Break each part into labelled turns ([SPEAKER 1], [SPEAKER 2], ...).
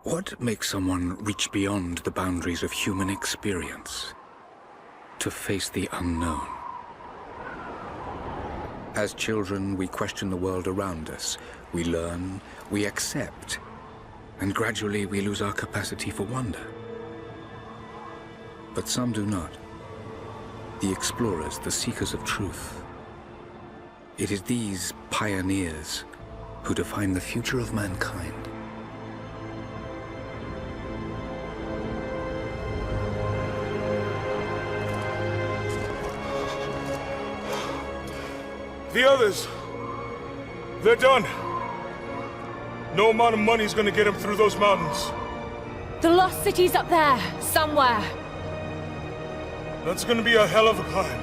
[SPEAKER 1] What makes someone reach beyond the boundaries of human experience to face the unknown? As children, we question the world around us. We learn, we accept, and gradually we lose our capacity for wonder. But some do not. The explorers, the seekers of truth. It is these pioneers who define the future of mankind.
[SPEAKER 2] The others, they're done. No amount of money's gonna get them through those mountains.
[SPEAKER 3] The lost city's up there, somewhere.
[SPEAKER 2] That's gonna be a hell of a climb.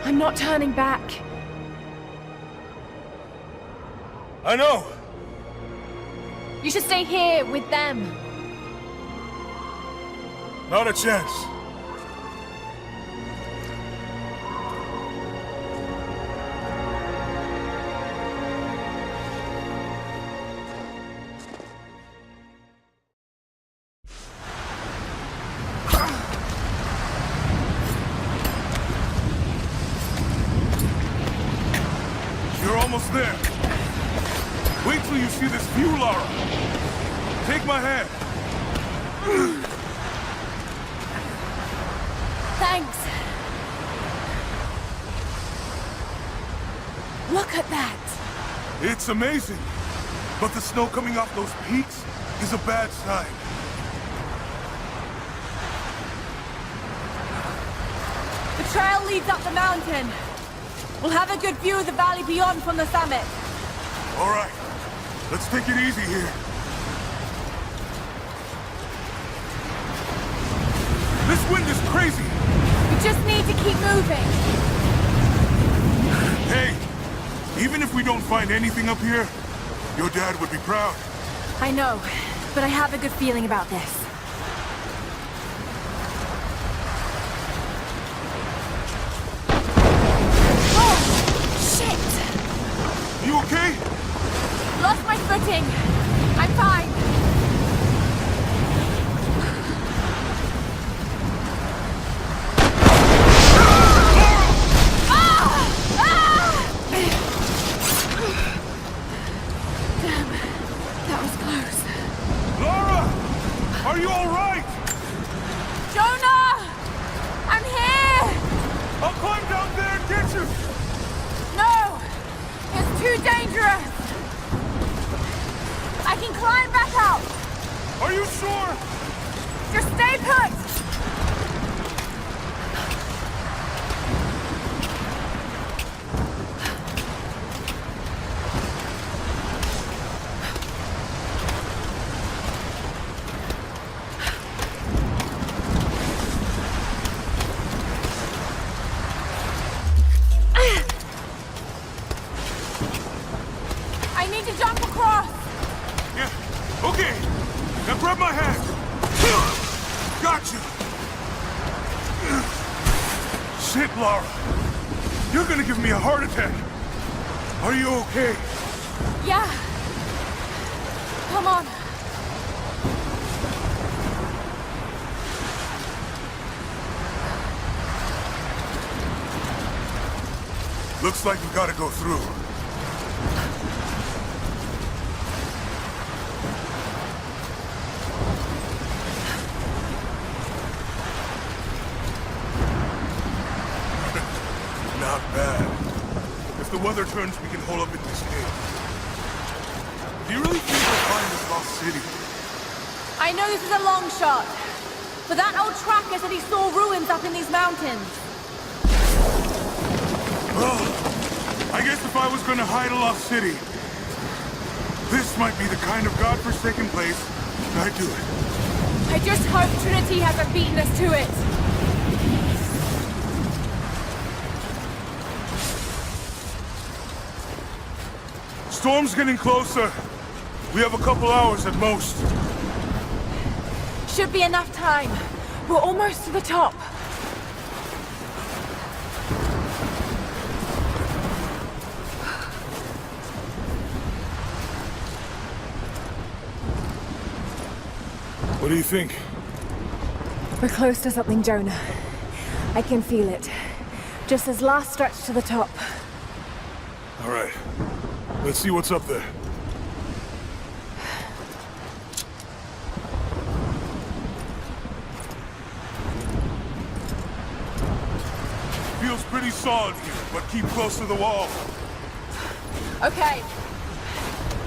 [SPEAKER 3] I'm not turning back.
[SPEAKER 2] I know.
[SPEAKER 3] You should stay here with them.
[SPEAKER 2] Not a chance. You're almost there. Wait till you see this view, Lara. Take my hand.
[SPEAKER 3] Thanks. Look at that.
[SPEAKER 2] It's amazing. But the snow coming off those peaks is a bad sign.
[SPEAKER 3] The trail leads up the mountain. We'll have a good view of the valley beyond from the summit.
[SPEAKER 2] All right. Let's take it easy here. This wind is crazy.
[SPEAKER 3] We just need to keep moving.
[SPEAKER 2] Hey, even if we don't find anything up here, your dad would be proud.
[SPEAKER 3] I know, but I have a good feeling about this.
[SPEAKER 2] You okay?
[SPEAKER 3] Lost my footing. I'm fine. Damn, that was close.
[SPEAKER 2] Lara! Are you all right?
[SPEAKER 3] Jonah! I'm here!
[SPEAKER 2] I'll climb down there and get you!
[SPEAKER 3] No! It's too dangerous! I can climb back out!
[SPEAKER 2] Are you sure?
[SPEAKER 3] Just stay put! I need to jump across!
[SPEAKER 2] Yeah, okay. Now grab my hand. Gotcha. Shit, Lara. You're gonna give me a heart attack. Are you okay?
[SPEAKER 3] Yeah. Come on.
[SPEAKER 2] Looks like we gotta go through. Not bad. If the weather turns, we can hole up in this cave. Do you really think we'll find this lost city?
[SPEAKER 3] I know this is a long shot, but that old tracker said he saw ruins up in these mountains.
[SPEAKER 2] Well, I guess if I was gonna hide a lost city, this might be the kind of godforsaken place I'd do it.
[SPEAKER 3] I just hope Trinity hasn't beaten us to it.
[SPEAKER 2] Storm's getting closer. We have a couple hours at most.
[SPEAKER 3] Should be enough time. We're almost to the top.
[SPEAKER 2] What do you think?
[SPEAKER 3] We're close to something, Jonah. I can feel it. Just this last stretch to the top.
[SPEAKER 2] All right. Let's see what's up there. Feels pretty solid here, but keep close to the wall.
[SPEAKER 3] Okay.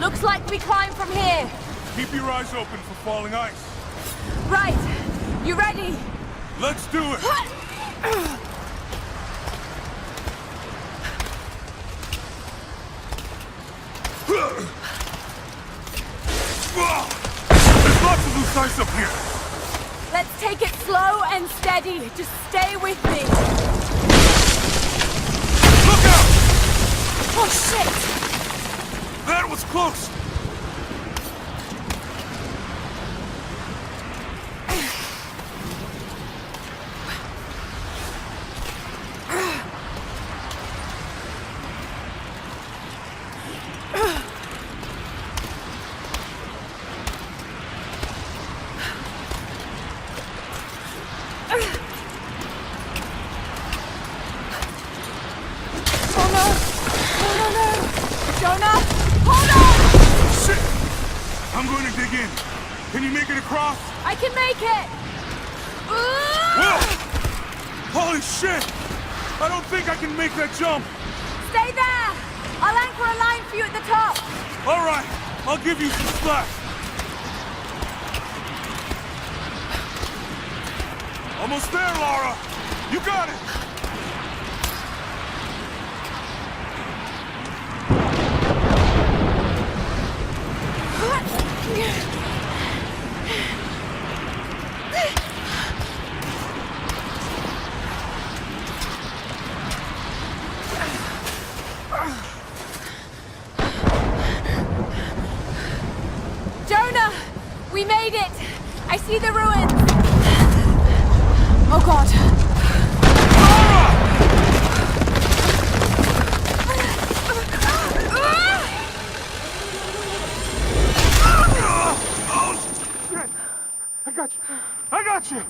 [SPEAKER 3] Looks like we climb from here.
[SPEAKER 2] Keep your eyes open for falling ice.
[SPEAKER 3] Right. You ready?
[SPEAKER 2] Let's do it! There's lots of loose ice up here.
[SPEAKER 3] Let's take it slow and steady. Just stay with me.
[SPEAKER 2] Look out!
[SPEAKER 3] Oh, shit!
[SPEAKER 2] That was close.
[SPEAKER 3] I can make it!
[SPEAKER 2] Whoa! Holy shit! I don't think I can make that jump!
[SPEAKER 3] Stay there! I'll anchor a line for you at the top!
[SPEAKER 2] Alright, I'll give you some slack. Almost there, Laura! You got it!
[SPEAKER 3] Jonah! We made it! I see the ruins! Oh god!
[SPEAKER 2] I got you!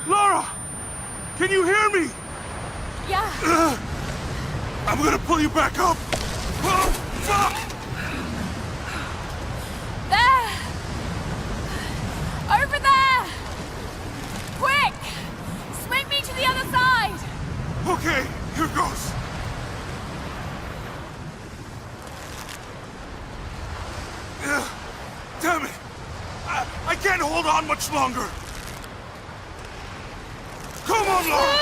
[SPEAKER 2] Laura! Can you hear me?
[SPEAKER 3] Yeah!
[SPEAKER 2] I'm gonna pull you back up! Oh, fuck!
[SPEAKER 3] There! Over there! Quick! Swing me to the other side!
[SPEAKER 2] Okay, here goes. Damn it! I can't hold on much longer! Come on, Laura!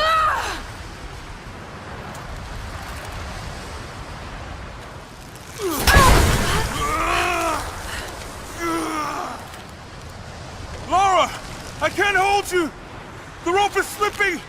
[SPEAKER 2] Laura! I can't hold you! The rope is slipping!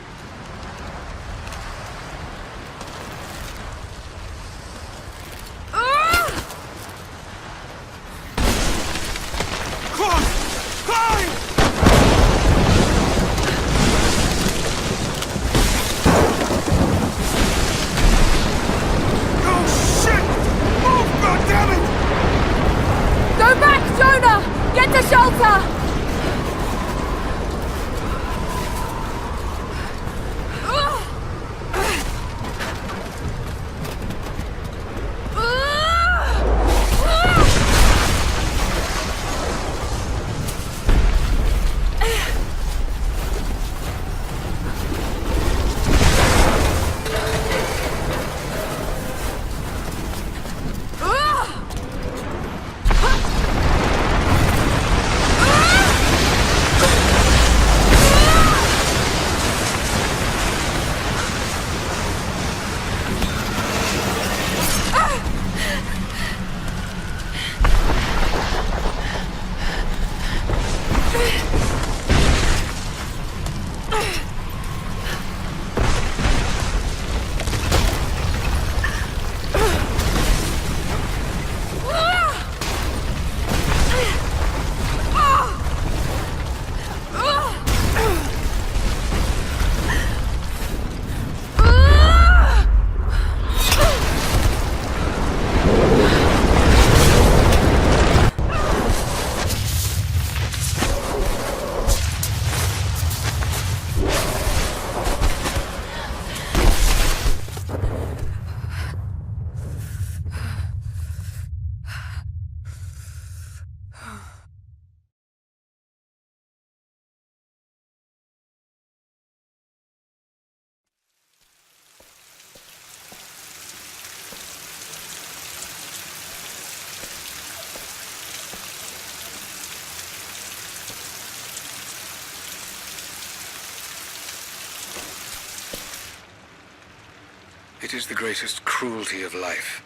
[SPEAKER 1] It is the greatest cruelty of life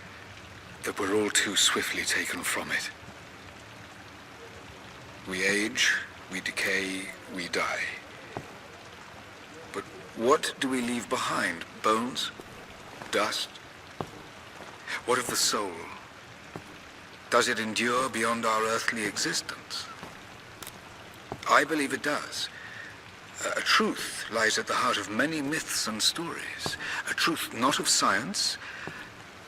[SPEAKER 1] that we're all too swiftly taken from it. We age, we decay, we die. But what do we leave behind? Bones? Dust? What of the soul? Does it endure beyond our earthly existence? I believe it does. A truth lies at the heart of many myths and stories. A truth not of science,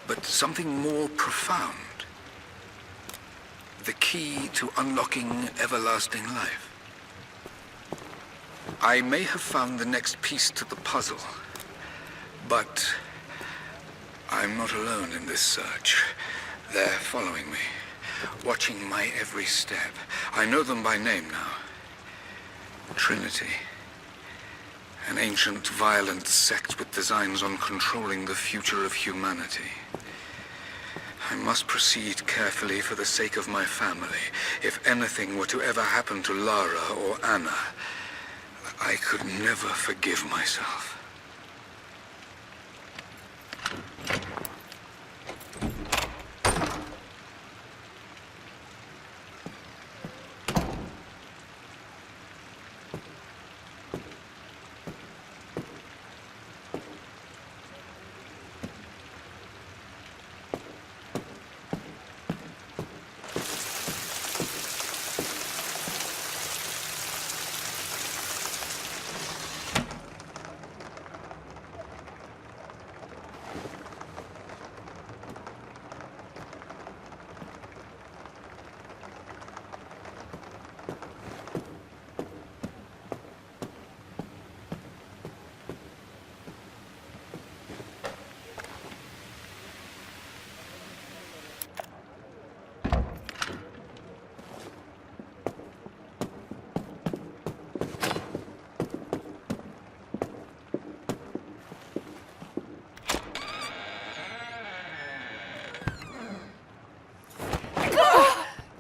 [SPEAKER 1] but something more profound. The key to unlocking everlasting life. I may have found the next piece to the puzzle, but I'm not alone in this search. They're following me, watching my every step. I know them by name now. Trinity. An ancient, violent sect with designs on controlling the future of humanity. I must proceed carefully for the sake of my family. If anything were to ever happen to Lara or Anna, I could never forgive myself.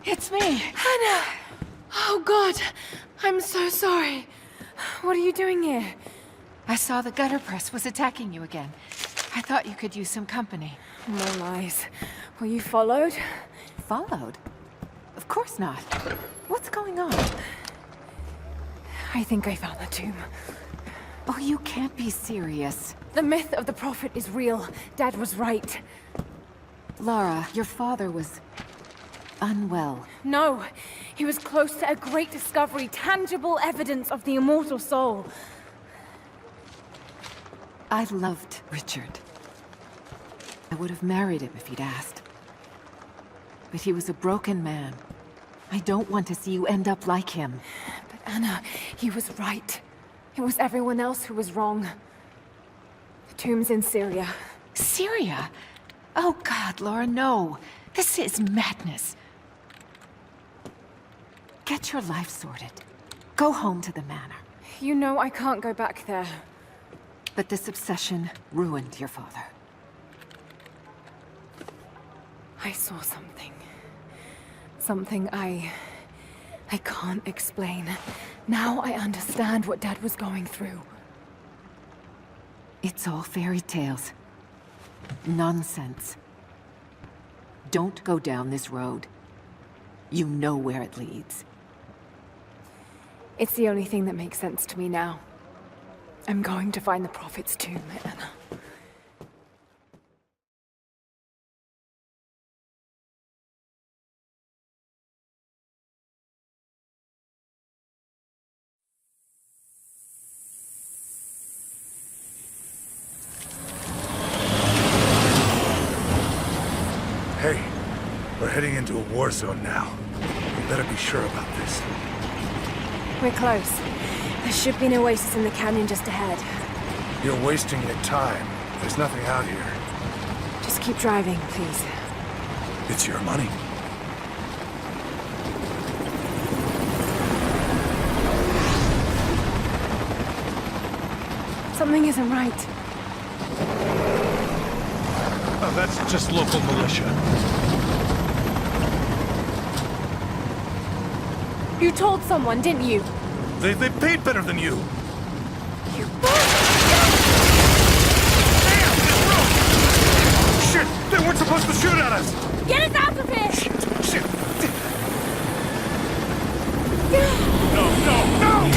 [SPEAKER 4] It's me. Hannah! Oh, God. I'm so sorry. What are you doing here? I saw the gutter press was attacking you again. I thought you could use some company.
[SPEAKER 3] No lies. Were you followed?
[SPEAKER 4] Followed? Of course not. What's going on?
[SPEAKER 3] I think I found the tomb.
[SPEAKER 4] Oh, you can't be serious.
[SPEAKER 3] The myth of the Prophet is real. Dad was right.
[SPEAKER 4] Lara, your father was unwell.
[SPEAKER 3] No, he was close to a great discovery, tangible evidence of the immortal soul.
[SPEAKER 4] I loved Richard. I would have married him if he'd asked. But he was a broken man. I don't want to see you end up like him.
[SPEAKER 3] But Anna, he was right. It was everyone else who was wrong. The tomb's in Syria.
[SPEAKER 4] Syria? Oh God, Laura, no. This is madness. Get your life sorted. Go home to the manor.
[SPEAKER 3] You know I can't go back there.
[SPEAKER 4] But this obsession ruined your father.
[SPEAKER 3] I saw something. Something I can't explain. Now I understand what Dad was going through.
[SPEAKER 4] It's all fairy tales. Nonsense. Don't go down this road. You know where it leads.
[SPEAKER 3] It's the only thing that makes sense to me now. I'm going to find the Prophet's tomb, Anna.
[SPEAKER 2] Hey, we're heading into a war zone now. We better be sure about this.
[SPEAKER 3] We're close. There should be an oasis in the canyon just ahead.
[SPEAKER 2] You're wasting your time. There's nothing out here.
[SPEAKER 3] Just keep driving, please.
[SPEAKER 2] It's your money.
[SPEAKER 3] Something isn't right.
[SPEAKER 2] Oh, that's just local militia.
[SPEAKER 3] You told someone, didn't you?
[SPEAKER 2] They paid better than you.
[SPEAKER 3] You
[SPEAKER 2] Damn, this road! weren't supposed to shoot at us!
[SPEAKER 3] Get us out of here!
[SPEAKER 2] Shit! No, no, no!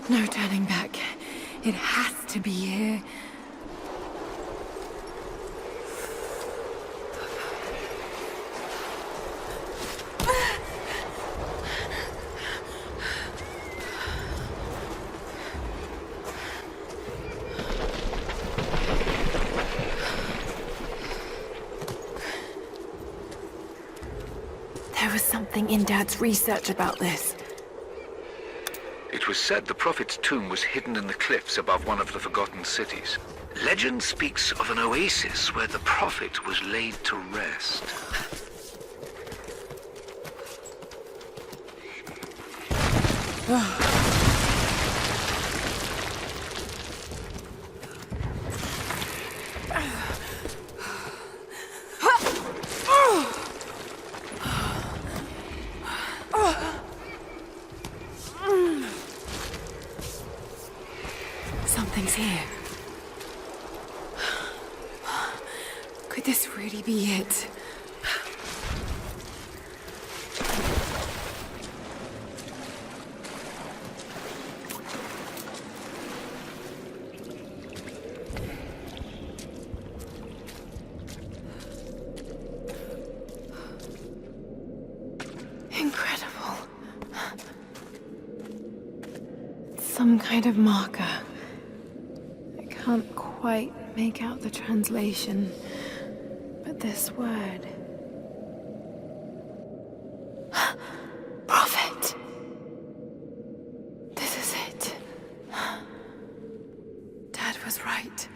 [SPEAKER 3] No turning back. It has to be here. There was something in Dad's research about this.
[SPEAKER 1] It was said the Prophet's tomb was hidden in the cliffs above one of the forgotten cities. Legend speaks of an oasis where the Prophet was laid to rest.
[SPEAKER 3] Something's here. Could this really be it? Incredible. Some kind of marker. I can't quite make out the translation, but this word... Prophet! This is it. Dad was right.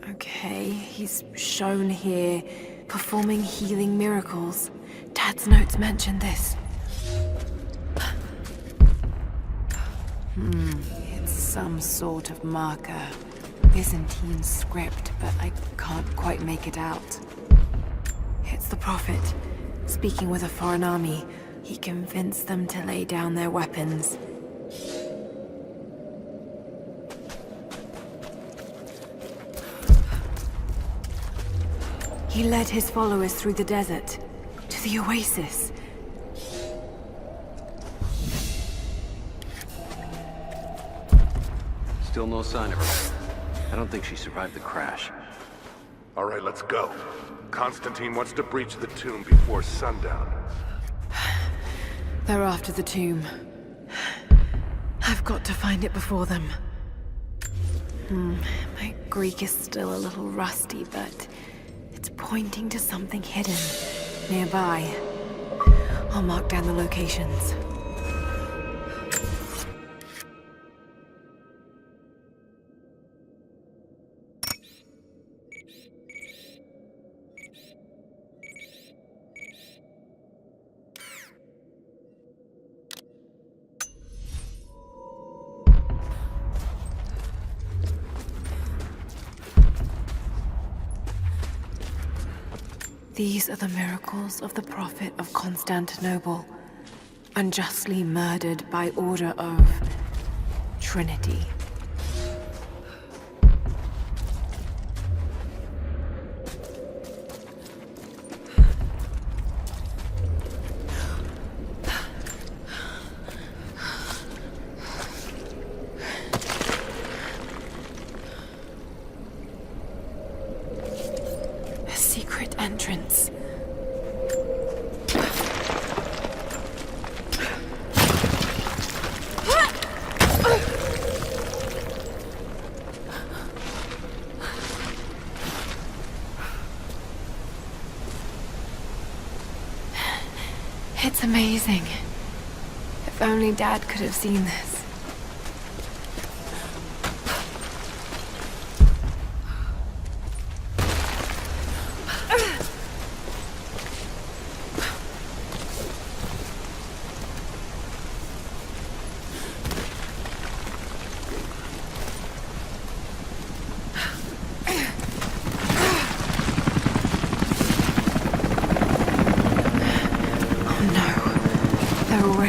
[SPEAKER 3] Okay, he's shown here, performing healing miracles. Dad's notes mentioned this. It's some sort of marker. Byzantine script, but I can't quite make it out. It's the Prophet, speaking with a foreign army. He convinced them to lay down their weapons. He led his followers through the desert, to the oasis.
[SPEAKER 5] Still no sign of her. I don't think she survived the crash.
[SPEAKER 2] All right, let's go. Constantine wants to breach the tomb before sundown.
[SPEAKER 3] They're after the tomb. I've got to find it before them. My Greek is still a little rusty, but it's pointing to something hidden nearby. I'll mark down the locations. These are the miracles of the Prophet of Constantinople, unjustly murdered by order of Trinity. secret entrance. It's amazing. If only Dad could have seen this.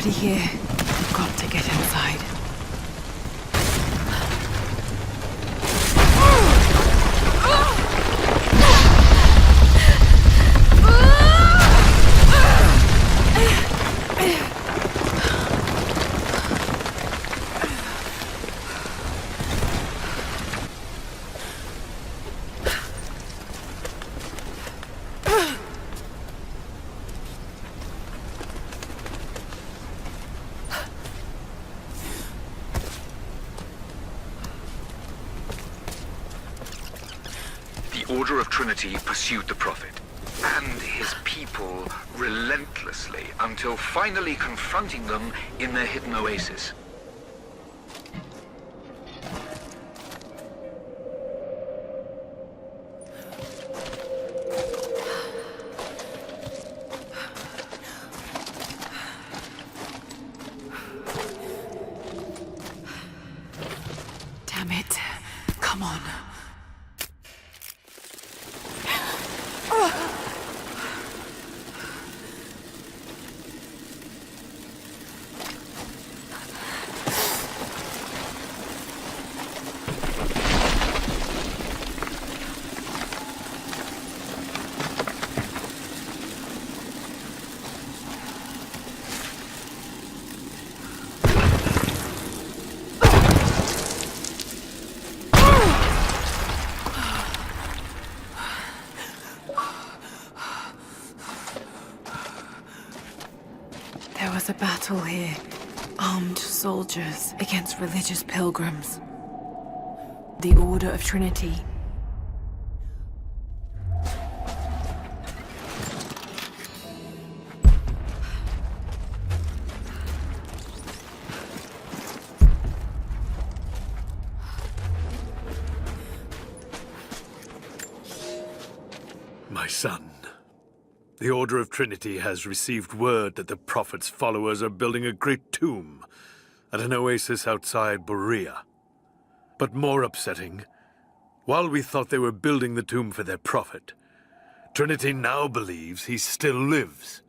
[SPEAKER 3] Here. I've got to get inside.
[SPEAKER 1] The Order of Trinity pursued the Prophet and his people relentlessly until finally confronting them in their hidden oasis.
[SPEAKER 3] Damn it. Come on. There was a battle here. Armed soldiers against religious pilgrims. The Order of Trinity.
[SPEAKER 6] My son, the Order of Trinity has received word that the Prophet's followers are building a great tomb at an oasis outside Berea. But more upsetting, while we thought they were building the tomb for their Prophet, Trinity now believes he still lives.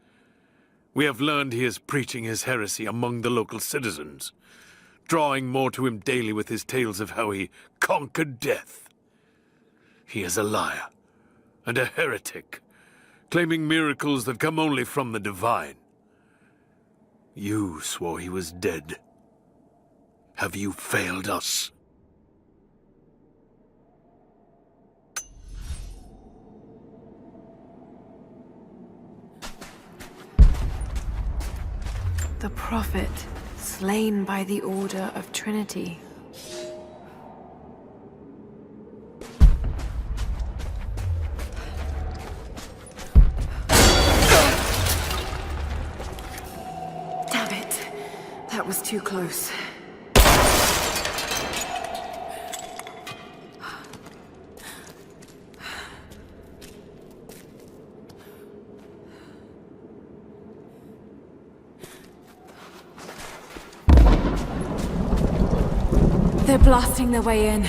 [SPEAKER 6] We have learned he is preaching his heresy among the local citizens, drawing more to him daily with his tales of how he conquered death. He is a liar and a heretic, claiming miracles that come only from the divine. You swore he was dead. Have you failed us?
[SPEAKER 3] The Prophet, slain by the Order of Trinity. Damn it. That was too close. They're blasting their way in.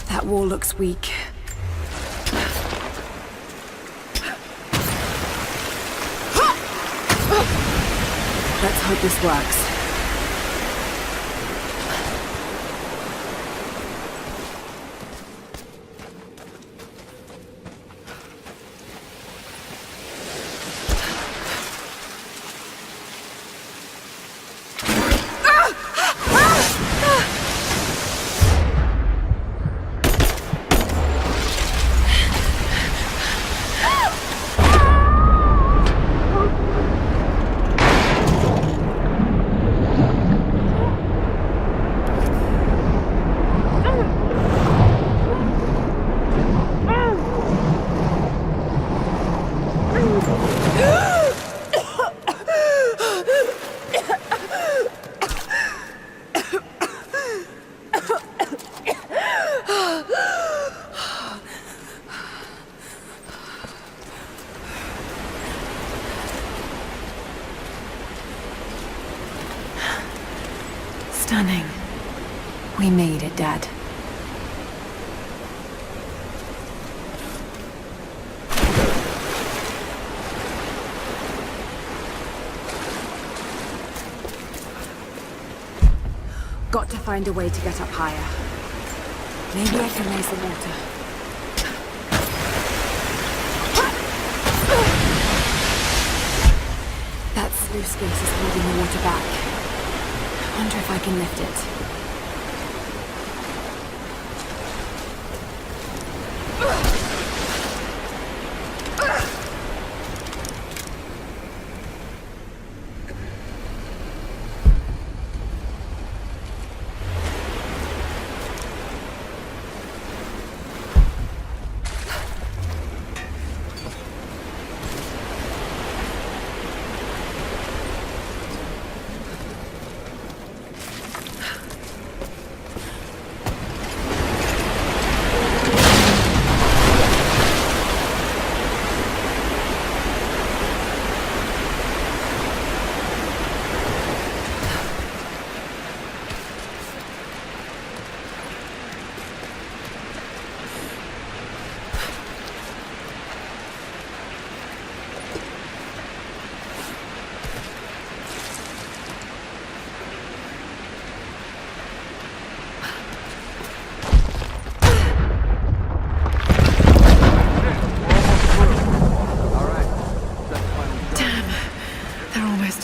[SPEAKER 3] That wall looks weak. Let's hope this works. Stunning. We made it, Dad. Got to find a way to get up higher. Maybe I can raise the water. That sluice gate is holding the water back. I wonder if I can lift it.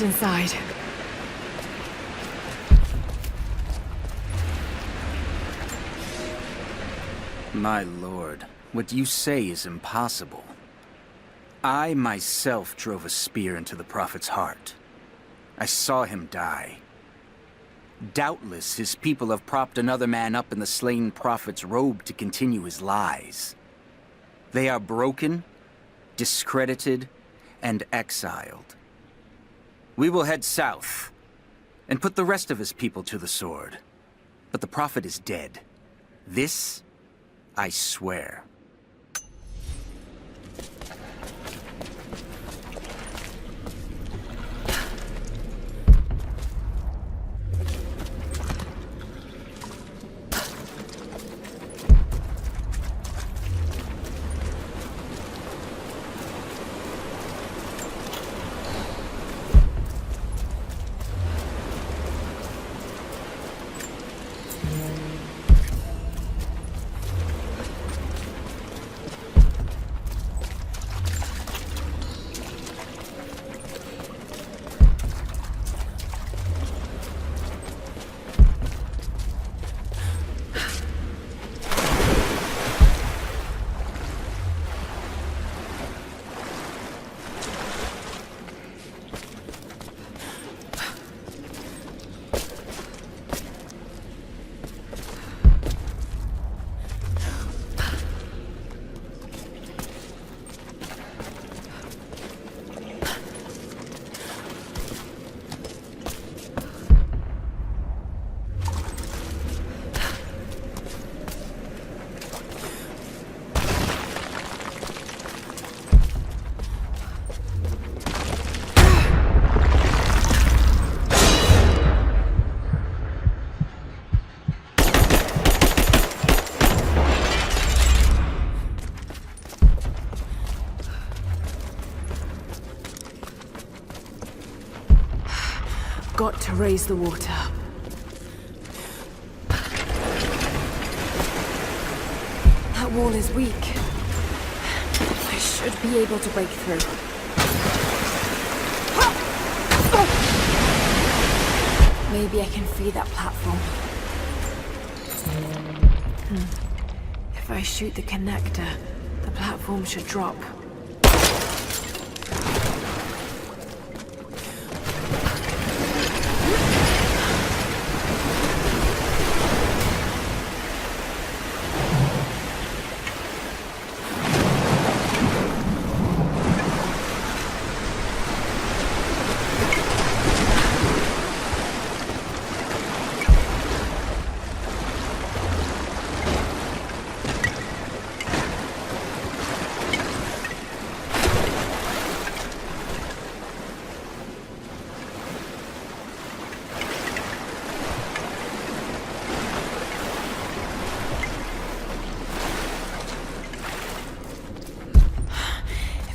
[SPEAKER 3] Inside.
[SPEAKER 7] My lord, what you say is impossible. I myself drove a spear into the Prophet's heart. I saw him die. Doubtless his people have propped another man up in the slain Prophet's robe to continue his lies. They are broken, discredited, and exiled. We will head south, and put the rest of his people to the sword. But the Prophet is dead. This, I swear.
[SPEAKER 3] Got to raise the water. That wall is weak. I should be able to break through. Maybe I can free that platform. If I shoot the connector, the platform should drop.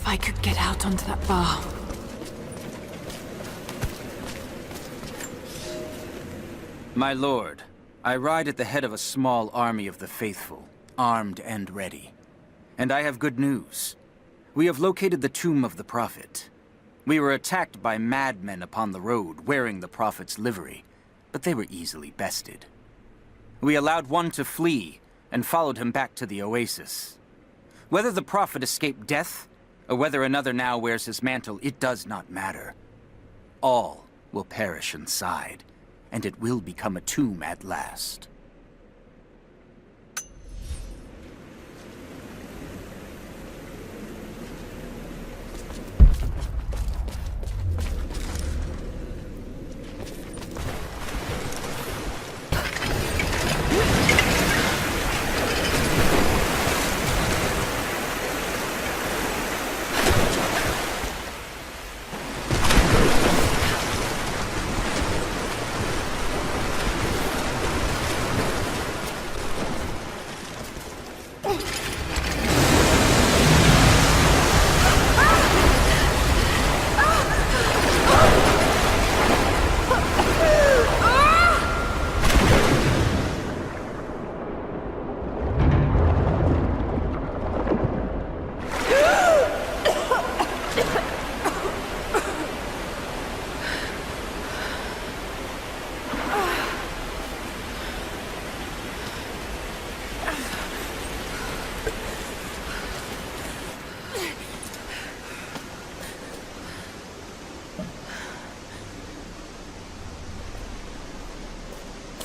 [SPEAKER 3] I could get out onto that bar.
[SPEAKER 7] My lord, I ride at the head of a small army of the faithful, armed and ready. And I have good news. We have located the tomb of the Prophet. We were attacked by madmen upon the road, wearing the Prophet's livery, but they were easily bested. We allowed one to flee, and followed him back to the oasis. Whether the Prophet escaped death, or whether another now wears his mantle, it does not matter. All will perish inside, and it will become a tomb at last.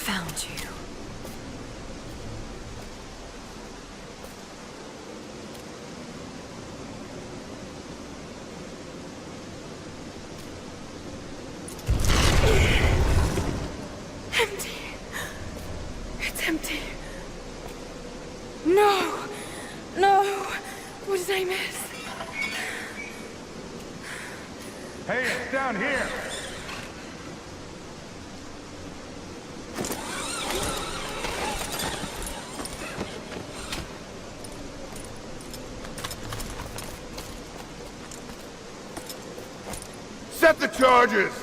[SPEAKER 3] Found you.
[SPEAKER 4] Empty. It's empty. No! No! What did I miss?
[SPEAKER 2] Hey, it's down here! Set the charges!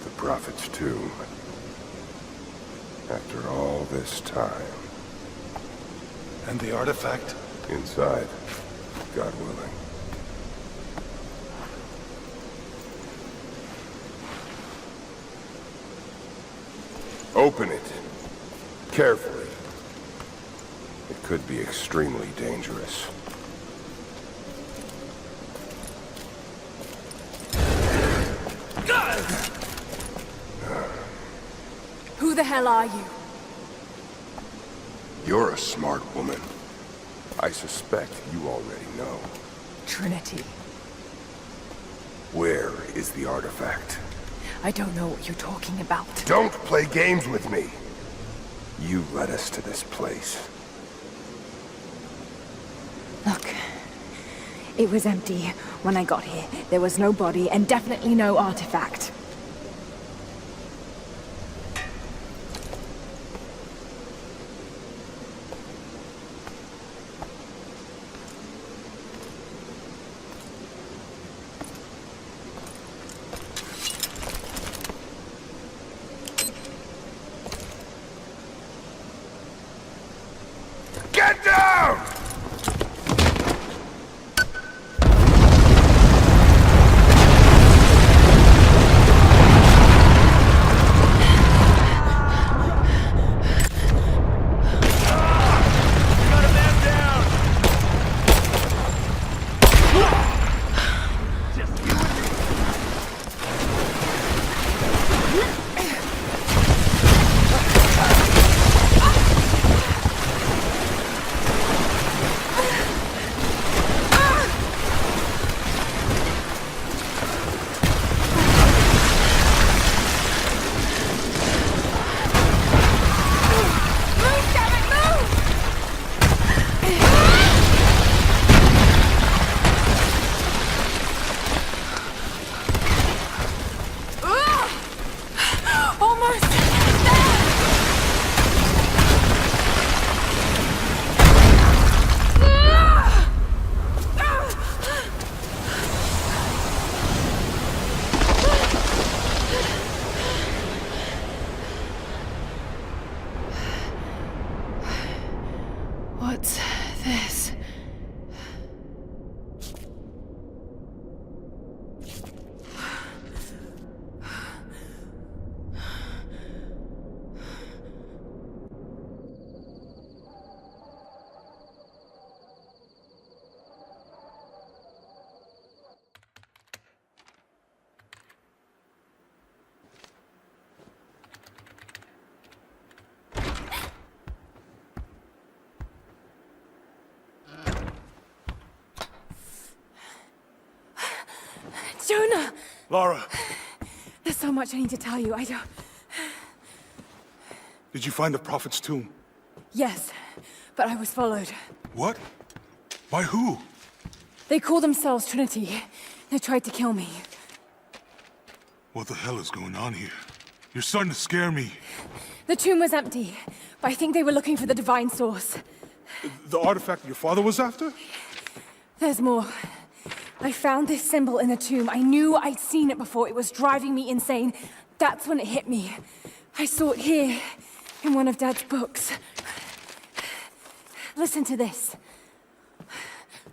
[SPEAKER 8] The Prophet's tomb. After all this time.
[SPEAKER 9] And the artifact?
[SPEAKER 8] Inside, God willing. Open it. Carefully. It could be extremely dangerous.
[SPEAKER 3] Who the hell are you?
[SPEAKER 8] You're a smart woman. I suspect you already know.
[SPEAKER 3] Trinity.
[SPEAKER 8] Where is the artifact?
[SPEAKER 3] I don't know what you're talking about.
[SPEAKER 8] Don't play games with me! You led us to this place.
[SPEAKER 3] Look, it was empty when I got here. There was no body and definitely no artifact.
[SPEAKER 8] Get down!
[SPEAKER 4] Jonah!
[SPEAKER 2] Lara,
[SPEAKER 4] There's so much I need to tell you. I don't...
[SPEAKER 2] did you find the Prophet's tomb?
[SPEAKER 4] Yes, but I was followed.
[SPEAKER 2] What? By who?
[SPEAKER 4] They call themselves Trinity. They tried to kill me.
[SPEAKER 2] What the hell is going on here? You're starting to scare me.
[SPEAKER 4] The tomb was empty, but I think they were looking for the divine source.
[SPEAKER 2] The artifact your father was after?
[SPEAKER 4] There's more. I found this symbol in the tomb. I knew I'd seen it before. It was driving me insane. That's when it hit me. I saw it here, in one of Dad's books. Listen to this.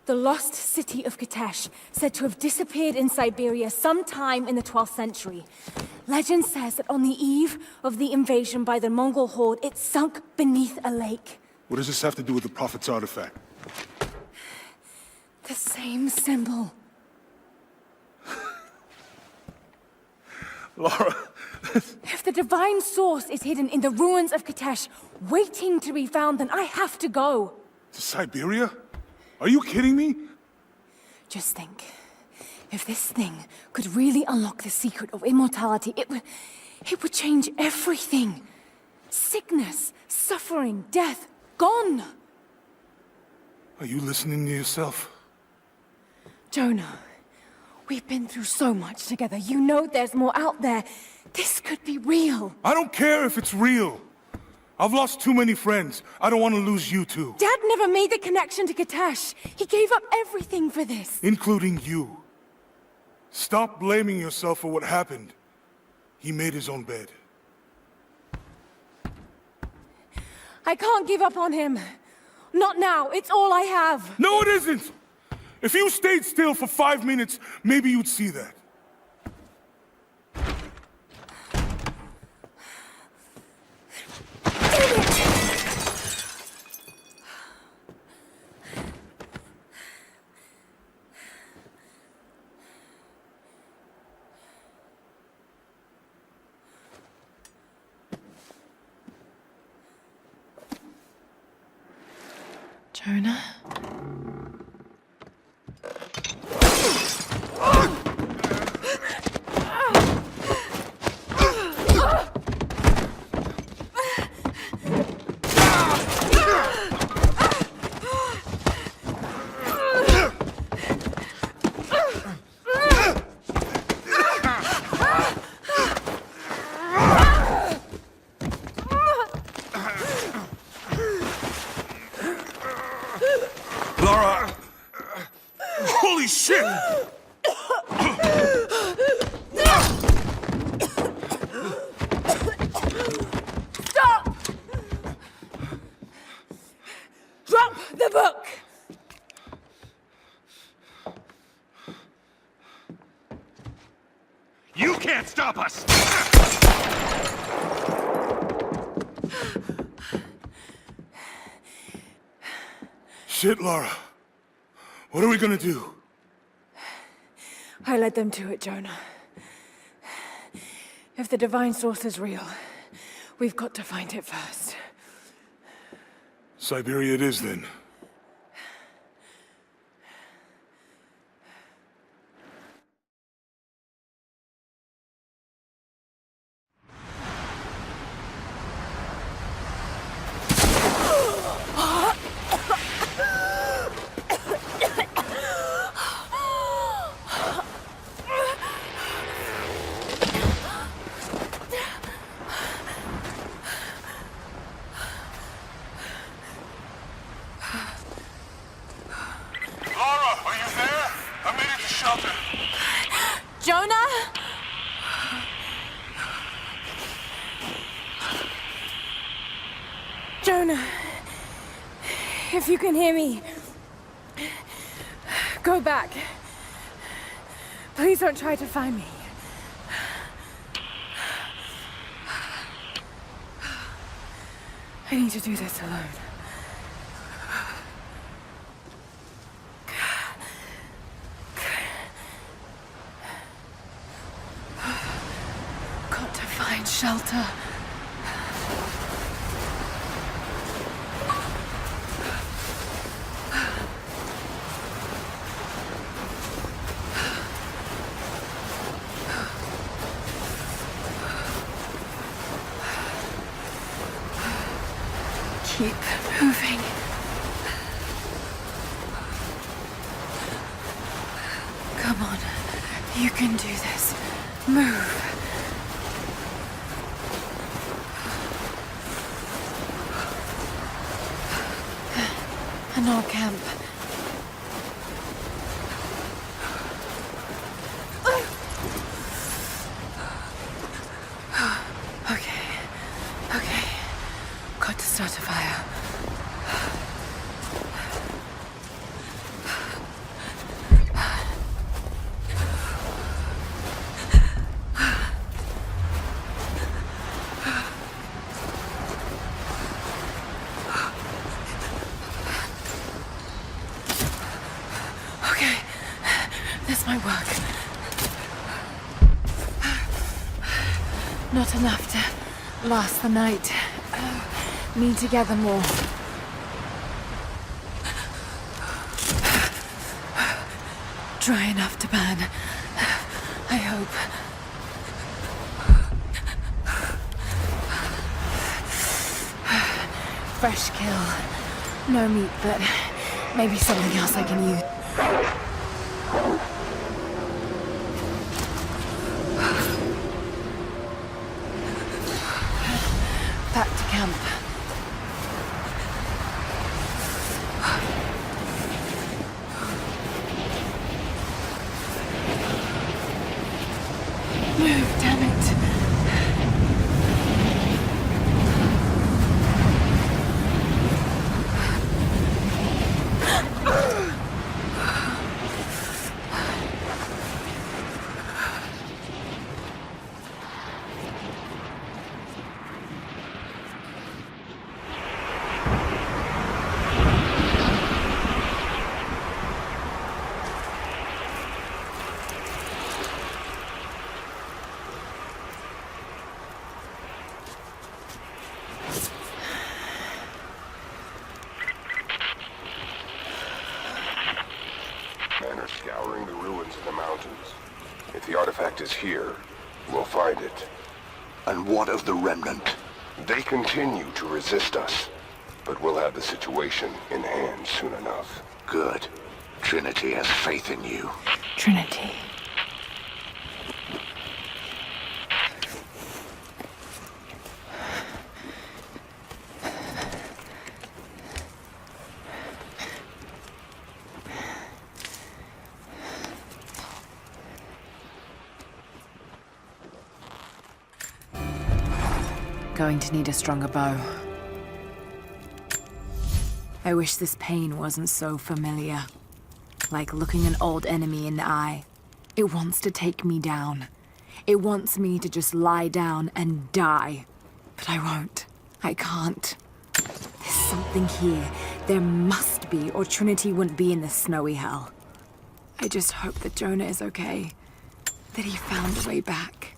[SPEAKER 4] The lost city of Kitesh, said to have disappeared in Siberia sometime in the 12th century. Legend says that on the eve of the invasion by the Mongol horde, it sunk beneath a lake.
[SPEAKER 2] What does this have to do with the Prophet's artifact?
[SPEAKER 4] The same symbol.
[SPEAKER 2] Lara...
[SPEAKER 4] If the divine source is hidden in the ruins of Kitesh, waiting to be found, then I have to go.
[SPEAKER 2] To Siberia? Are you kidding me?
[SPEAKER 4] Just think. If this thing could really unlock the secret of immortality, it would change everything. Sickness, suffering, death, gone.
[SPEAKER 2] Are you listening to yourself?
[SPEAKER 4] Jonah, we've been through so much together. You know there's more out there. This could be real.
[SPEAKER 2] I don't care if it's real. I've lost too many friends. I don't want to lose you too.
[SPEAKER 4] Dad never made the connection to Kitesh. He gave up everything for this.
[SPEAKER 2] Including you. Stop blaming yourself for what happened. He made his own bed.
[SPEAKER 4] I can't give up on him. Not now. It's all I have.
[SPEAKER 2] No, it isn't! If you stayed still for 5 minutes, maybe you'd see that.
[SPEAKER 4] Jonah?
[SPEAKER 2] Lara! Holy shit!
[SPEAKER 4] Stop! Drop the book!
[SPEAKER 5] You can't stop us!
[SPEAKER 2] Shit, Lara. What are we gonna do?
[SPEAKER 4] I led them to it, Jonah. If the divine source is real, we've got to find it first.
[SPEAKER 2] Siberia it is, then.
[SPEAKER 4] Jonah? Jonah, if you can hear me, go back. Please don't try to find me. I need to do this alone. Got to find shelter.
[SPEAKER 3] Keep moving. Come on. You can do this. Move. An old camp. Okay. Got to start a fire. My work. Not enough to last the night. Need to gather more. Dry enough to burn. I hope. Fresh kill. No meat, but maybe something else I can use. Back to camp. Move, damn it.
[SPEAKER 8] Men are scouring the ruins of the mountains. If the artifact is here, we'll find it.
[SPEAKER 9] And what of the remnant?
[SPEAKER 8] They continue to resist us, but we'll have the situation in hand soon enough.
[SPEAKER 9] Good. Trinity has faith in you.
[SPEAKER 3] Trinity. Going to need a stronger bow. I wish this pain wasn't so familiar. Like looking an old enemy in the eye. It wants to take me down. It wants me to just lie down and die. But I won't. I can't. There's something here. There must be, or Trinity wouldn't be in this snowy hell. I just hope that Jonah is okay. That he found a way back.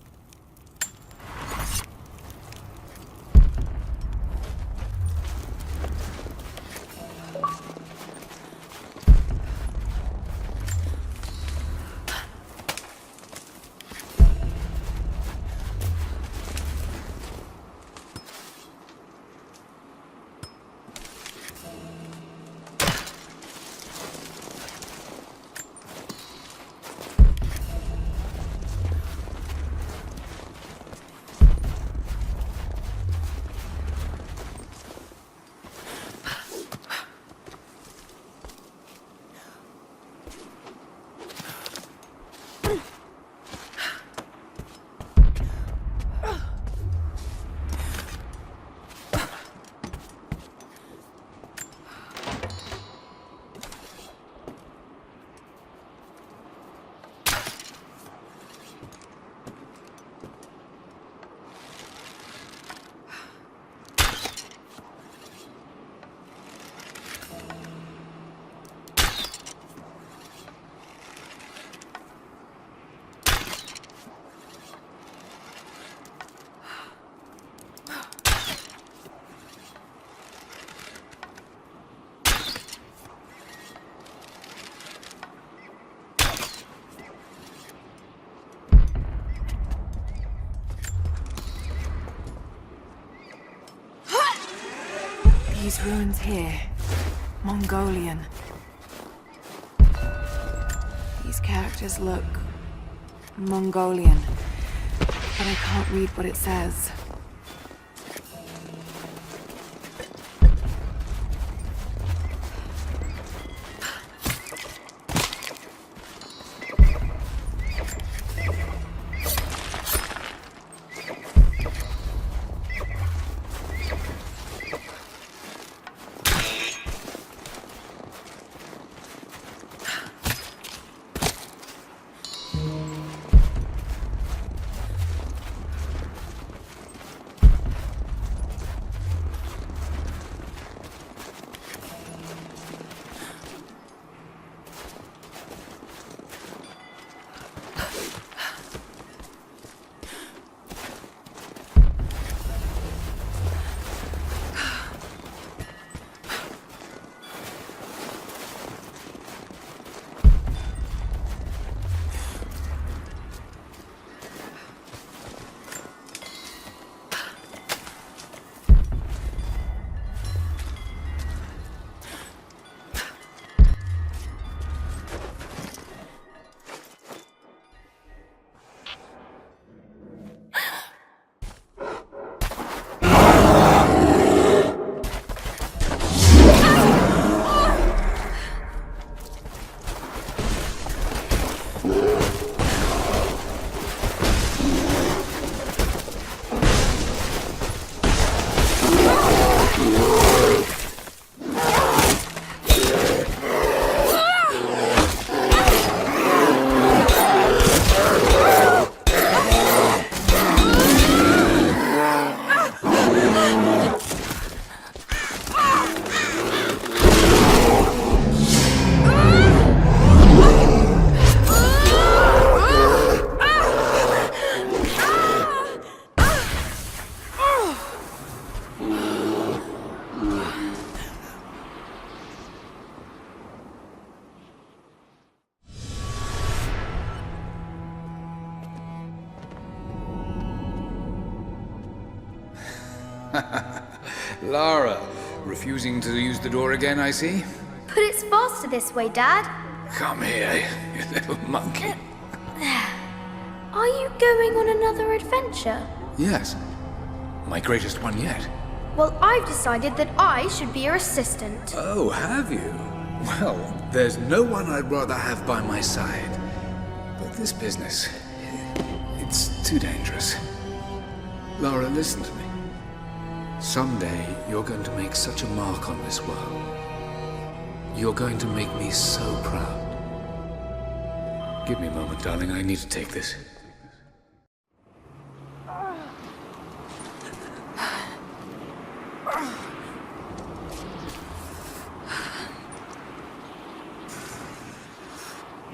[SPEAKER 3] These ruins here. Mongolian. These characters look Mongolian, but I can't read what it says.
[SPEAKER 1] Lara, refusing to use the door again, I see?
[SPEAKER 10] But it's faster this way, Dad.
[SPEAKER 1] Come here, you little monkey.
[SPEAKER 10] Are you going on another adventure?
[SPEAKER 1] Yes, my greatest one yet.
[SPEAKER 10] Well, I've decided that I should be your assistant.
[SPEAKER 1] Oh, have you? Well, there's no one I'd rather have by my side. But this business, it's too dangerous. Lara, listen to me. Someday, you're going to make such a mark on this world. You're going to make me so proud. Give me a moment, darling. I need to take this.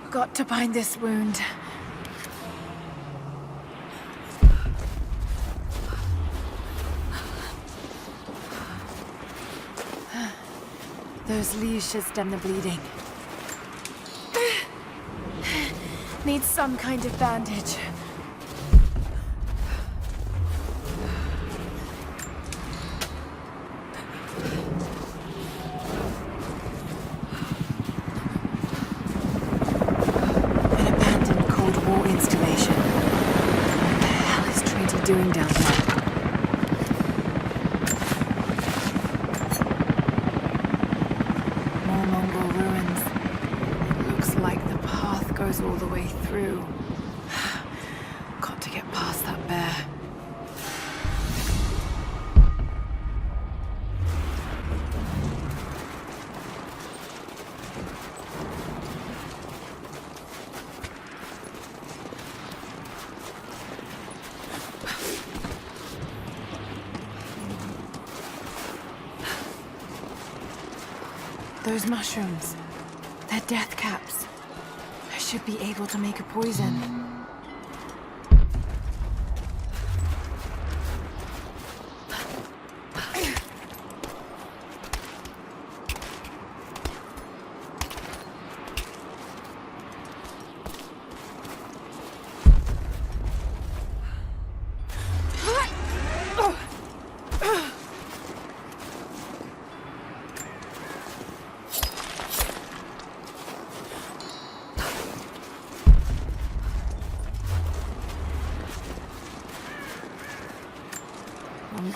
[SPEAKER 3] Got to bind this wound. Those leaves should stem the bleeding. Needs some kind of bandage. An abandoned Cold War installation. What the hell is Trinity doing down there? All the way through. Got to get past that bear. Those mushrooms, they're death caps. Should be able to make a poison.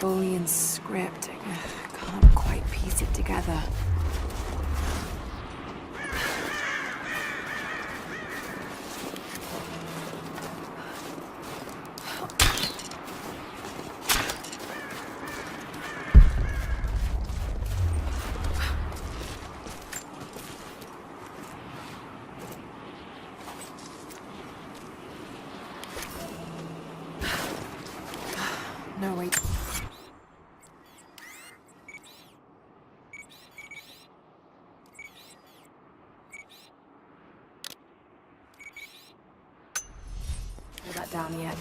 [SPEAKER 3] Mongolian script. I can't quite piece it together. No, wait. Pull that down yet.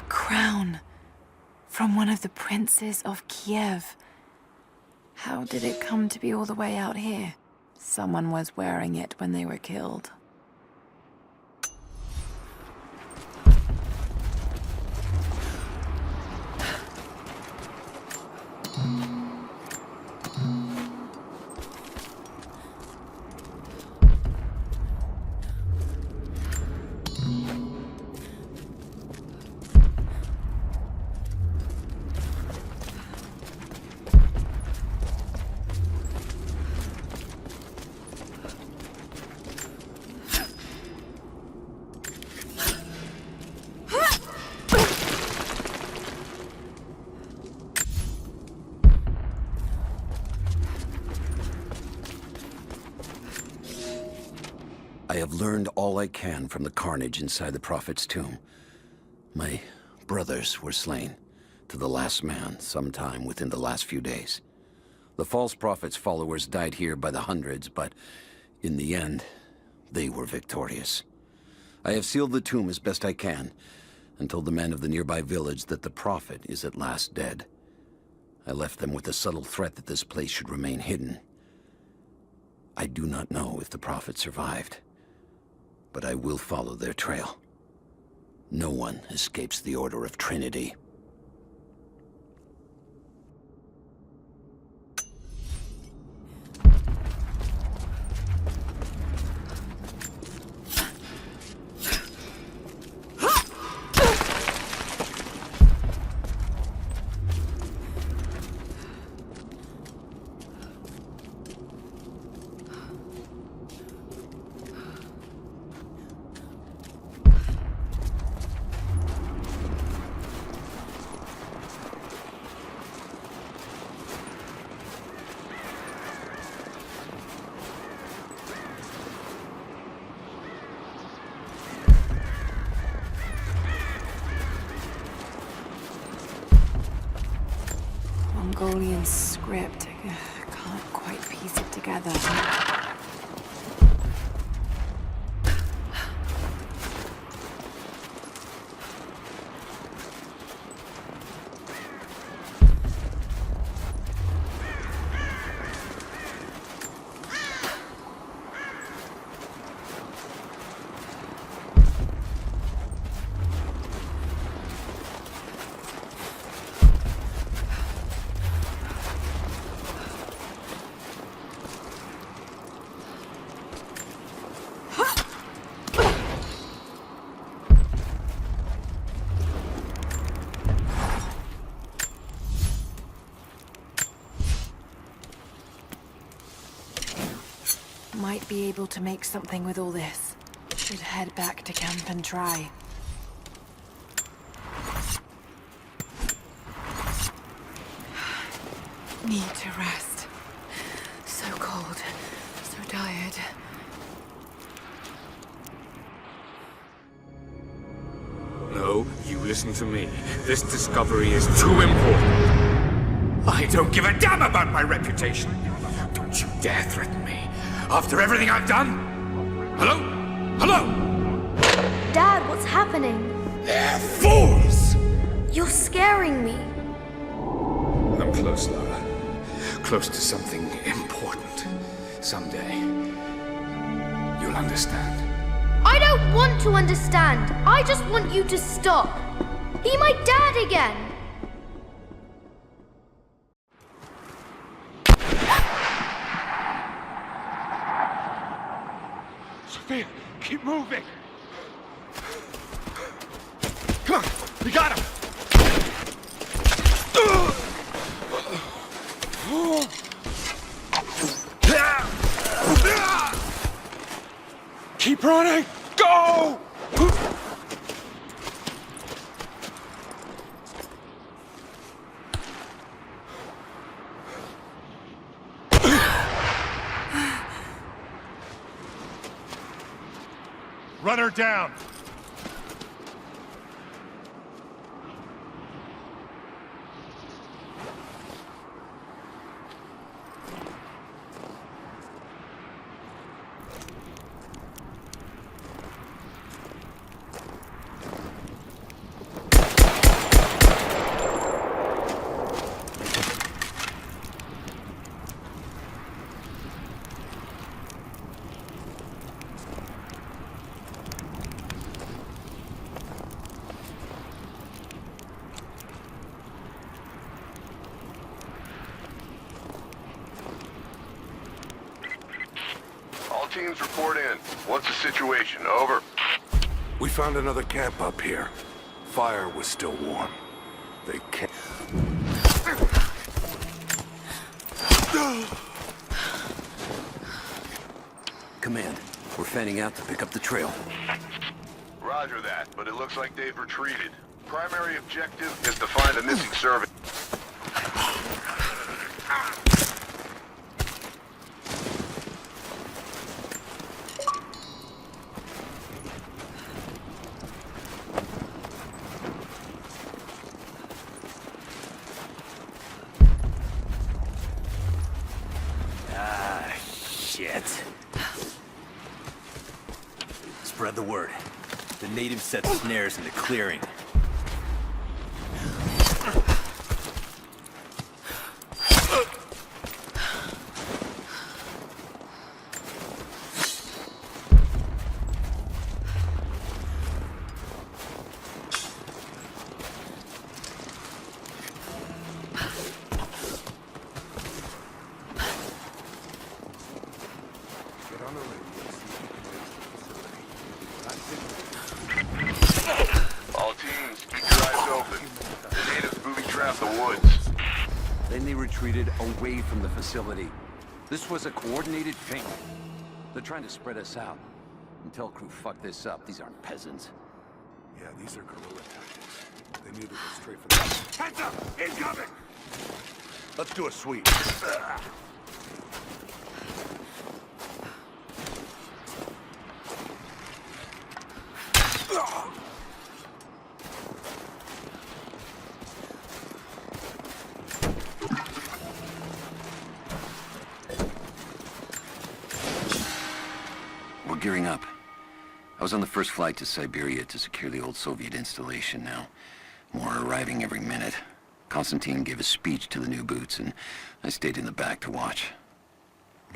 [SPEAKER 3] Crown from one of the princes of Kiev. How did it come to be all the way out here? Someone was wearing it when they were killed.
[SPEAKER 9] I have learned all I can from the carnage inside the Prophet's tomb. My brothers were slain, to the last man, sometime within the last few days. The false Prophet's followers died here by the hundreds, but in the end, they were victorious. I have sealed the tomb as best I can, and told the men of the nearby village that the Prophet is at last dead. I left them with the subtle threat that this place should remain hidden. I do not know if the Prophet survived, but I will follow their trail. No one escapes the Order of Trinity. Mongolian script. I can't quite
[SPEAKER 3] quite piece it together. Might be able to make something with all this. Should head back to camp and try. Need to rest. So cold, so tired.
[SPEAKER 1] No, you listen to me. This discovery is too important. I don't give a damn about my reputation. Don't you dare threaten me. After everything I've done? Hello? Hello?
[SPEAKER 10] Dad, what's happening?
[SPEAKER 1] They're fools!
[SPEAKER 10] You're scaring me.
[SPEAKER 1] I'm close, Lara. Close to something important. Someday, you'll understand.
[SPEAKER 10] I don't want to understand. I just want you to stop. Be my dad again.
[SPEAKER 1] Sophia, keep moving. Come on, we got him. Keep running! Go!
[SPEAKER 2] Run her down!
[SPEAKER 8] Teams report in. What's the situation? Over.
[SPEAKER 2] We found another camp up here. Fire was still warm. They can't...
[SPEAKER 9] Command, we're fanning out to pick up the trail.
[SPEAKER 8] Roger that, but it looks like they've retreated. Primary objective is to find the missing servant.
[SPEAKER 5] Spread the word. The natives set snares in the clearing.
[SPEAKER 9] Away from the facility. This was a coordinated feint. They're trying to spread us out. Until crew fuck this up, these aren't peasants.
[SPEAKER 2] Yeah, these are guerrilla tactics. They knew to go straight for the... Heads up! Incoming! Let's do a sweep.
[SPEAKER 9] gearing up. I was on the first flight to Siberia to secure the old Soviet installation now. More are arriving every minute. Konstantin gave a speech to the new boots, and I stayed in the back to watch.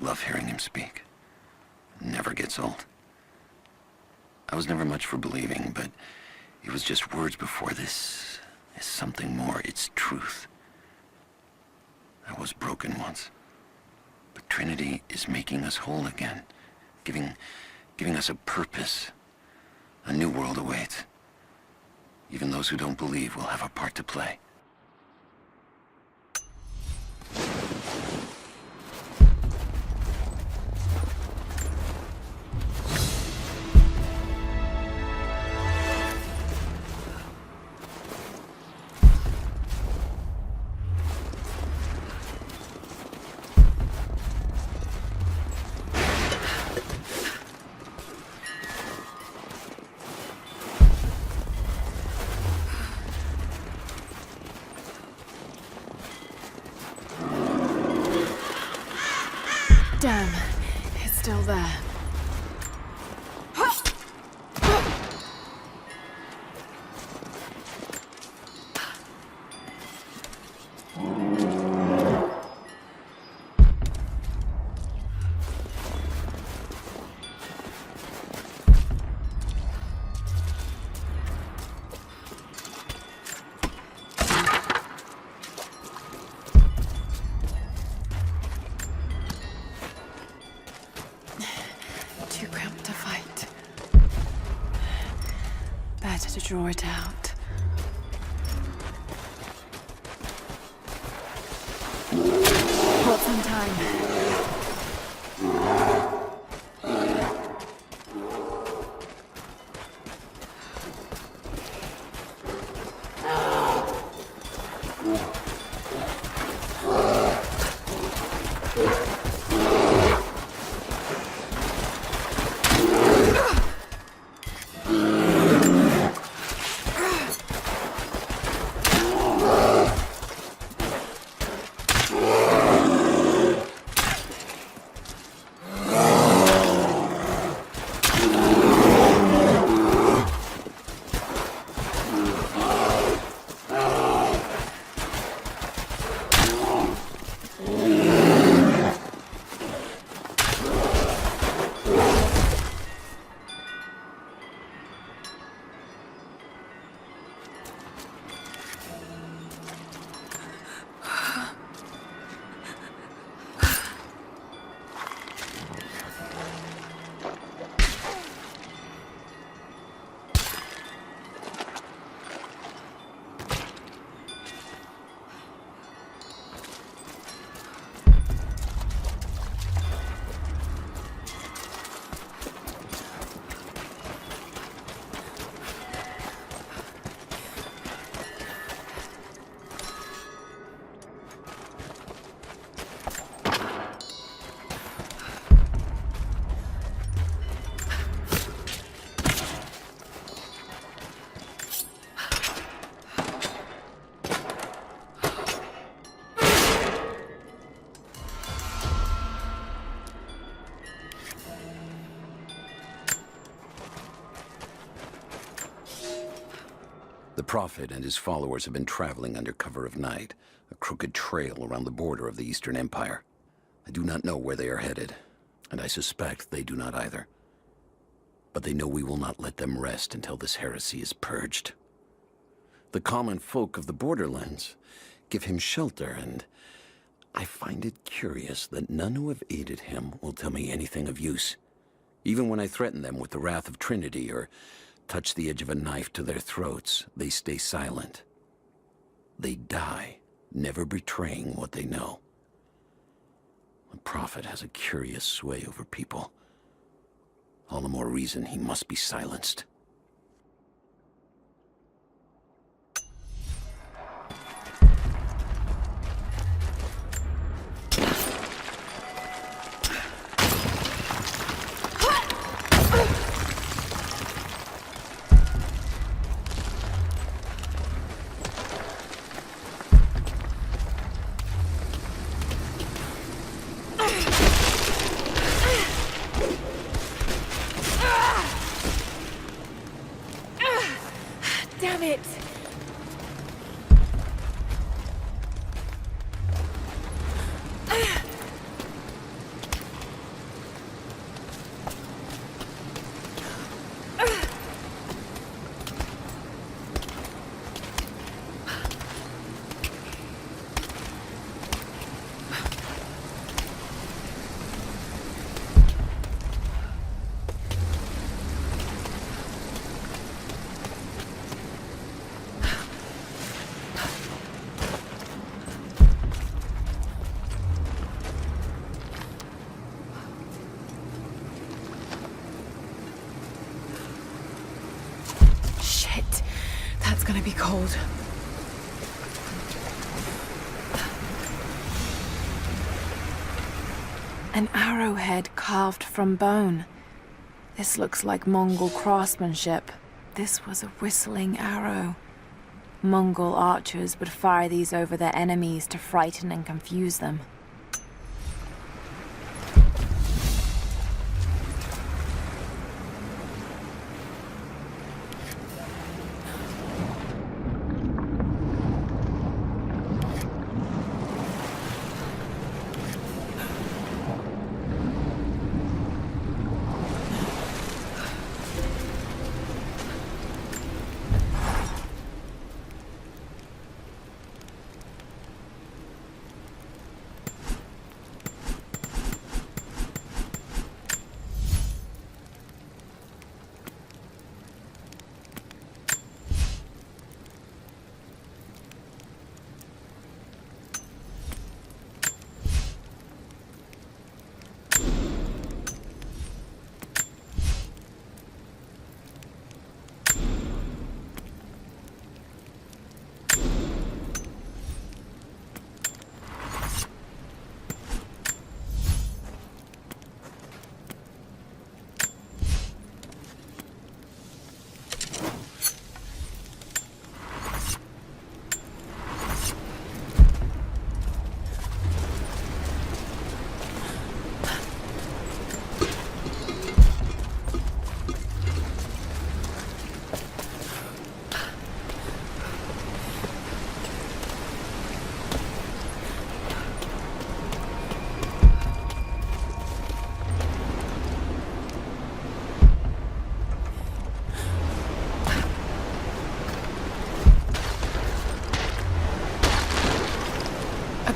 [SPEAKER 9] Love hearing him speak. Never gets old. I was never much for believing, but it was just words before. This is something more. It's truth. I was broken once. But Trinity is making us whole again. Giving us a purpose. A new world awaits. Even those who don't believe will have a part to play.
[SPEAKER 3] Damn, it's still there. To draw it out. What's on time?
[SPEAKER 9] The Prophet and his followers have been traveling under cover of night, a crooked trail around the border of the Eastern Empire. I do not know where they are headed, and I suspect they do not either. But they know we will not let them rest until this heresy is purged. The common folk of the borderlands give him shelter, and I find it curious that none who have aided him will tell me anything of use. Even when I threaten them with the wrath of Trinity or touch the edge of a knife to their throats, they stay silent. They die, never betraying what they know. The Prophet has a curious sway over people. All the more reason he must be silenced.
[SPEAKER 3] be cold. An arrowhead carved from bone. This looks like Mongol craftsmanship. This was a whistling arrow. Mongol archers would fire these over their enemies to frighten and confuse them.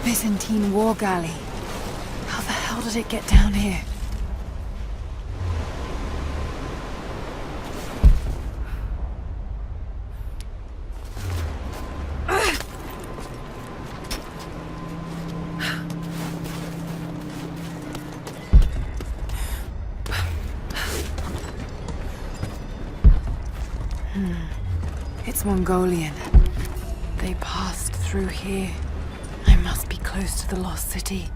[SPEAKER 3] Byzantine war galley. How the hell did it get down here? It's Mongolian. They passed through here. I must be close to the lost city.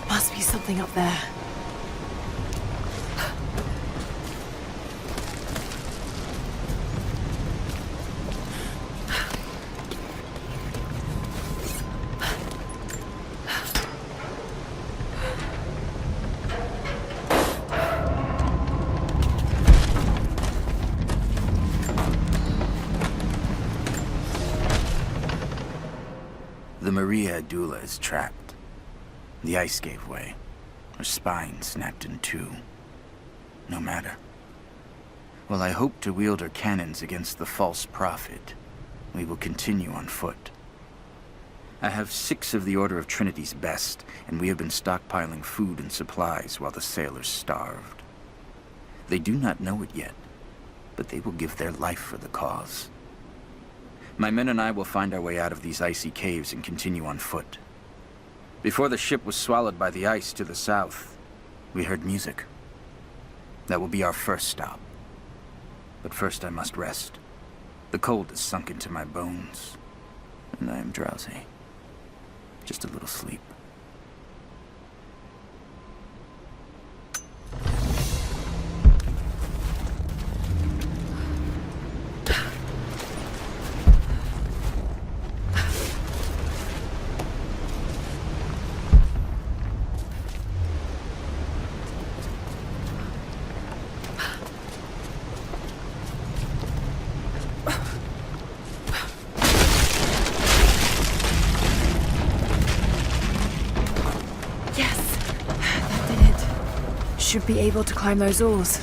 [SPEAKER 3] Must be something up there.
[SPEAKER 7] The Maria Adula is trapped. The ice gave way. Her spine snapped in two. No matter. While I hope to wield her cannons against the false prophet, we will continue on foot. I have 6 of the Order of Trinity's best, and we have been stockpiling food and supplies while the sailors starved. They do not know it yet, but they will give their life for the cause. My men and I will find our way out of these icy caves and continue on foot. Before the ship was swallowed by the ice to the south, we heard music. That will be our first stop. But first I must rest. The cold has sunk into my bones, and I am drowsy. Just a little sleep.
[SPEAKER 3] Should be able to climb those oars.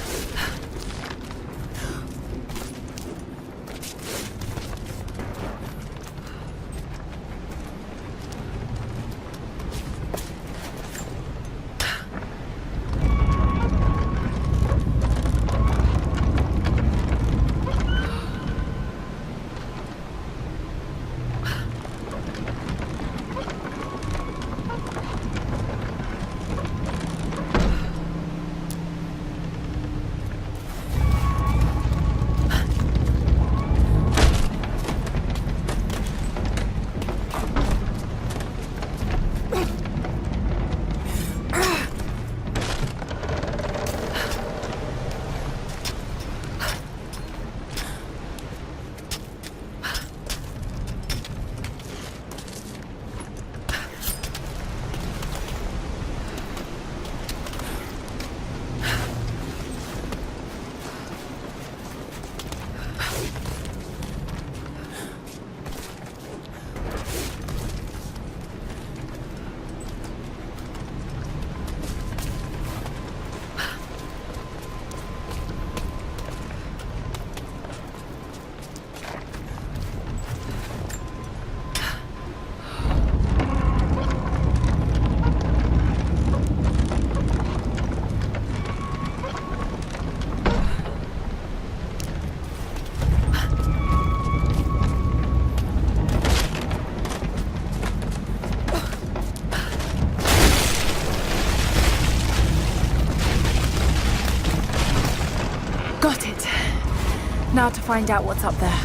[SPEAKER 3] Now to find out what's up there.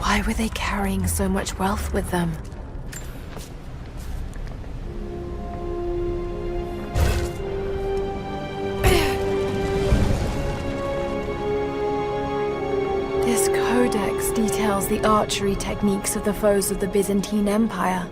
[SPEAKER 3] Why were they carrying so much wealth with them? This codex details the archery techniques of the foes of the Byzantine Empire.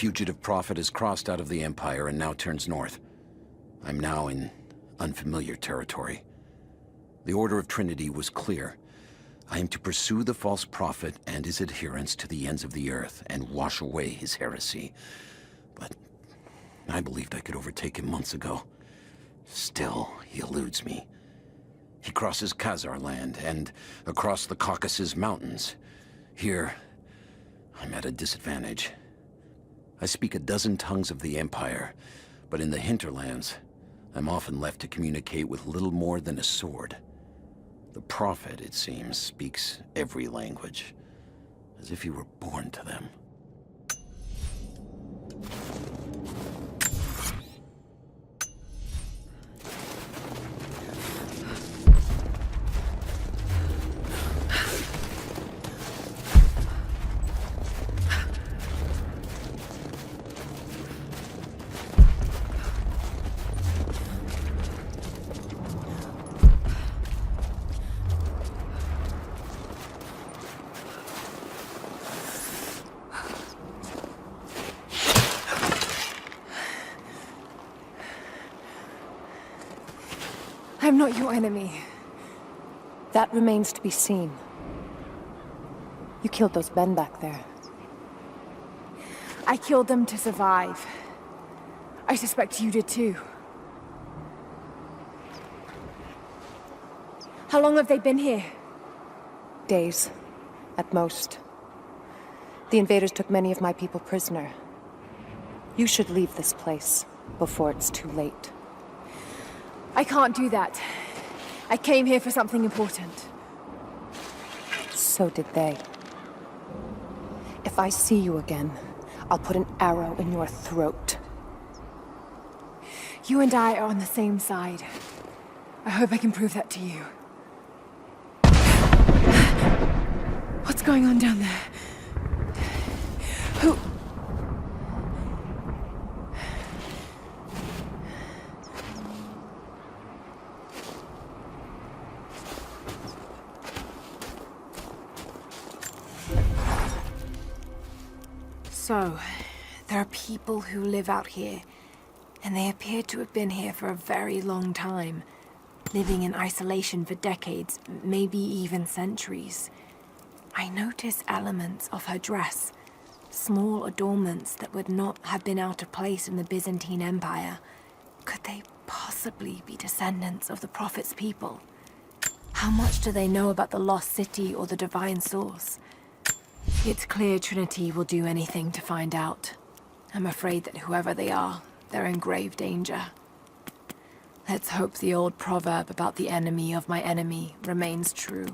[SPEAKER 9] Fugitive prophet has crossed out of the Empire and now turns north. I'm now in unfamiliar territory. The Order of Trinity was clear. I am to pursue the false prophet and his adherents to the ends of the earth and wash away his heresy. But I believed I could overtake him months ago. Still, he eludes me. He crosses Khazar land and across the Caucasus Mountains. Here, I'm at a disadvantage. I speak a dozen tongues of the Empire, but in the hinterlands, I'm often left to communicate with little more than a sword. The Prophet, it seems, speaks every language, as if he were born to them.
[SPEAKER 3] I'm not your enemy.
[SPEAKER 11] That remains to be seen. You killed those men back there.
[SPEAKER 3] I killed them to survive. I suspect you did too. How long have they been here?
[SPEAKER 11] Days, at most. The invaders took many of my people prisoner. You should leave this place before it's too late.
[SPEAKER 3] I can't do that. I came here for something important.
[SPEAKER 11] So did they. If I see you again, I'll put an arrow in your throat.
[SPEAKER 3] You and I are on the same side. I hope I can prove that to you. What's going on down there? Who... So, there are people who live out here, and they appear to have been here for a very long time, living in isolation for decades, maybe even centuries. I notice elements of her dress, small adornments that would not have been out of place in the Byzantine Empire. Could they possibly be descendants of the Prophet's people? How much do they know about the lost city or the divine source? It's clear Trinity will do anything to find out. I'm afraid that whoever they are, they're in grave danger. Let's hope the old proverb about the enemy of my enemy remains true.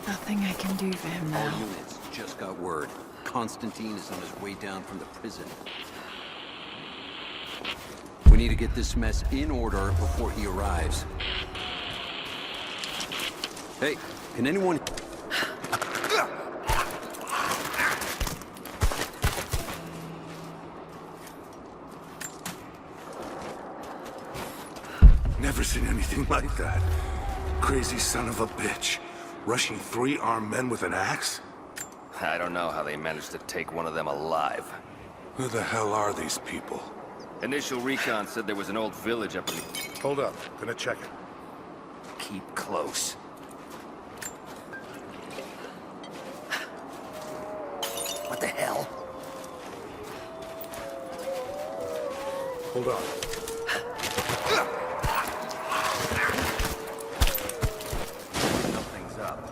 [SPEAKER 3] Nothing I can do for him now.
[SPEAKER 9] All units just got word. Constantine is on his way down from the prison. We need to get this mess in order before he arrives. Hey, can anyone...
[SPEAKER 2] Never seen anything like that. Crazy son of a bitch. Rushing 3 armed men with an axe?
[SPEAKER 5] I don't know how they managed to take one of them alive.
[SPEAKER 2] Who the hell are these people?
[SPEAKER 5] Initial recon said there was an old village up in...
[SPEAKER 2] Hold up, gonna check it.
[SPEAKER 5] Keep close. What the hell?
[SPEAKER 2] Hold on.
[SPEAKER 5] Nothing's up.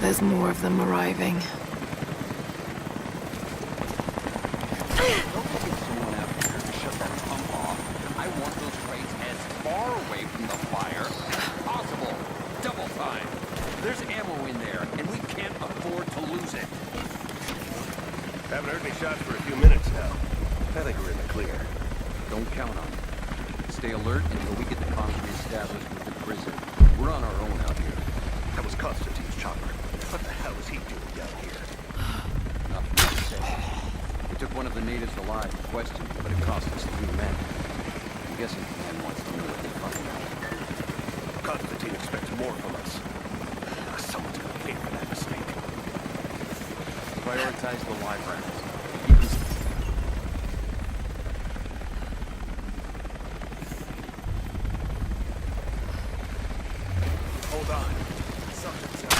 [SPEAKER 3] There's more of them arriving.
[SPEAKER 9] I want those crates as far away from the fire as possible. Double time. There's ammo in there, and we can't afford to lose it.
[SPEAKER 2] Haven't heard any shots for a few minutes now. I think we're in the clear.
[SPEAKER 9] Don't count on it. Stay alert until we get the comms reestablished with the prison. We're on our own out here.
[SPEAKER 2] That was Constantine's chopper. What the hell is he doing down here?
[SPEAKER 9] Not for me to say. We took one of the natives alive in question, but it cost us 3 men. I'm guessing the man wants to know what they find out.
[SPEAKER 2] Constantine expects more from us. Someone's gonna pay for that mistake.
[SPEAKER 9] Prioritize the live rounds. Keep this...
[SPEAKER 2] Hold on. Something's up.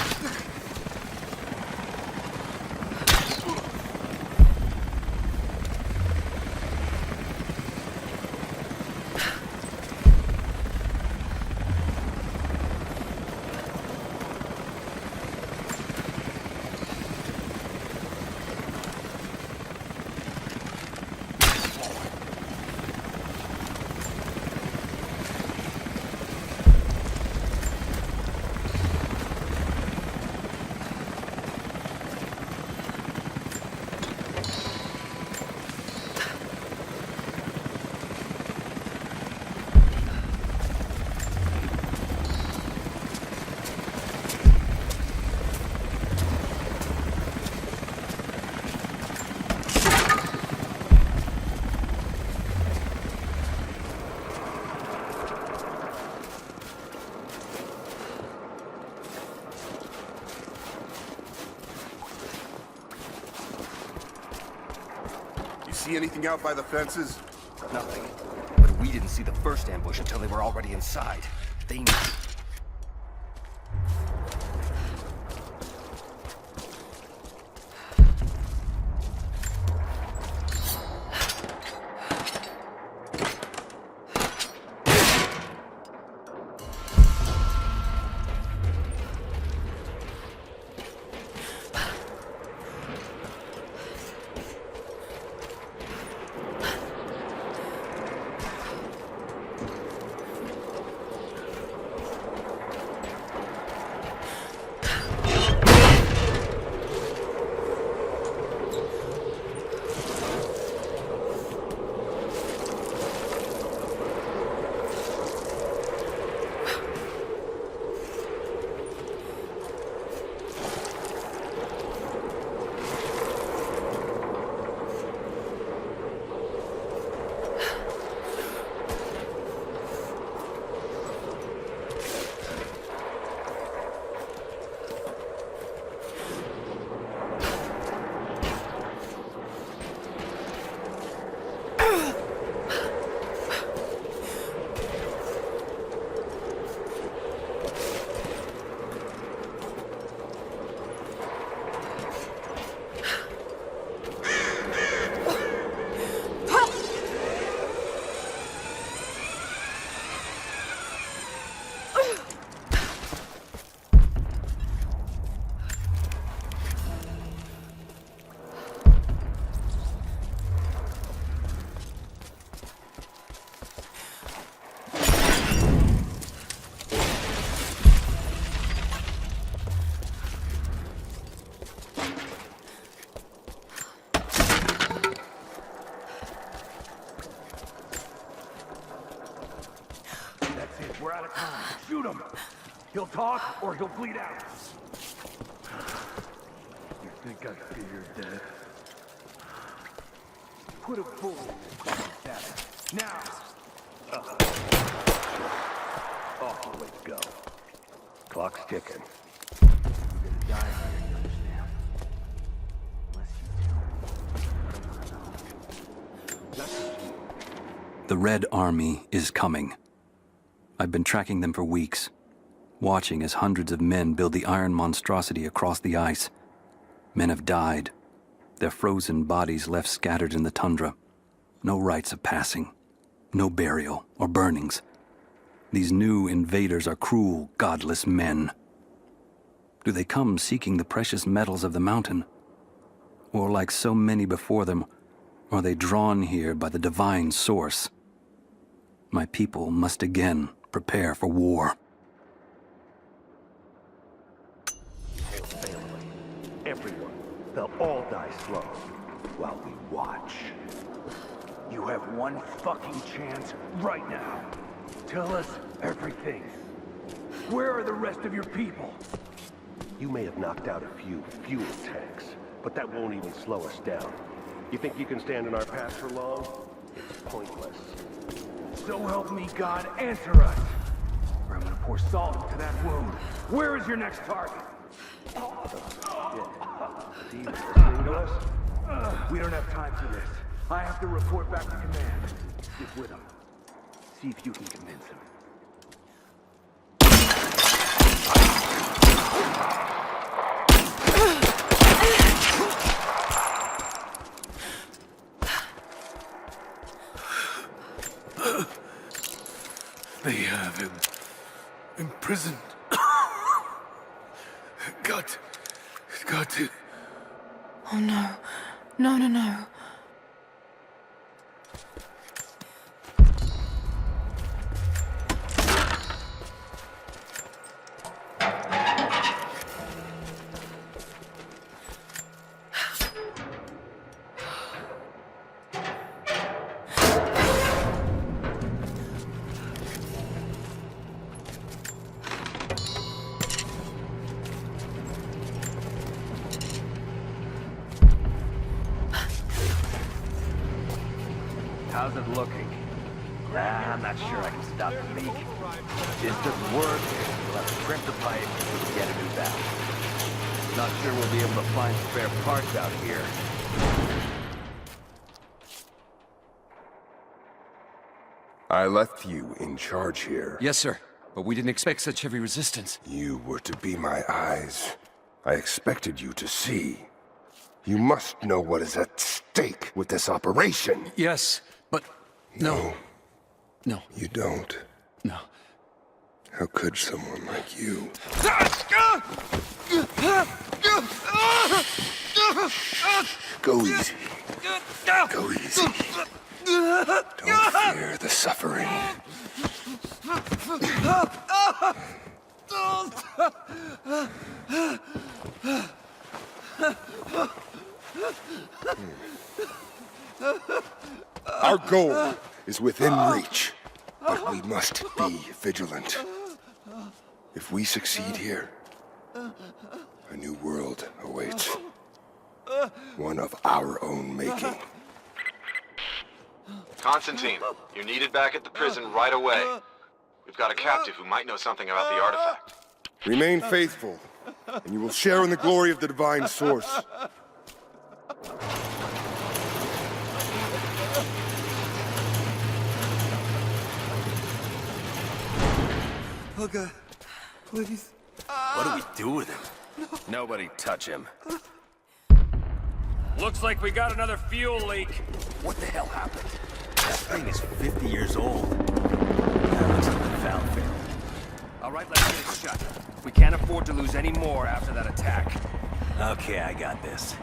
[SPEAKER 12] See anything out by the fences?
[SPEAKER 5] Nothing. But we didn't see the first ambush until they were already inside. They knew. We're out of time. Shoot him! He'll talk, or he'll bleed out. You think I fear your death? Put a bullet in that. Now! Off the way to go. Clock's ticking. You're gonna die here, you understand? Unless you tell me.
[SPEAKER 13] The Red Army is coming. I've been tracking them for weeks, watching as hundreds of men build the iron monstrosity across the ice. Men have died, their frozen bodies left scattered in the tundra. No rites of passing, no burial or burnings. These new invaders are cruel, godless men. Do they come seeking the precious metals of the mountain? Or like so many before them, are they drawn here by the divine source? My people must again prepare for war.
[SPEAKER 5] Whole family, everyone, they'll all die slow while we watch. You have one fucking chance right now. Tell us everything. Where are the rest of your people?
[SPEAKER 12] You may have knocked out a few fuel tanks, but that won't even slow us down. You think you can stand in our path for long? It's pointless.
[SPEAKER 5] So help me God, answer us! Or I'm gonna pour salt into that wound. Where is your next target?
[SPEAKER 12] See, you listening to us?
[SPEAKER 5] We don't have time for this. I have to report back to command. Get with him. See if you can convince him.
[SPEAKER 6] They have him imprisoned. Got to.
[SPEAKER 3] Oh no. No.
[SPEAKER 5] How's it looking? I'm not sure I can stop the leak. This doesn't work, we'll have to crimp the pipe and get a new valve. Not sure we'll be able to find spare parts out here.
[SPEAKER 14] I left you in charge here.
[SPEAKER 15] Yes, sir. But we didn't expect such heavy resistance.
[SPEAKER 14] You were to be my eyes. I expected you to see. You must know what is at stake with this operation.
[SPEAKER 15] Yes, but... No.
[SPEAKER 14] You don't.
[SPEAKER 15] No.
[SPEAKER 14] How could someone like you? Go easy. Go easy. Don't fear the suffering. Our goal is within reach, but we must be vigilant. If we succeed here, a new world awaits. One of our own making.
[SPEAKER 16] Constantine, you're needed back at the prison right away. We've got a captive who might know something about the artifact.
[SPEAKER 14] Remain faithful, and you will share in the glory of the divine source.
[SPEAKER 15] Oh God, please.
[SPEAKER 5] What do we do with him? Nobody touch him.
[SPEAKER 17] Looks like we got another fuel leak.
[SPEAKER 5] What the hell happened? That thing is 50 years old. That looks like the valve failed. All right, let's get it shut. We can't afford to lose any more after that attack. Okay, I got this.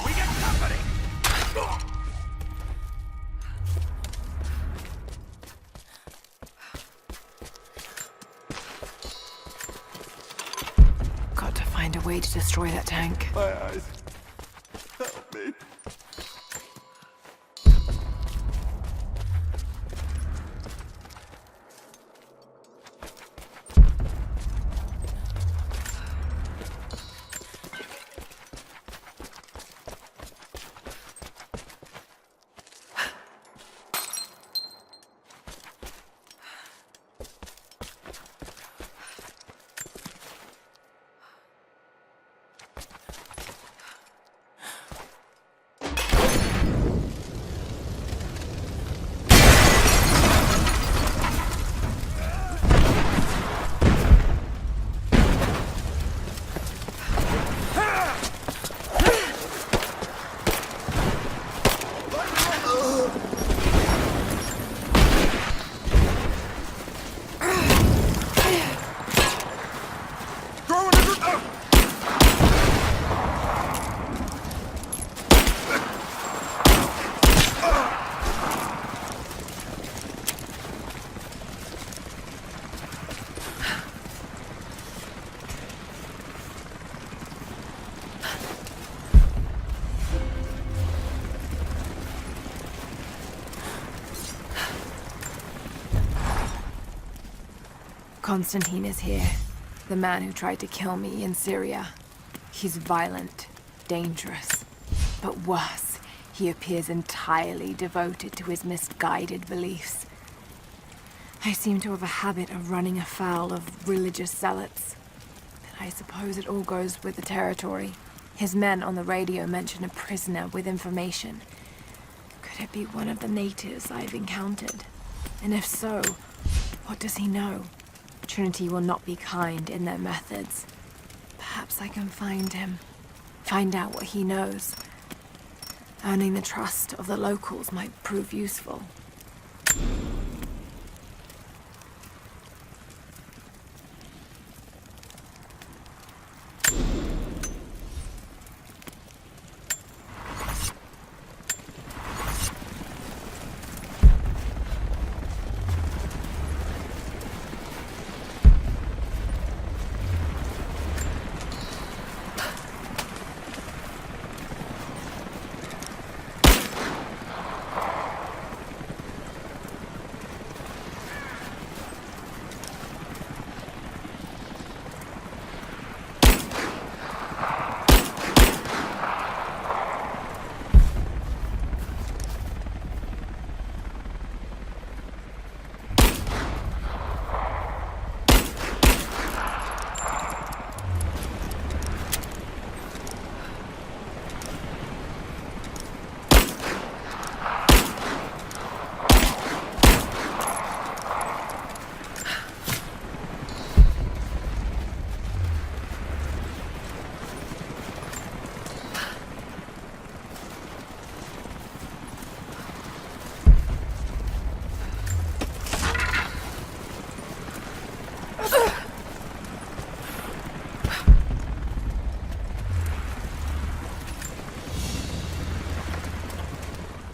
[SPEAKER 5] We get company!
[SPEAKER 3] Got to find a way to destroy that tank.
[SPEAKER 15] My eyes. Help me.
[SPEAKER 3] Constantine is here. The man who tried to kill me in Syria. He's violent, dangerous. But worse, he appears entirely devoted to his misguided beliefs. I seem to have a habit of running afoul of religious zealots. But I suppose it all goes with the territory. His men on the radio mention a prisoner with information. Could it be one of the natives I've encountered? And if so, what does he know? Trinity will not be kind in their methods. Perhaps Perhaps I can find him. Find out what he knows. Earning the trust of the locals might prove useful.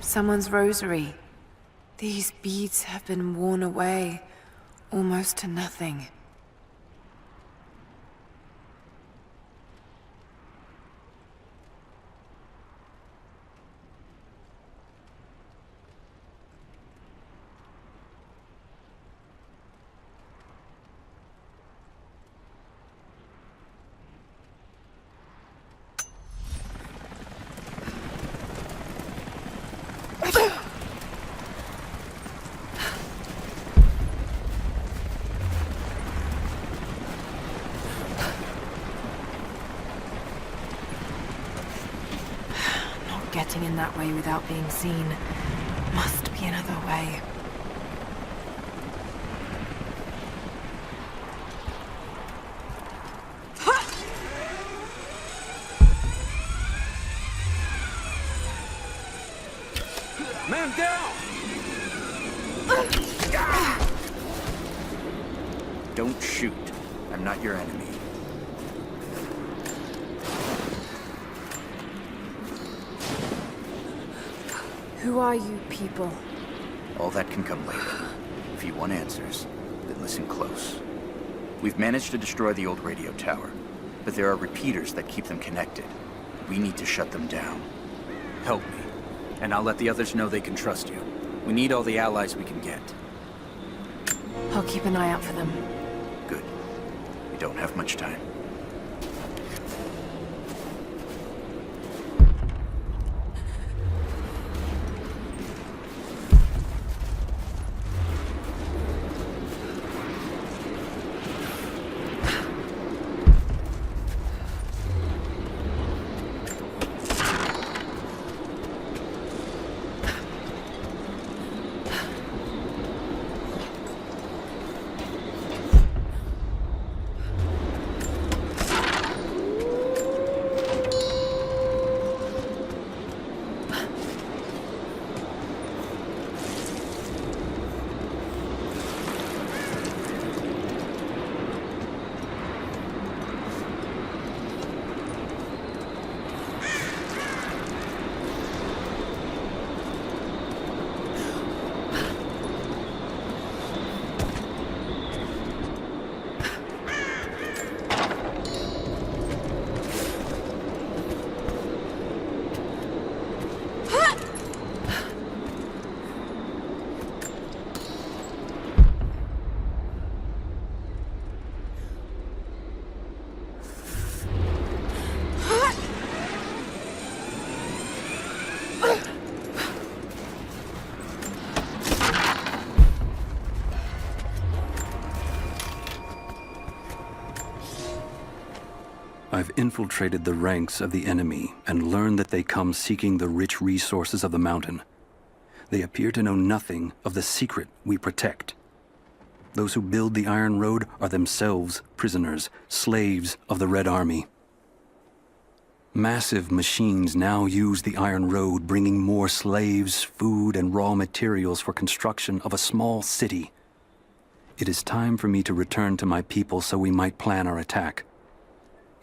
[SPEAKER 3] Someone's rosary. These beads have been worn away, almost to nothing. Getting in that way without being seen. Must be another way.
[SPEAKER 7] Man down! Don't shoot. I'm not your enemy.
[SPEAKER 3] Who are you people?
[SPEAKER 7] All that can come later. If you want answers, then listen close. We've managed to destroy the old radio tower, but there are repeaters that keep them connected. We need to shut them down. Help me, and I'll let the others know they can trust you. We need all the allies we can get.
[SPEAKER 3] I'll keep an eye out for them.
[SPEAKER 7] Good. We don't have much time.
[SPEAKER 13] I've infiltrated the ranks of the enemy and learned that they come seeking the rich resources of the mountain. They appear to know nothing of the secret we protect. Those who build the Iron Road are themselves prisoners, slaves of the Red Army. Massive machines now use the Iron Road, bringing more slaves, food, and raw materials for construction of a small city. It is time for me to return to my people so we might plan our attack.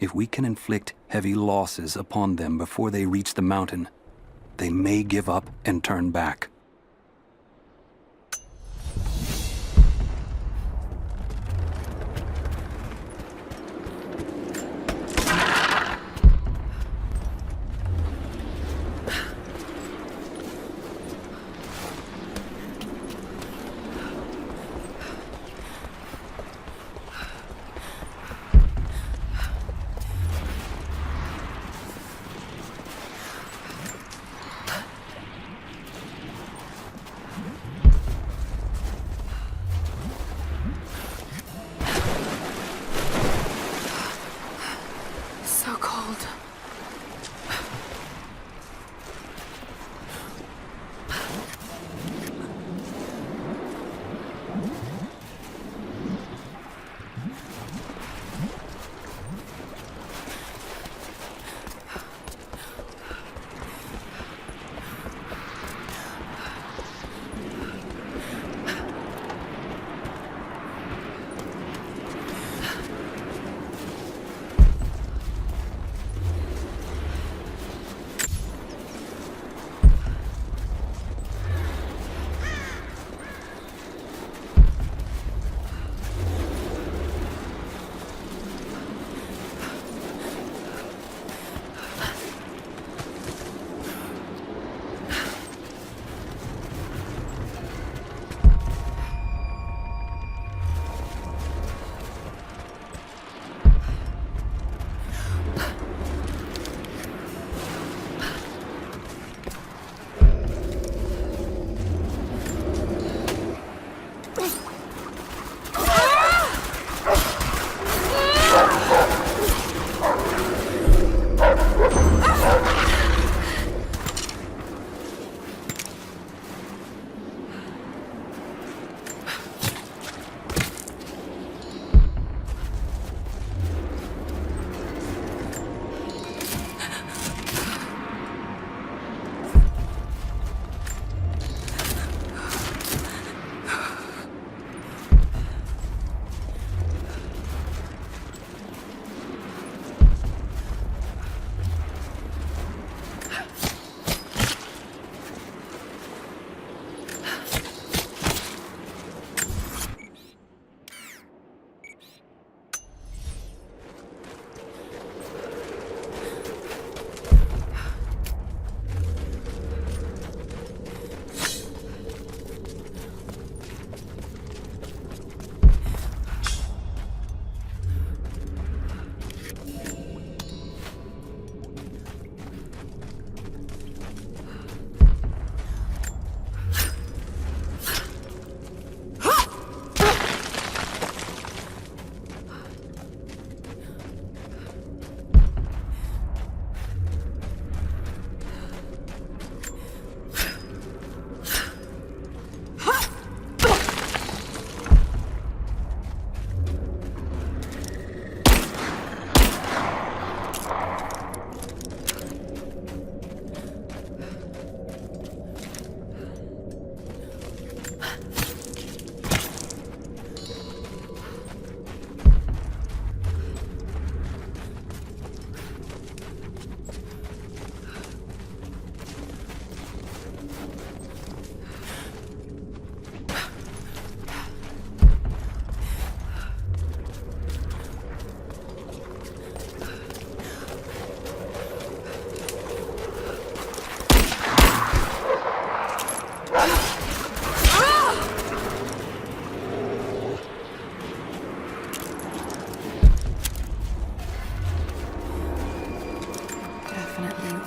[SPEAKER 13] If we can inflict heavy losses upon them before they reach the mountain, they may give up and turn back.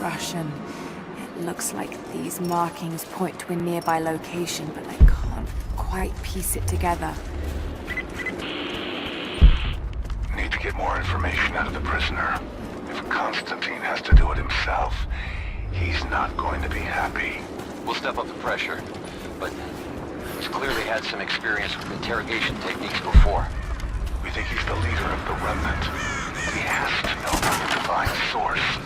[SPEAKER 3] Russian. It looks like these markings point to a nearby location, but I can't quite piece it together.
[SPEAKER 8] Need to get more information out of the prisoner. If Constantine has to do it himself, he's not going to be happy.
[SPEAKER 16] We'll step up the pressure, but he's clearly had some experience with interrogation techniques before.
[SPEAKER 8] We think he's the leader of the remnant. He has to know the divine source.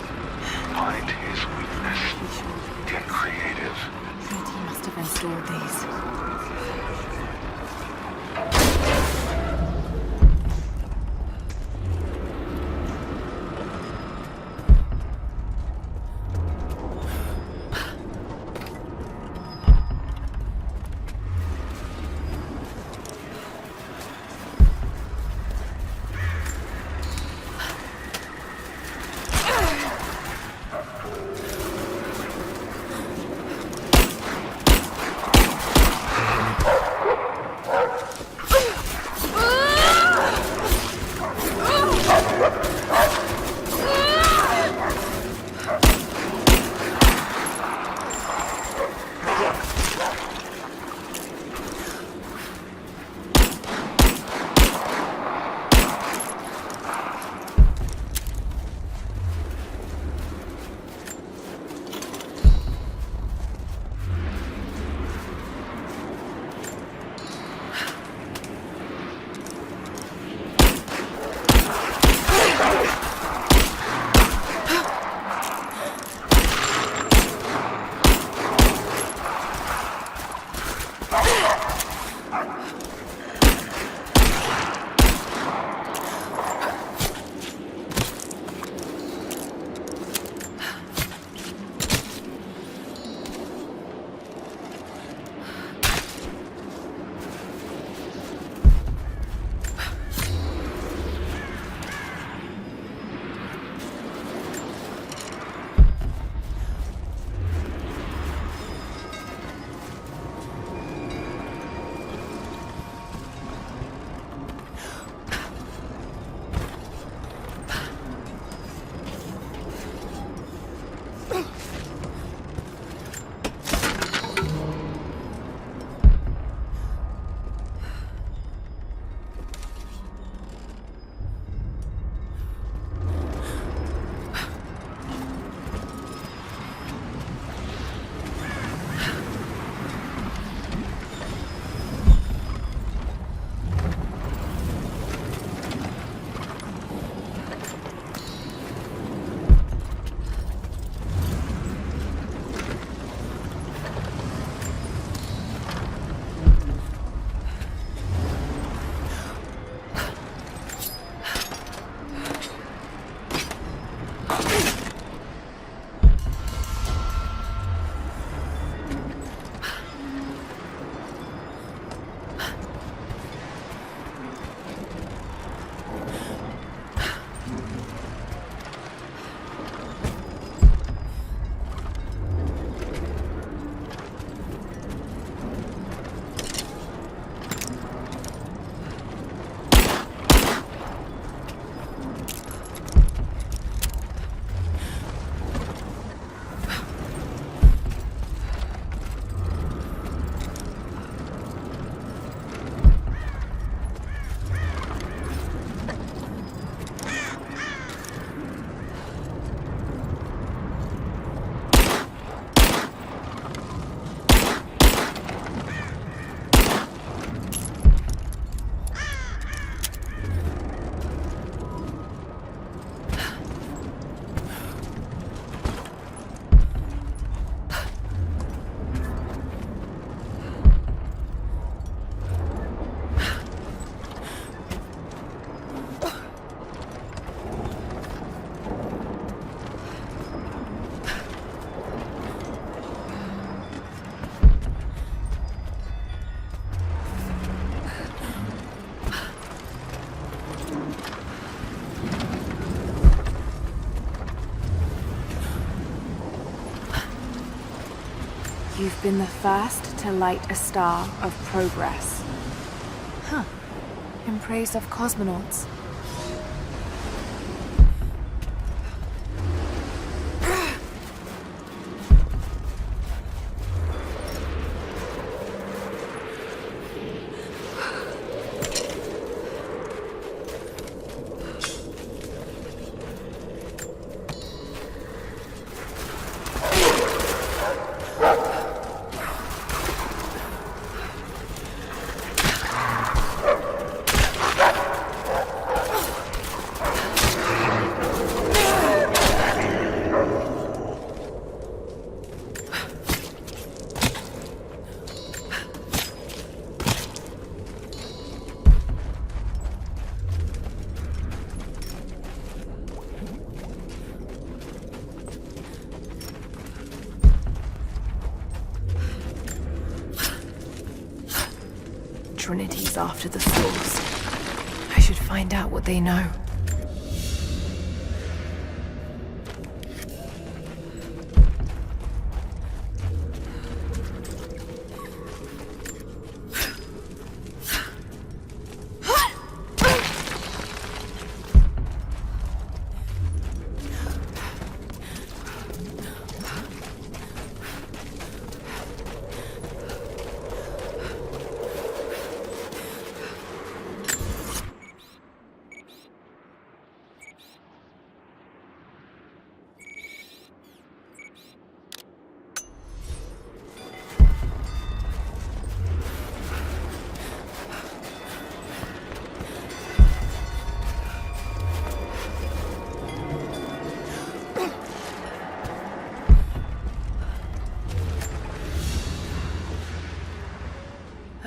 [SPEAKER 3] You've been the first to light a star of progress. Huh. In praise of cosmonauts. Trinity's after the source. I should find out what they know.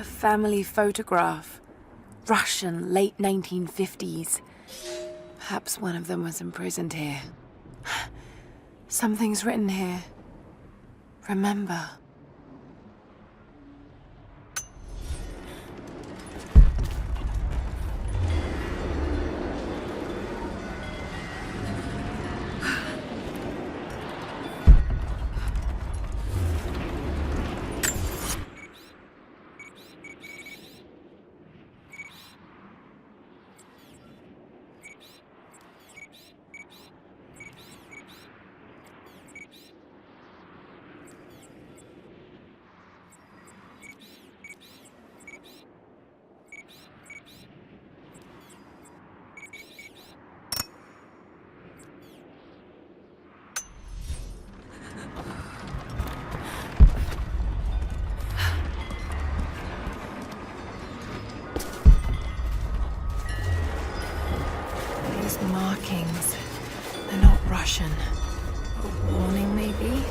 [SPEAKER 3] Family photograph. Russian, late 1950s. Perhaps one of them was imprisoned here. Something's written here. Remember. Markings. They're not Russian. A warning, maybe?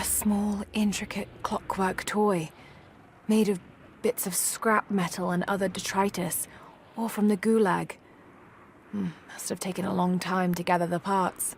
[SPEAKER 3] Small, intricate clockwork toy, made of bits of scrap metal and other detritus, all from the Gulag. Must have taken a long time to gather the parts.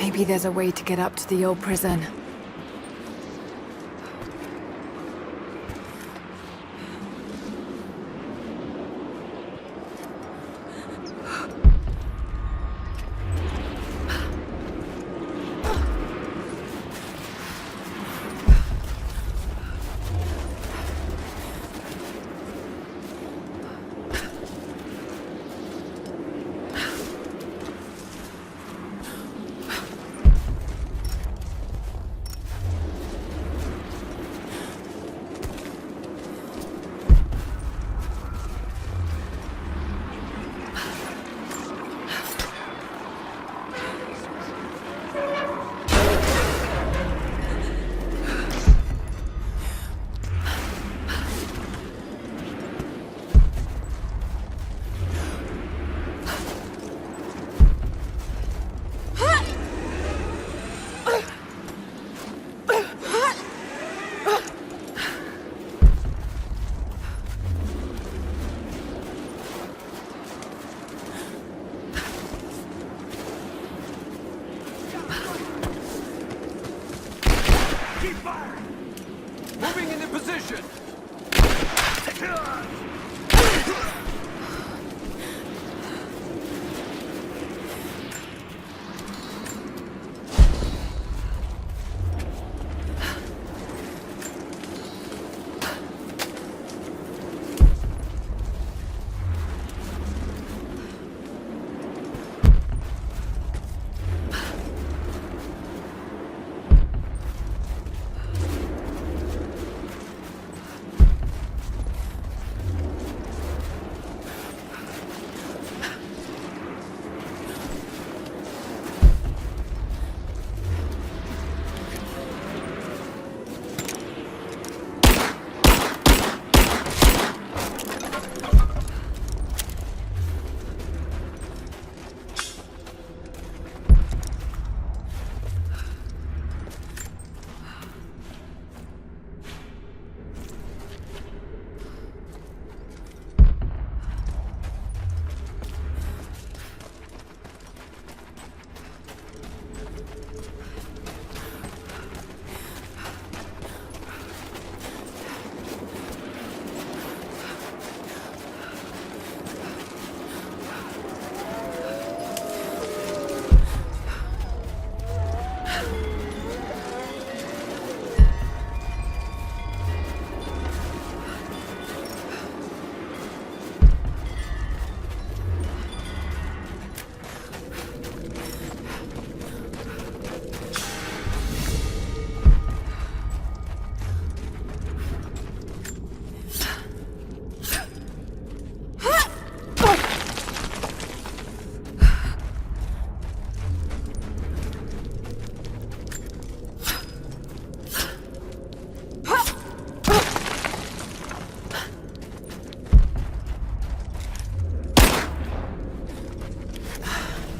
[SPEAKER 3] Maybe there's a way to get up to the old prison.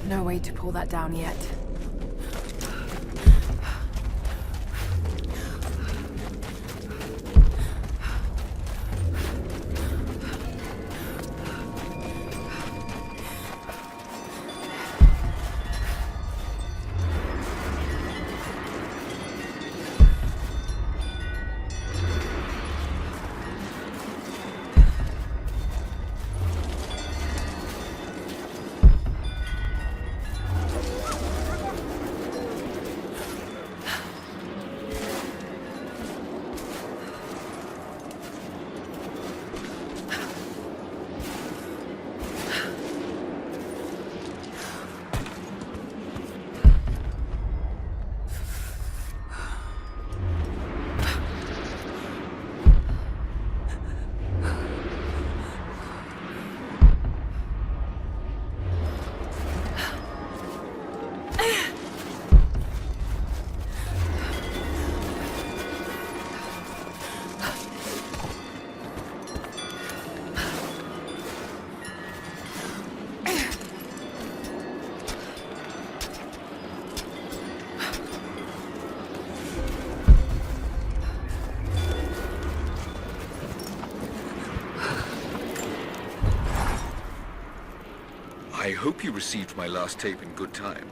[SPEAKER 3] No way to pull that down yet.
[SPEAKER 1] I hope you received my last tape in good time.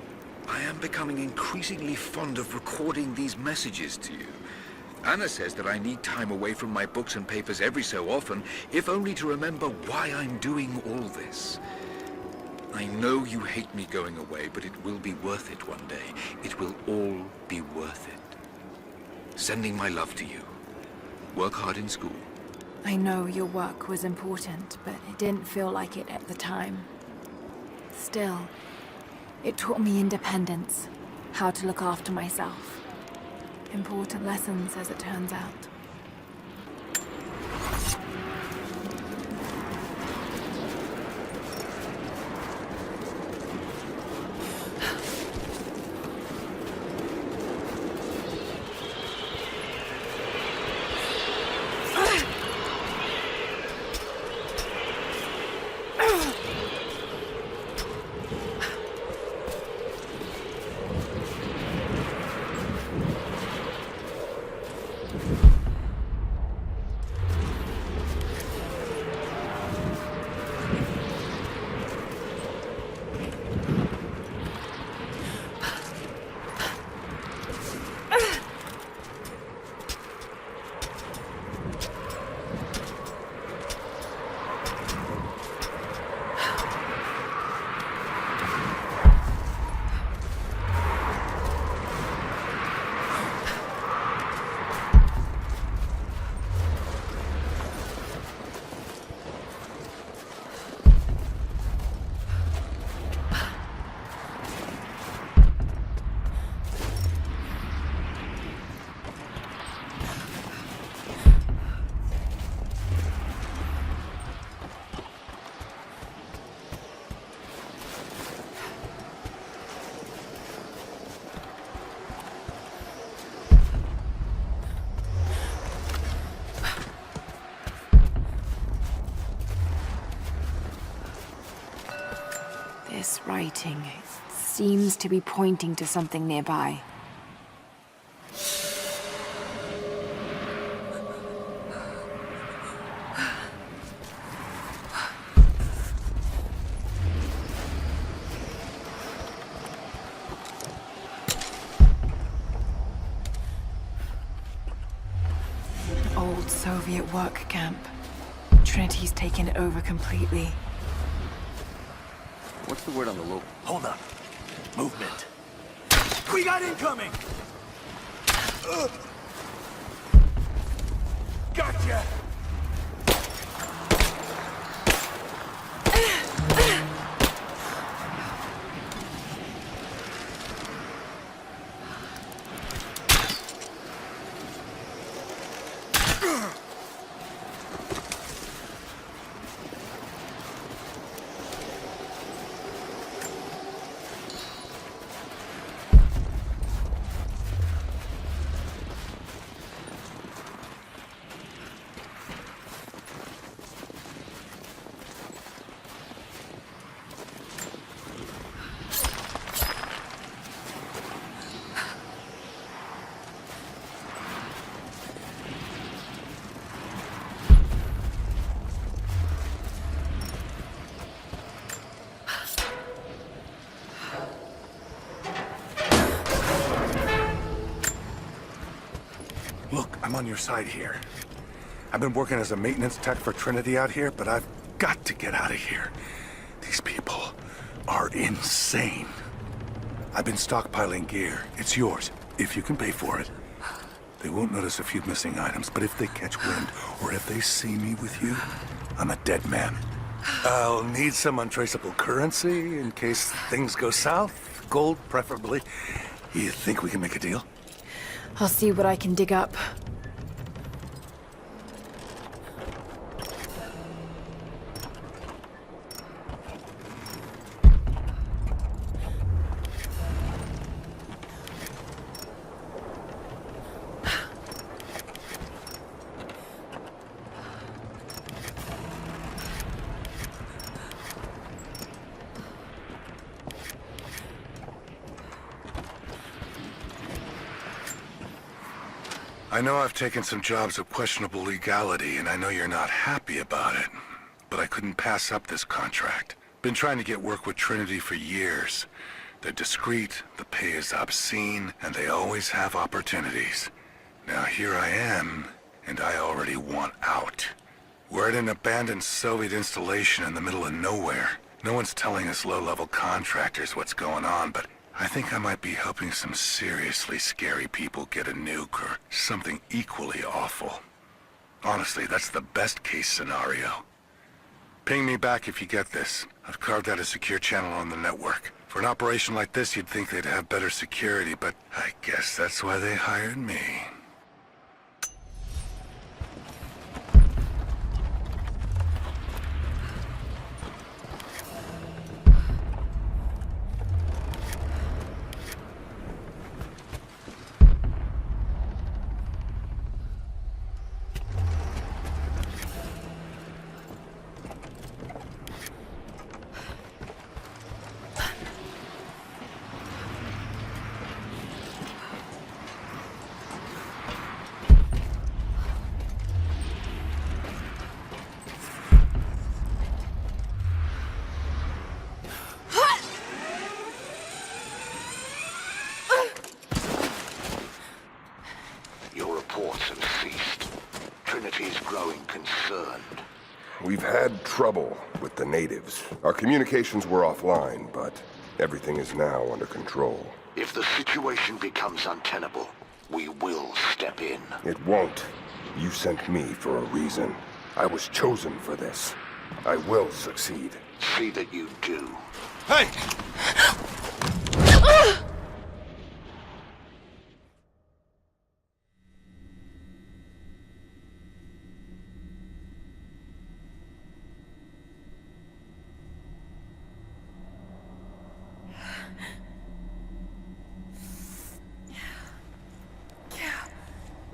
[SPEAKER 1] I am becoming increasingly fond of recording these messages to you. Anna says that I need time away from my books and papers every so often, if only to remember why I'm doing all this. I know you hate me going away, but it will be worth it one day. It will all be worth it. Sending my love to you. Work hard in school.
[SPEAKER 3] I know your work was important, but it didn't feel like it at the time. Still, it taught me independence, how to look after myself. Important lessons, as it turns out. This writing seems to be pointing to something nearby. Old Soviet work camp. Trinity's taken it over completely.
[SPEAKER 5] What's the word on the local?
[SPEAKER 18] Hold up. Movement. We got incoming! Gotcha!
[SPEAKER 2] Look, I'm on your side here. I've been working as a maintenance tech for Trinity out here, but I've got to get out of here. These people are insane. I've been stockpiling gear. It's yours, if you can pay for it. They won't notice a few missing items, but if they catch wind, or if they see me with you, I'm a dead man. I'll need some untraceable currency in case things go south. Gold, preferably. You think we can make a deal?
[SPEAKER 3] I'll see what I can dig up.
[SPEAKER 2] I know I've taken some jobs of questionable legality, and I know you're not happy about it. But I couldn't pass up this contract. Been trying to get work with Trinity for years. They're discreet, the pay is obscene, and they always have opportunities. Now here I am, and I already want out. We're at an abandoned Soviet installation in the middle of nowhere. No one's telling us low-level contractors what's going on, but I think I might be helping some seriously scary people get a nuke or something equally awful. Honestly, that's the best-case scenario. Ping me back if you get this. I've carved out a secure channel on the network. For an operation like this, you'd think they'd have better security, but I guess that's why they hired me.
[SPEAKER 14] We've had trouble with the natives. Our communications were offline, but everything is now under control.
[SPEAKER 8] If the situation becomes untenable, we will step in.
[SPEAKER 14] It won't. You sent me for a reason. I was chosen for this. I will succeed.
[SPEAKER 8] See that you do.
[SPEAKER 14] Hey!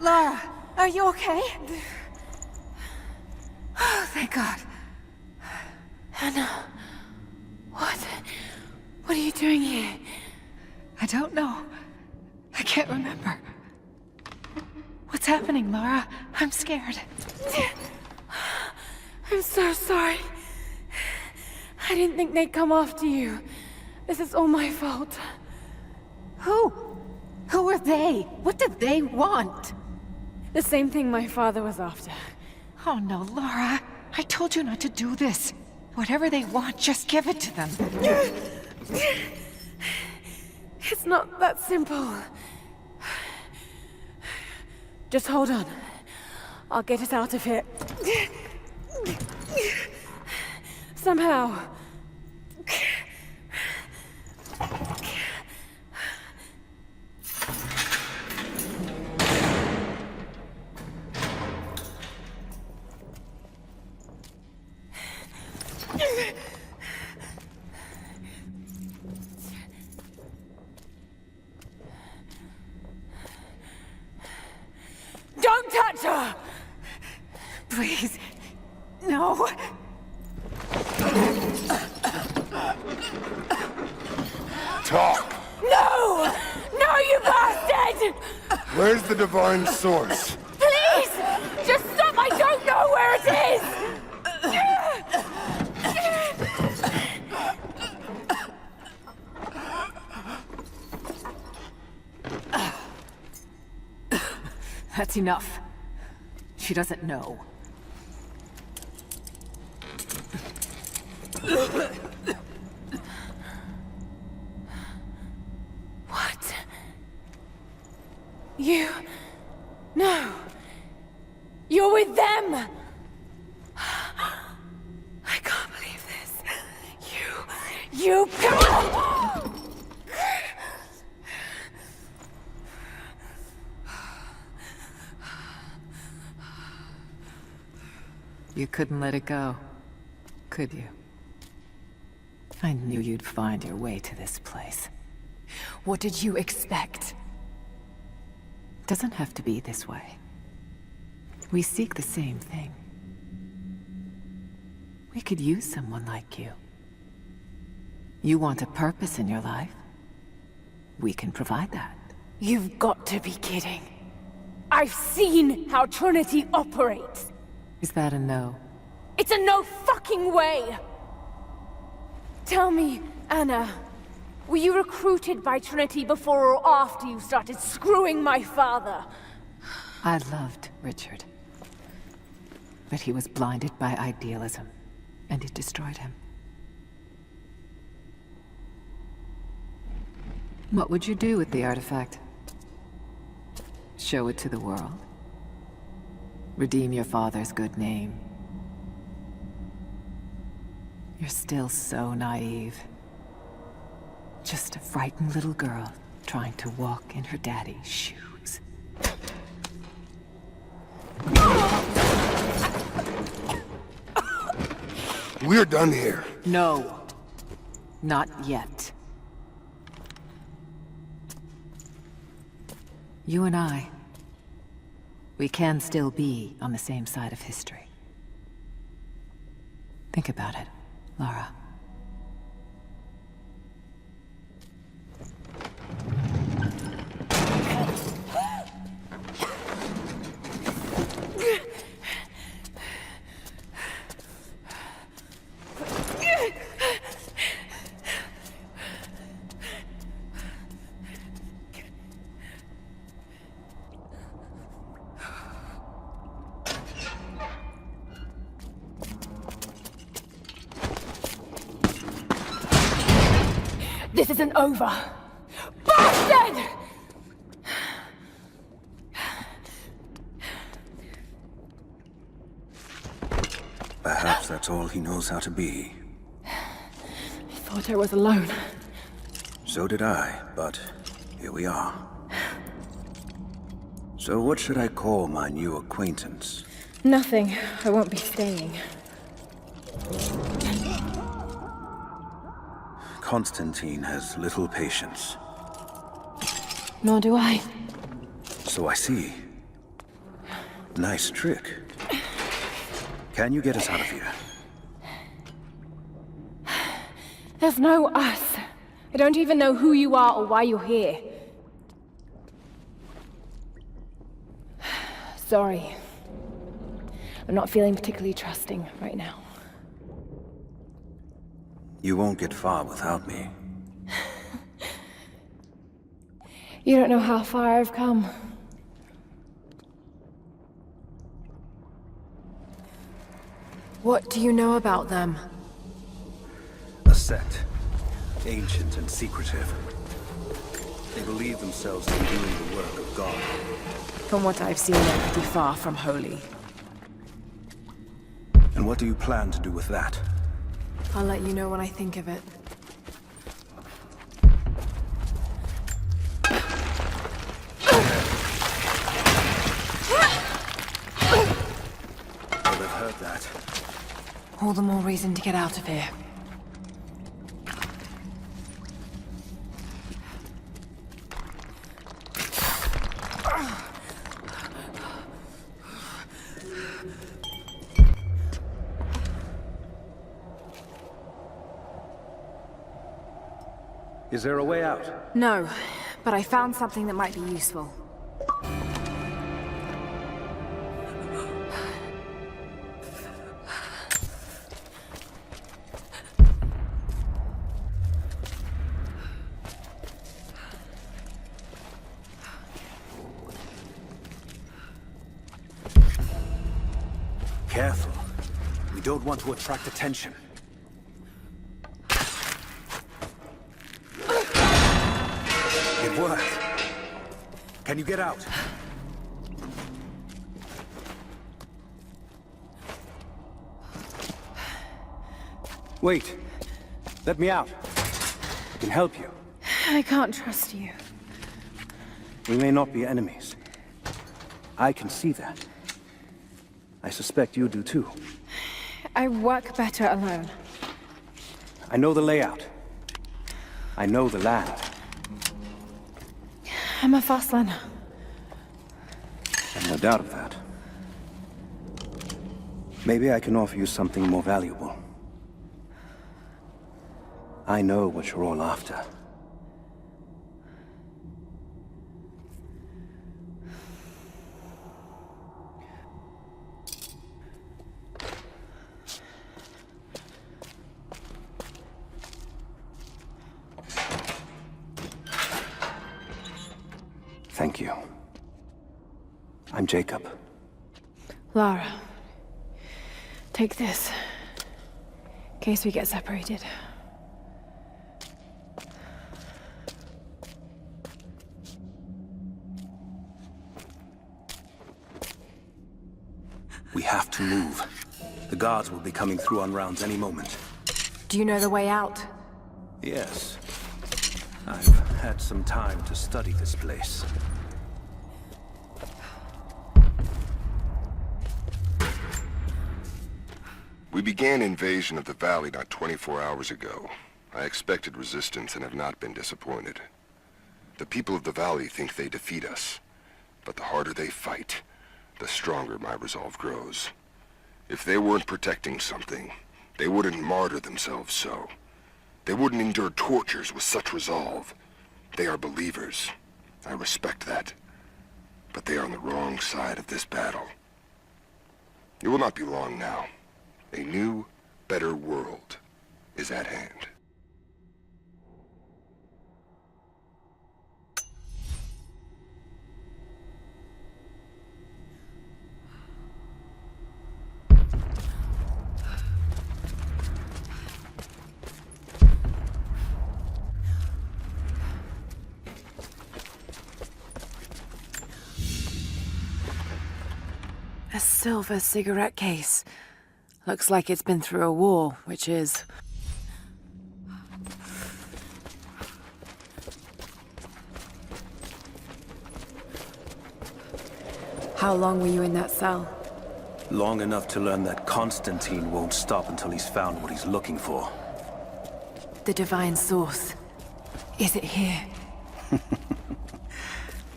[SPEAKER 3] Lara, are you okay? Oh, thank God. Anna, what are you doing here? I don't know. I can't remember. What's happening, Lara? I'm scared.
[SPEAKER 4] I'm so sorry. I didn't think they'd come after you. This is all my fault.
[SPEAKER 3] Who? Who are they? What did they want?
[SPEAKER 4] The same thing my father was after.
[SPEAKER 3] Oh no, Lara. I told you not to do this. Whatever they want, just give it to them.
[SPEAKER 4] It's not that simple. Just hold on. I'll get us out of here. Somehow. Don't touch her!
[SPEAKER 3] Please. No.
[SPEAKER 14] Talk!
[SPEAKER 4] No! No, you bastard!
[SPEAKER 14] Where's the divine source?
[SPEAKER 4] Please! Just stop! I don't know where it is!
[SPEAKER 3] That's enough. She doesn't know.
[SPEAKER 4] What? You... No. You're with them! I can't believe this. You can't!
[SPEAKER 3] You couldn't let it go, could you? I knew you'd find your way to this place.
[SPEAKER 4] What did you expect?
[SPEAKER 3] Doesn't have to be this way. We seek the same thing. We could use someone like you. You want a purpose in your life? We can provide that.
[SPEAKER 4] You've got to be kidding. I've seen how Trinity operates.
[SPEAKER 3] Is that a no?
[SPEAKER 4] It's a no fucking way! Tell me, Anna, Were you recruited by Trinity before or after you started screwing my father?
[SPEAKER 3] I loved Richard. But he was blinded by idealism, and it destroyed him. What would you do with the artifact? Show it to the world? Redeem your father's good name? You're still so naive. Just a frightened little girl trying to walk in her daddy's shoes.
[SPEAKER 14] We're done here.
[SPEAKER 3] No. Not yet. You and I, we can still be on the same side of history. Think about it, Lara.
[SPEAKER 4] This isn't over. Bastard!
[SPEAKER 7] Perhaps that's all he knows how to be.
[SPEAKER 4] I thought I was alone.
[SPEAKER 7] So did I, but here we are. So what should I call my new acquaintance?
[SPEAKER 4] Nothing. I won't be staying.
[SPEAKER 7] Constantine has little patience.
[SPEAKER 4] Nor do I.
[SPEAKER 7] So I see. Nice trick. Can you get us out of here?
[SPEAKER 4] There's no us. I don't even know who you are or why you're here. Sorry. I'm not feeling particularly trusting right now.
[SPEAKER 7] You won't get far without me.
[SPEAKER 4] You don't know how far I've come.
[SPEAKER 3] What do you know about them?
[SPEAKER 7] A sect. Ancient and secretive. They believe themselves to be doing the work of God.
[SPEAKER 3] From what I've seen, they're pretty far from holy.
[SPEAKER 7] And what do you plan to do with that?
[SPEAKER 3] I'll let you know when I think of it.
[SPEAKER 7] Well, they've heard that.
[SPEAKER 3] All the more reason to get out of here.
[SPEAKER 7] Is there a way out?
[SPEAKER 3] No, but I found something that might be useful.
[SPEAKER 7] Careful. We don't want to attract attention. It worked. Can you get out? Wait. Let me out. I can help you.
[SPEAKER 4] I can't trust you.
[SPEAKER 7] We may not be enemies. I can see that. I suspect you do too.
[SPEAKER 4] I work better alone.
[SPEAKER 7] I know the layout. I know the land.
[SPEAKER 4] I'm a fast learner.
[SPEAKER 7] I've no doubt of that. Maybe I can offer you something more valuable. I know what you're all after.
[SPEAKER 5] Thank you. I'm Jacob.
[SPEAKER 3] Lara, take this. In case we get separated.
[SPEAKER 5] We have to move. The guards will be coming through on rounds any moment.
[SPEAKER 3] Do you know the way out?
[SPEAKER 5] Yes. I've had some time to study this place.
[SPEAKER 14] We began invasion of the valley not 24 hours ago. I expected resistance and have not been disappointed. The people of the valley think they defeat us, but the harder they fight, the stronger my resolve grows. If they weren't protecting something, they wouldn't martyr themselves so. They wouldn't endure tortures with such resolve. They are believers. I respect that. But they are on the wrong side of this battle. It will not be long now. A new, better world is at hand.
[SPEAKER 3] A silver cigarette case. Looks like it's been through a war, which is... How long were you in that cell?
[SPEAKER 5] Long enough to learn that Constantine won't stop until he's found what he's looking for.
[SPEAKER 3] The divine source. Is it here?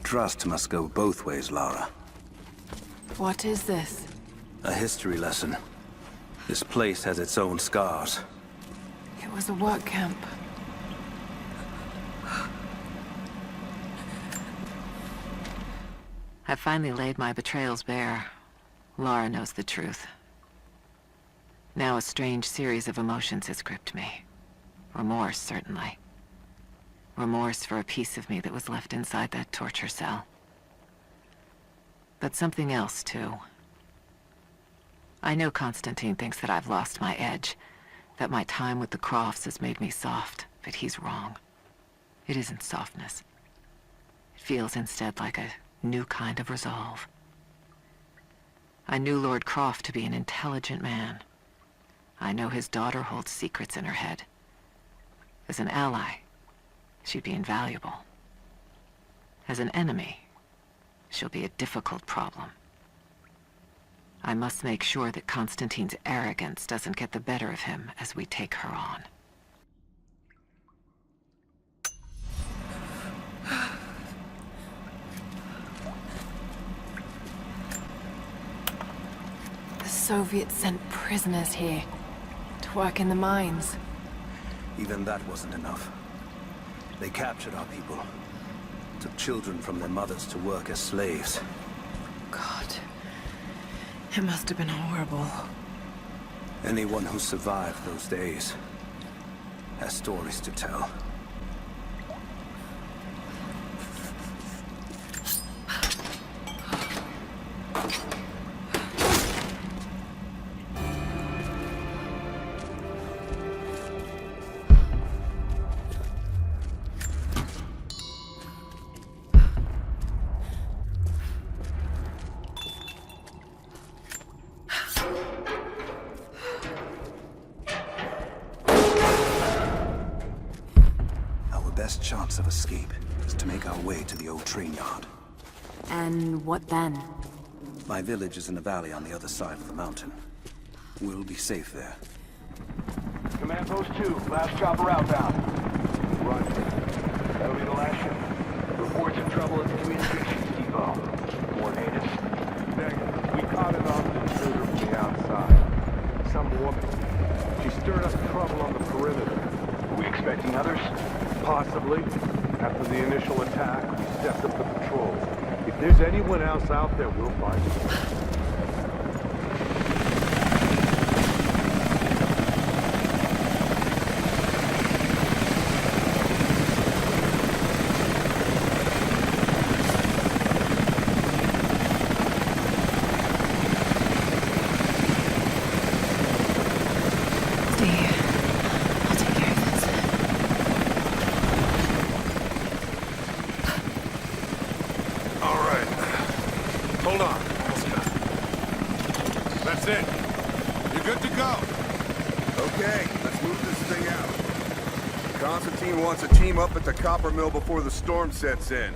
[SPEAKER 5] Trust must go both ways, Lara.
[SPEAKER 3] What is this?
[SPEAKER 5] A history lesson. This place has its own scars.
[SPEAKER 3] It was a work camp.
[SPEAKER 19] I've finally laid my betrayals bare. Lara knows the truth. Now a strange series of emotions has gripped me. Remorse, certainly. Remorse for a piece of me that was left inside that torture cell. But something else, too. I know Constantine thinks that I've lost my edge, that my time with the Crofts has made me soft, but he's wrong. It isn't softness. It feels instead like a new kind of resolve. I knew Lord Croft to be an intelligent man. I know his daughter holds secrets in her head. As an ally, she'd be invaluable. As an enemy, she'll be a difficult problem. I must make sure that Constantine's arrogance doesn't get the better of him as we take her on.
[SPEAKER 3] The Soviets sent prisoners here to work in the mines.
[SPEAKER 5] Even that wasn't enough. They captured our people, took children from their mothers to work as slaves.
[SPEAKER 3] God. It must have been horrible.
[SPEAKER 5] Anyone who survived those days has stories to tell. Best chance of escape is to make our way to the old train yard.
[SPEAKER 3] And what then?
[SPEAKER 5] My village is in a valley on the other side of the mountain. We'll be safe there.
[SPEAKER 12] Command Post 2, last chopper outbound. Run. That'll be the last ship. Reports of trouble at the communications depot. More natives.
[SPEAKER 2] Negative. We caught an armed intruder from the outside. Some woman. She stirred up trouble on the perimeter.
[SPEAKER 12] Are we expecting others?
[SPEAKER 2] Possibly. After the initial attack, we stepped up the patrol. If there's anyone else out there, we'll find them. hold on. Almost done. That's it. You're good to go.
[SPEAKER 14] Okay, let's move this thing out. Constantine wants a team up at the copper mill before the storm sets in.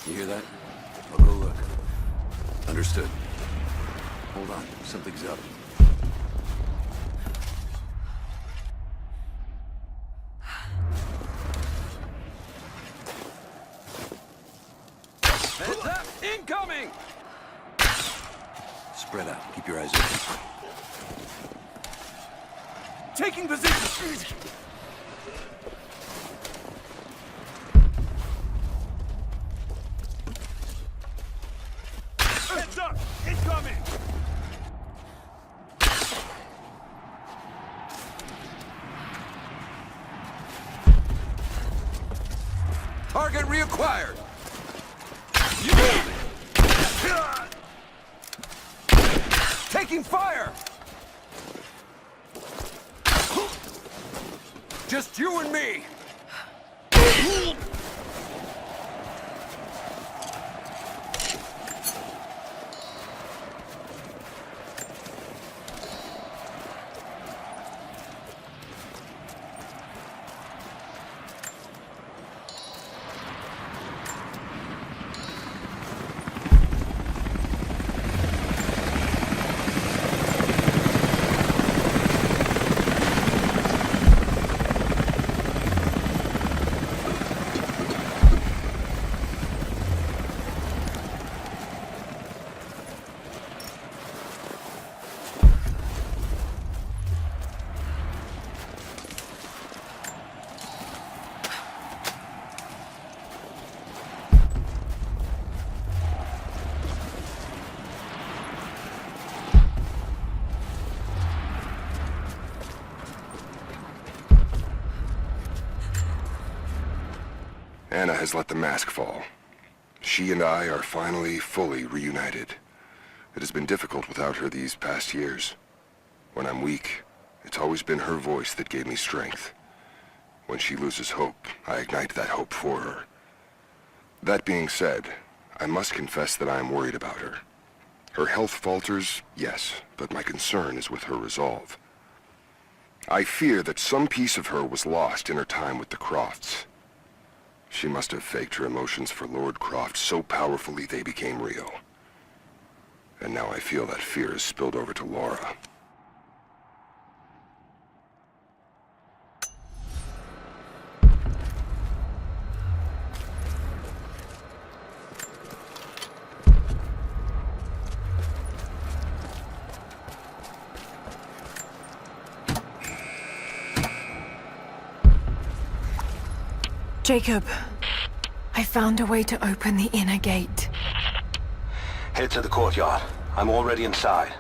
[SPEAKER 9] You hear that? I'll go look. Understood. Hold on, something's up.
[SPEAKER 15] Heads up! Incoming!
[SPEAKER 9] Spread out. Keep your eyes open.
[SPEAKER 15] Taking position! Heads up! Incoming!
[SPEAKER 9] Target reacquired!
[SPEAKER 15] You moved it! Taking fire!
[SPEAKER 9] Just you and me!
[SPEAKER 14] Anna has let the mask fall. She and I are finally fully reunited. It has been difficult without her these past years. When I'm weak, it's always been her voice that gave me strength. When she loses hope, I ignite that hope for her. That being said, I must confess that I am worried about her. Her health falters, yes, but my concern is with her resolve. I fear that some piece of her was lost in her time with the Crofts. She must have faked her emotions for Lord Croft so powerfully they became real. And now I feel that fear has spilled over to Laura.
[SPEAKER 3] Jacob, I found a way to open the inner gate.
[SPEAKER 18] Head to the courtyard. I'm already inside.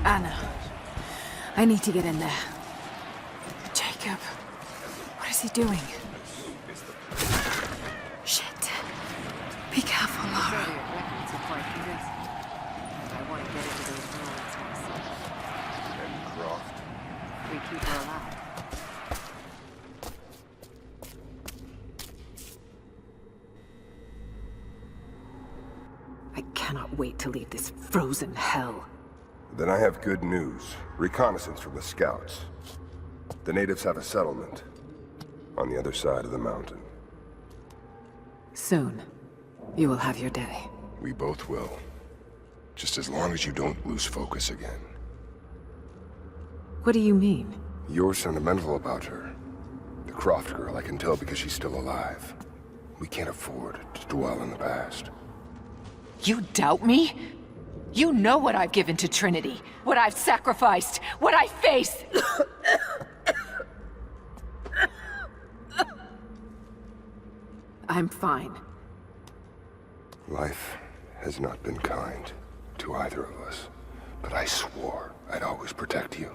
[SPEAKER 3] Anna, I need to get in there. Jacob, what is he doing? Shit. Be careful, Lara.
[SPEAKER 19] I want to get into those ruins myself.
[SPEAKER 14] And Croft?
[SPEAKER 19] We keep her alive.
[SPEAKER 3] I cannot wait to leave this frozen hell.
[SPEAKER 14] Then I have good news. Reconnaissance from the scouts. The natives have a settlement on the other side of the mountain.
[SPEAKER 3] Soon, you will have your day.
[SPEAKER 14] We both will. Just as long as you don't lose focus again.
[SPEAKER 3] What do you mean?
[SPEAKER 14] You're sentimental about her. The Croft girl, I can tell because she's still alive. We can't afford to dwell in the past.
[SPEAKER 3] You doubt me? You know what I've given to Trinity, what I've sacrificed, what I face! I'm fine.
[SPEAKER 14] Life has not been kind to either of us, but I swore I'd always protect you.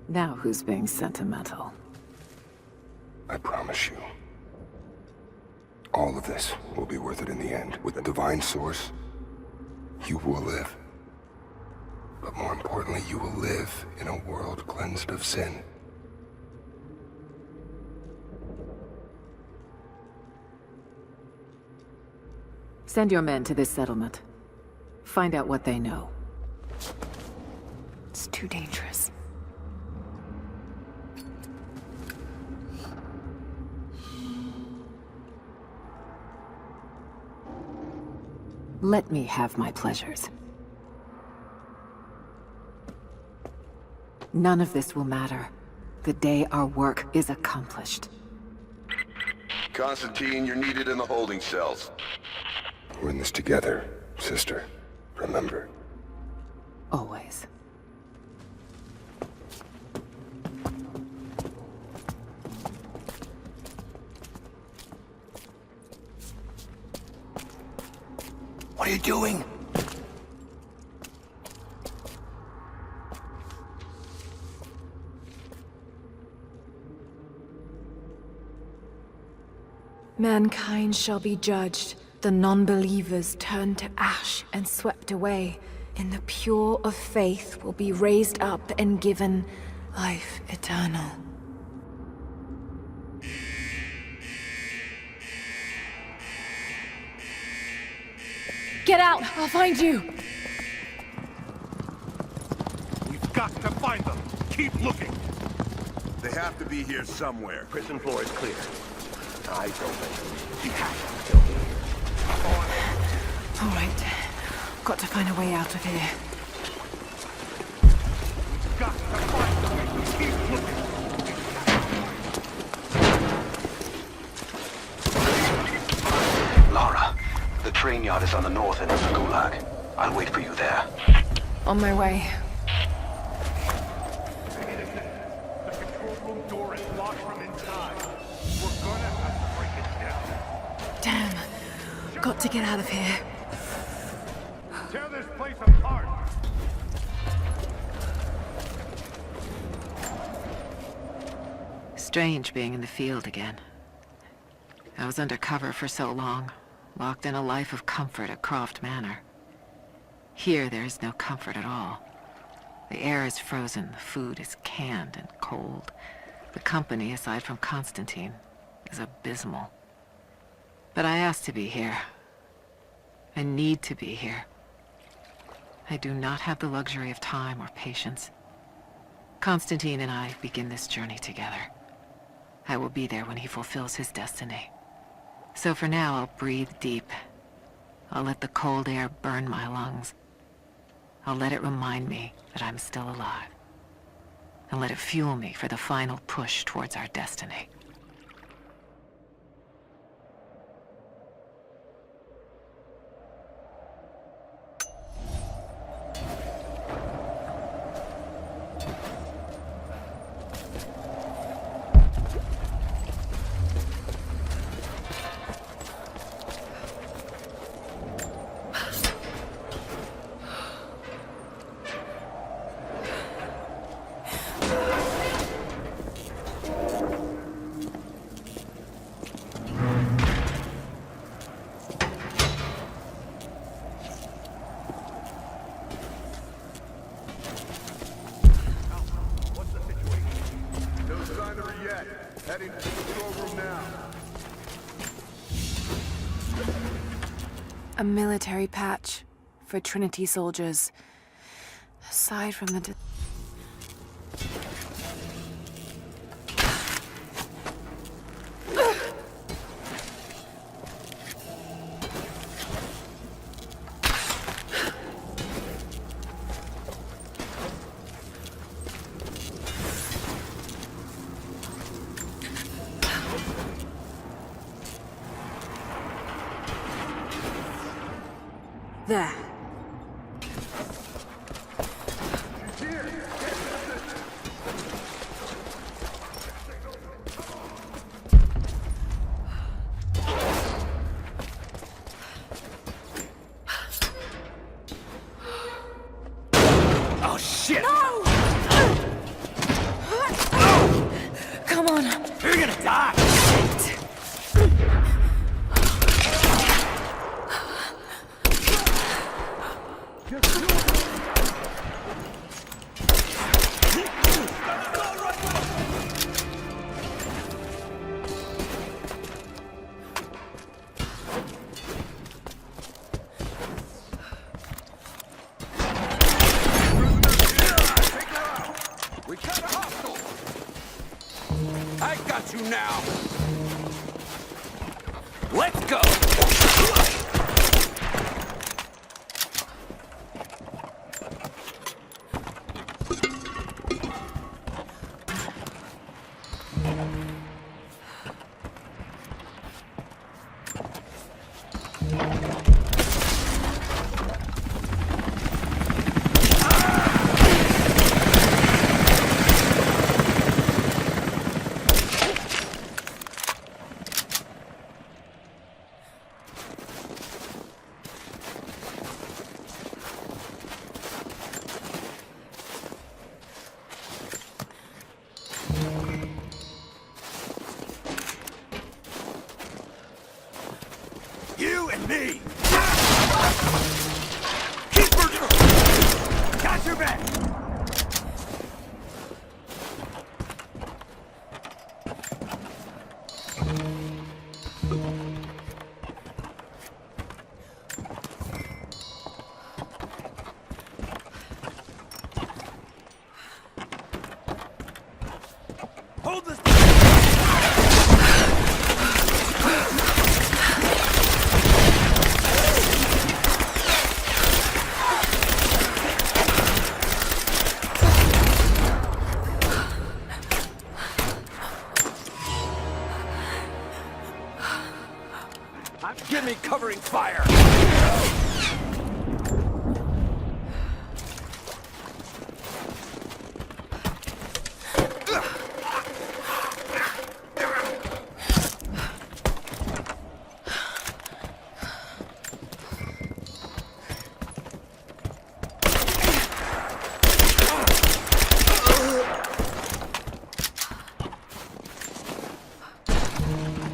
[SPEAKER 3] Now who's being sentimental?
[SPEAKER 14] I promise you. All of this will be worth it in the end. With the divine source, you will live. But more importantly, you will live in a world cleansed of sin.
[SPEAKER 3] Send your men to this settlement. Find out what they know. It's too dangerous. Let me have my pleasures. None of this will matter the day our work is accomplished.
[SPEAKER 8] Constantine, you're needed in the holding cells.
[SPEAKER 14] We're in this together, sister. Remember.
[SPEAKER 3] Always.
[SPEAKER 15] What are you doing?
[SPEAKER 3] Mankind shall be judged. The non-believers turned to ash and swept away. And the pure of faith will be raised up and given life eternal.
[SPEAKER 4] Get out! I'll find you!
[SPEAKER 15] We've got to find them. Keep looking.
[SPEAKER 5] They have to be here somewhere.
[SPEAKER 12] Prison floor is clear. Eyes open.
[SPEAKER 3] All right. Got to find a way out of here.
[SPEAKER 15] We've got to find them. Keep looking.
[SPEAKER 5] Lara, the train yard is on the north end of the Gulag. I'll wait for you there.
[SPEAKER 3] On my way.
[SPEAKER 15] The control room door is locked from inside. We're gonna have to break it down.
[SPEAKER 3] Damn. Got to get out of here.
[SPEAKER 15] Tear this place apart!
[SPEAKER 19] Strange being in the field again. I was under cover for so long, locked in a life of comfort at Croft Manor. Here there is no comfort at all. The air is frozen, the food is canned and cold. The company, aside from Constantine, is abysmal. But I asked to be here. I need to be here. I do not have the luxury of time or patience. Constantine and I begin this journey together. I will be there when he fulfills his destiny. So for now, I'll breathe deep. I'll let the cold air burn my lungs. I'll let it remind me that I'm still alive. And let it fuel me for the final push towards our destiny.
[SPEAKER 15] Heading to the control room now.
[SPEAKER 3] A military patch for Trinity soldiers. Aside from the... There.
[SPEAKER 18] Oh shit!
[SPEAKER 3] No! Come on.
[SPEAKER 18] You're gonna die!
[SPEAKER 15] I got you now!
[SPEAKER 18] Let's go! You and me! Keep her! Got your back! Hold this! Give me covering fire!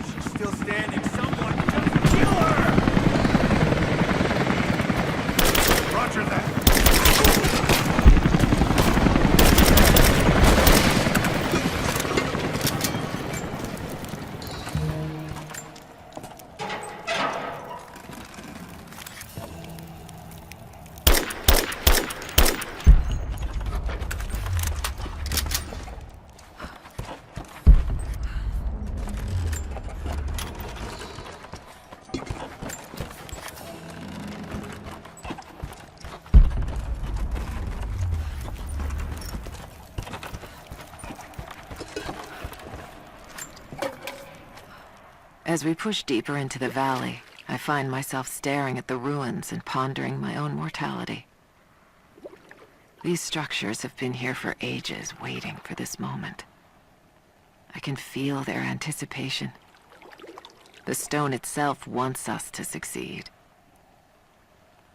[SPEAKER 18] She's still standing. Someone just kill her!
[SPEAKER 2] Roger that.
[SPEAKER 19] As we push deeper into the valley, I find myself staring at the ruins and pondering my own mortality. These structures have been here for ages, waiting for this moment. I can feel their anticipation. The stone itself wants us to succeed.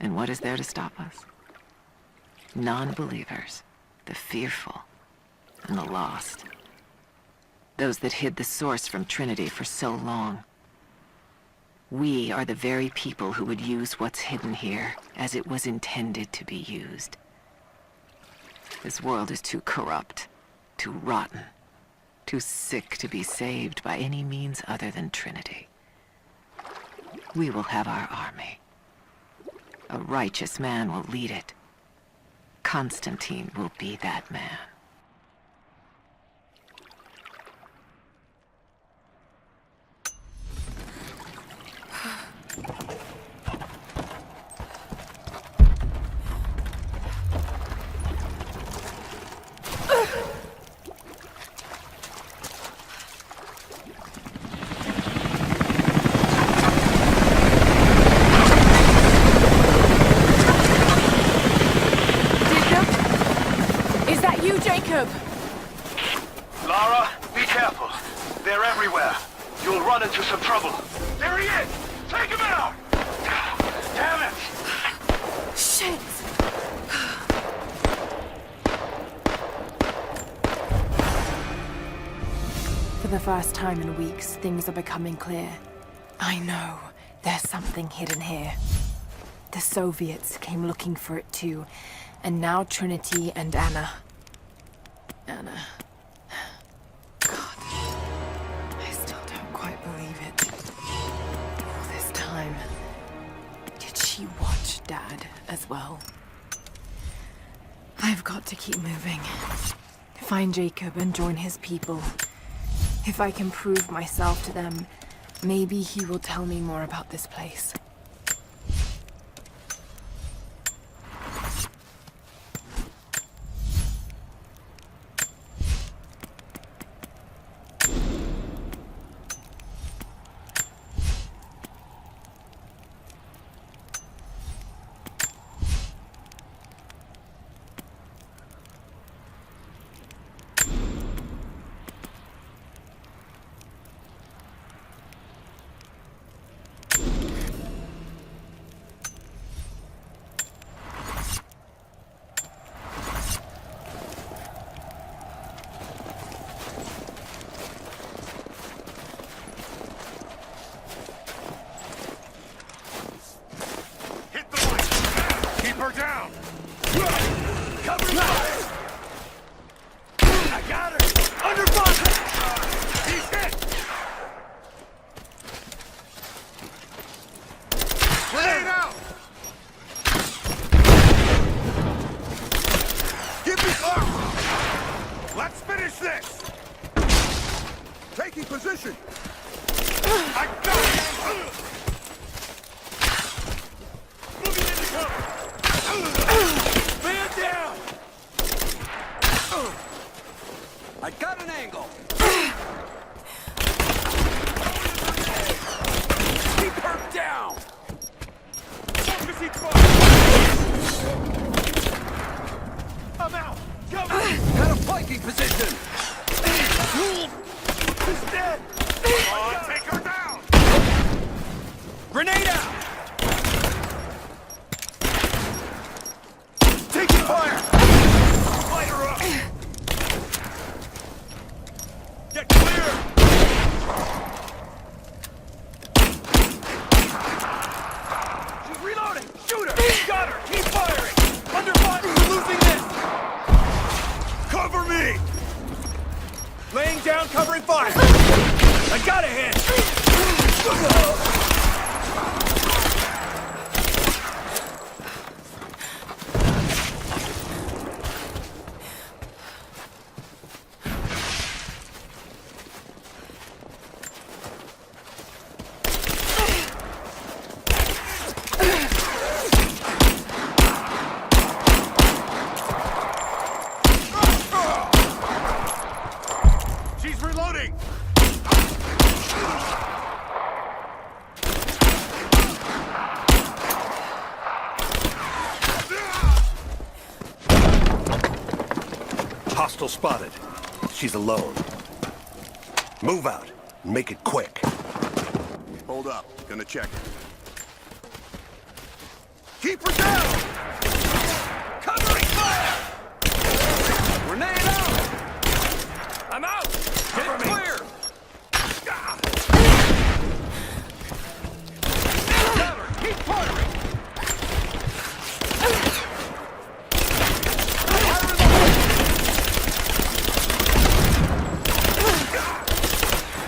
[SPEAKER 19] And what is there to stop us? Non-believers, the fearful, and the lost. Those that hid the source from Trinity for so long. We are the very people who would use what's hidden here as it was intended to be used. This world is too corrupt, too rotten, too sick to be saved by any means other than Trinity. We will have our army. A righteous man will lead it. Constantine will be that man.
[SPEAKER 12] Lara, be careful. They're everywhere. You'll run into some trouble. There he is! Take him out! Damn it!
[SPEAKER 3] Shit! For the first time in weeks, things are becoming clear. I know there's something hidden here. The Soviets came looking for it too, and now Trinity and Anna. Anna. God. I still don't quite believe it. All this time. Did she watch Dad as well? I've got to keep moving. Find Jacob and join his people. If I can prove myself to them, maybe he will tell me more about this place.
[SPEAKER 15] Her down!
[SPEAKER 12] Cover fire! I got her! Under fire!
[SPEAKER 15] He's hit! Grenade out!
[SPEAKER 12] Give me fire!
[SPEAKER 15] Let's finish this!
[SPEAKER 12] Taking position!
[SPEAKER 15] I got it! Moving into cover!
[SPEAKER 12] Man down!
[SPEAKER 7] I got an angle!
[SPEAKER 12] Keep her down!
[SPEAKER 15] Focus each fire! I'm out! Cover!
[SPEAKER 7] Got a flanking position!
[SPEAKER 12] He's dead!
[SPEAKER 15] Come on, take her down!
[SPEAKER 7] Grenade out!
[SPEAKER 12] Taking fire!
[SPEAKER 15] Light her up! Get clear!
[SPEAKER 12] She's reloading! Shoot her! Got her! Keep firing! Under fire! We're losing this!
[SPEAKER 15] Cover me!
[SPEAKER 12] Laying down, covering fire! I got a hit!
[SPEAKER 15] She's reloading!
[SPEAKER 18] Hostile spotted. She's alone. Move out. Make it quick.
[SPEAKER 15] Hold up. Gonna check it.
[SPEAKER 18] Keep her down! Covering fire! Grenade out! I'm out! Get it clear! Cover! Keep firing!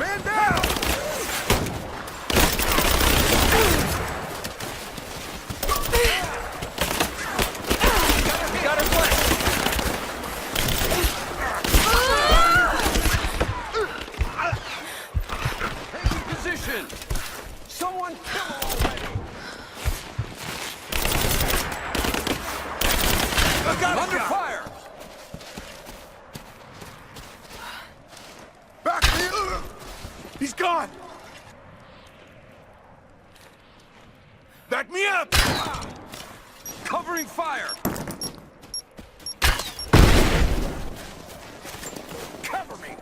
[SPEAKER 18] Man down! Got her flanked! Taking position! Someone kill her already! Look out! Under fire!
[SPEAKER 15] Back me! He's gone!
[SPEAKER 18] Back me up! Covering fire! Cover me!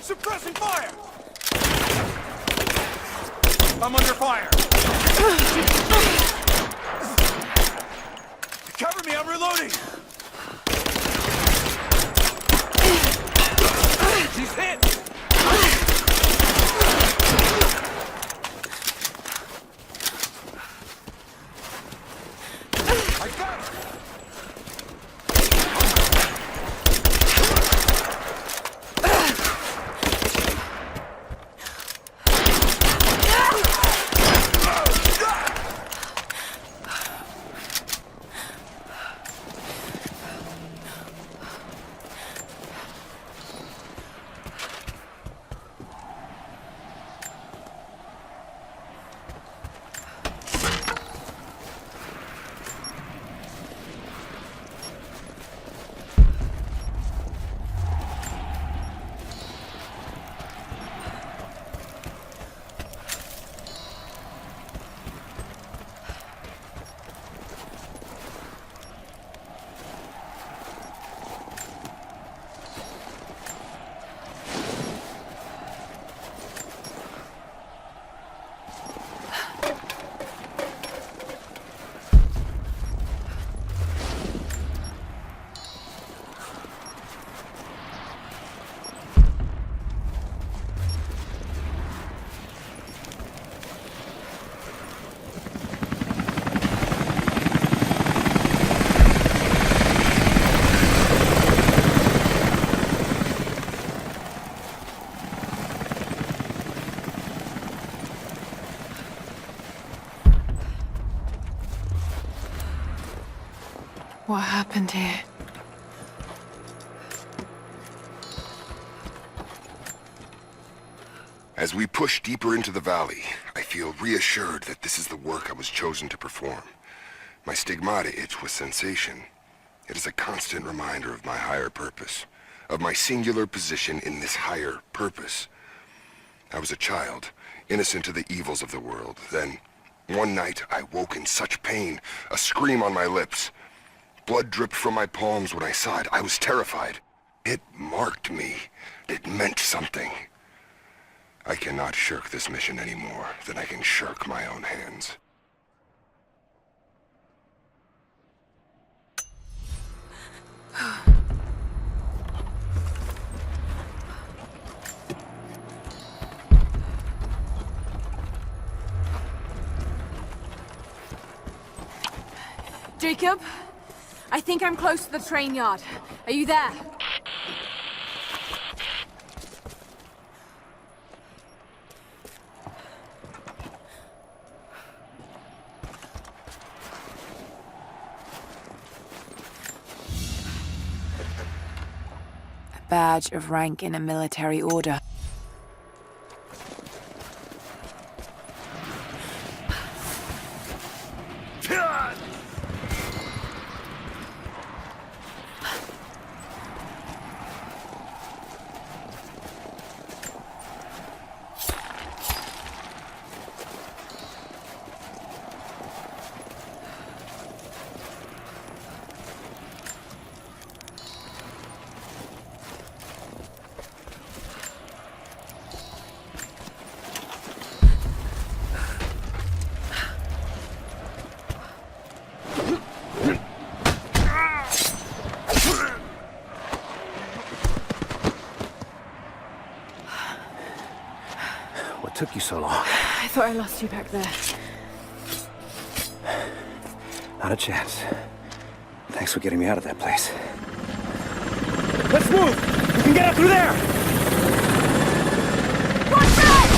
[SPEAKER 18] Suppressing fire! I'm under fire! Cover me, I'm reloading! She's hit! I got her!
[SPEAKER 3] What happened here?
[SPEAKER 14] As we push deeper into the valley, I feel reassured that this is the work I was chosen to perform. My stigmata itch with sensation. It is a constant reminder of my higher purpose, of my singular position in this higher purpose. I was a child, innocent to the evils of the world. Then, one night, I woke in such pain, a scream on my lips. Blood dripped from my palms when I saw it. I was terrified. It marked me. It meant something. I cannot shirk this mission any more than I can shirk my own hands.
[SPEAKER 4] Jacob, I think I'm close to the train yard. Are you there?
[SPEAKER 3] A badge of rank in a military order.
[SPEAKER 7] took you so long?
[SPEAKER 3] I thought I lost you back there.
[SPEAKER 7] Not a chance. Thanks for getting me out of that place. Let's move! We can get out through there!
[SPEAKER 10] Watch out!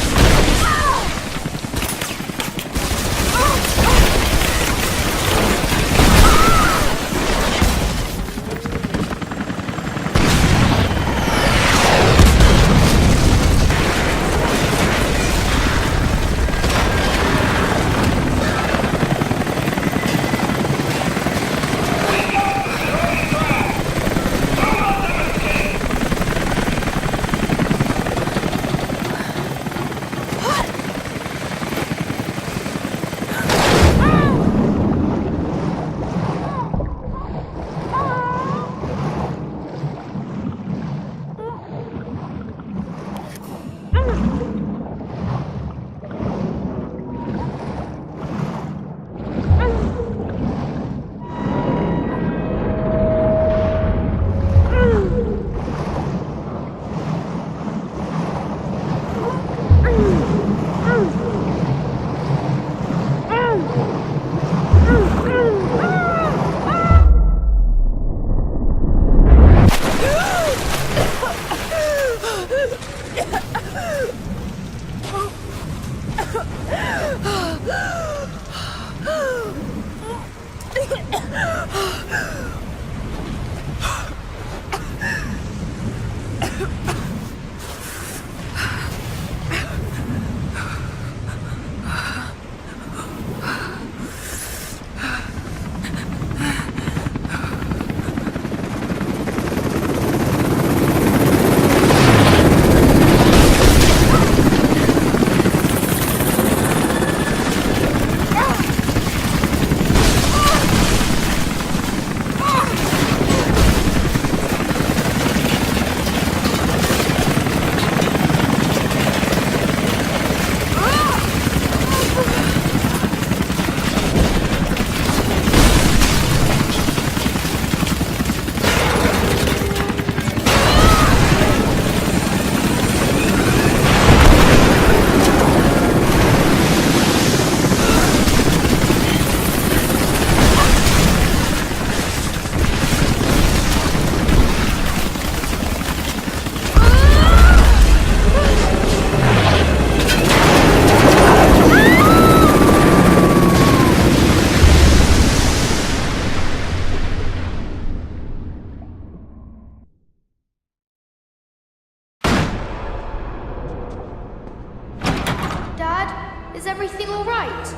[SPEAKER 10] Dad, is everything all right?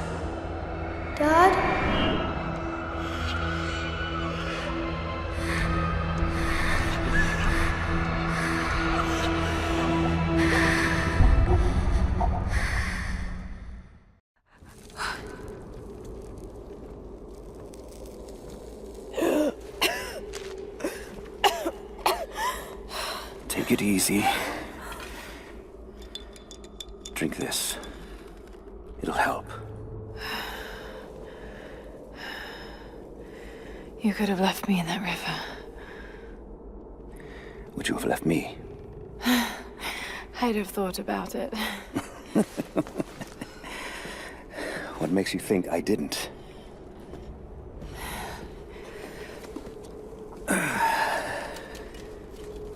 [SPEAKER 10] Dad?
[SPEAKER 7] Take it easy. Drink this. It'll help.
[SPEAKER 3] You could have left me in that river.
[SPEAKER 7] Would you have left me?
[SPEAKER 3] I'd have thought about it.
[SPEAKER 7] What makes you think I didn't?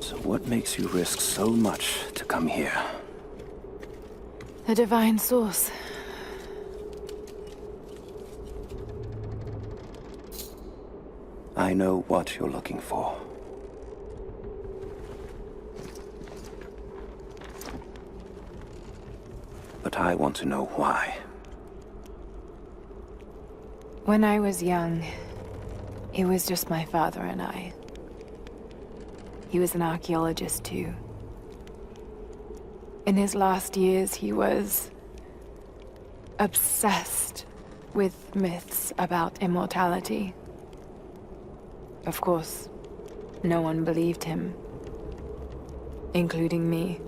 [SPEAKER 7] So what makes you risk so much to come here?
[SPEAKER 3] The divine source.
[SPEAKER 7] I know what you're looking for. But I want to know why.
[SPEAKER 3] When I was young, it was just my father and I. He was an archaeologist too. In his last years, he was obsessed with myths about immortality. Of course, no one believed him, including me.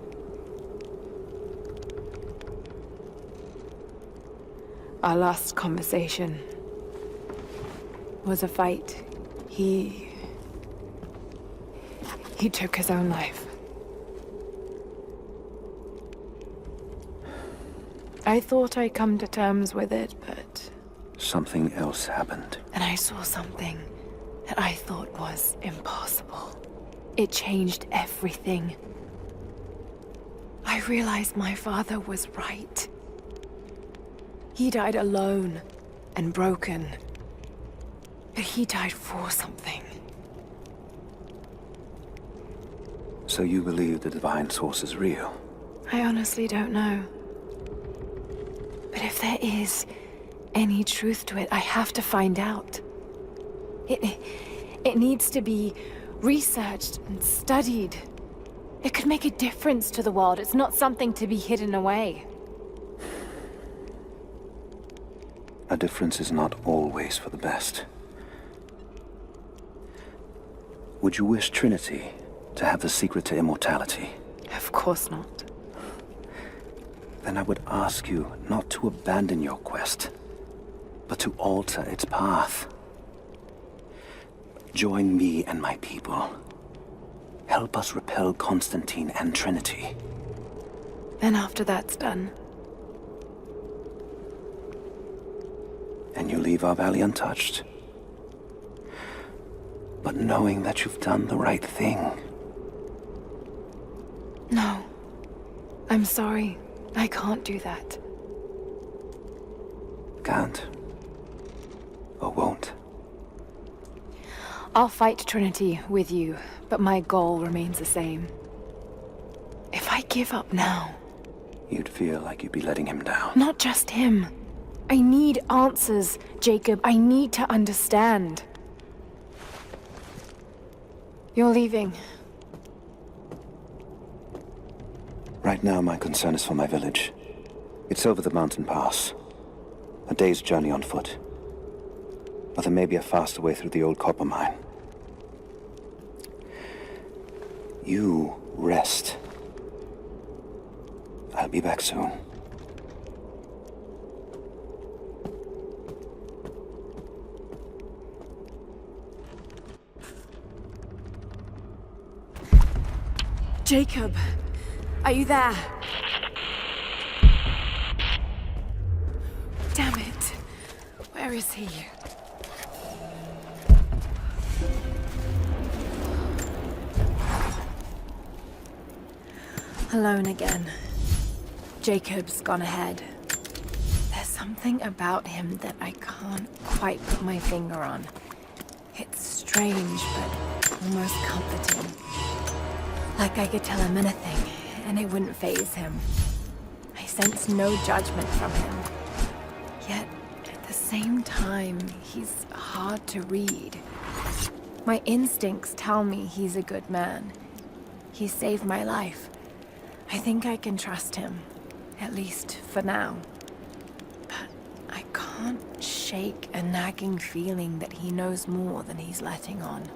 [SPEAKER 3] Our last conversation was a fight. He took his own life. I thought I'd come to terms with it, but...
[SPEAKER 13] Something else happened.
[SPEAKER 3] And I saw something that I thought was impossible. It changed everything. I realized my father was right. He died alone and broken. But he died for something.
[SPEAKER 13] So you believe the divine source is real?
[SPEAKER 3] I honestly don't know. But if there is any truth to it, I have to find out. It needs to be researched and studied. It could make a difference to the world. It's not something to be hidden away.
[SPEAKER 13] A difference is not always for the best. Would you wish Trinity to have the secret to immortality?
[SPEAKER 3] Of course not.
[SPEAKER 13] Then I would ask you not to abandon your quest, but to alter its path. Join me and my people. Help us repel Constantine and Trinity.
[SPEAKER 3] Then after that's done...
[SPEAKER 13] And you leave our valley untouched. But knowing that you've done the right thing.
[SPEAKER 3] No. I'm sorry. I can't do that.
[SPEAKER 13] Can't. Or won't.
[SPEAKER 3] I'll fight Trinity with you, but my goal remains the same. If I give up now...
[SPEAKER 13] You'd feel like you'd be letting him down.
[SPEAKER 3] Not just him. I need answers, Jacob. I need to understand. You're leaving.
[SPEAKER 13] Right now, my concern is for my village. It's over the mountain pass. A day's journey on foot. But there may be a faster way through the old copper mine. You rest. I'll be back soon.
[SPEAKER 3] Jacob, are you there? Damn it. Where is he? Alone again. Jacob's gone ahead. There's something about him that I can't quite put my finger on. It's strange, but almost comforting. Like I could tell him anything, and it wouldn't faze him. I sense no judgment from him. Yet, at the same time, he's hard to read. My instincts tell me he's a good man. He saved my life. I think I can trust him, at least for now. But I can't shake a nagging feeling that he knows more than he's letting on.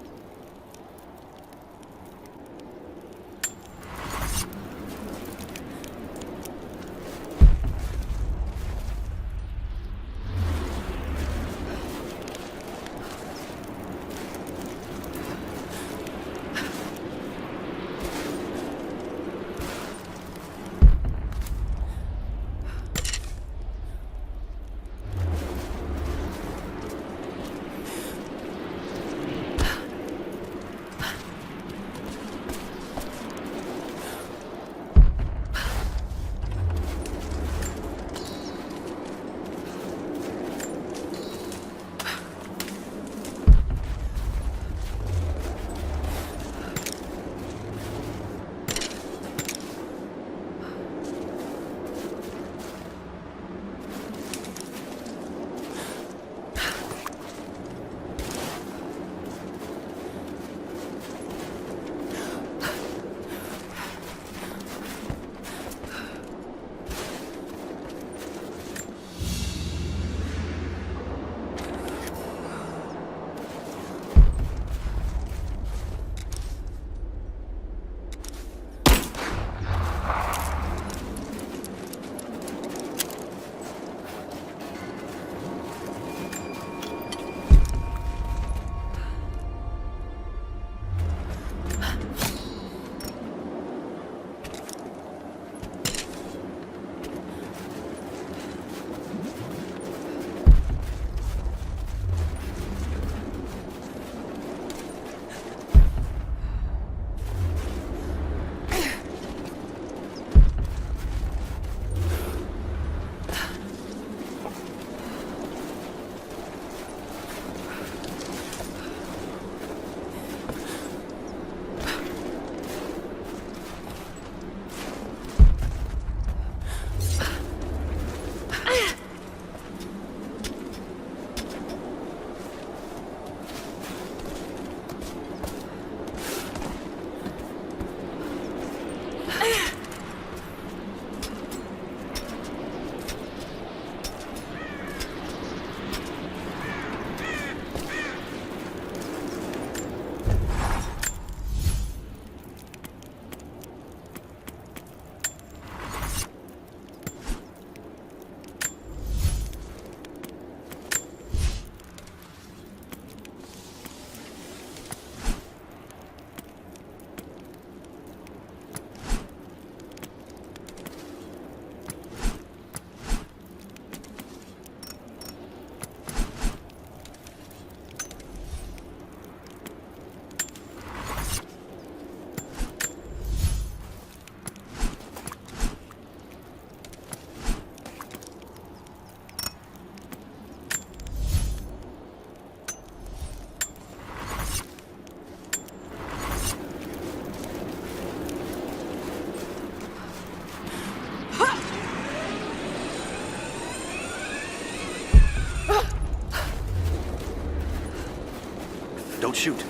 [SPEAKER 13] Don't shoot.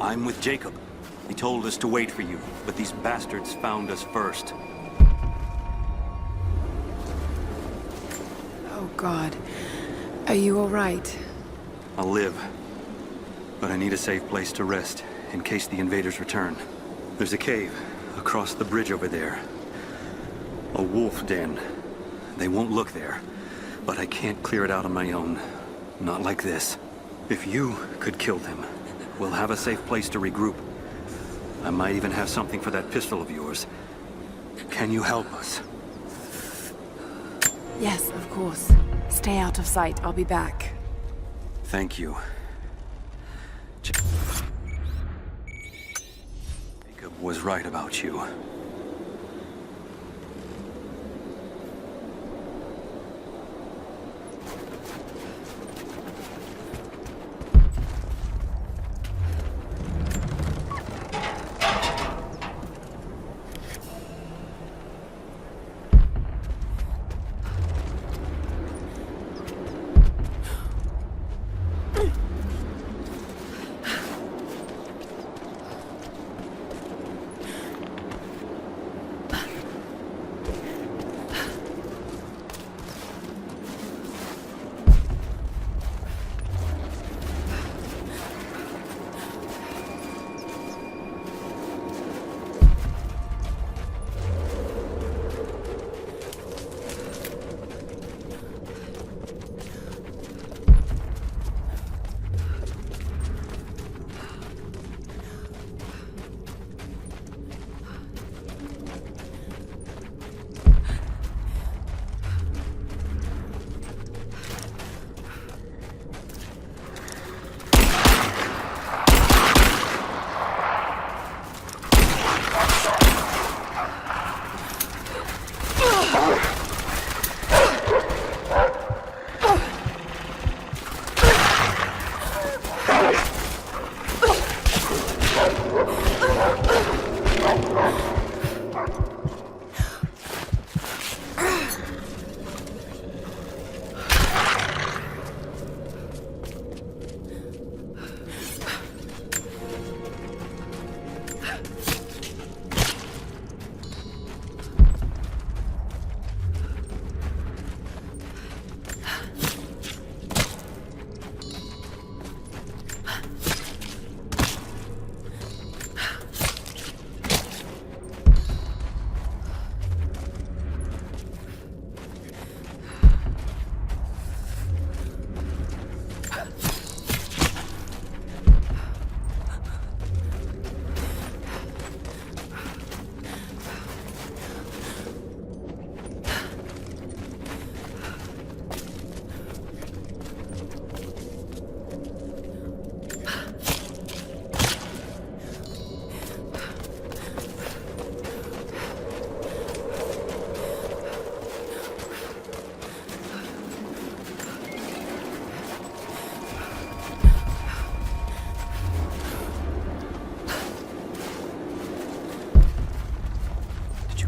[SPEAKER 13] I'm with Jacob. He told us to wait for you, but these bastards found us first.
[SPEAKER 3] Oh, God. Are you all right?
[SPEAKER 13] I'll live. But I need a safe place to rest, in case the invaders return. There's a cave across the bridge over there. A wolf den. They won't look there, but I can't clear it out on my own. Not like this. If you could kill them, we'll have a safe place to regroup. I might even have something for that pistol of yours. Can you help us?
[SPEAKER 3] Yes, of course. Stay out of sight. I'll be back.
[SPEAKER 13] Thank you. Jacob was right about you.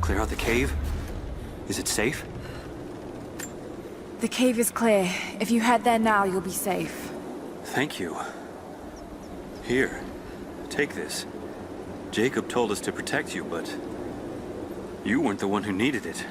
[SPEAKER 13] Clear out the cave? Is it safe?
[SPEAKER 3] The cave is clear. If you head there now, you'll be safe.
[SPEAKER 13] Thank you. Here, take this. Jacob told us to protect you, but you weren't the one who needed it.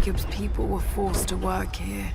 [SPEAKER 3] Jacob's people were forced to work here.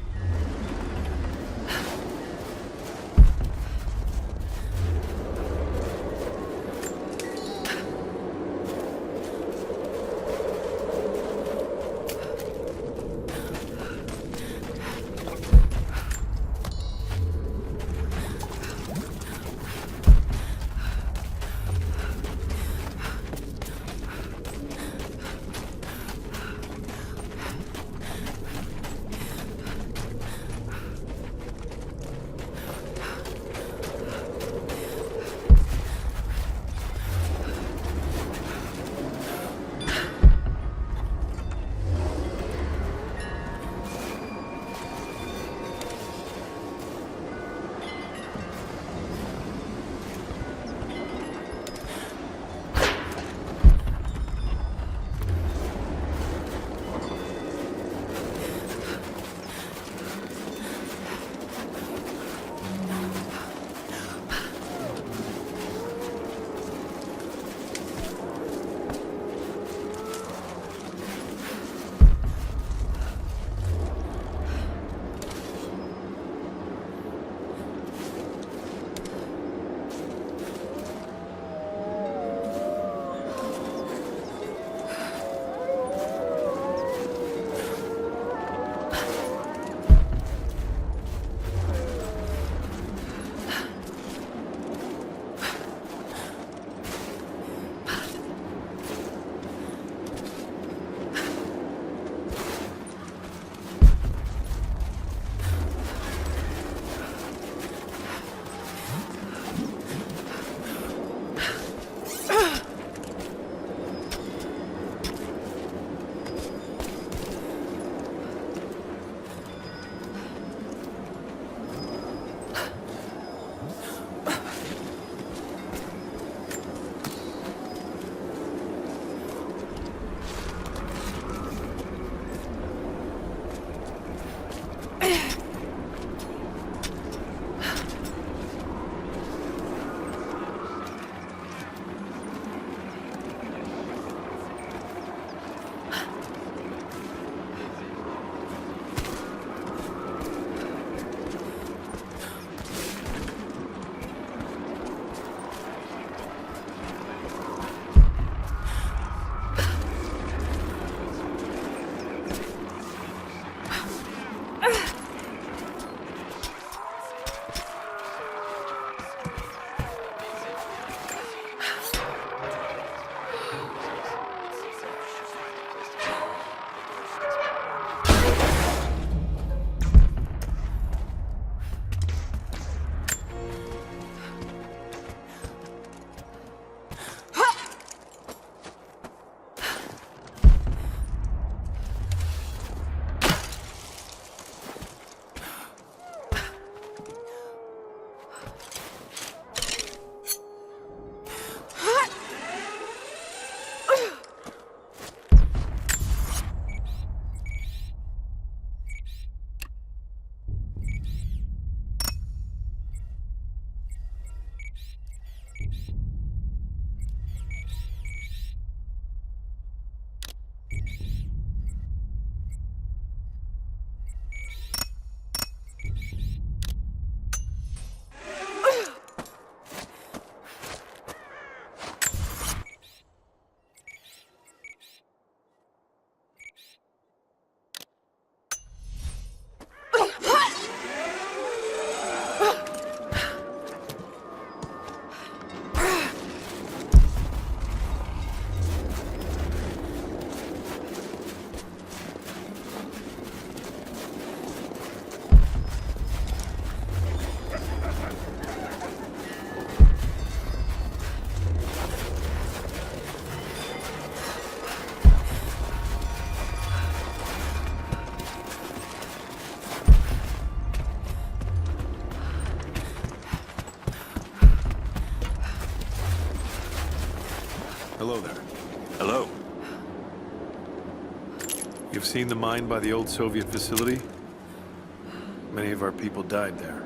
[SPEAKER 6] Hello there.
[SPEAKER 18] Hello.
[SPEAKER 6] You've seen the mine by the old Soviet facility? Many of our people died there.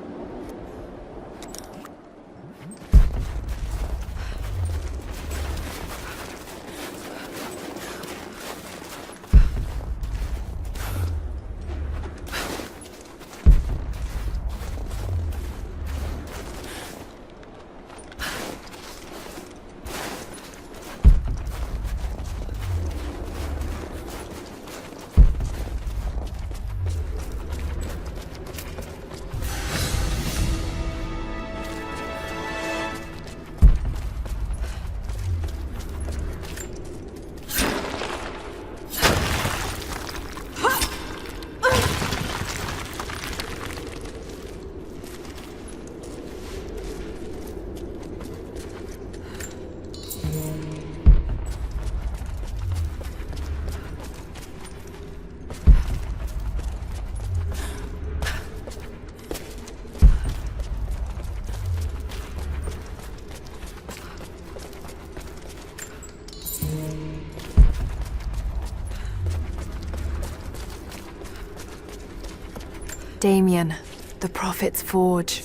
[SPEAKER 3] Damien, the Prophet's Forge.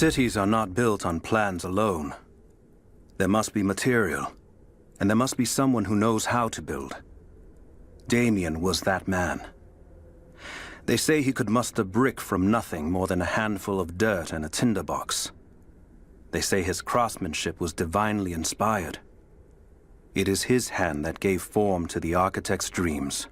[SPEAKER 7] Cities are not built on plans alone. There must be material, and there must be someone who knows how to build. Damien was that man. They say he could muster brick from nothing more than a handful of dirt and a tinderbox. They say his craftsmanship was divinely inspired. It is his hand that gave form to the architect's dreams.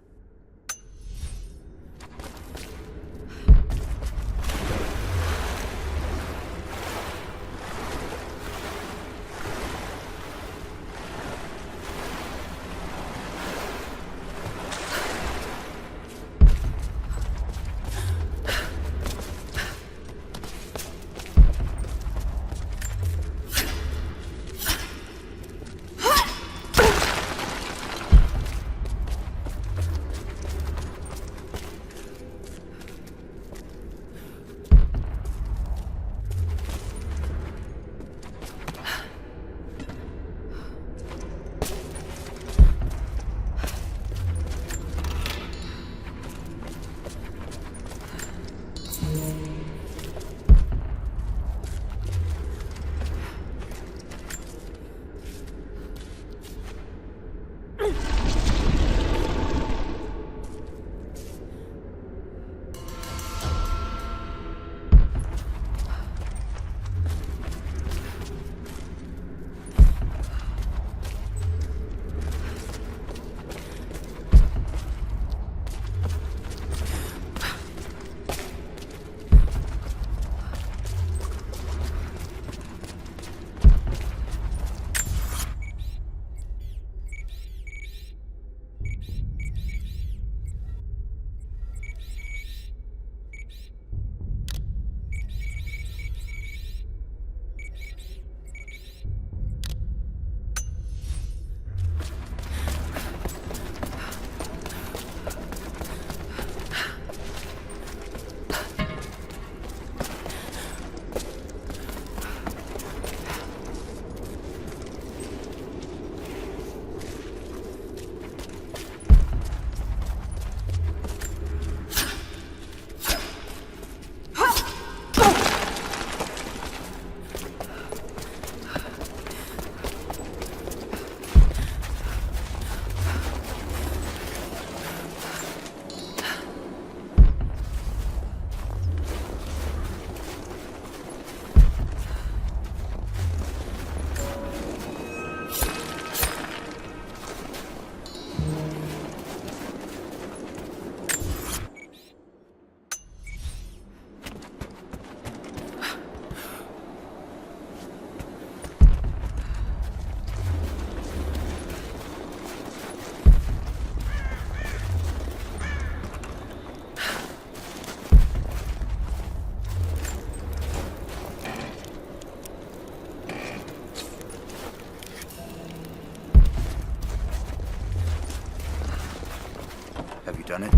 [SPEAKER 7] done it?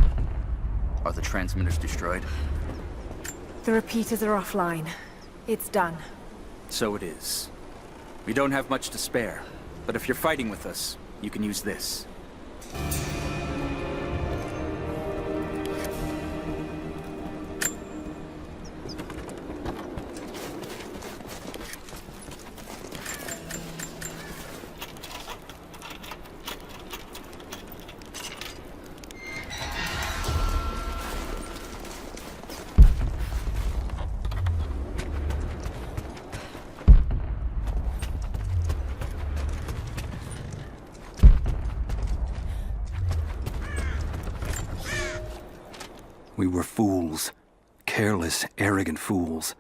[SPEAKER 7] Are the transmitters destroyed?
[SPEAKER 3] The repeaters are offline. It's done.
[SPEAKER 7] So it is. We don't have much to spare, but if you're fighting with us, you can use this.
[SPEAKER 13] We were fools. Careless, arrogant fools.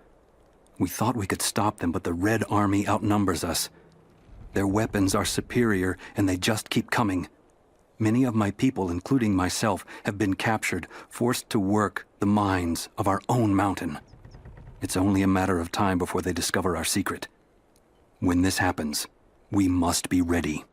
[SPEAKER 13] We thought we could stop them, but the Red Army outnumbers us. Their weapons are superior, and they just keep coming. Many of my people, including myself, have been captured, forced to work the mines of our own mountain. It's only a matter of time before they discover our secret. When this happens, we must be ready.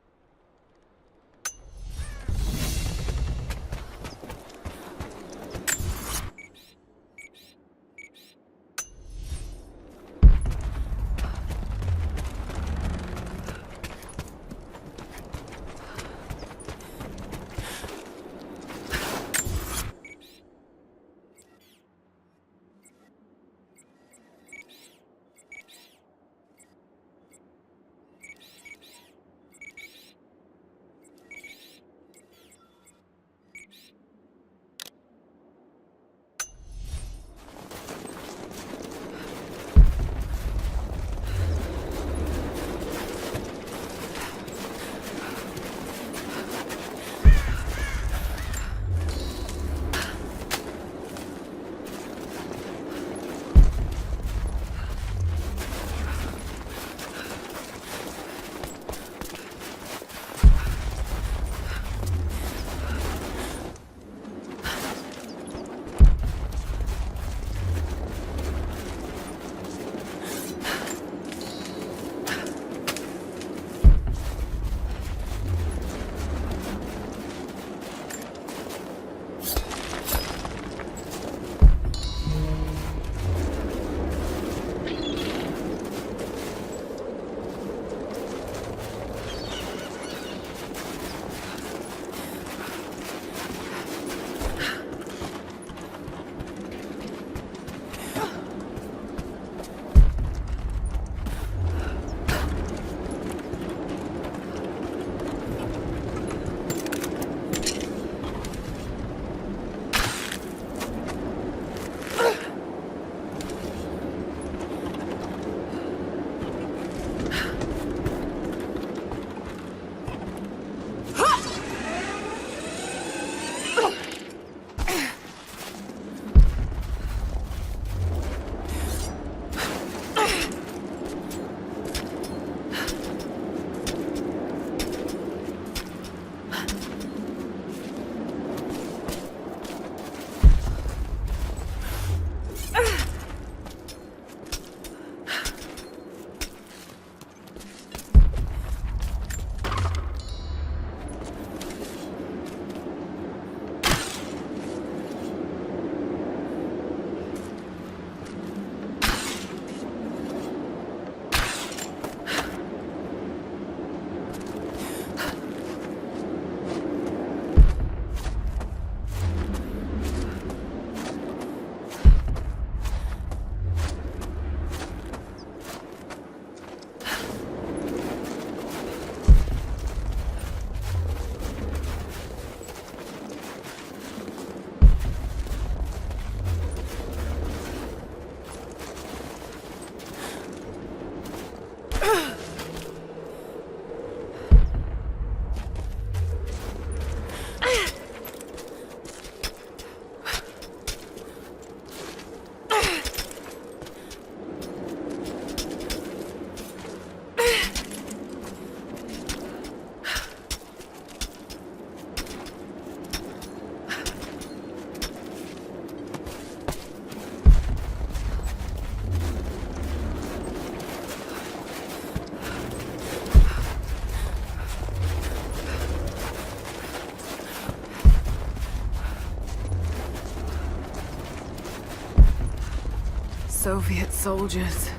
[SPEAKER 3] Soviet soldiers.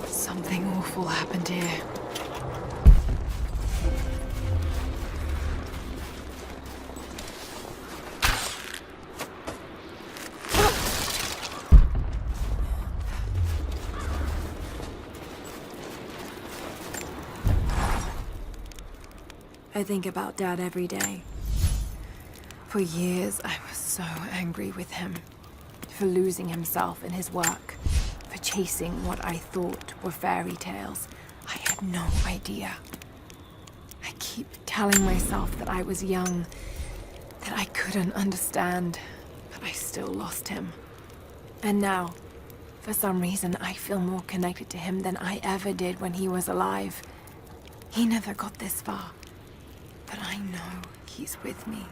[SPEAKER 3] Something awful happened here. I think about Dad every day. For years, I was so angry with him. For losing himself in his work. For chasing what I thought were fairy tales. I had no idea. I keep telling myself that I was young, that I couldn't understand, but I still lost him. And now, for some reason, I feel more connected to him than I ever did when he was alive. He never got this far. But I know he's with me.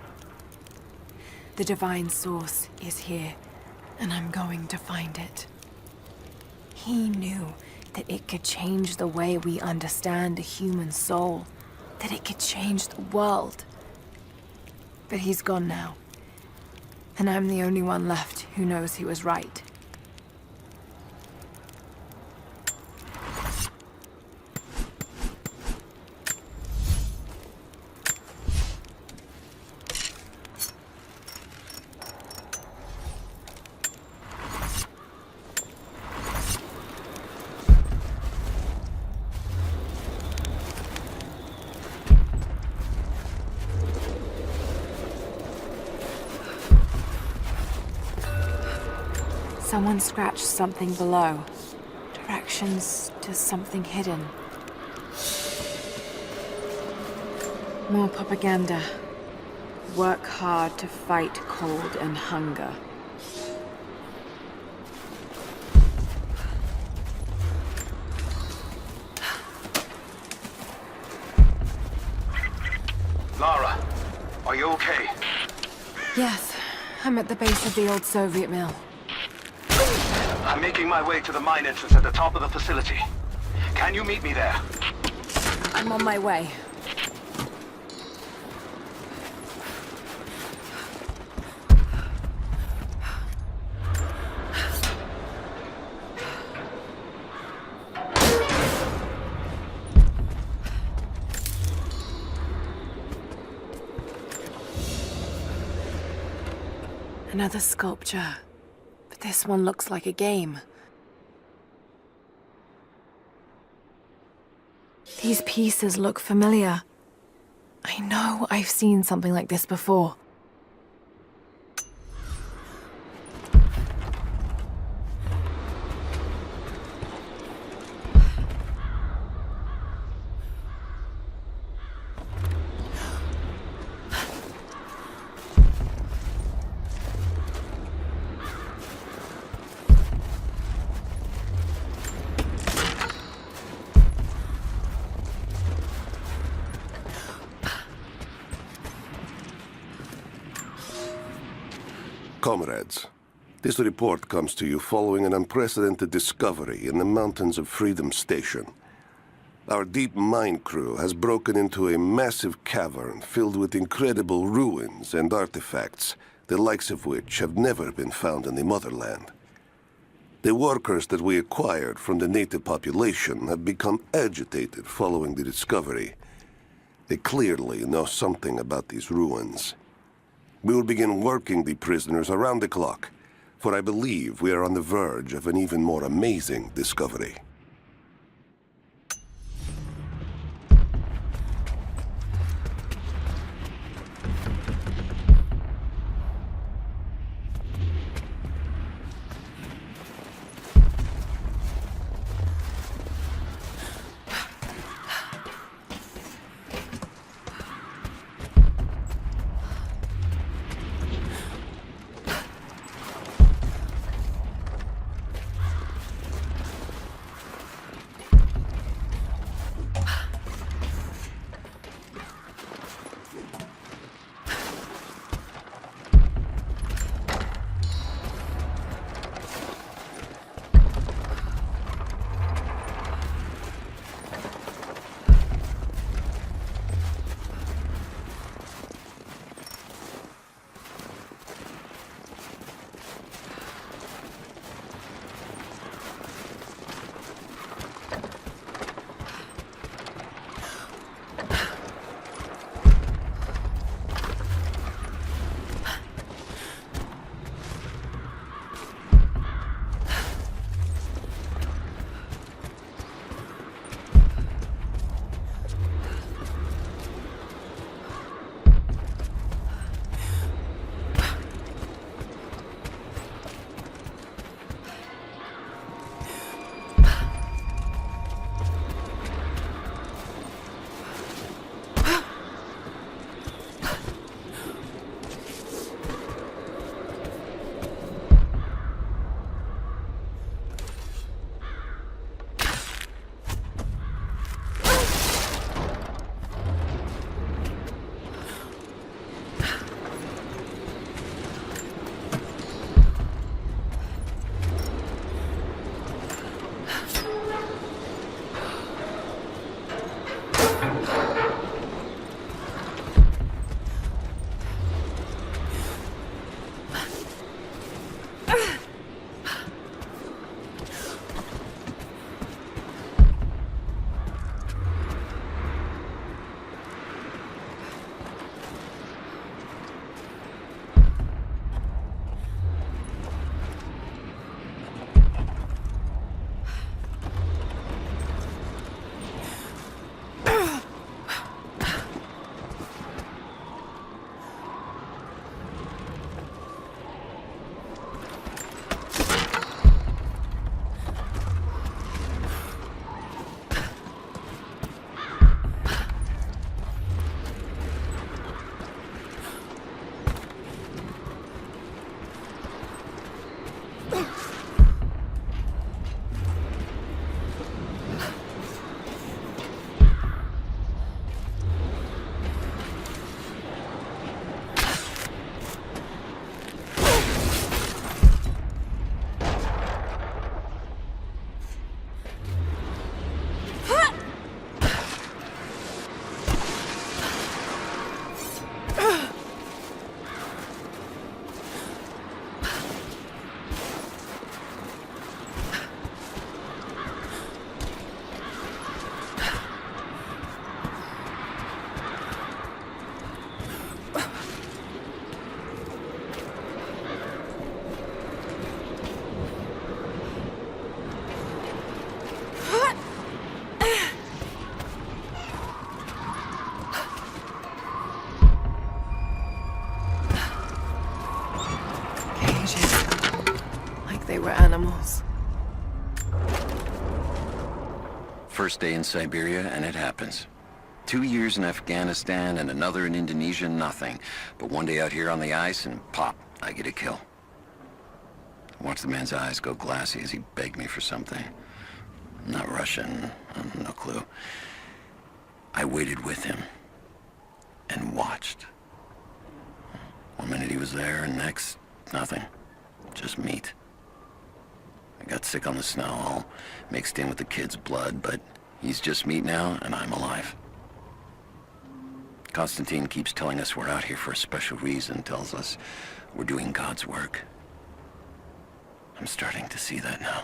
[SPEAKER 3] The divine source is here, and I'm going to find it. He knew that it could change the way we understand a human soul, that it could change the world. But he's gone now, and I'm the only one left who knows he was right. Someone scratched something below. Directions to something hidden. More propaganda. Work hard to fight cold and hunger.
[SPEAKER 5] Lara, are you okay?
[SPEAKER 3] Yes, I'm at the base of the old Soviet mill.
[SPEAKER 5] I'm making my way to the mine entrance at the top of the facility. Can you meet me there?
[SPEAKER 3] I'm on my way. Another sculpture. But this one looks like a game. These pieces look familiar. I know I've seen something like this before.
[SPEAKER 14] Comrades, this report comes to you following an unprecedented discovery in the mountains of Freedom Station. Our deep mine crew has broken into a massive cavern filled with incredible ruins and artifacts, the likes of which have never been found in the motherland. The workers that we acquired from the native population have become agitated following the discovery. They clearly know something about these ruins. We will begin working the prisoners around the clock, for I believe we are on the verge of an even more amazing discovery.
[SPEAKER 3] they were animals.
[SPEAKER 9] First day in Siberia, and it happens. 2 years in Afghanistan and another in Indonesia, nothing. But one day out here on the ice, and pop, I get a kill. I watched the man's eyes go glassy as he begged me for something. Not Russian, no clue. I waited with him and watched. One minute he was there, and next, nothing. Just meat. I got sick on the snow, all mixed in with the kid's blood, but he's just meat now, and I'm alive. Constantine keeps telling us we're out here for a special reason, tells us we're doing God's work. I'm starting to see that now.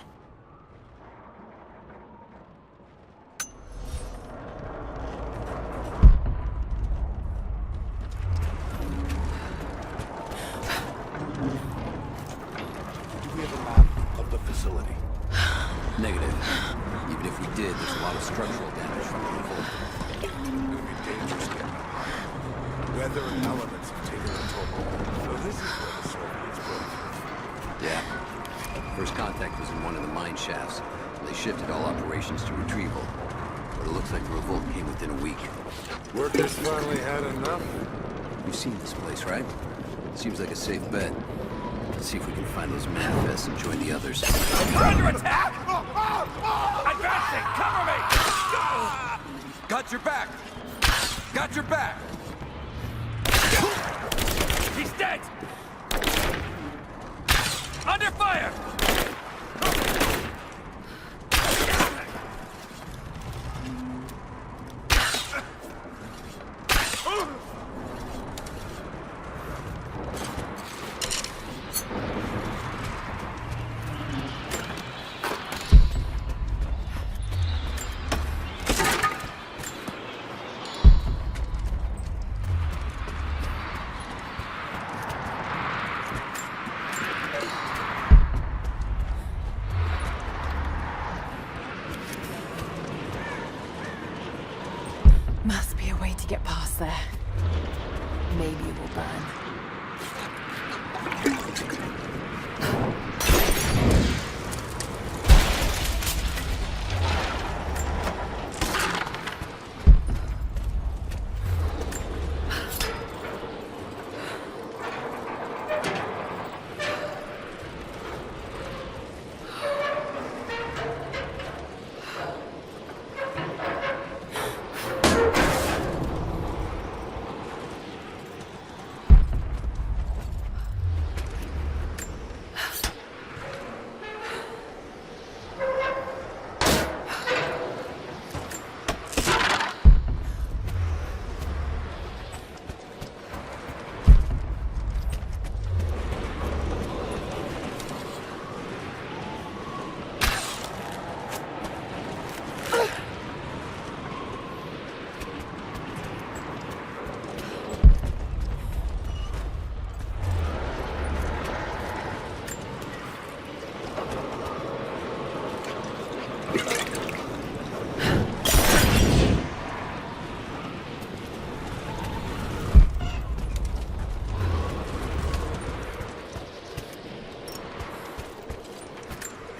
[SPEAKER 2] Facility.
[SPEAKER 9] Negative. Even if we did, there's a lot of structural damage from the revolt.
[SPEAKER 2] It's gonna be dangerous getting up high. Weather and elements have taken a toll. So this is where the Soviets broke through.
[SPEAKER 9] Yeah. First contact was in one of the mine shafts. They shifted all operations to retrieval. But it looks like the revolt came within a week.
[SPEAKER 2] Workers finally had enough.
[SPEAKER 9] You've seen this place, right? Seems like a safe bet. Let's see if we can find those manifests and join the others.
[SPEAKER 15] We're under attack! Advancing! Cover me!
[SPEAKER 9] Got your back! Got your back!
[SPEAKER 15] He's dead! Under fire!
[SPEAKER 3] Must be a way to get past there. Maybe it will burn.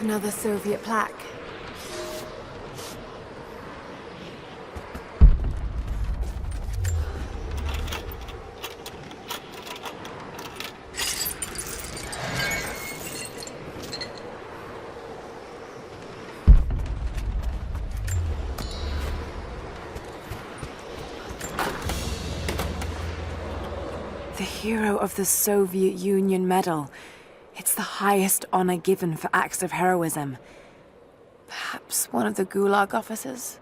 [SPEAKER 3] Another Soviet plaque. The Hero of the Soviet Union Medal. It's the highest honor given for acts of heroism. Perhaps one of the Gulag officers?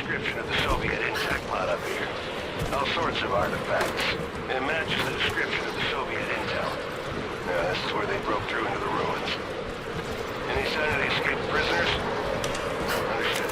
[SPEAKER 5] description of the Soviet intact lot up here. All sorts of artifacts. It matches the description of the Soviet intel. Now, this is where they broke through into the ruins. Any sign of the escaped prisoners? Understood.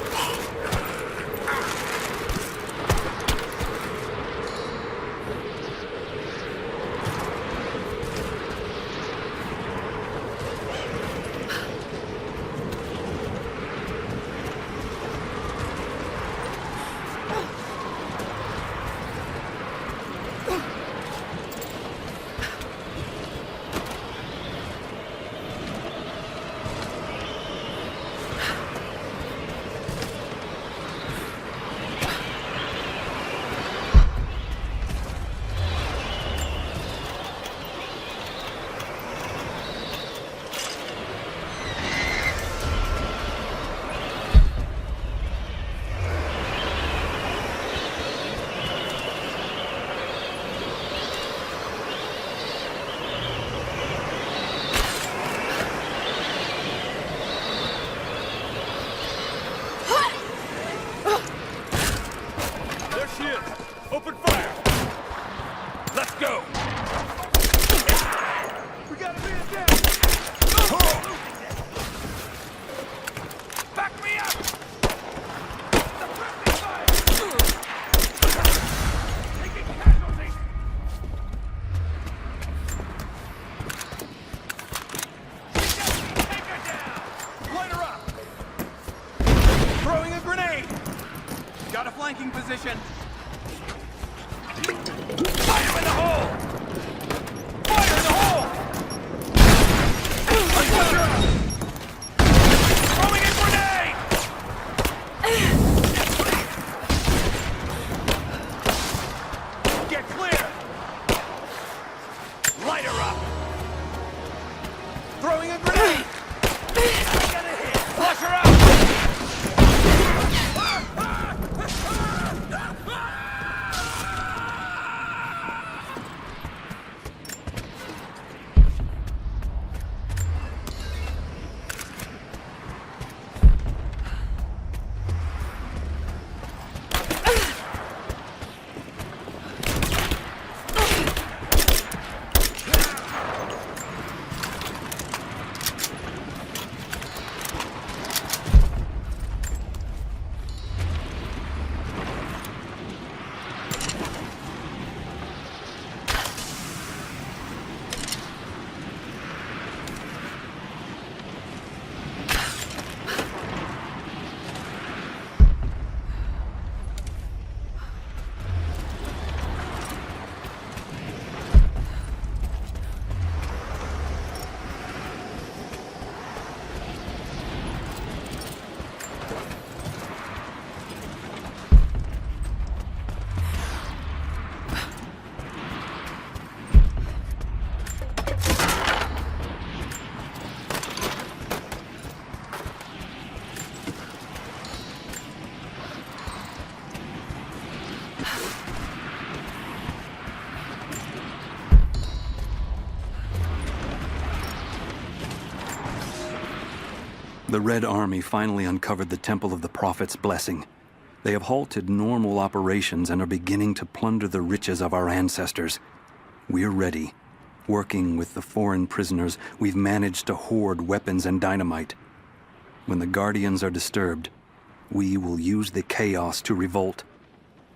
[SPEAKER 20] Position. Fire him in the hole! Fire in the hole! Throwing a grenade! Get clear! Light her up! Throwing a grenade! Flush her out!
[SPEAKER 13] The Red Army finally uncovered the Temple of the Prophet's Blessing. They have halted normal operations and are beginning to plunder the riches of our ancestors. We're ready. Working with the foreign prisoners, we've managed to hoard weapons and dynamite. When the Guardians are disturbed, we will use the chaos to revolt.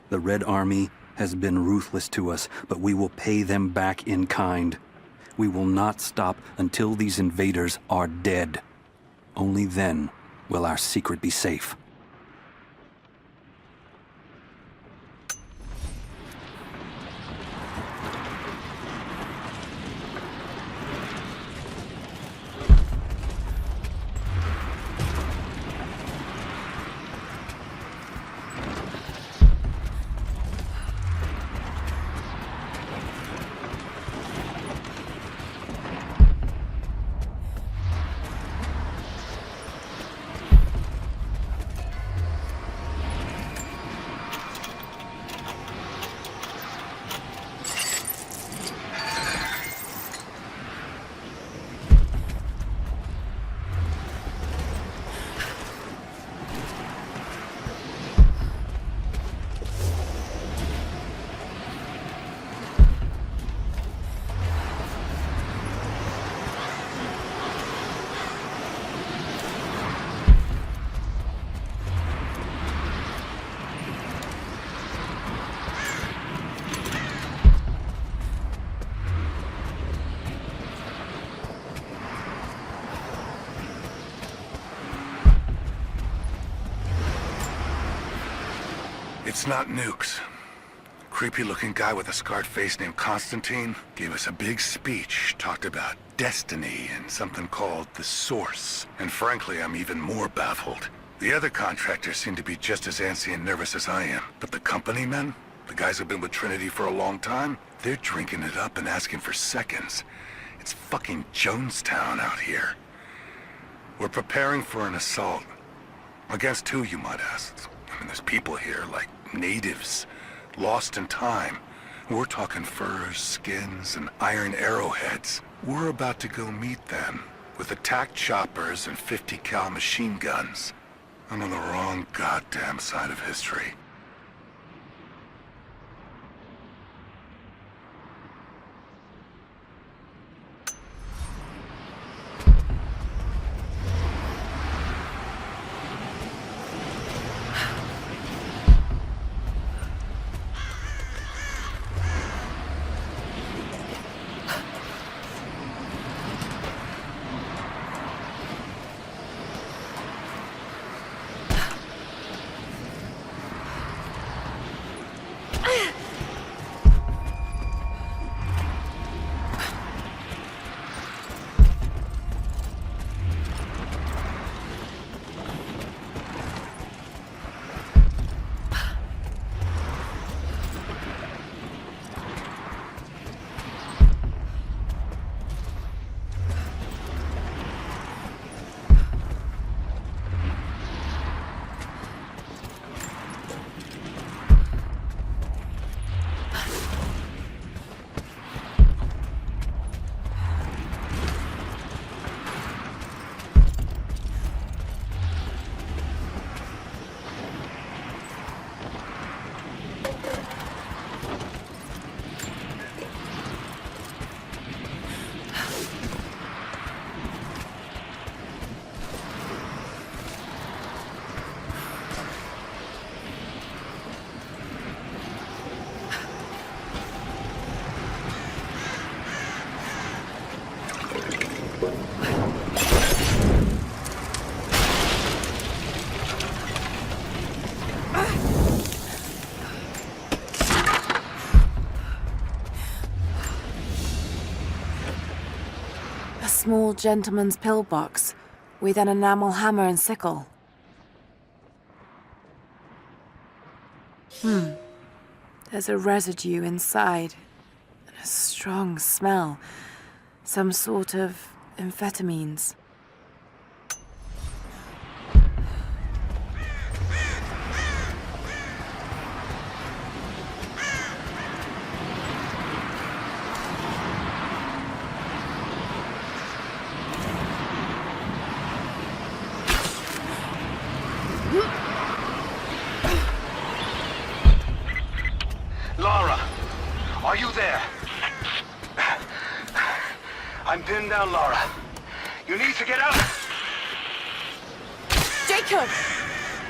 [SPEAKER 13] The Red Army has been ruthless to us, but we will pay them back in kind. We will not stop until these invaders are dead. Only then will our secret be safe.
[SPEAKER 2] It's not nukes. Creepy-looking guy with a scarred face named Constantine gave us a big speech, talked about destiny and something called the Source. And frankly, I'm even more baffled. The other contractors seem to be just as antsy and nervous as I am. But the company men, the guys who've been with Trinity for a long time, they're drinking it up and asking for seconds. It's fucking Jonestown out here. We're preparing for an assault. Against who, you might ask? I mean, there's people here, like natives, lost in time. We're talking furs, skins, and iron arrowheads. We're about to go meet them with attack choppers and 50 cal machine guns. I'm on the wrong goddamn side of history.
[SPEAKER 3] Small gentleman's pillbox with an enamel hammer and sickle. There's a residue inside, and a strong smell. Some sort of amphetamines.
[SPEAKER 5] Lara, are you there? I'm pinned down, Lara. You need to get out.
[SPEAKER 4] Jacob!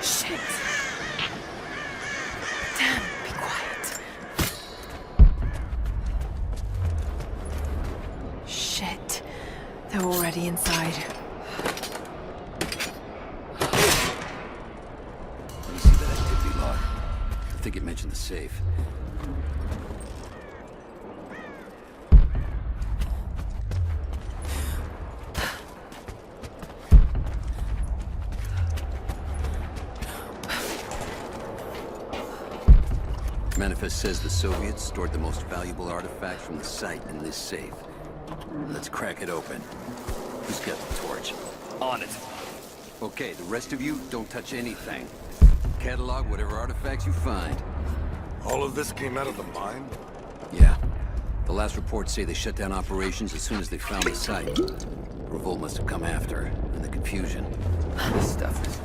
[SPEAKER 4] Shit. Damn, be quiet.
[SPEAKER 3] Shit. They're already inside.
[SPEAKER 9] Let me see that activity log. I think it mentioned the safe. Manifest says the Soviets stored the most valuable artifacts from the site in this safe. Let's crack it open. Who's got the torch?
[SPEAKER 20] On it.
[SPEAKER 9] Okay, the rest of you, don't touch anything. Catalog whatever artifacts you find.
[SPEAKER 2] All of this came out of the mine?
[SPEAKER 9] Yeah. The last reports say they shut down operations as soon as they found the site. Revolt must have come after, in the confusion.
[SPEAKER 20] This stuff is...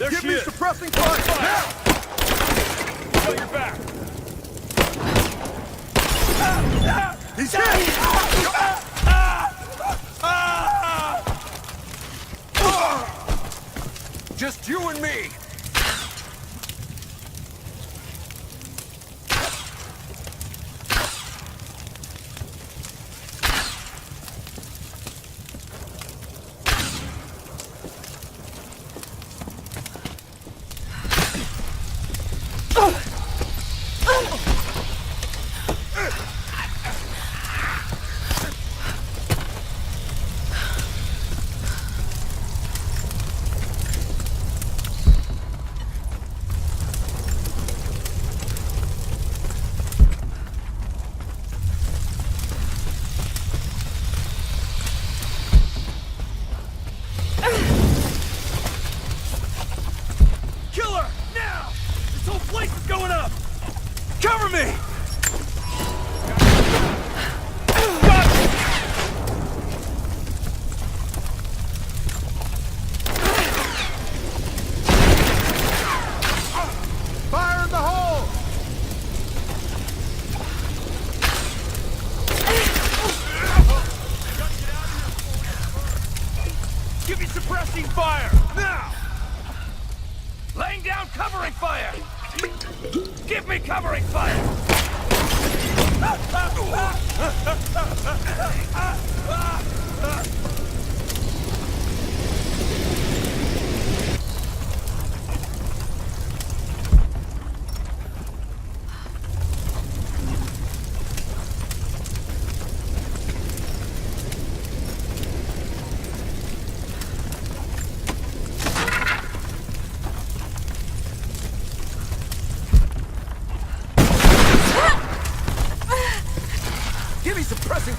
[SPEAKER 20] There
[SPEAKER 15] Give
[SPEAKER 20] she
[SPEAKER 15] me
[SPEAKER 20] is.
[SPEAKER 15] suppressing fire! Now!
[SPEAKER 20] Got your back.
[SPEAKER 15] He's hit!
[SPEAKER 20] Just you and me.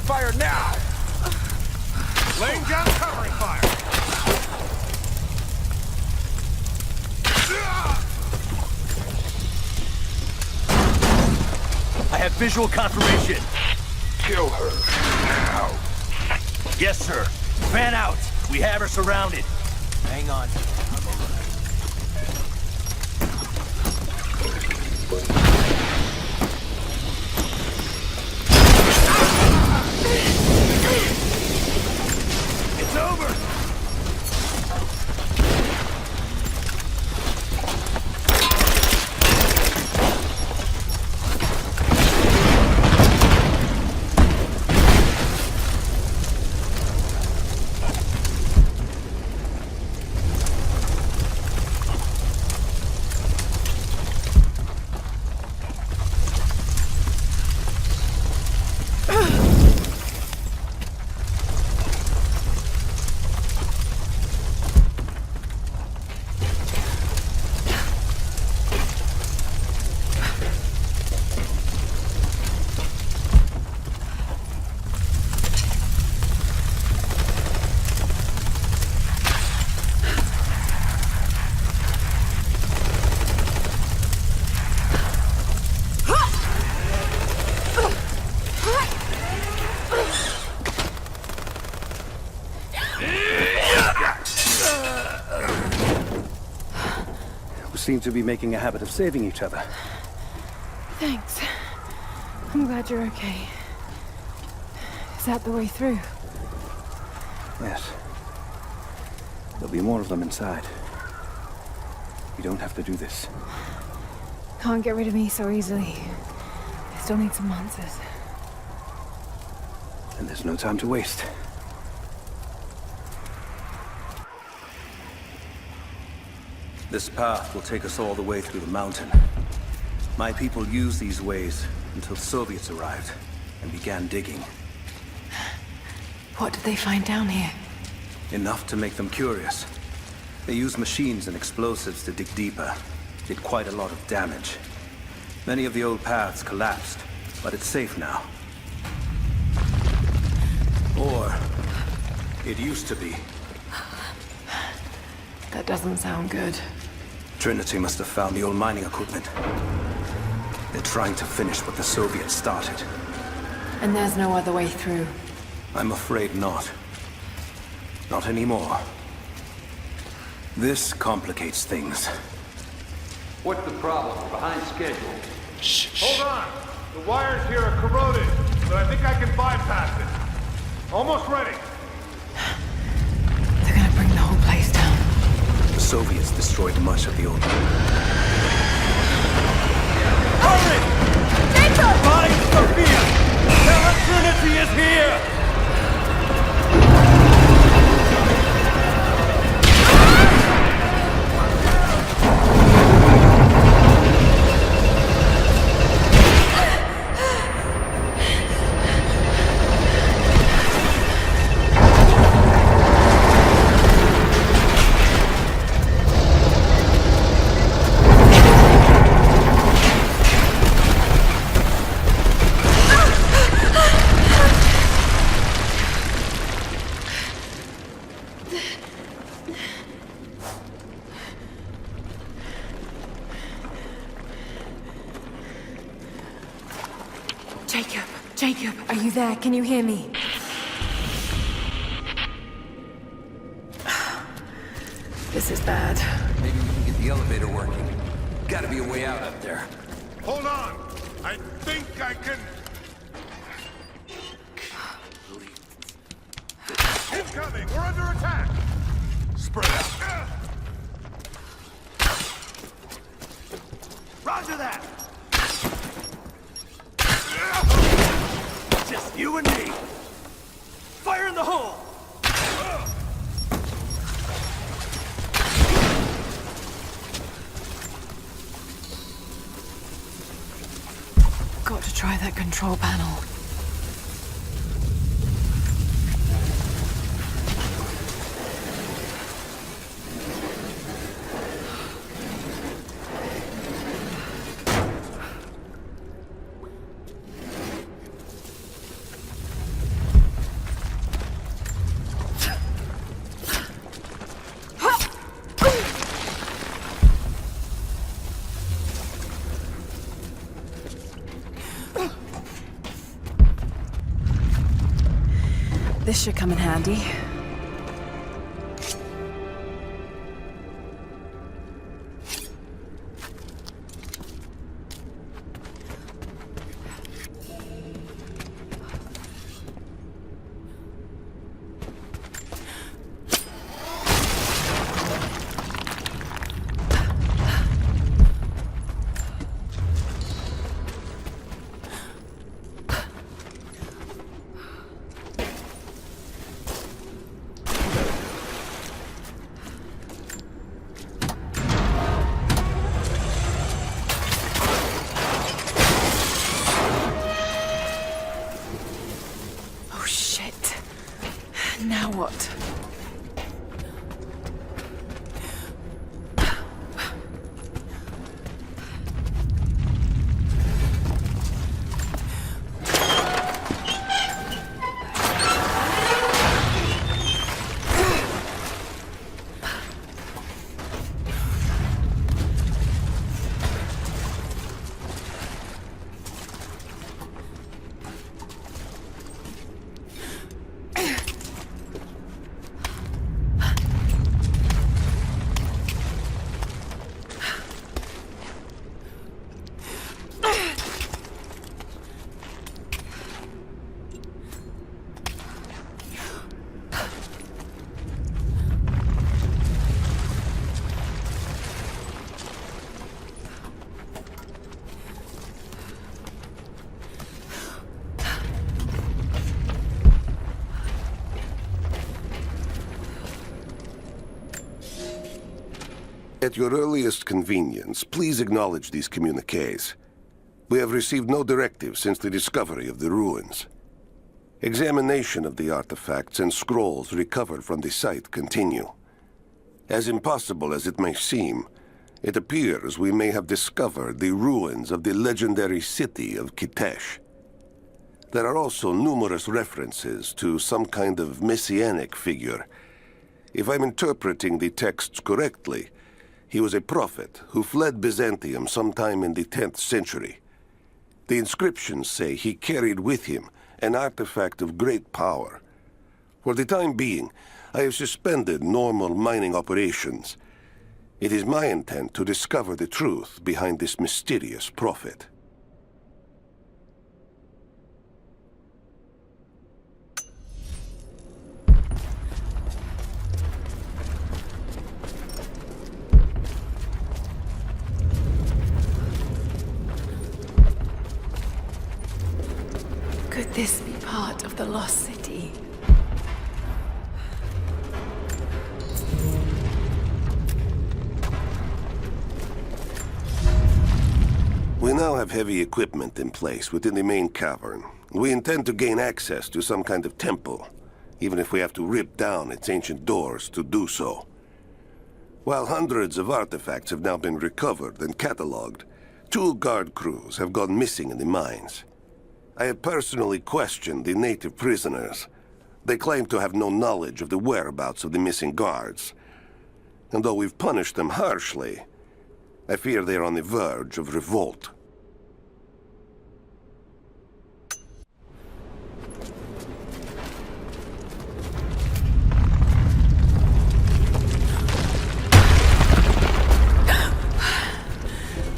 [SPEAKER 15] Fire now! Laying down covering fire!
[SPEAKER 20] I have visual confirmation.
[SPEAKER 8] Kill her now.
[SPEAKER 20] Yes, sir. Fan out. We have her surrounded. Hang on. I'm alright. It's over!
[SPEAKER 5] Seem to be making a habit of saving each other.
[SPEAKER 3] Thanks. I'm glad you're okay. Is that the way through?
[SPEAKER 5] Yes. There'll be more of them inside. You don't have to do this.
[SPEAKER 3] Can't get rid of me so easily. I still need some answers.
[SPEAKER 5] And there's no time to waste. This path will take us all the way through the mountain. My people used these ways until Soviets arrived and began digging.
[SPEAKER 3] What did they find down here?
[SPEAKER 5] Enough to make them curious. They used machines and explosives to dig deeper. Did quite a lot of damage. Many of the old paths collapsed, but it's safe now. Or it used to be.
[SPEAKER 3] That doesn't sound good.
[SPEAKER 5] Trinity must have found the old mining equipment. They're trying to finish what the Soviets started.
[SPEAKER 3] And there's no other way through?
[SPEAKER 5] I'm afraid not. Not anymore.
[SPEAKER 20] This complicates things.
[SPEAKER 12] What's the problem? We're behind schedule.
[SPEAKER 15] Hold on! The wires here are corroded, but I think I can bypass it. Almost ready.
[SPEAKER 3] They're gonna bring the whole place down.
[SPEAKER 20] The Soviets destroyed much of the old... Hurry! Find Sophia! Tell her Trinity is here!
[SPEAKER 3] Jacob, are you there? Can you hear me? This is bad.
[SPEAKER 13] Maybe we can get the elevator working. Gotta be a way out up there.
[SPEAKER 15] Hold on! I think I can... Incoming! We're under attack! Spread out!
[SPEAKER 20] Roger that! Just you and me! Fire in the hole!
[SPEAKER 3] Got to try that control panel. This should come in handy. Now what?
[SPEAKER 14] At your earliest convenience, please acknowledge these communiques. We have received no directive since the discovery of the ruins. Examination of the artifacts and scrolls recovered from the site continue. As impossible as it may seem, it appears we may have discovered the ruins of the legendary city of Kitesh. There are also numerous references to some kind of messianic figure. If I'm interpreting the texts correctly, he was a prophet who fled Byzantium sometime in the 10th century. The inscriptions say he carried with him an artifact of great power. For the time being, I have suspended normal mining operations It is my intent to discover the truth behind this mysterious prophet.
[SPEAKER 3] Could this be part of the lost city?
[SPEAKER 14] We now have heavy equipment in place within the main cavern. We intend to gain access to some kind of temple, even if we have to rip down its ancient doors to do so. While hundreds of artifacts have now been recovered and catalogued, 2 guard crews have gone missing in the mines. I have personally questioned the native prisoners. They claim to have no knowledge of the whereabouts of the missing guards. And though we've punished them harshly, I fear they are on the verge of revolt.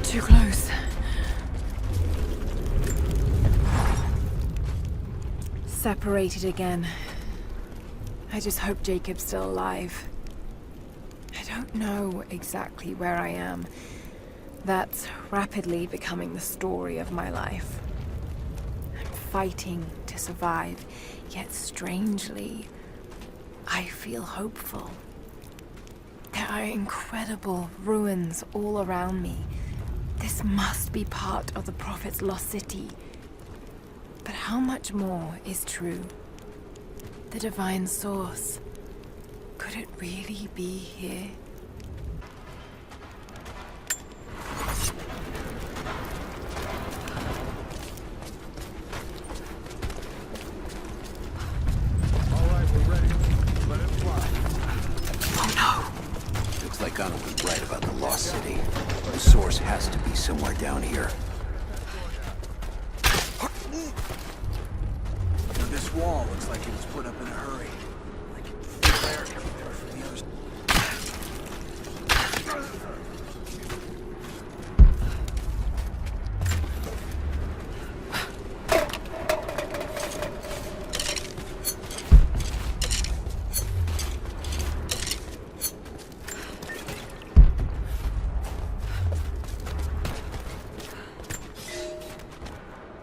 [SPEAKER 3] Too close. Separated again. I just hope Jacob's still alive. I don't know exactly where I am. That's rapidly becoming the story of my life. I'm fighting to survive, yet strangely, I feel hopeful. There are incredible ruins all around me. This must be part of the Prophet's lost city. But how much more is true? The divine source. Could it really be here?
[SPEAKER 2] Alright, we're ready. Let it fly.
[SPEAKER 3] Oh no!
[SPEAKER 9] Looks like Anna was right about the lost city. The source has to be somewhere down here.
[SPEAKER 20] This wall looks like it was put up in a hurry. I can feel air coming there from the other side.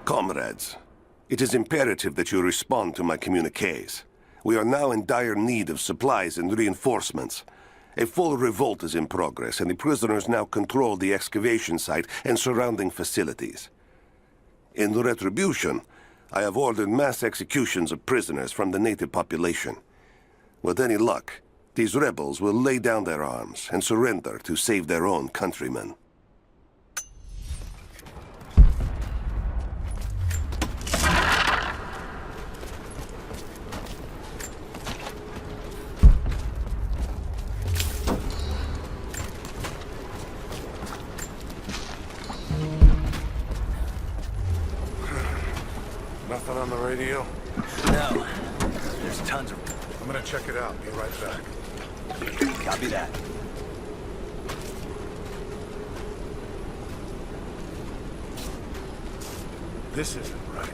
[SPEAKER 14] Comrades, it is imperative that you respond to my communiques. We are now in dire need of supplies and reinforcements. A full revolt is in progress, and the prisoners now control the excavation site and surrounding facilities. In retribution, I have ordered mass executions of prisoners from the native population. With any luck, these rebels will lay down their arms and surrender to save their own countrymen.
[SPEAKER 2] Nothing on the radio?
[SPEAKER 20] No. There's tons of...
[SPEAKER 2] I'm gonna check it out. Be right back.
[SPEAKER 20] Copy that.
[SPEAKER 2] This isn't right.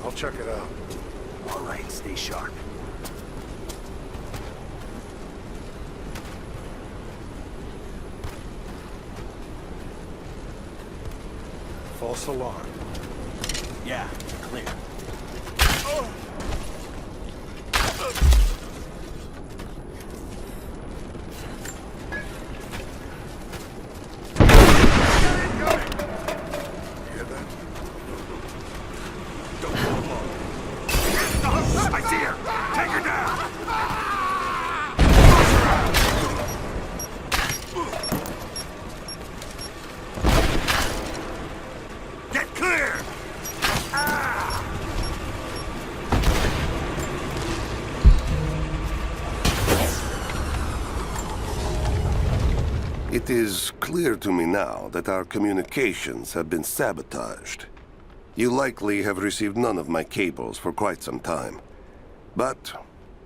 [SPEAKER 2] I'll check it out.
[SPEAKER 20] All right, stay sharp.
[SPEAKER 2] False alarm.
[SPEAKER 20] Yeah, clear.
[SPEAKER 2] I see her! Take her down!
[SPEAKER 20] Get clear!
[SPEAKER 14] It is clear to me now that our communications have been sabotaged. You likely have received none of my cables for quite some time. But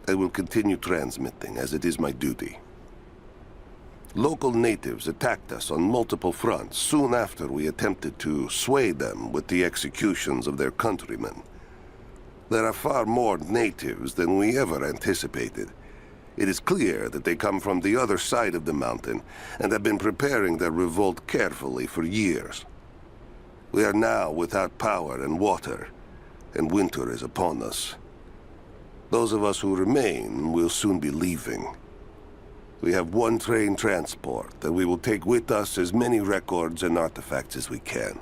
[SPEAKER 14] I will continue transmitting, as it is my duty. Local natives attacked us on multiple fronts soon after we attempted to sway them with the executions of their countrymen. There are far more natives than we ever anticipated. It is clear that they come from the other side of the mountain and have been preparing their revolt carefully for years. We are now without power and water, and winter is upon us. Those of us who remain will soon be leaving. We have one train transport that we will take with us as many records and artifacts as we can.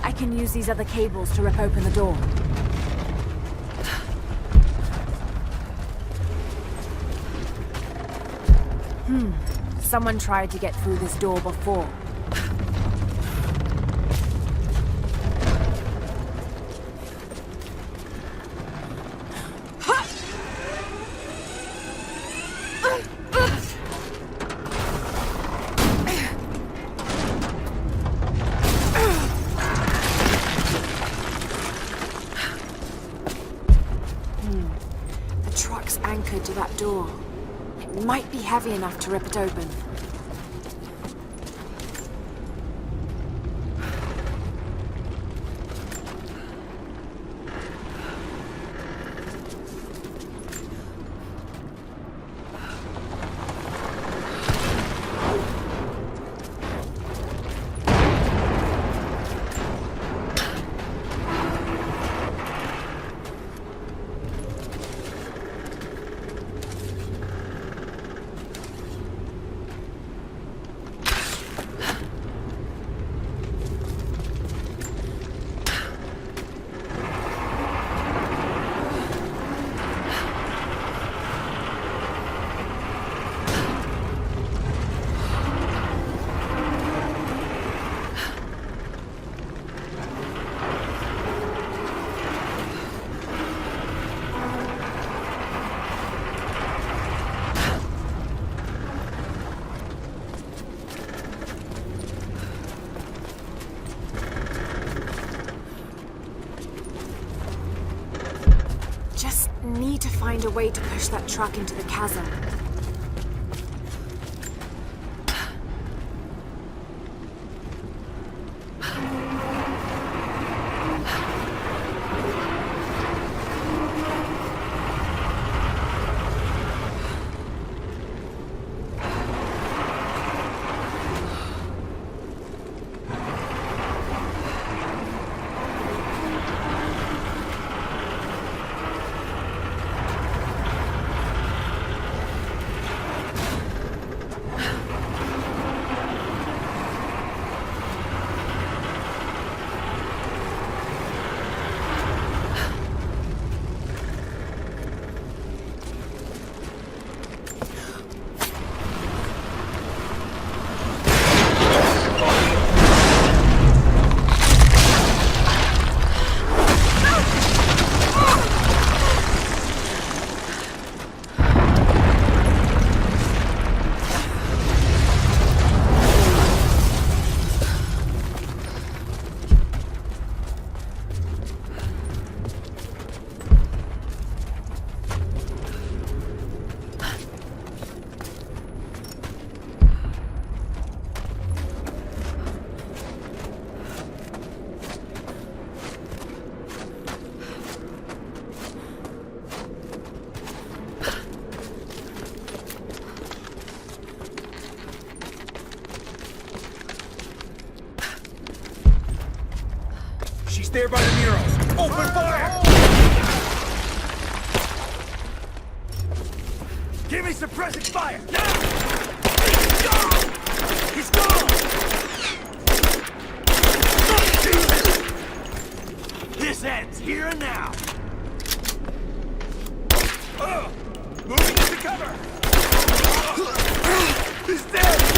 [SPEAKER 4] I can use these other cables to rip open the door. Someone tried to get through this door before. Anchored to that door. It might be heavy enough to rip it open. Need to find a way to push that truck into the chasm.
[SPEAKER 20] there by the murals. Open fire! Give me suppressing fire! Now! He's gone! This ends here and now! Moving into cover! He's dead!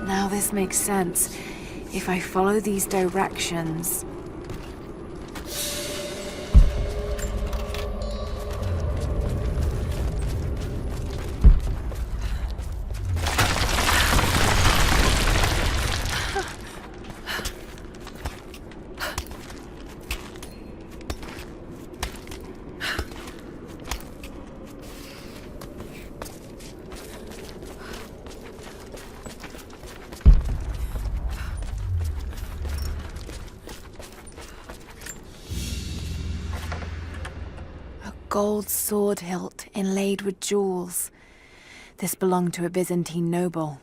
[SPEAKER 3] Now this makes sense. If I follow these directions... Gold sword hilt inlaid with jewels. This belonged to a Byzantine noble.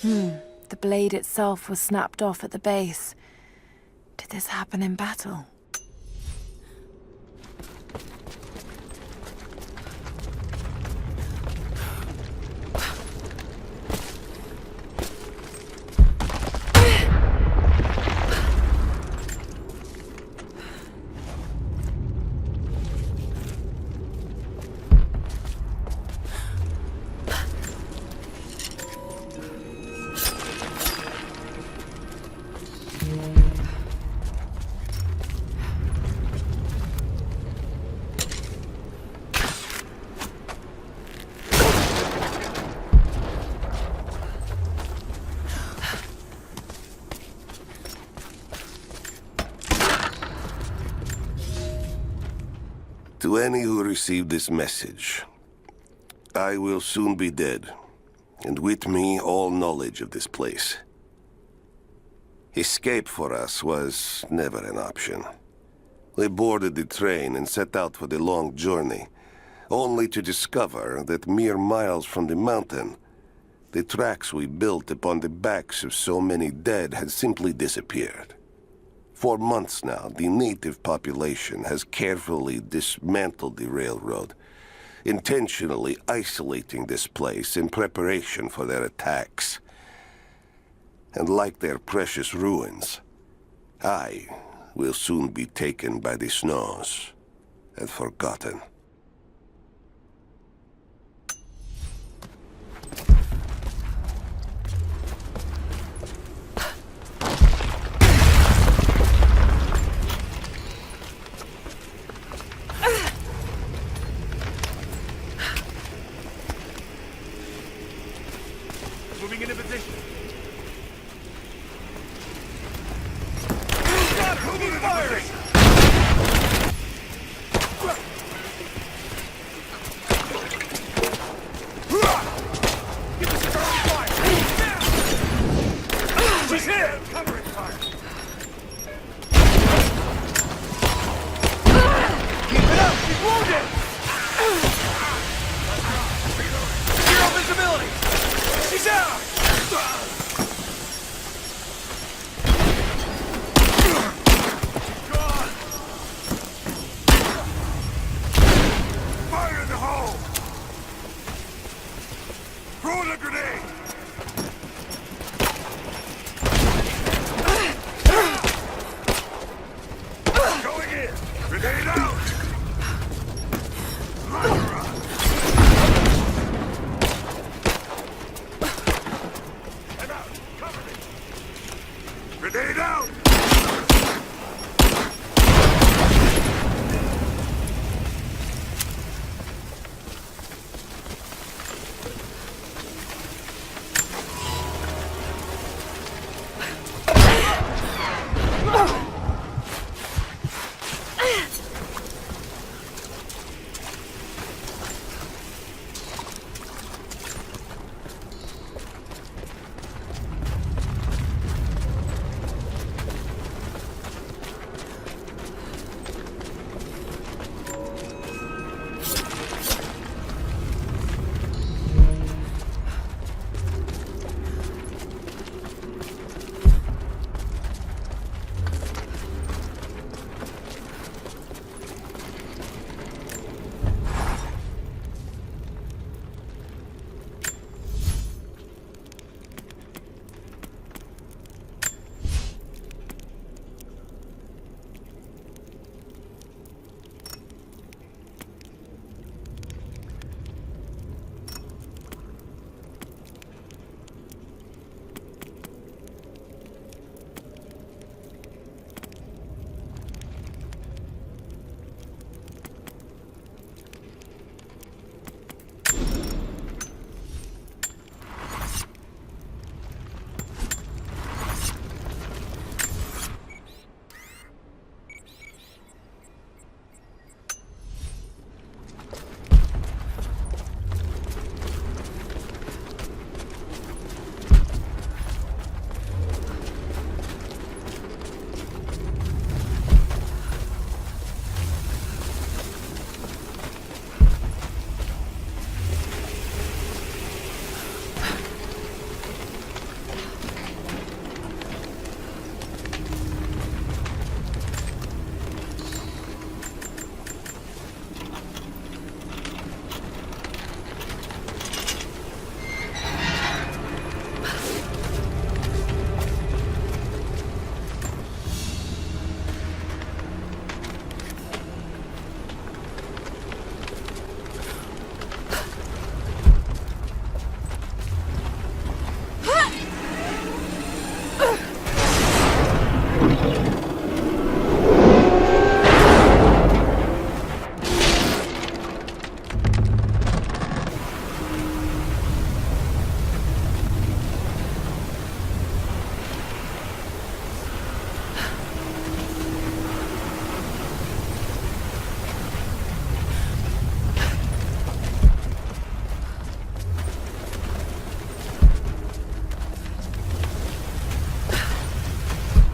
[SPEAKER 3] The blade itself was snapped off at the base. Did this happen in battle?
[SPEAKER 18] To any who received this message, I will soon be dead, and with me all knowledge of this place. Escape for us was never an option. We boarded the train and set out for the long journey, only to discover that mere miles from the mountain, the tracks we built upon the backs of so many dead had simply disappeared. For months now, the native population has carefully dismantled the railroad, intentionally isolating this place in preparation for their attacks. And like their precious ruins, I will soon be taken by the snows and forgotten.
[SPEAKER 20] Moving into position. Moving firing! Give us starting fire! She's hit! Covering fire! Keep it up! She's wounded!
[SPEAKER 2] Throw the grenade! Going in! Grenade out! I'm out! Cover me! Grenade out!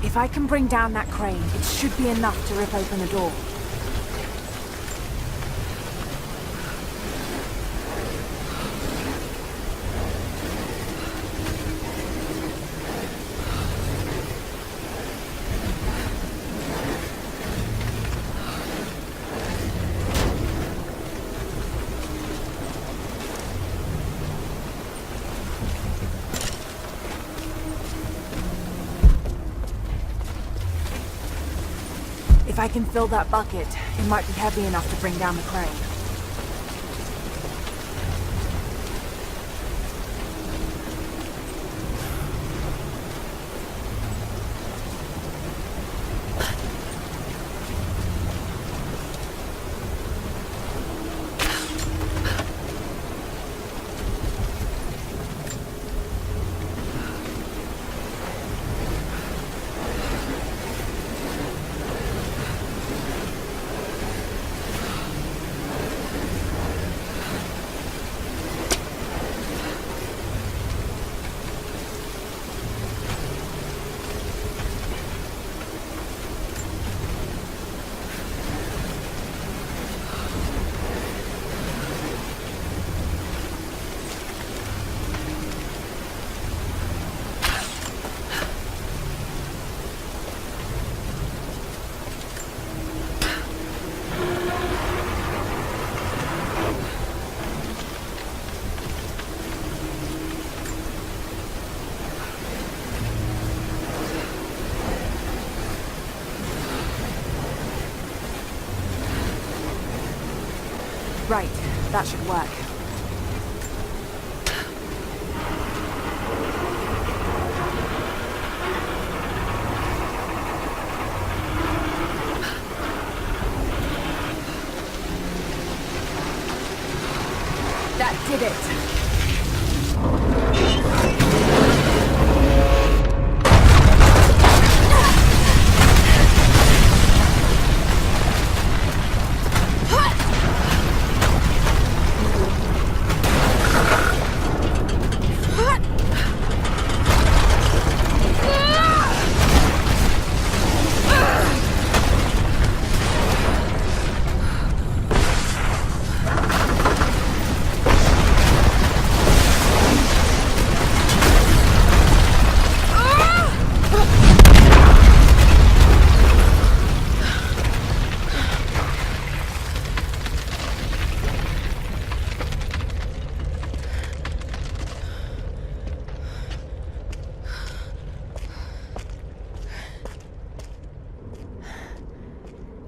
[SPEAKER 4] If I can bring down that crane, it should be enough to rip open the door. If I can fill that bucket, it might be heavy enough to bring down the crane.
[SPEAKER 3] That should work.
[SPEAKER 4] That did it.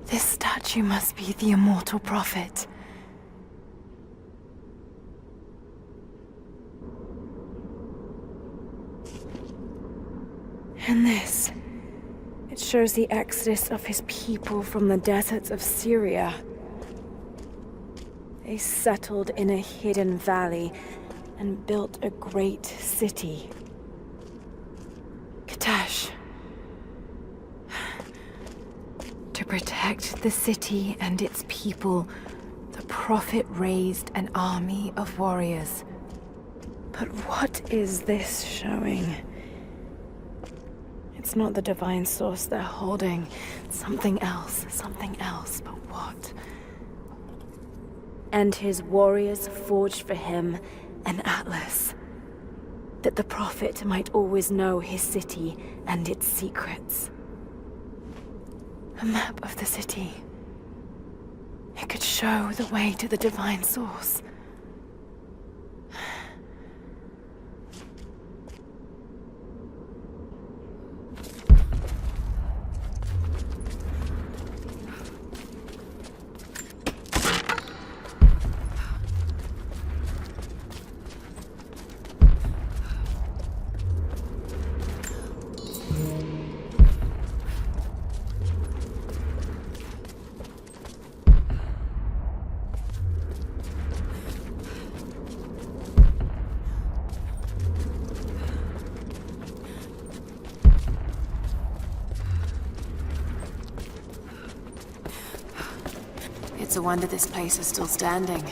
[SPEAKER 3] This statue must be the immortal prophet. And this, it shows the exodus of his people from the deserts of Syria. They settled in a hidden valley and built a great city. Katash. To protect the city and its people, the Prophet raised an army of warriors. But what is this showing? It's not the divine source they're holding. Something else, but what? And his warriors forged for him an atlas, that the Prophet might always know his city and its secrets. A map of the city. It could show the way to the divine source. It's a wonder this place is still standing.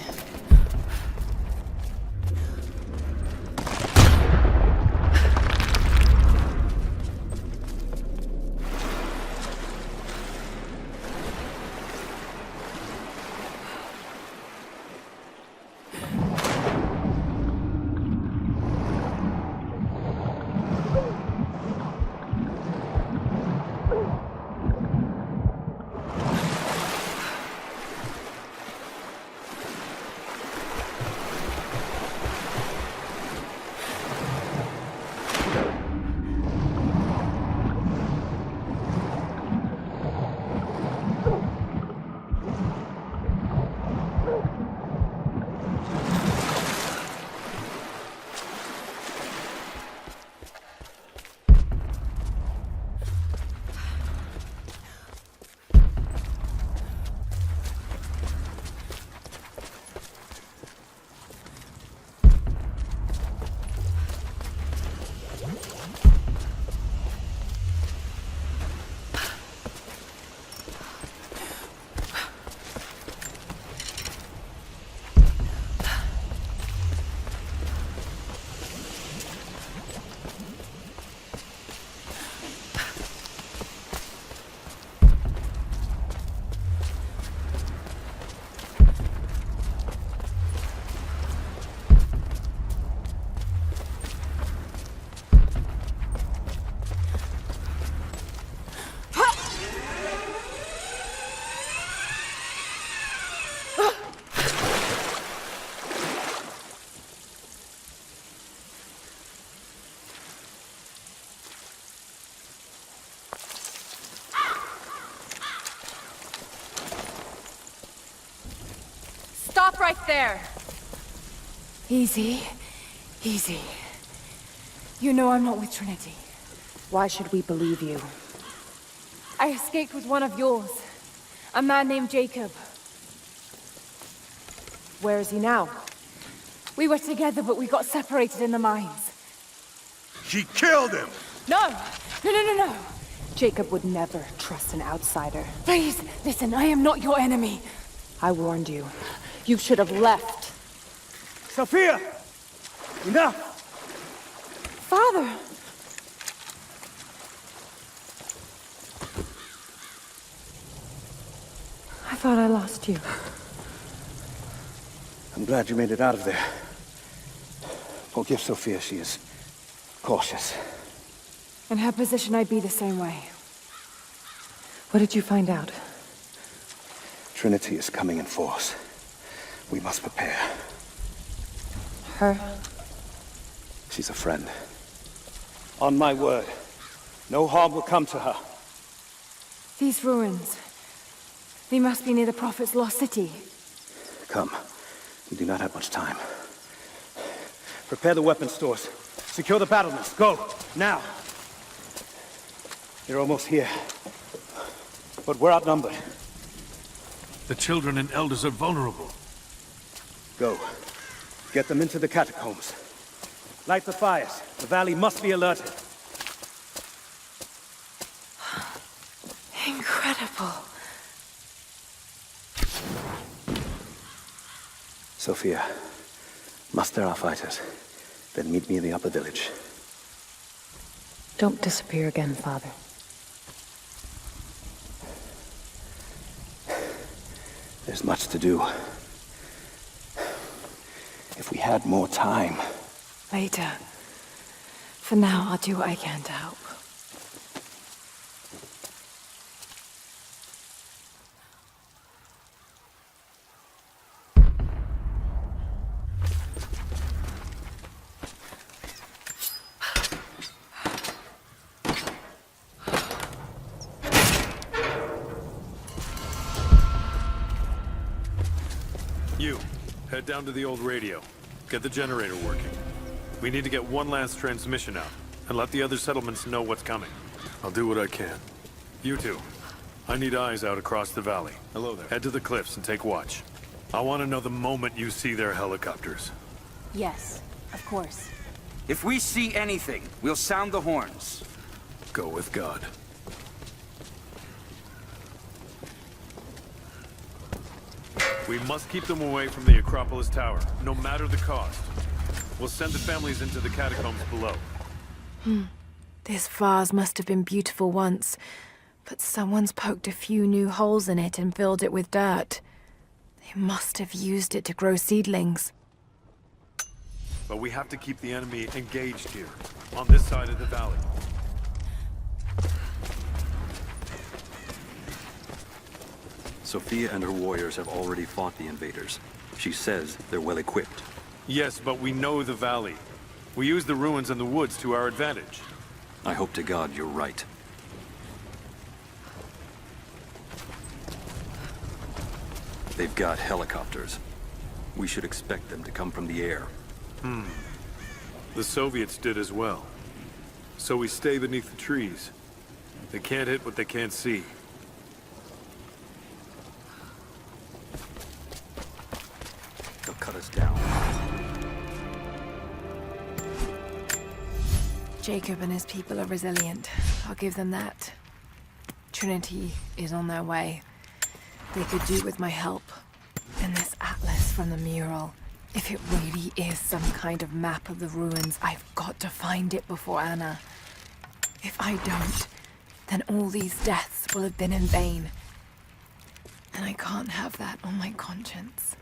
[SPEAKER 4] Stop right there! Easy. Easy. You know I'm not with Trinity.
[SPEAKER 11] Why should we believe you?
[SPEAKER 4] I escaped with one of yours. A man named Jacob.
[SPEAKER 11] Where is he now?
[SPEAKER 4] We were together, but we got separated in the mines.
[SPEAKER 15] She killed him!
[SPEAKER 4] No! No.
[SPEAKER 11] Jacob would never trust an outsider.
[SPEAKER 4] Please, listen, I am not your enemy.
[SPEAKER 11] I warned you. You should have left.
[SPEAKER 20] Sophia! Enough!
[SPEAKER 4] Father!
[SPEAKER 11] I thought I lost you.
[SPEAKER 20] I'm glad you made it out of there. Forgive Sophia, she is cautious.
[SPEAKER 4] In her position, I'd be the same way.
[SPEAKER 11] What did you find out?
[SPEAKER 20] Trinity is coming in force. We must prepare.
[SPEAKER 11] Her?
[SPEAKER 20] She's a friend. On my word, no harm will come to her.
[SPEAKER 4] These ruins. They must be near the Prophet's lost city.
[SPEAKER 20] Come. We do not have much time. Prepare the weapon stores. Secure the battlements. Go! Now! They're almost here. But we're outnumbered.
[SPEAKER 6] The children and elders are vulnerable.
[SPEAKER 20] Go. Get them into the catacombs. Light the fires. The valley must be alerted.
[SPEAKER 4] Incredible.
[SPEAKER 20] Sophia, muster our fighters. Then meet me in the upper village.
[SPEAKER 11] Don't disappear again, Father.
[SPEAKER 20] There's much to do. If we had more time.
[SPEAKER 4] Later. For now, I'll do what I can to help.
[SPEAKER 6] You, head down to the old radio. Get the generator working. We need to get one last transmission out, and let the other settlements know what's coming. I'll do what I can. You two, I need eyes out across the valley. Hello there. Head to the cliffs and take watch. I want to know the moment you see their helicopters.
[SPEAKER 4] Yes, of course.
[SPEAKER 7] If we see anything, we'll sound the horns.
[SPEAKER 6] Go with God. We must keep them away from the Acropolis Tower, no matter the cost. We'll send the families into the catacombs below.
[SPEAKER 3] This vase must have been beautiful once, but someone's poked a few new holes in it and filled it with dirt. They must have used it to grow seedlings.
[SPEAKER 6] But we have to keep the enemy engaged here, on this side of the valley.
[SPEAKER 13] Sophia and her warriors have already fought the invaders. She says they're well equipped.
[SPEAKER 6] Yes, but we know the valley. We use the ruins and the woods to our advantage.
[SPEAKER 13] I hope to God you're right. They've got helicopters. We should expect them to come from the air.
[SPEAKER 6] The Soviets did as well. So we stay beneath the trees. They can't hit what they can't see.
[SPEAKER 13] They'll cut us down.
[SPEAKER 3] Jacob and his people are resilient. I'll give them that. Trinity is on their way. They could do with my help. And this atlas from the mural. If it really is some kind of map of the ruins, I've got to find it before Anna. If I don't, then all these deaths will have been in vain. And I can't have that on my conscience.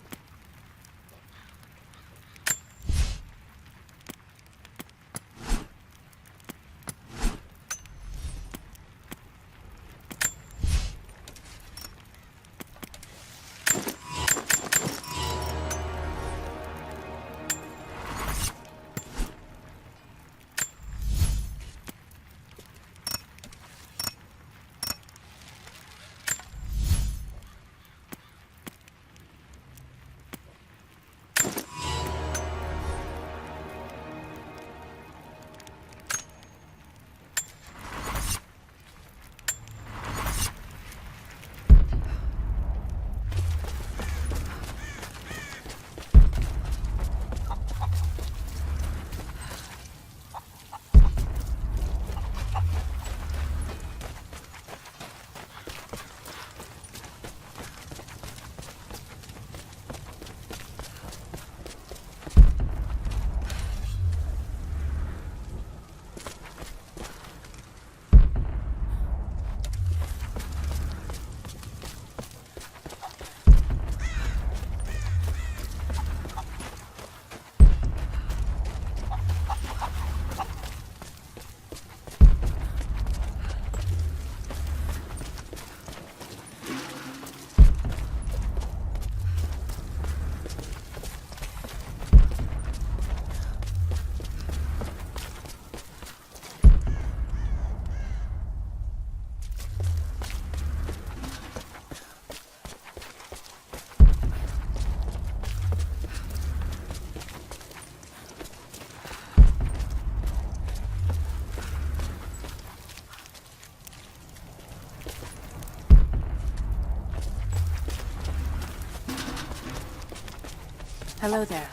[SPEAKER 3] Hello there.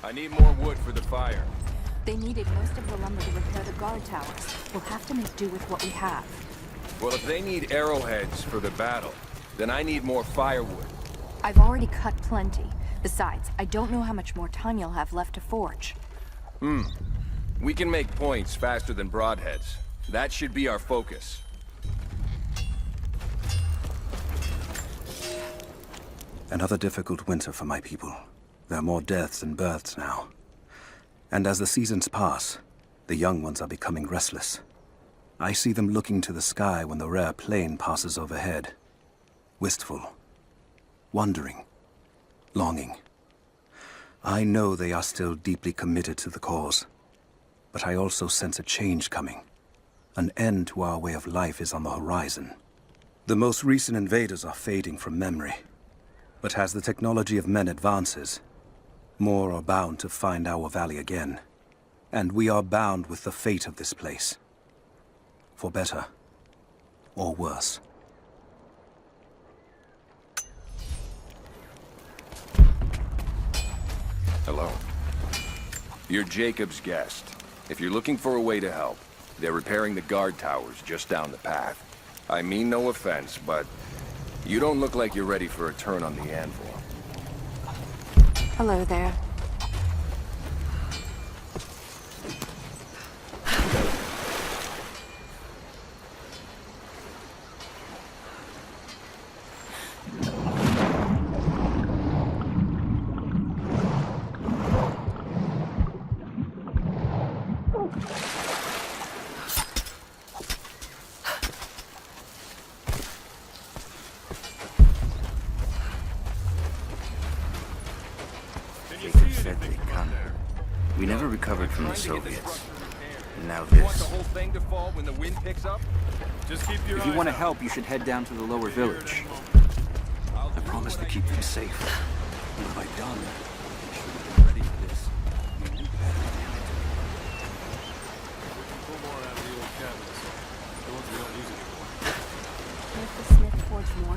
[SPEAKER 21] I need more wood for the fire.
[SPEAKER 22] They needed most of the lumber to repair the guard towers. We'll have to make do with what we have.
[SPEAKER 21] Well, if they need arrowheads for the battle, then I need more firewood.
[SPEAKER 22] I've already cut plenty. Besides, I don't know how much more time you'll have left to forge.
[SPEAKER 21] We can make points faster than broadheads. That should be our focus.
[SPEAKER 13] Another difficult winter for my people. There are more deaths than births now. And as the seasons pass, the young ones are becoming restless. I see them looking to the sky when the rare plane passes overhead. Wistful. Wondering. Longing. I know they are still deeply committed to the cause. But I also sense a change coming. An end to our way of life is on the horizon. The most recent invaders are fading from memory. But as the technology of men advances, more are bound to find our valley again. And we are bound with the fate of this place. For better or worse.
[SPEAKER 21] Hello. You're Jacob's guest. If you're looking for a way to help, they're repairing the guard towers just down the path. I mean no offense, but you don't look like you're ready for a turn on the anvil.
[SPEAKER 22] Hello there.
[SPEAKER 7] We never recovered from the Soviets. And now
[SPEAKER 21] Want the
[SPEAKER 7] this.
[SPEAKER 21] whole thing to fall when the wind picks up?
[SPEAKER 17] Just keep your
[SPEAKER 7] If you
[SPEAKER 17] eyes
[SPEAKER 7] want to
[SPEAKER 17] out.
[SPEAKER 7] help, you should head down to the lower village. I promised to keep them safe. What have I done? I should have been ready for this. We knew better.
[SPEAKER 17] Pull more out of the old cabinets. The ones we don't use anymore.
[SPEAKER 22] Make the smith forge more?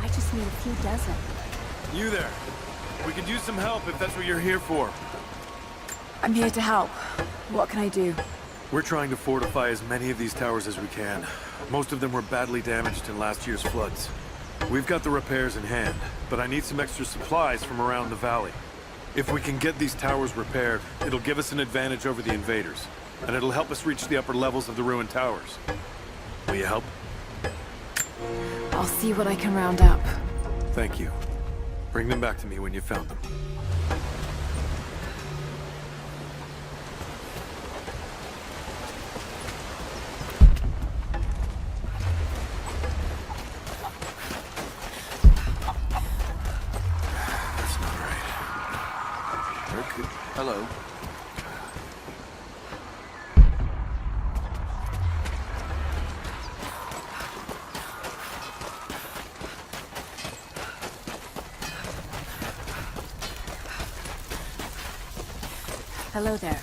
[SPEAKER 22] I just need a few dozen.
[SPEAKER 17] You there. We could use some help if that's what you're here for.
[SPEAKER 3] I'm here to help. What can I do?
[SPEAKER 6] We're trying to fortify as many of these towers as we can. Most of them were badly damaged in last year's floods. We've got the repairs in hand, but I need some extra supplies from around the valley. If we can get these towers repaired, it'll give us an advantage over the invaders, and it'll help us reach the upper levels of the ruined towers. Will you help?
[SPEAKER 3] I'll see what I can round up.
[SPEAKER 6] Thank you. Bring them back to me when you found them.
[SPEAKER 7] Hello.
[SPEAKER 22] Hello there.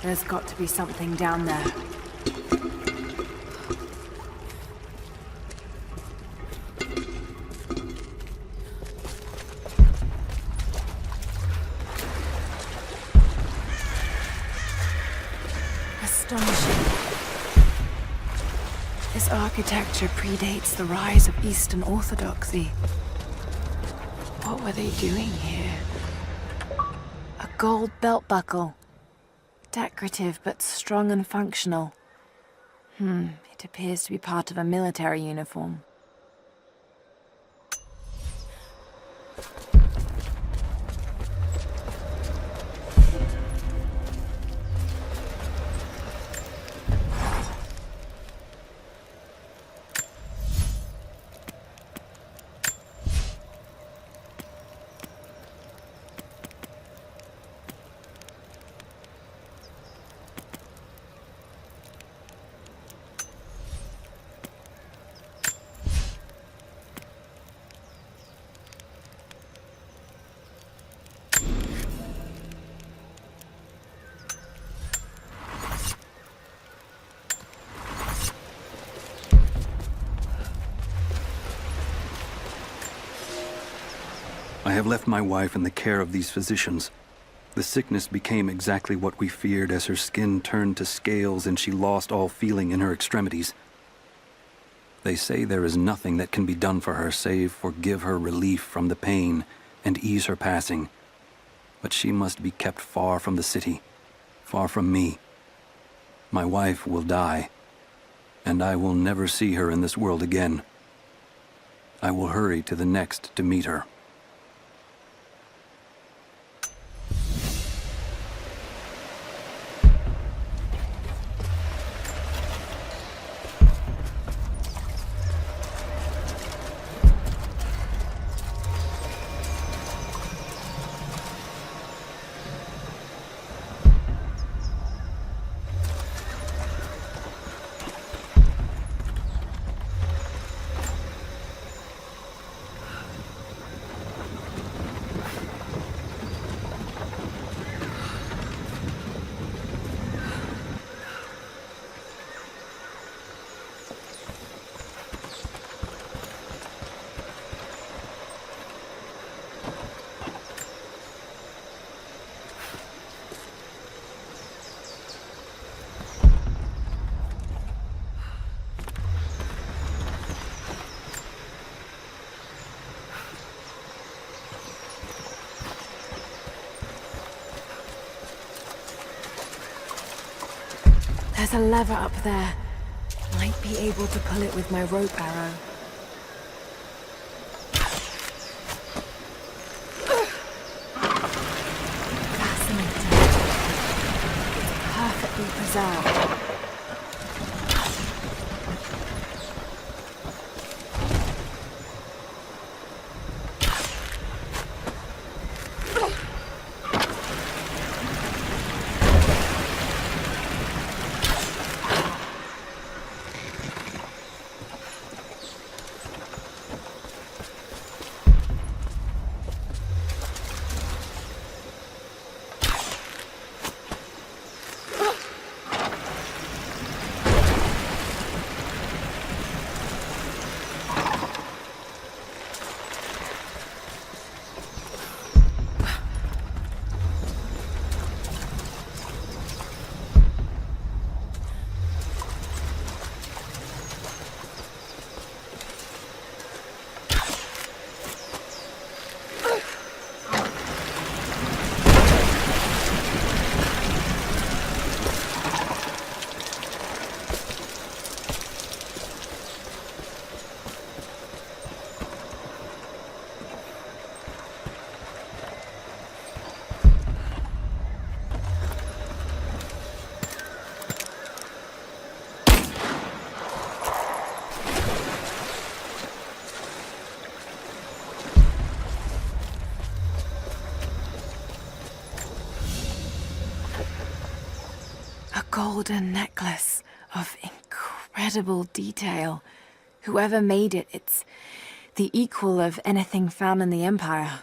[SPEAKER 3] There's got to be something down there. Astonishing. This architecture predates the rise of Eastern Orthodoxy. What were they doing here? A gold belt buckle. Decorative, but strong and functional. It appears to be part of a military uniform.
[SPEAKER 13] I have left my wife in the care of these physicians. The sickness became exactly what we feared as her skin turned to scales and she lost all feeling in her extremities. They say there is nothing that can be done for her save for give her relief from the pain and ease her passing. But she must be kept far from the city, far from me. My wife will die, and I will never see her in this world again. I will hurry to the next to meet her.
[SPEAKER 3] There's a lever up there. Might be able to pull it with my rope arrow. Fascinating. It's perfectly preserved. Golden necklace of incredible detail. Whoever made it, it's the equal of anything found in the Empire.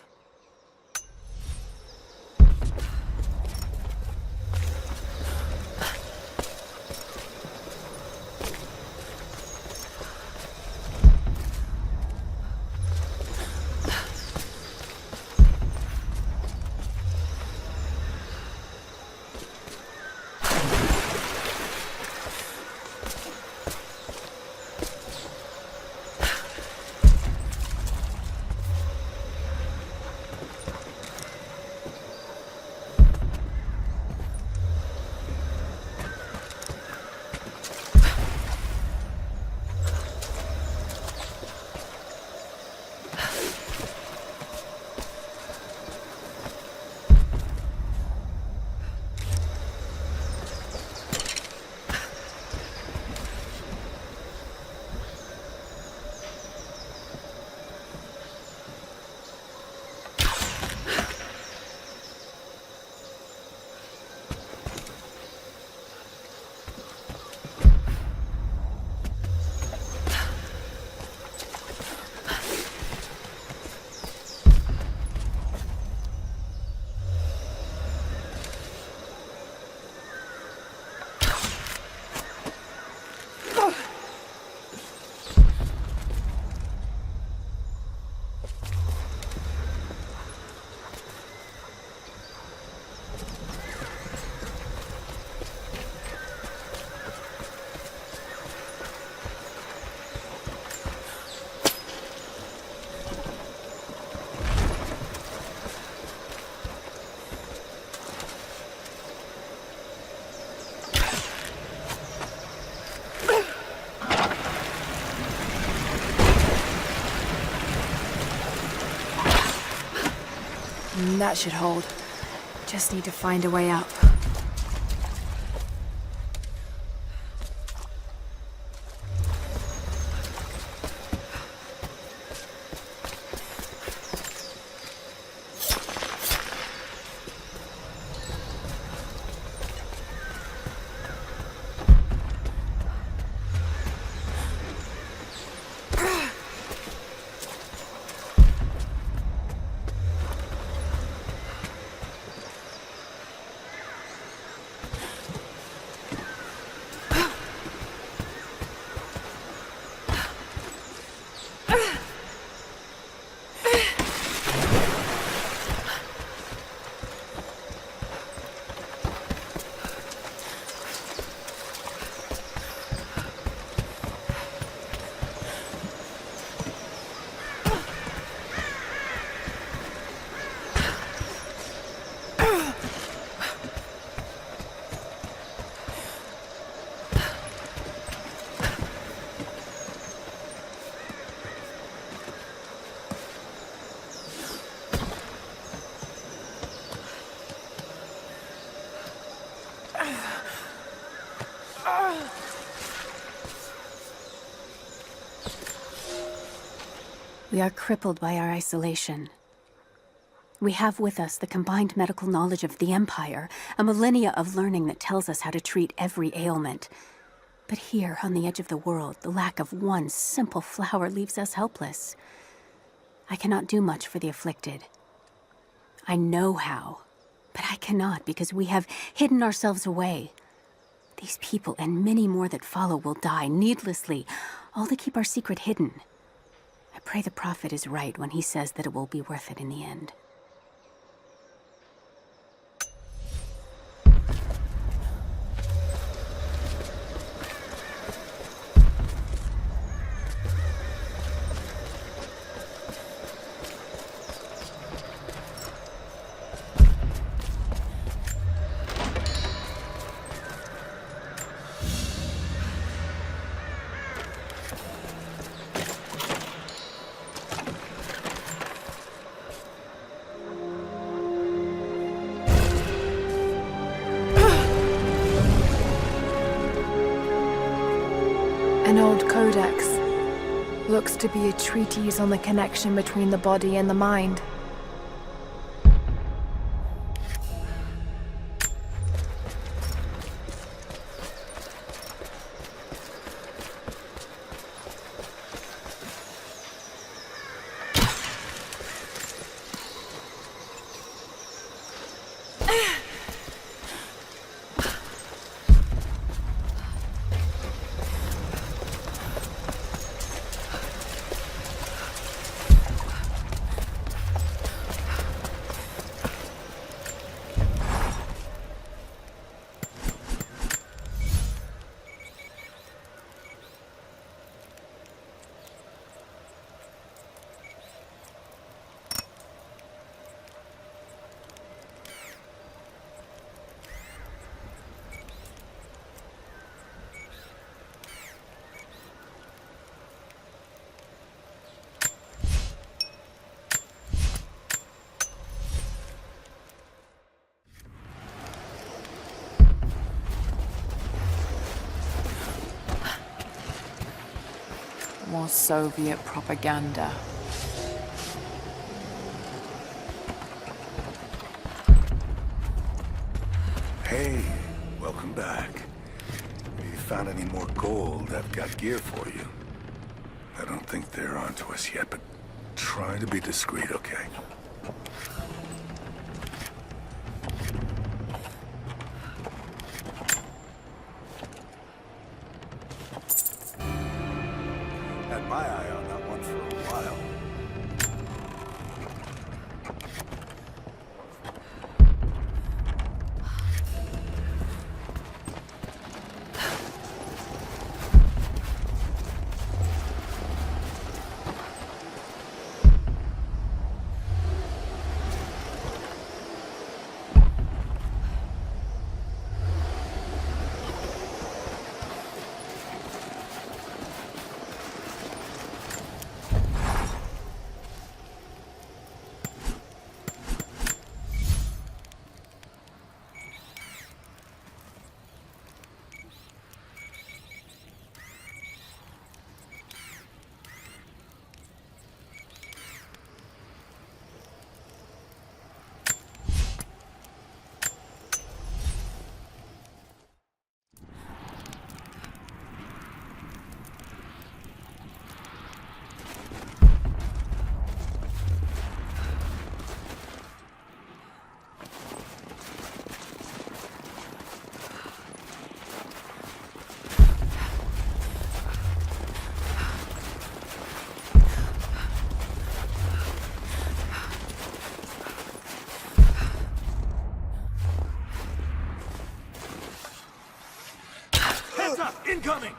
[SPEAKER 3] That should hold. Just need to find a way up.
[SPEAKER 1] We are crippled by our isolation. We have with us the combined medical knowledge of the Empire, a millennia of learning that tells us how to treat every ailment. But here, on the edge of the world, the lack of one simple flower leaves us helpless. I cannot do much for the afflicted. I know how, but I cannot because we have hidden ourselves away. These people and many more that follow will die needlessly, all to keep our secret hidden. I pray the Prophet is right when he says that it will be worth it in the end.
[SPEAKER 3] An old codex. Looks to be a treatise on the connection between the body and the mind. More Soviet propaganda.
[SPEAKER 2] Hey, welcome back. If you found any more gold, I've got gear for you. I don't think they're onto us yet, but try to be discreet, okay? Had my eye on that one for a while.
[SPEAKER 15] Incoming!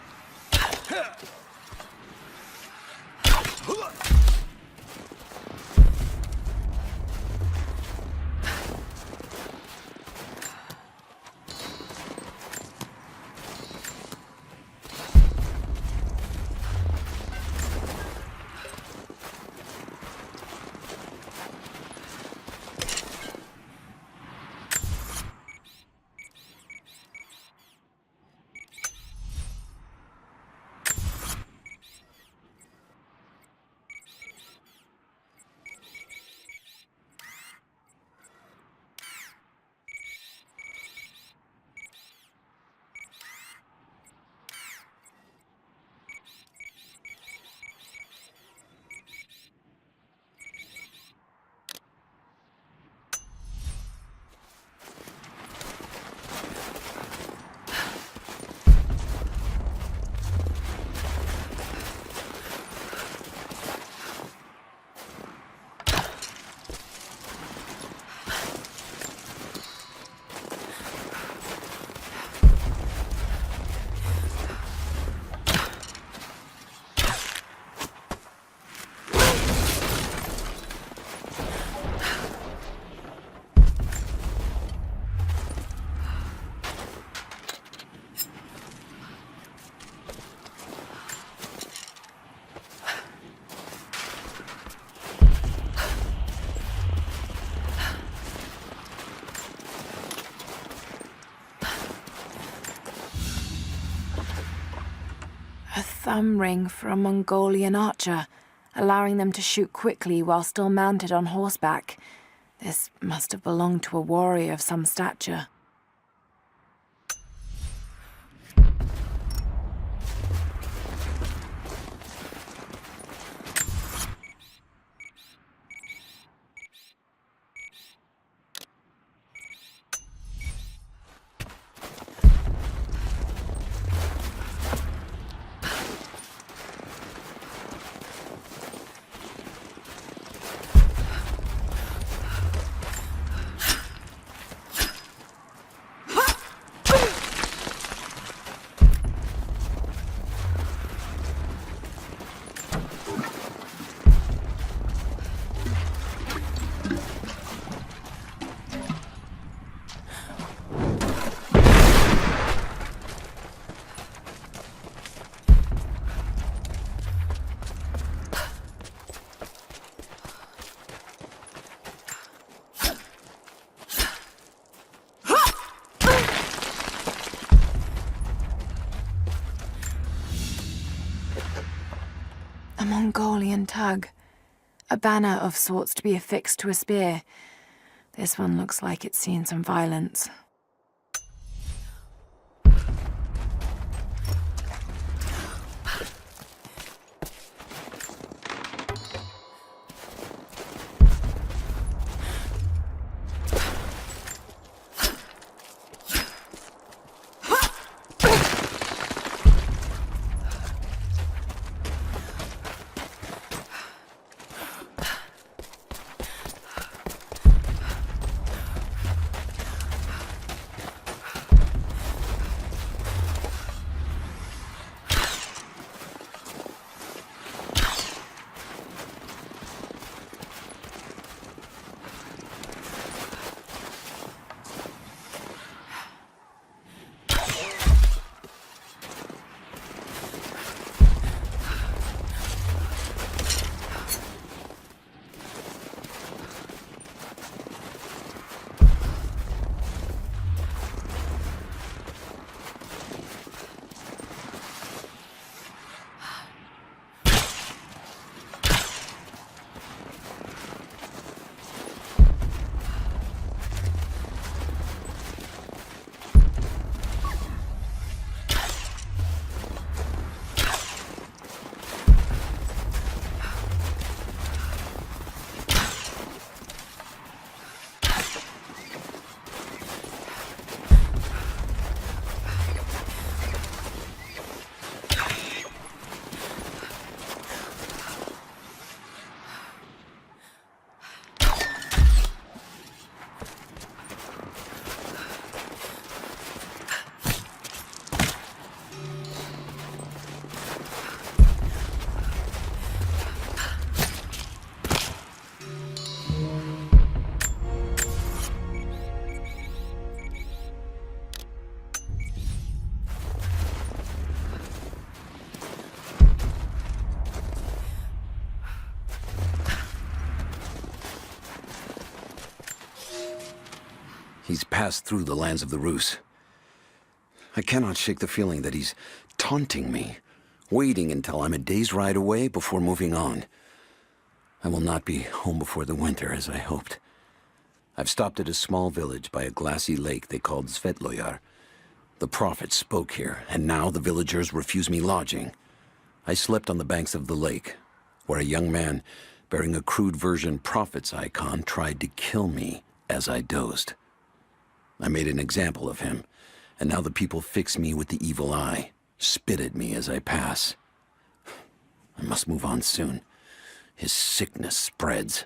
[SPEAKER 3] A thumb ring for a Mongolian archer, allowing them to shoot quickly while still mounted on horseback. This must have belonged to a warrior of some stature. A Mongolian tug. A banner of sorts to be affixed to a spear. This one looks like it's seen some violence.
[SPEAKER 9] He's passed through the lands of the Rus. I cannot shake the feeling that he's taunting me, waiting until I'm a day's ride away before moving on. I will not be home before the winter, as I hoped. I've stopped at a small village by a glassy lake they called Svetloyar. The prophet spoke here, and now the villagers refuse me lodging. I slept on the banks of the lake, where a young man bearing a crude version prophet's icon tried to kill me as I dozed. I made an example of him, and now the people fix me with the evil eye, spit at me as I pass. I must move on soon. His sickness spreads.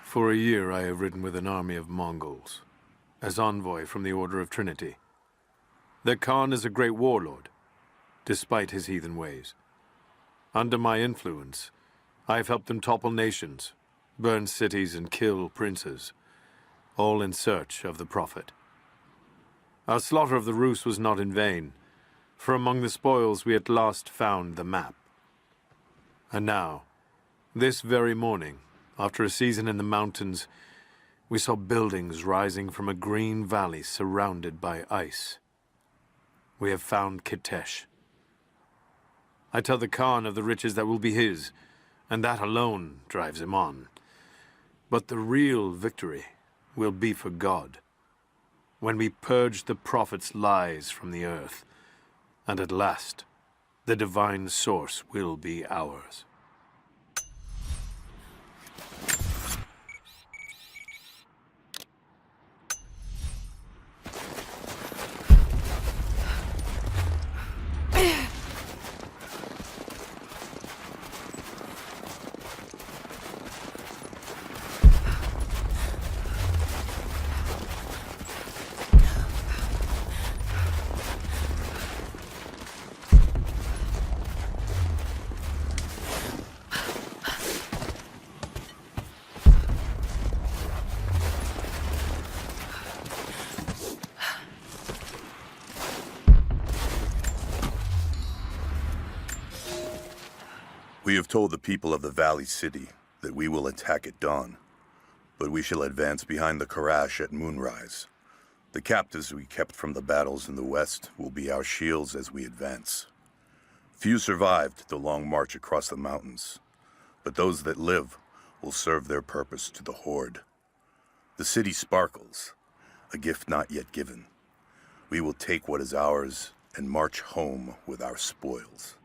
[SPEAKER 6] For a year I have ridden with an army of Mongols, as envoy from the Order of Trinity. Their Khan is a great warlord, despite his heathen ways. Under my influence, I have helped them topple nations, burn cities and kill princes, all in search of the Prophet. Our slaughter of the Rus was not in vain, for among the spoils we at last found the map. And now, this very morning, after a season in the mountains, we saw buildings rising from a green valley surrounded by ice. We have found Kitesh. I tell the Khan of the riches that will be his, and that alone drives him on. But the real victory will be for God, when we purge the prophet's lies from the earth, and at last, the divine source will be ours.
[SPEAKER 16] We have told the people of the Valley City that we will attack at dawn, but we shall advance behind the Karash at moonrise. The captives we kept from the battles in the west will be our shields as we advance. Few survived the long march across the mountains, but those that live will serve their purpose to the Horde. The city sparkles, a gift not yet given. We will take what is ours and march home with our spoils.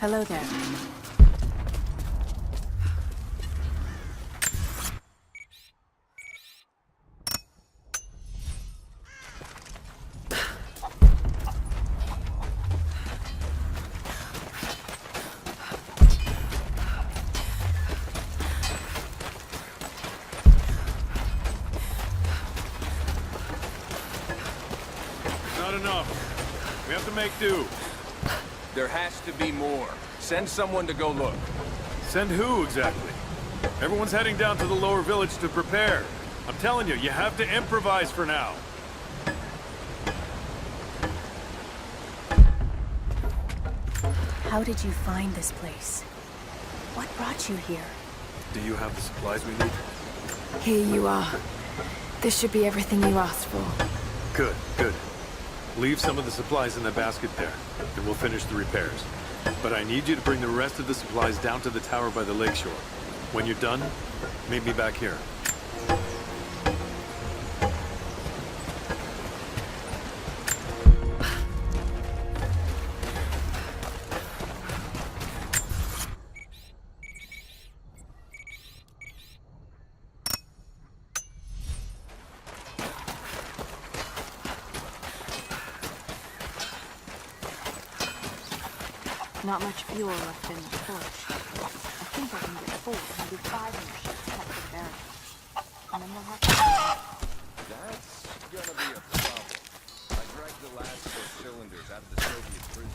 [SPEAKER 1] Hello there.
[SPEAKER 17] Not enough. We have to make do.
[SPEAKER 21] There has to be more. Send someone to go look.
[SPEAKER 17] Send who, exactly?
[SPEAKER 6] Everyone's heading down to the lower village to prepare. I'm telling you, you have to improvise for now.
[SPEAKER 1] How did you find this place? What brought you here?
[SPEAKER 6] Do you have the supplies we need?
[SPEAKER 3] Here you are. This should be everything you asked for.
[SPEAKER 6] Good, good. Leave some of the supplies in the basket there, and we'll finish the repairs. But I need you to bring the rest of the supplies down to the tower by the lakeshore. When you're done, meet me back here.
[SPEAKER 22] Not much fuel left in the torch. I think I can get 4, maybe 5 more ships head for the barracks. And then we'll have to...
[SPEAKER 21] That's gonna be a problem. I dragged the last of those cylinders out of the Soviet prison.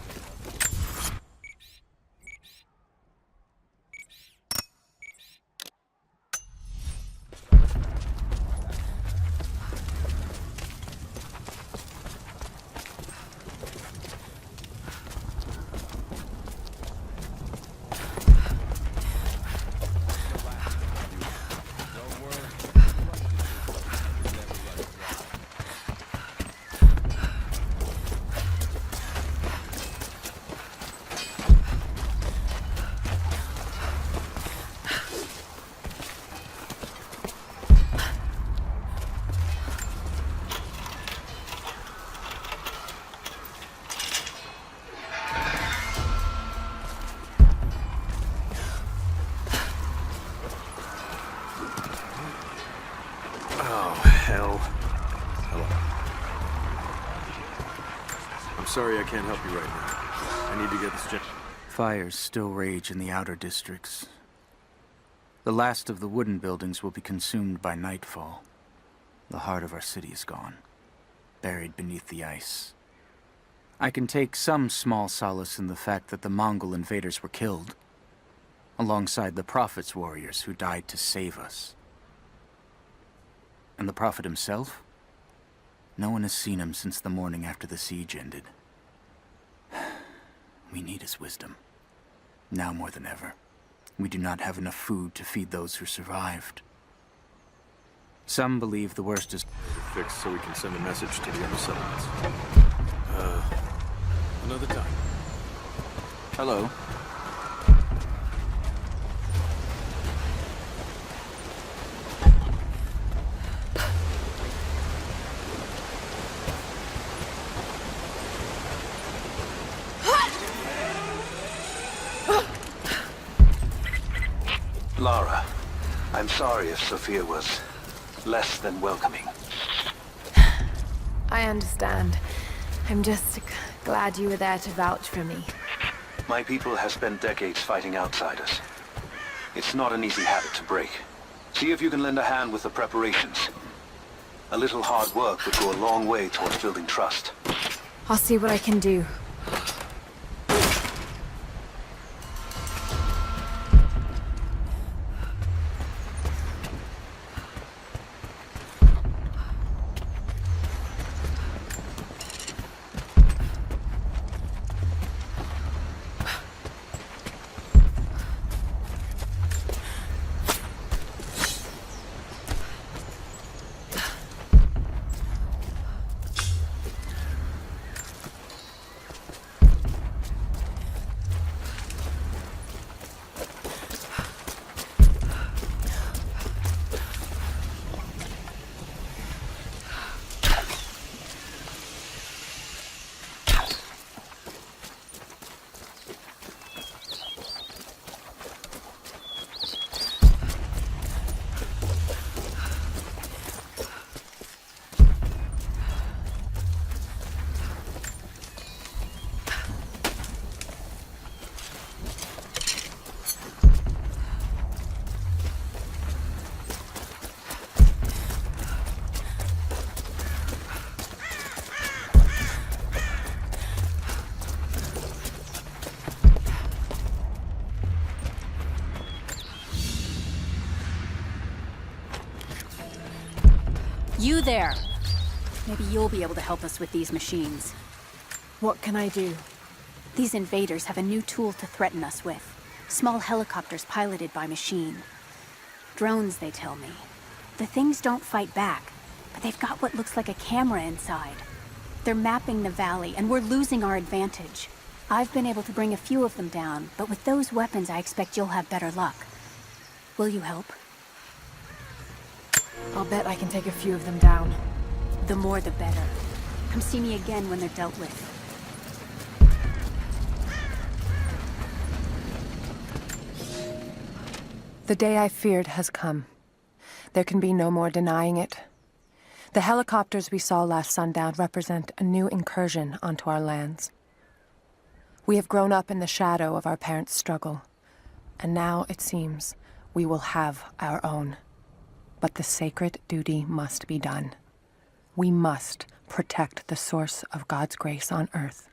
[SPEAKER 6] Sorry I can't help you right now. I need to get this gen-
[SPEAKER 7] Fires still rage in the outer districts. The last of the wooden buildings will be consumed by nightfall. The heart of our city is gone, buried beneath the ice. I can take some small solace in the fact that the Mongol invaders were killed, alongside the Prophet's warriors who died to save us. And the Prophet himself? No one has seen him since the morning after the siege ended. We need his wisdom. Now more than ever. We do not have enough food to feed those who survived. Some believe the worst is
[SPEAKER 6] fixed so we can send a message to the other settlements. Another time.
[SPEAKER 7] Hello.
[SPEAKER 20] Lara, I'm sorry if Sophia was less than welcoming.
[SPEAKER 3] I understand. I'm just glad you were there to vouch for me.
[SPEAKER 20] My people have spent decades fighting outsiders. It's not an easy habit to break. See if you can lend a hand with the preparations. A little hard work would go a long way towards building trust.
[SPEAKER 3] I'll see what I can do.
[SPEAKER 1] You there! Maybe you'll be able to help us with these machines.
[SPEAKER 3] What can I do?
[SPEAKER 1] These invaders have a new tool to threaten us with. Small helicopters piloted by machine. Drones, they tell me. The things don't fight back, but they've got what looks like a camera inside. They're mapping the valley, and we're losing our advantage. I've been able to bring a few of them down, but with those weapons I expect you'll have better luck. Will you help?
[SPEAKER 3] I'll bet I can take a few of them down.
[SPEAKER 1] The more the better. Come see me again when they're dealt with.
[SPEAKER 11] The day I feared has come. There can be no more denying it. The helicopters we saw last sundown represent a new incursion onto our lands. We have grown up in the shadow of our parents' struggle, and now, it seems, we will have our own. But the sacred duty must be done. We must protect the source of God's grace on Earth.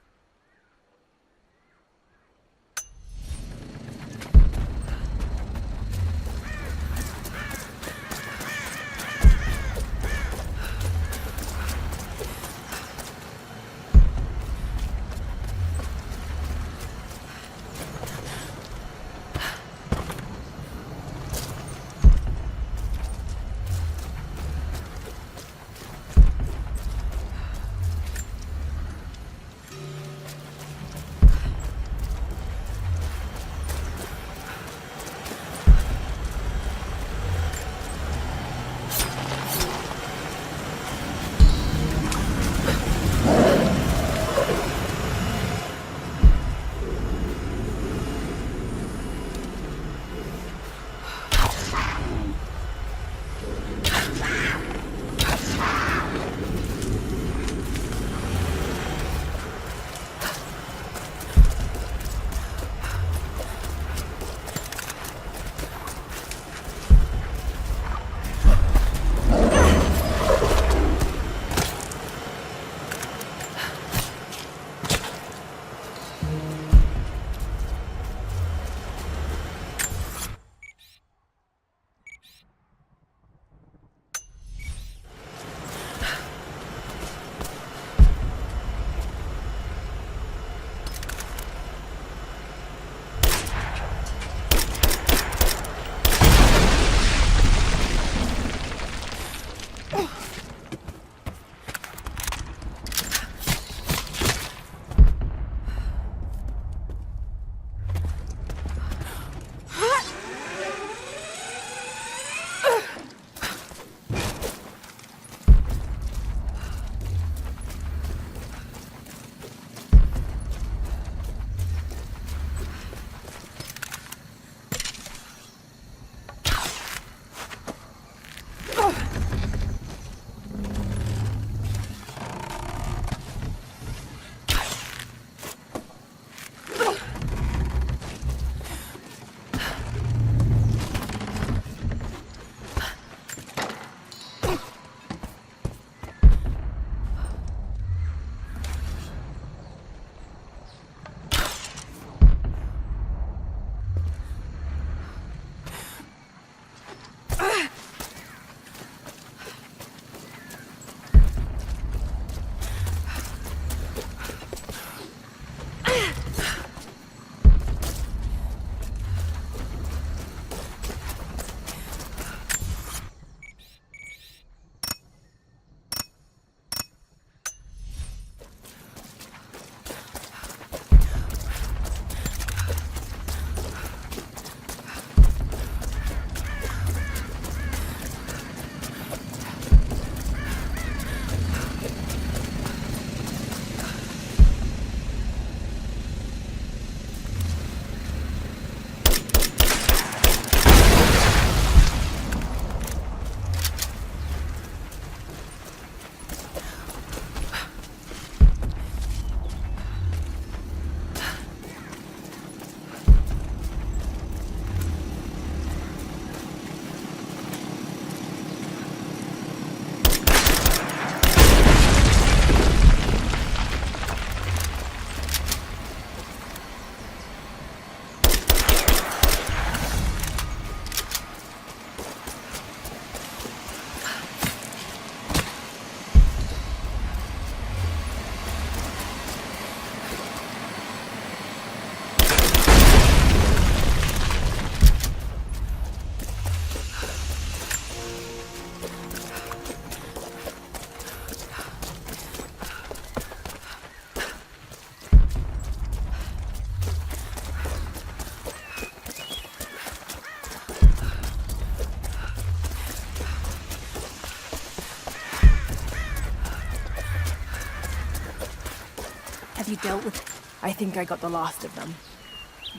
[SPEAKER 1] Have you dealt with...
[SPEAKER 11] I think I got the last of them.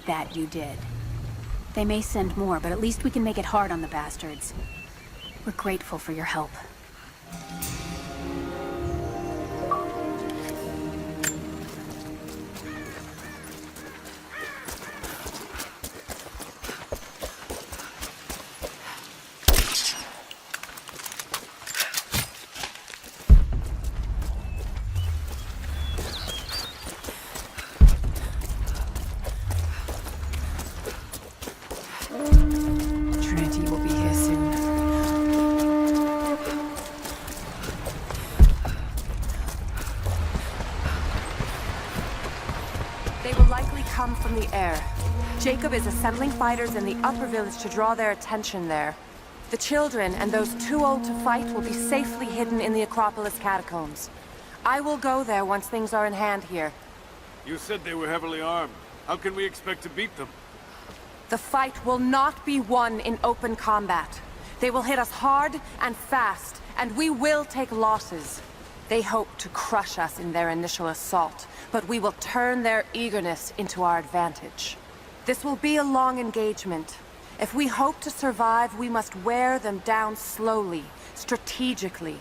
[SPEAKER 1] That you did. They may send more, but at least we can make it hard on the bastards. We're grateful for your help.
[SPEAKER 11] Trinity will be here soon. They will likely come from the air. Jacob is assembling fighters in the upper village to draw their attention there. The children and those too old to fight will be safely hidden in the Acropolis catacombs. I will go there once things are in hand here.
[SPEAKER 17] You said they were heavily armed. How can we expect to beat them?
[SPEAKER 11] The fight will not be won in open combat. They will hit us hard and fast, and we will take losses. They hope to crush us in their initial assault, but we will turn their eagerness into our advantage. This will be a long engagement. If we hope to survive, we must wear them down slowly, strategically.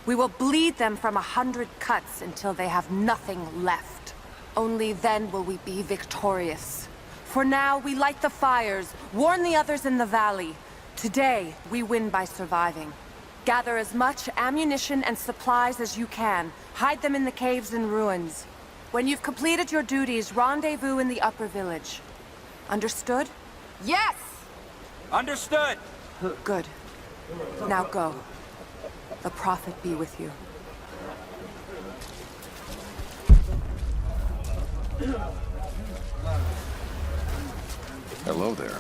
[SPEAKER 11] We will bleed them from 100 cuts until they have nothing left. Only then will we be victorious. For now, we light the fires, warn the others in the valley. Today, we win by surviving. Gather as much ammunition and supplies as you can. Hide them in the caves and ruins. When you've completed your duties, rendezvous in the upper village. Understood?
[SPEAKER 10] Yes! Understood!
[SPEAKER 11] Good. Now go. The Prophet be with you.
[SPEAKER 21] Hello there.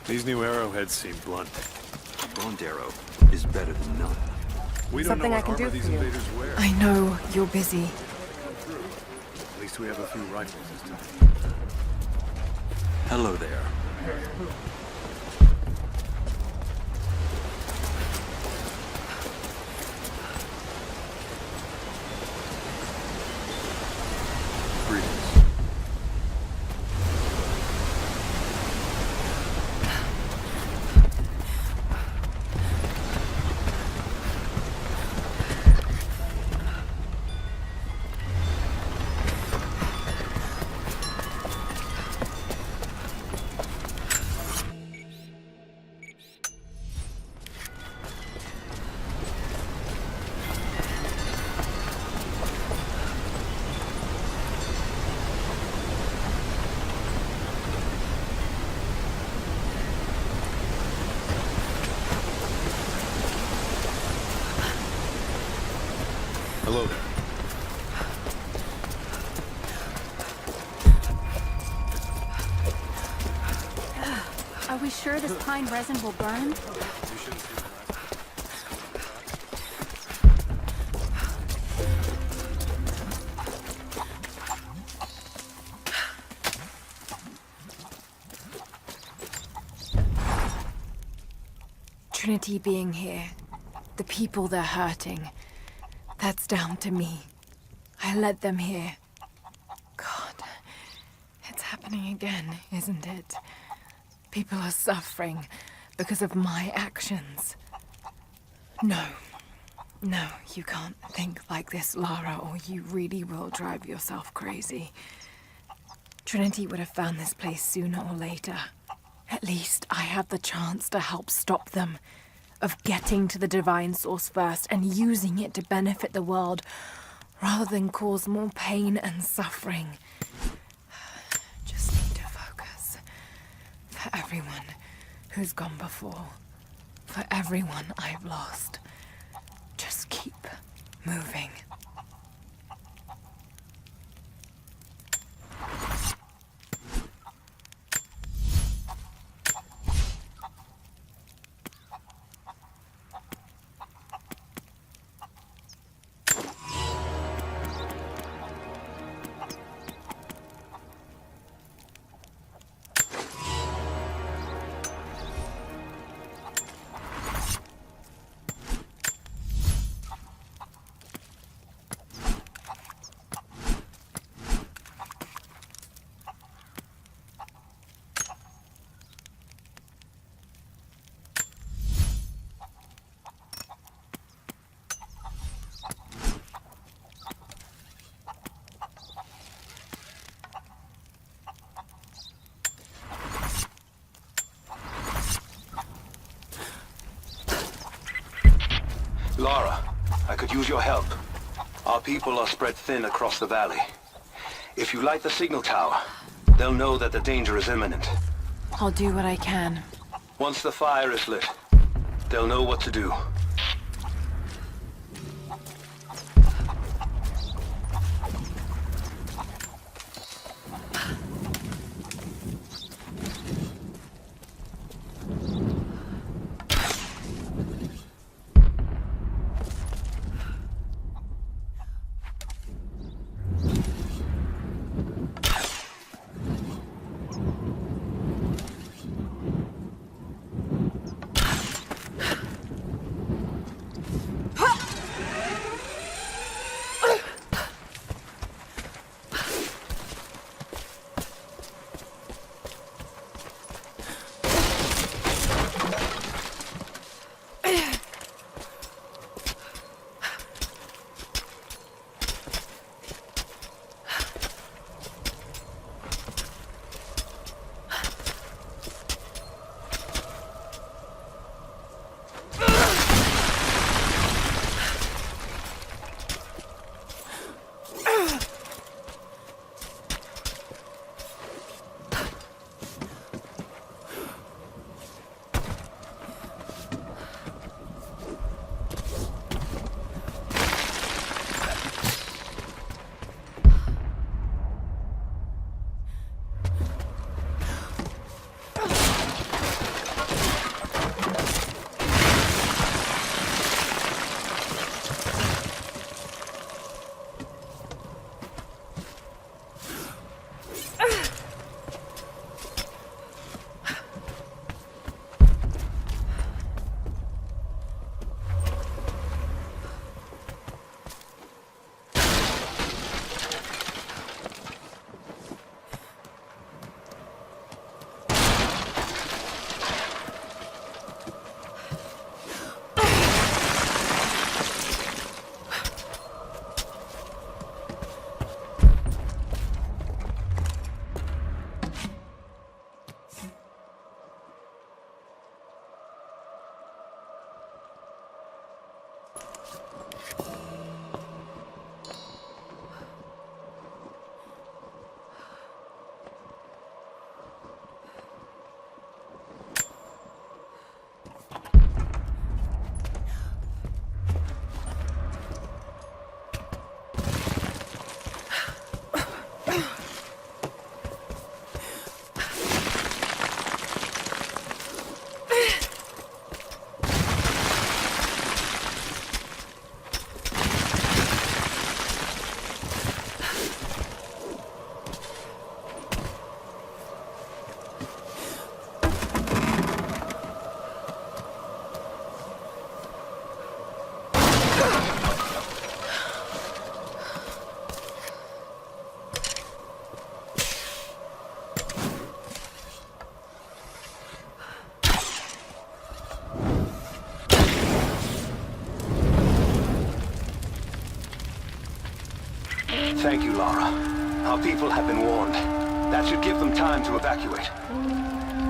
[SPEAKER 6] These new arrowheads seem blunt.
[SPEAKER 13] A blunt arrow is better than none.
[SPEAKER 6] We don't
[SPEAKER 11] Something
[SPEAKER 6] know
[SPEAKER 11] I
[SPEAKER 6] what
[SPEAKER 11] can do
[SPEAKER 6] armor these
[SPEAKER 11] for you.
[SPEAKER 6] invaders wear.
[SPEAKER 3] I know you're busy.
[SPEAKER 6] At least we have a few rifles this time.
[SPEAKER 13] Hello there.
[SPEAKER 6] Hello there.
[SPEAKER 1] Are we sure this pine resin will burn?
[SPEAKER 3] Trinity being here, the people they're hurting, that's down to me. I led them here. God, it's happening again, isn't it? People are suffering because of my actions. No, you can't think like this, Lara, or you really will drive yourself crazy. Trinity would have found this place sooner or later. At least I have the chance to help stop them. Of getting to the divine source first and using it to benefit the world, rather than cause more pain and suffering. Just need to focus. For everyone who's gone before. For everyone I've lost. Just keep moving.
[SPEAKER 20] Lara, I could use your help. Our people are spread thin across the valley. If you light the signal tower, they'll know that the danger is imminent.
[SPEAKER 3] I'll do what I can.
[SPEAKER 20] Once the fire is lit, they'll know what to do. Thank you, Lara. Our people have been warned. That should give them time to evacuate.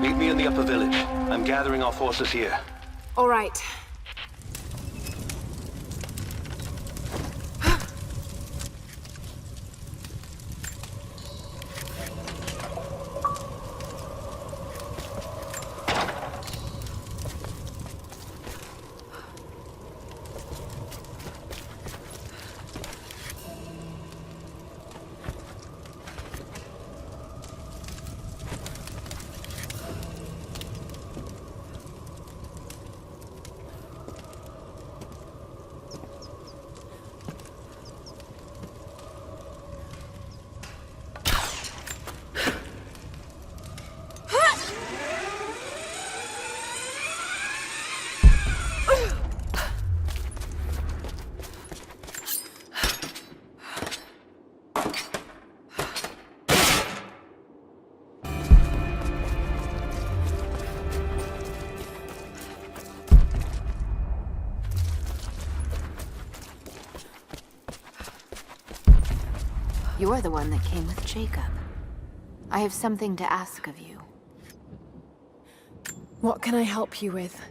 [SPEAKER 20] Meet me in the upper village. I'm gathering our forces here.
[SPEAKER 3] All right.
[SPEAKER 22] You're the one that came with Jacob. I have something to ask of you.
[SPEAKER 3] What can I help you with?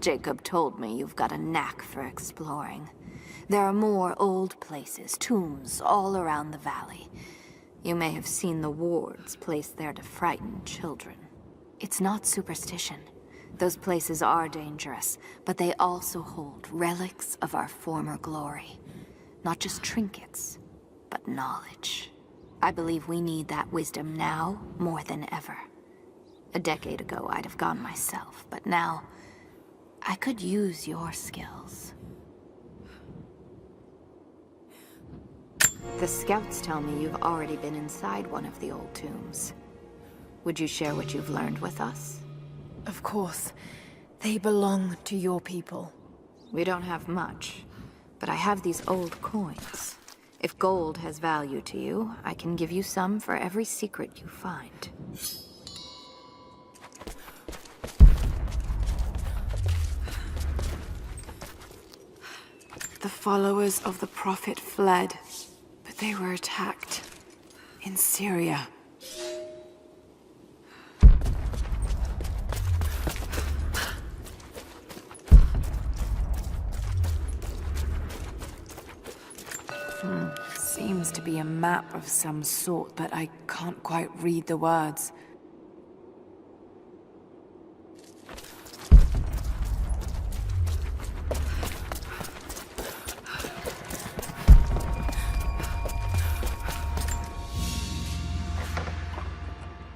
[SPEAKER 22] Jacob told me you've got a knack for exploring. There are more old places, tombs, all around the valley. You may have seen the wards placed there to frighten children. It's not superstition. Those places are dangerous, but they also hold relics of our former glory. Not just trinkets, but knowledge. I believe we need that wisdom now more than ever. A decade ago, I'd have gone myself, but now I could use your skills. The scouts tell me you've already been inside one of the old tombs. Would you share what you've learned with us?
[SPEAKER 3] Of course. They belong to your people.
[SPEAKER 22] We don't have much, but I have these old coins. If gold has value to you, I can give you some for every secret you find.
[SPEAKER 3] The followers of the Prophet fled, but they were attacked in Syria. Seems to be a map of some sort, but I can't quite read the words.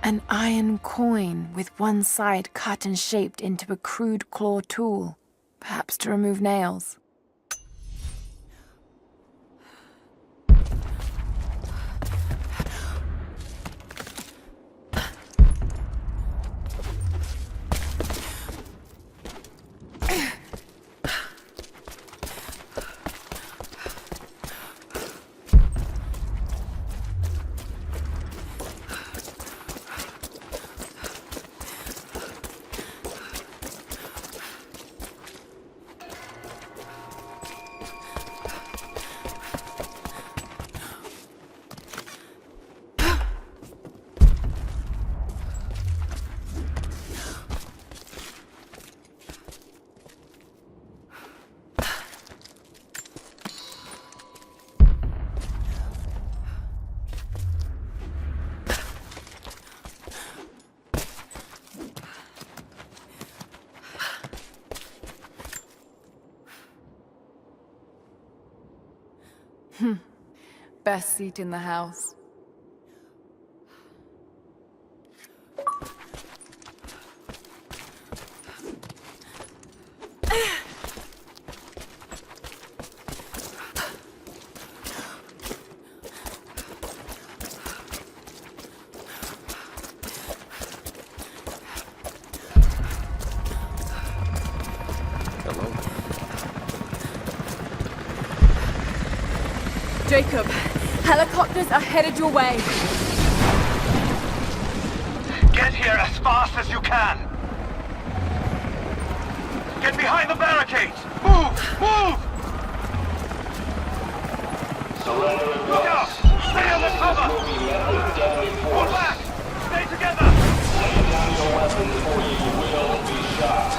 [SPEAKER 3] An iron coin with one side cut and shaped into a crude claw tool, perhaps to remove nails. Best seat in the house.
[SPEAKER 4] Jacob, helicopters are headed your way.
[SPEAKER 5] Get here as fast as you can. Get behind the barricades. Move! Move! Look out! Stay on the cover! Pull back! Stay together! Lay down your weapons or you will be shot.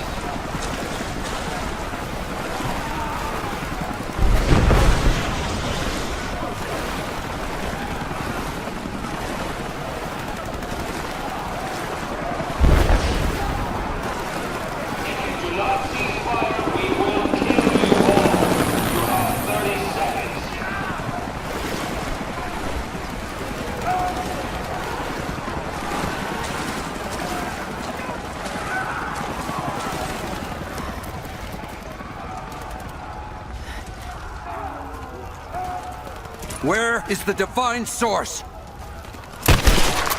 [SPEAKER 21] Where is the divine source?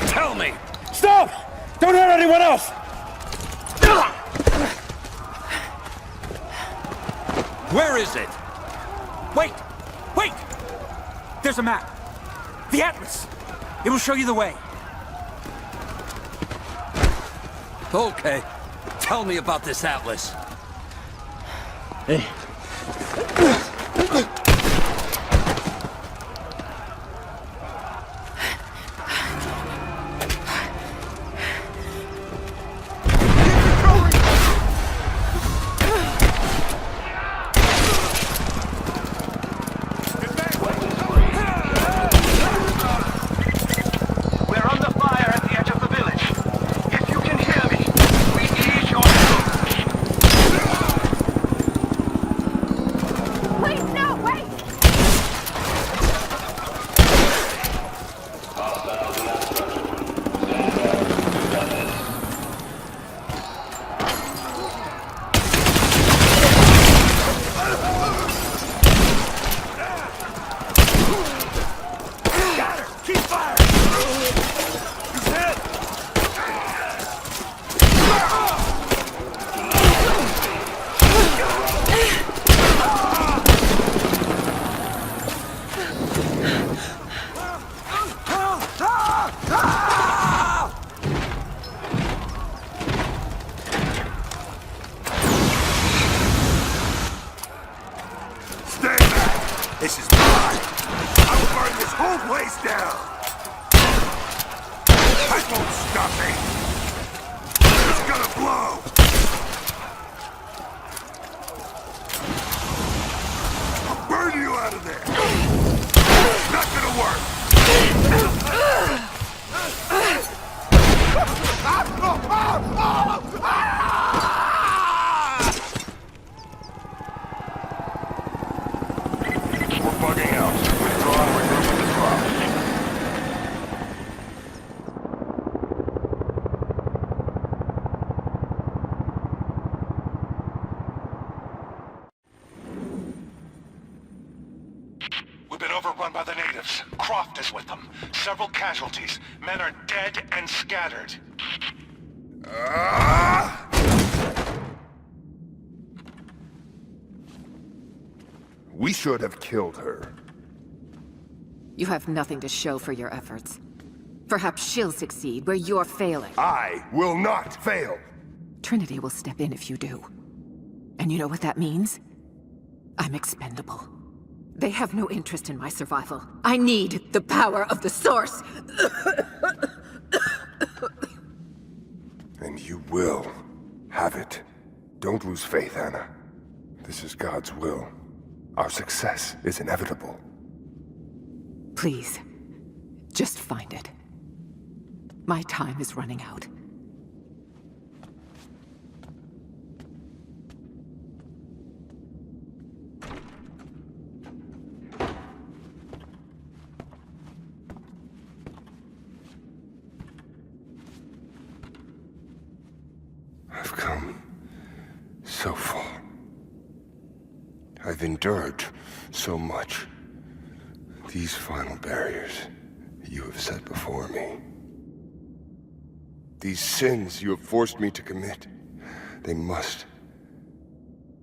[SPEAKER 21] Tell me!
[SPEAKER 15] Stop! Don't hurt anyone else!
[SPEAKER 21] Where is it?
[SPEAKER 8] Wait! Wait! There's a map. The Atlas. It will show you the way.
[SPEAKER 21] Okay. Tell me about this Atlas.
[SPEAKER 15] Hey.
[SPEAKER 2] This is mine! I will burn this whole place down! That won't stop me! It's gonna blow! I'll burn you out of there! It's not gonna work!
[SPEAKER 15] We're bugging out. Withdraw and regroup with this crowd.
[SPEAKER 2] We've been overrun by the natives. Croft is with them. Several casualties. Men are dead and scattered.
[SPEAKER 14] We should have killed her.
[SPEAKER 3] You have nothing to show for your efforts. Perhaps she'll succeed where you're failing.
[SPEAKER 14] I will not fail!
[SPEAKER 3] Trinity will step in if you do. And you know what that means? I'm expendable. They have no interest in my survival. I need the power of the Source!
[SPEAKER 14] And you will have it. Don't lose faith, Anna. This is God's will. Our success is inevitable.
[SPEAKER 3] Please, just find it. My time is running out.
[SPEAKER 14] I've come so far. I've endured so much. These final barriers you have set before me. These sins you have forced me to commit, they must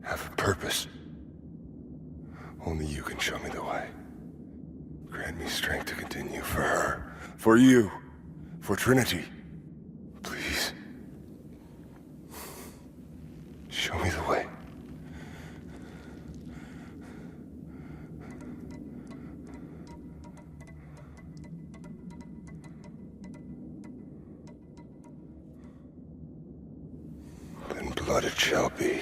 [SPEAKER 14] have a purpose. Only you can show me the way. Grant me strength to continue for her, for you, for Trinity. Please. Show me the way. Then blood it shall be.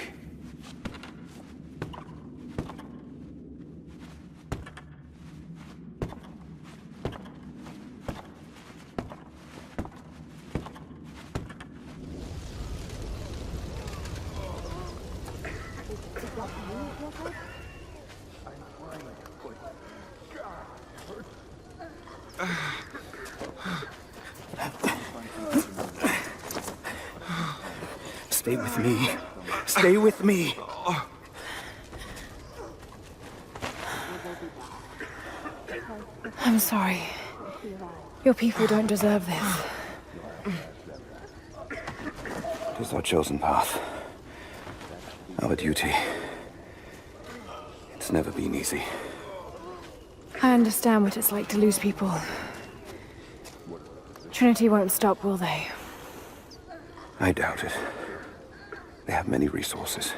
[SPEAKER 7] Stay with me. Stay with me.
[SPEAKER 4] I'm sorry. Your people don't deserve this.
[SPEAKER 7] It is our chosen path. Our duty. It's never been easy.
[SPEAKER 4] I understand what it's like to lose people. Trinity won't stop, will they?
[SPEAKER 7] I doubt it. They have many resources.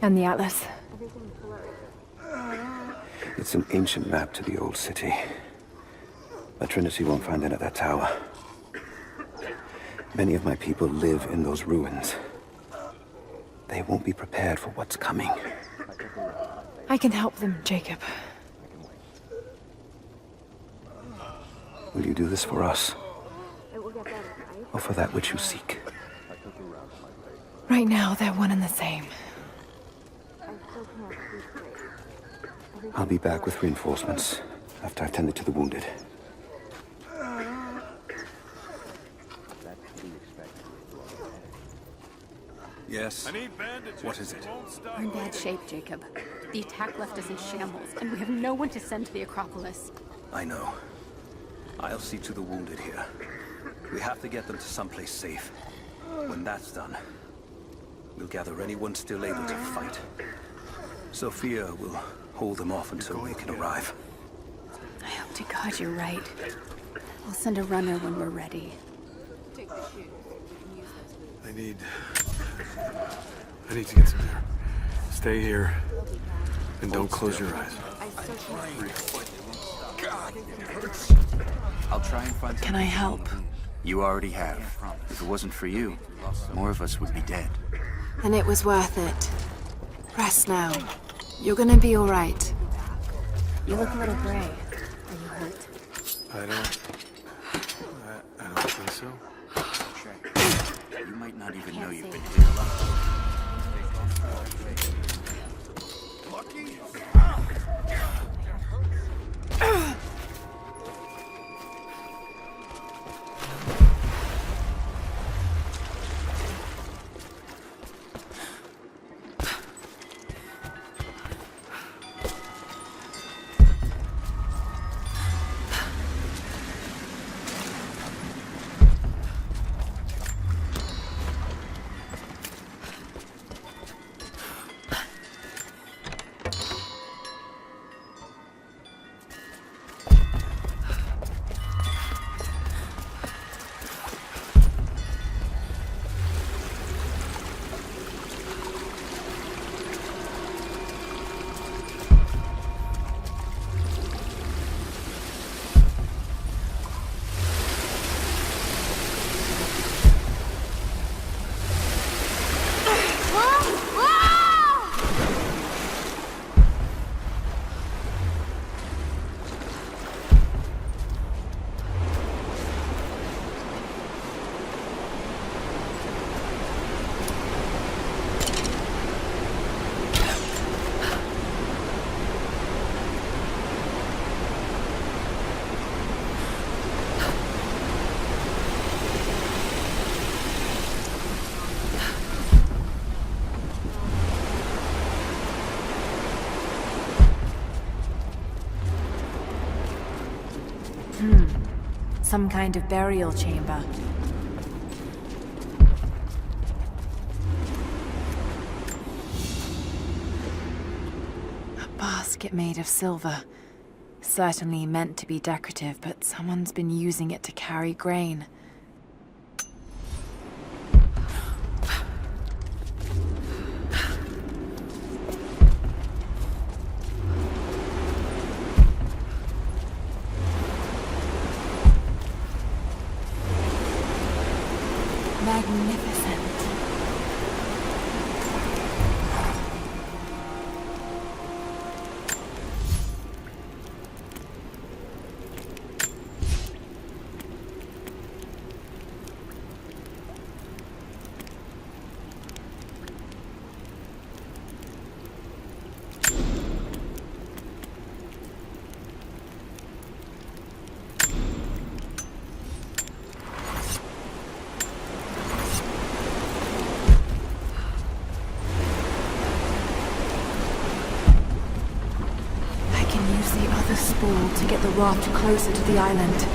[SPEAKER 4] And the Atlas?
[SPEAKER 7] It's an ancient map to the old city. But Trinity won't find it at that tower. Many of my people live in those ruins. They won't be prepared for what's coming.
[SPEAKER 4] I can help them, Jacob.
[SPEAKER 7] Will you do this for us? Or for that which you seek?
[SPEAKER 4] Right now, they're one and the same.
[SPEAKER 7] I'll be back with reinforcements after I've tended to the wounded. Yes? What is it?
[SPEAKER 1] We're in bad shape, Jacob. The attack left us in shambles, and we have no one to send to the Acropolis.
[SPEAKER 7] I know. I'll see to the wounded here. We have to get them to someplace safe. When that's done, we'll gather anyone still able to fight. Sophia will hold them off until we can arrive.
[SPEAKER 1] I hope to God you're right. We'll send a runner when we're ready.
[SPEAKER 17] I need to get some air. Stay here, and don't close your eyes.
[SPEAKER 14] God, it hurts.
[SPEAKER 7] I'll try and find...
[SPEAKER 3] Can I help?
[SPEAKER 7] You already have. If it wasn't for you, more of us would be dead.
[SPEAKER 3] And it was worth it. Rest now. You're gonna be all right.
[SPEAKER 1] You look a little gray. Are you hurt?
[SPEAKER 6] I don't think so.
[SPEAKER 7] You might not even know you've been hit.
[SPEAKER 14] Lucky?
[SPEAKER 3] Some kind of burial chamber. A basket made of silver. Certainly meant to be decorative, but someone's been using it to carry grain. Magnificent. To get the raft closer to the island.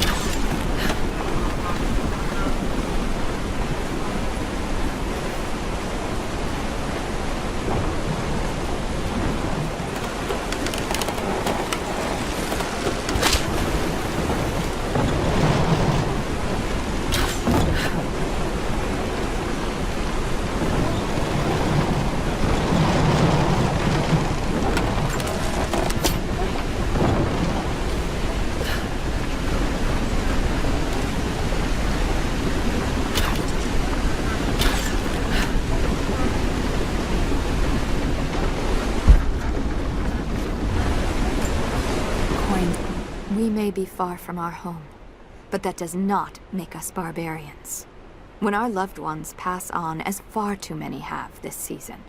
[SPEAKER 22] We may be far from our home, but that does not make us barbarians. When our loved ones pass on, as far too many have this season,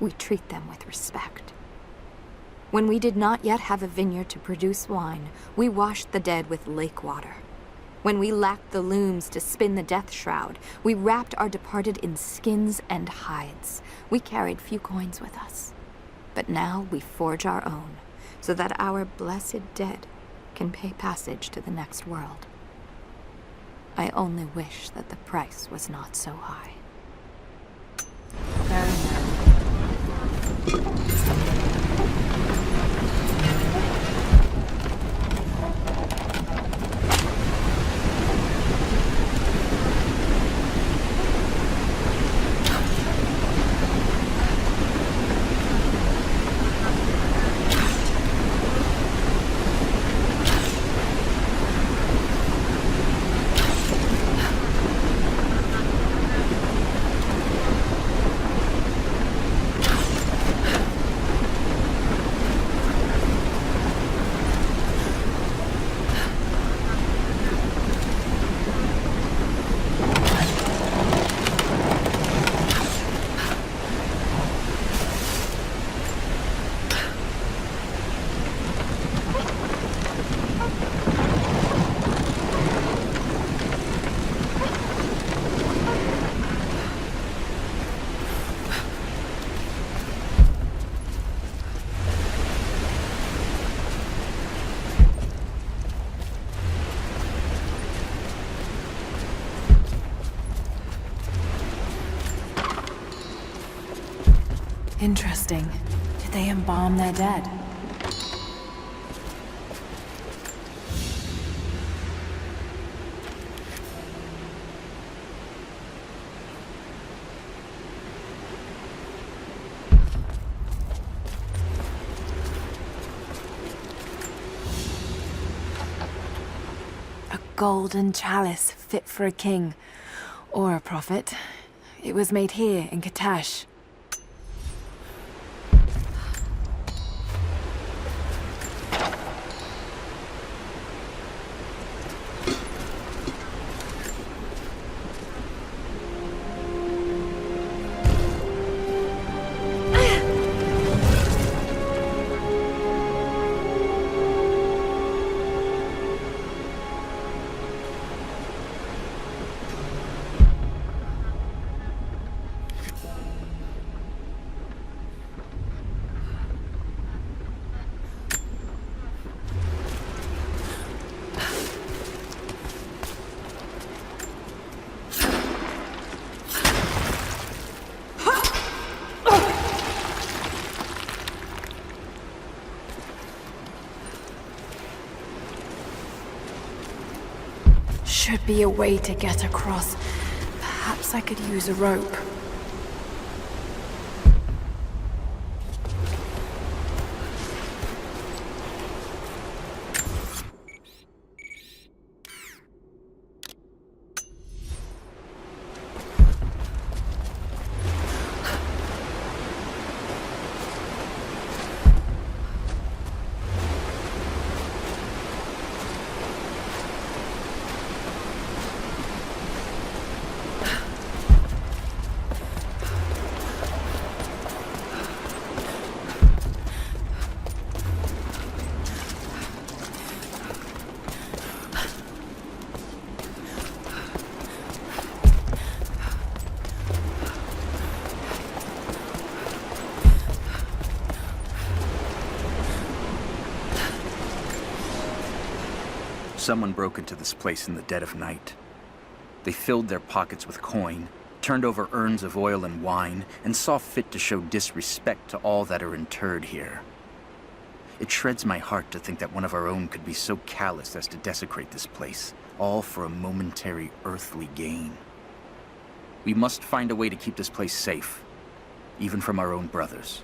[SPEAKER 22] we treat them with respect. When we did not yet have a vineyard to produce wine, we washed the dead with lake water. When we lacked the looms to spin the death shroud, we wrapped our departed in skins and hides. We carried few coins with us, but now we forge our own, so that our blessed dead can pay passage to the next world. I only wish that the price was not so high.
[SPEAKER 3] Very Interesting. Did they embalm their dead? A golden chalice fit for a king. Or a prophet. It was made here in Katash. Should be a way to get across. Perhaps I could use a rope.
[SPEAKER 7] Someone broke into this place in the dead of night. They filled their pockets with coin, turned over urns of oil and wine, and saw fit to show disrespect to all that are interred here. It shreds my heart to think that one of our own could be so callous as to desecrate this place, all for a momentary earthly gain. We must find a way to keep this place safe, even from our own brothers.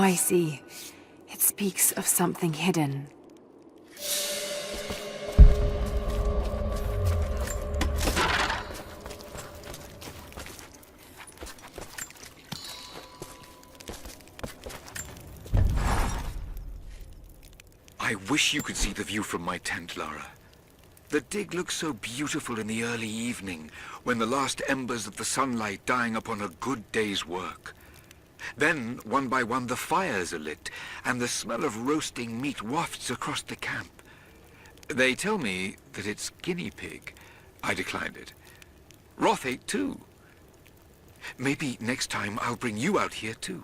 [SPEAKER 3] I see. It speaks of something hidden.
[SPEAKER 12] I wish you could see the view from my tent, Lara. The dig looks so beautiful in the early evening, when the last embers of the sunlight dying upon a good day's work. Then, one by one, the fires are lit, and the smell of roasting meat wafts across the camp. They tell me that it's guinea pig. I declined it. Roth ate too. Maybe next time I'll bring you out here too.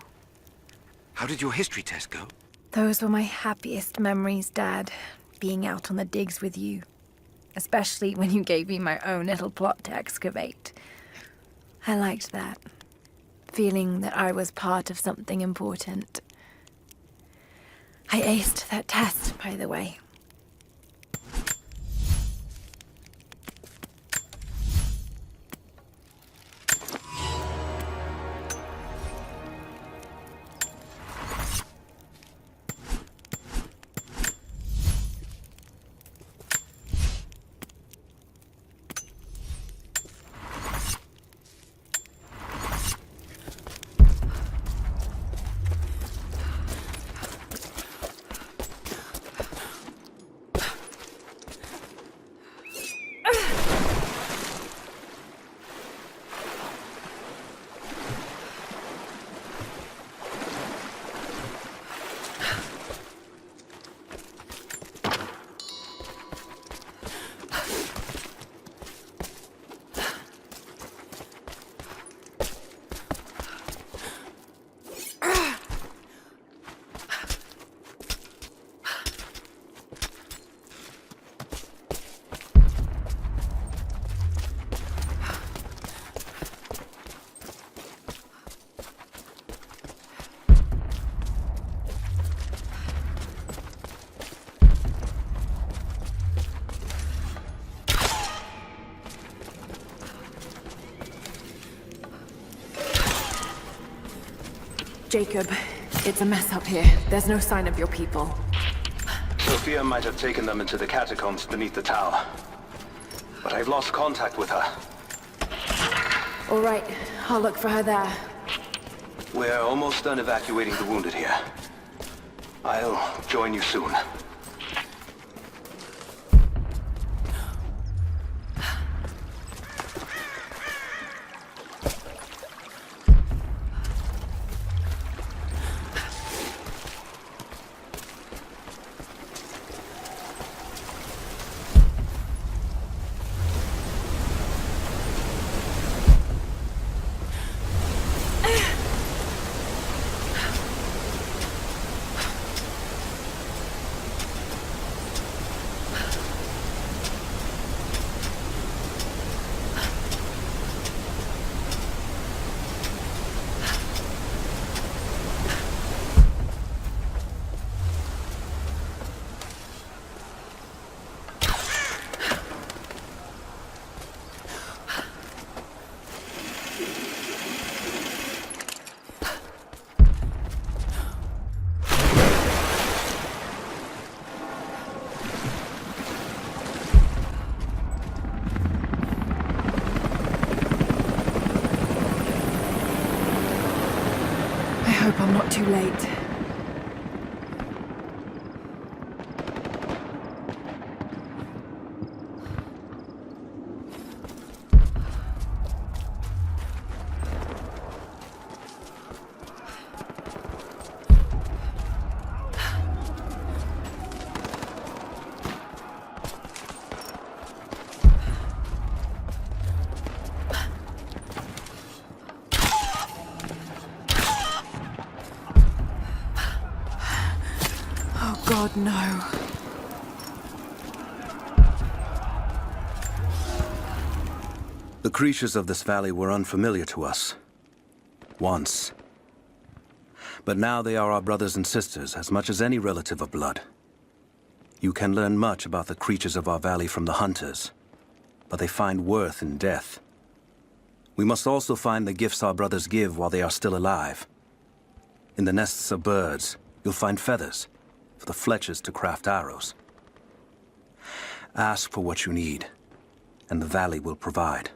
[SPEAKER 12] How did your history test go?
[SPEAKER 19] Those were my happiest memories, Dad, being out on the digs with you. Especially when you gave me my own little plot to excavate. I liked that. Feeling that I was part of something important. I aced that test, by the way.
[SPEAKER 3] Jacob, it's a mess up here. There's no sign of your people.
[SPEAKER 20] Sophia might have taken them into the catacombs beneath the tower. But I've lost contact with her.
[SPEAKER 3] All right, I'll look for her there.
[SPEAKER 20] We're almost done evacuating the wounded here. I'll join you soon.
[SPEAKER 3] I hope I'm not too late. God, no.
[SPEAKER 7] The creatures of this valley were unfamiliar to us. Once. But now they are our brothers and sisters as much as any relative of blood. You can learn much about the creatures of our valley from the hunters, but they find worth in death. We must also find the gifts our brothers give while they are still alive.
[SPEAKER 13] In the nests of birds, you'll find feathers for the fletchers to craft arrows. Ask for what you need, and the valley will provide.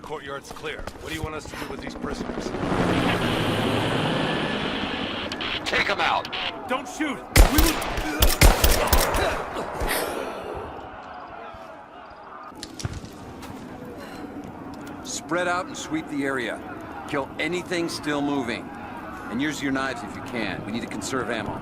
[SPEAKER 17] Courtyard's clear. What do you want us to do with these prisoners?
[SPEAKER 21] Take them out!
[SPEAKER 17] Don't shoot! We will...
[SPEAKER 9] Spread out and sweep the area. Kill anything still moving. And use your knives if you can. We need to conserve ammo.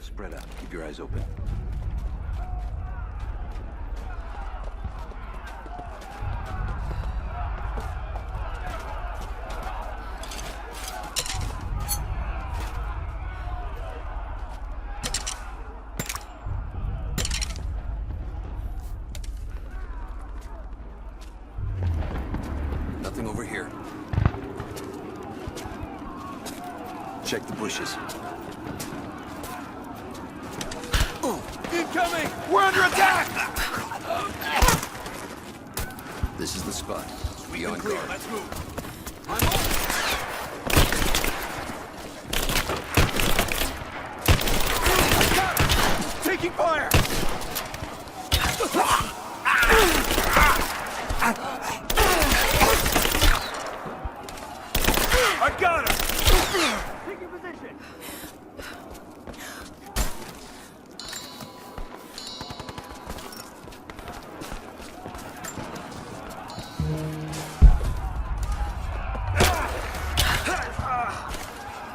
[SPEAKER 9] Spread out. Keep your eyes open. Nothing over here. Check the bushes.
[SPEAKER 17] Incoming! We're under attack!
[SPEAKER 9] This is the spot. Be on
[SPEAKER 17] Clear.
[SPEAKER 9] guard.
[SPEAKER 17] Let's move. Taking fire! I got him! Take your position!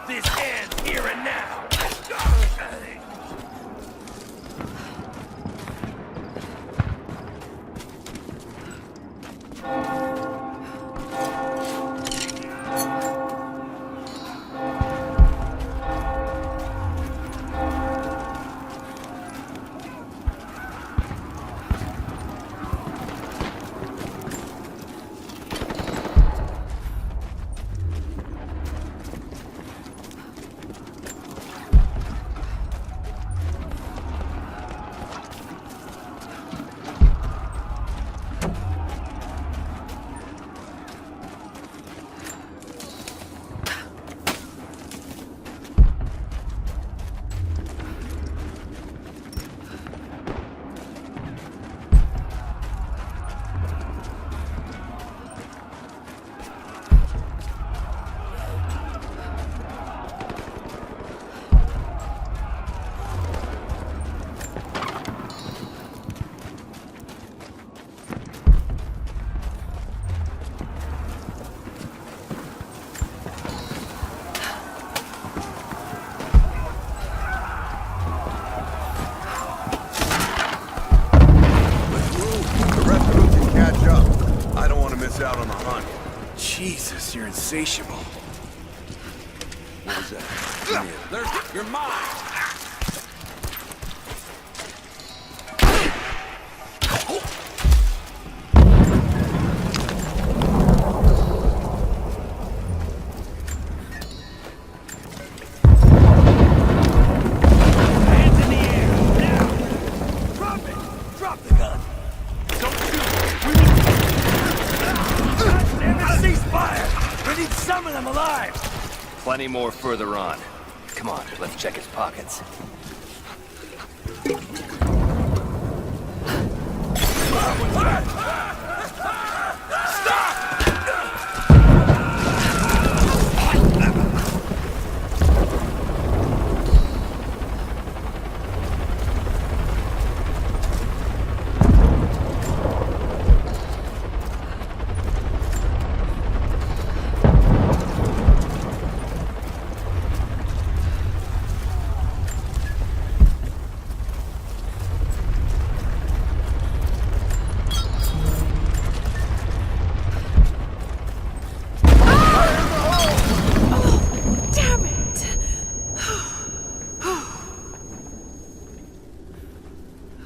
[SPEAKER 17] This ends here and now!
[SPEAKER 16] Out on the hunt.
[SPEAKER 17] Jesus, you're insatiable.
[SPEAKER 9] What was that? There's... You're mine!
[SPEAKER 17] Hands in the air, now! Drop it! Drop the gun! Don't shoot! We need... God damn it, cease fire! We need some
[SPEAKER 8] some of them alive!
[SPEAKER 10] Plenty more further on. Come on, let's check his pockets.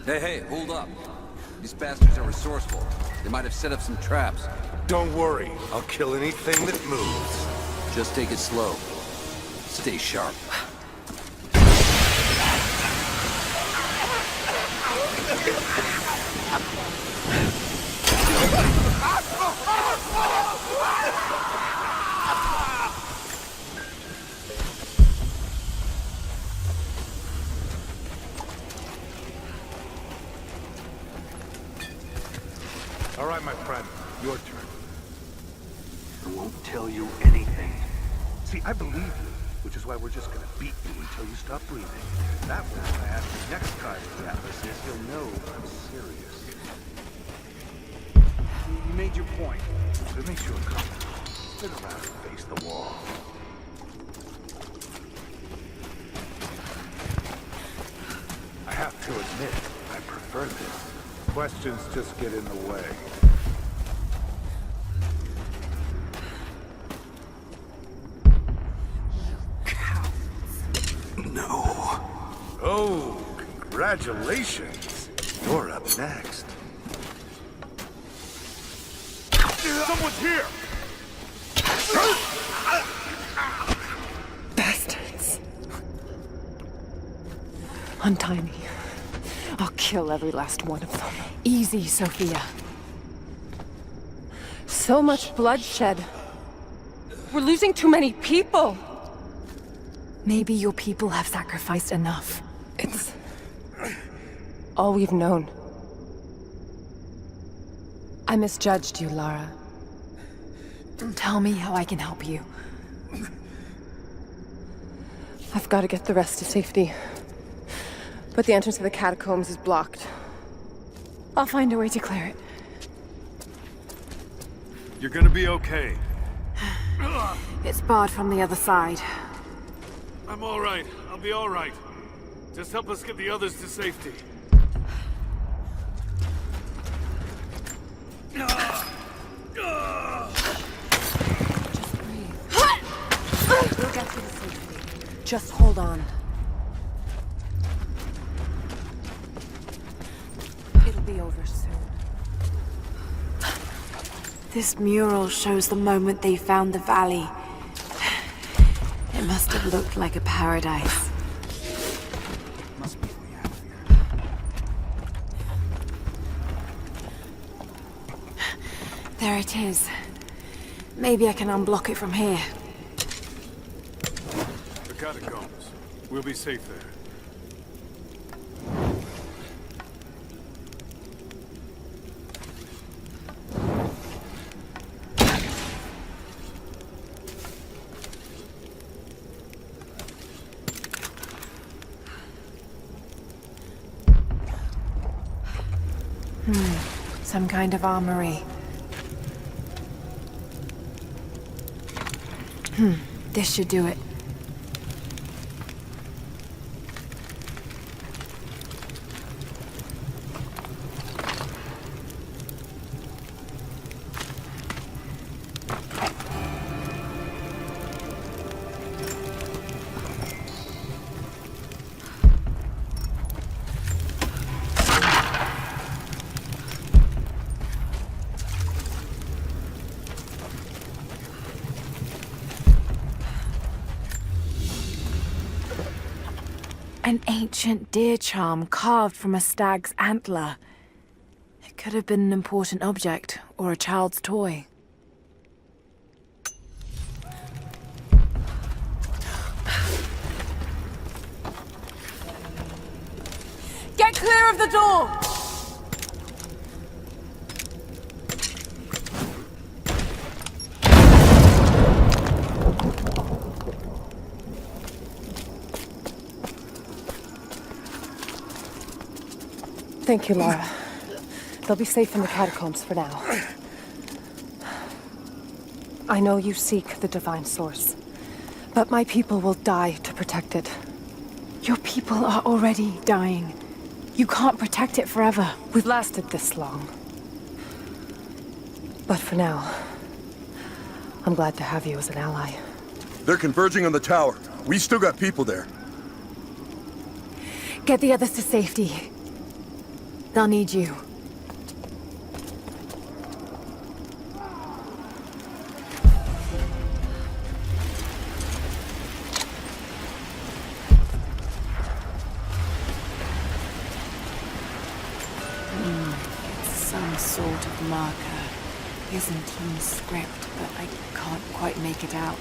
[SPEAKER 9] Hey, hold up. These bastards are resourceful. They might have set up some traps.
[SPEAKER 2] Don't worry. I'll kill anything that moves.
[SPEAKER 9] Just take it slow. Stay sharp.
[SPEAKER 2] All right, my friend. Your turn.
[SPEAKER 5] I won't tell you anything. See, I believe you, which is why we're just gonna beat you until you stop breathing. That way, when I ask you next time who the Atlas is, you'll know I'm serious. You made your point, so it makes you uncomfortable. Sit around and face the wall. I have to admit, I prefer this. Questions just get in the way.
[SPEAKER 2] No. Oh, congratulations. You're up next.
[SPEAKER 15] Someone's here!
[SPEAKER 11] Bastards. Untie me. I'll kill every last one of them.
[SPEAKER 3] Easy, Sophia.
[SPEAKER 11] So much bloodshed. We're losing too many people.
[SPEAKER 3] Maybe your people have sacrificed enough.
[SPEAKER 11] It's all we've known. I misjudged you, Lara.
[SPEAKER 3] Tell me how I can help you.
[SPEAKER 11] I've got to get the rest to safety. But the entrance to the catacombs is blocked.
[SPEAKER 3] I'll find a way to clear it.
[SPEAKER 6] You're gonna be okay.
[SPEAKER 3] It's barred from the other side.
[SPEAKER 6] I'm all right. I'll be all right. Just help us get the others to safety.
[SPEAKER 11] We'll get you to safety. Just hold on. It'll be over soon.
[SPEAKER 3] This mural shows the moment they found the valley. It must have looked like a paradise.
[SPEAKER 5] Must be way out of here.
[SPEAKER 3] There it is. Maybe I can unblock it from here.
[SPEAKER 6] The catacombs. We'll be safe there.
[SPEAKER 3] Some kind of armory. This should do it. An ancient deer charm carved from a stag's antler. It could have been an important object, or a child's toy. the door!
[SPEAKER 11] Thank you, Lara. They'll be safe in the catacombs for now. I know you seek the divine source, but my people will die to protect it.
[SPEAKER 3] Your people are already dying. You can't protect it forever.
[SPEAKER 11] We've lasted this long. But for now, I'm glad to have you as an ally.
[SPEAKER 14] They're converging on the tower. We still got people there.
[SPEAKER 3] Get the others to safety. They'll need you. Some sort of marker. Byzantine script, but I can't quite make it out.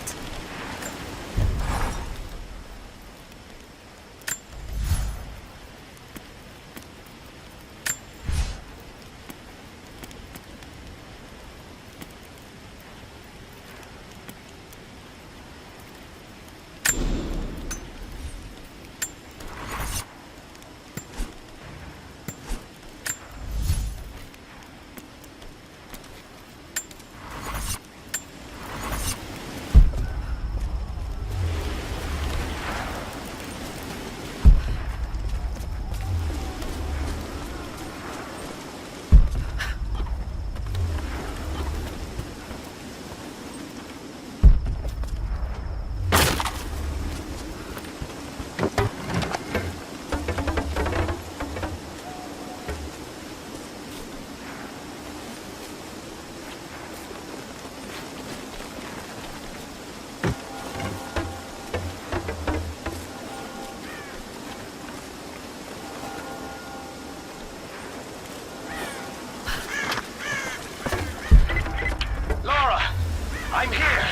[SPEAKER 20] I'm here,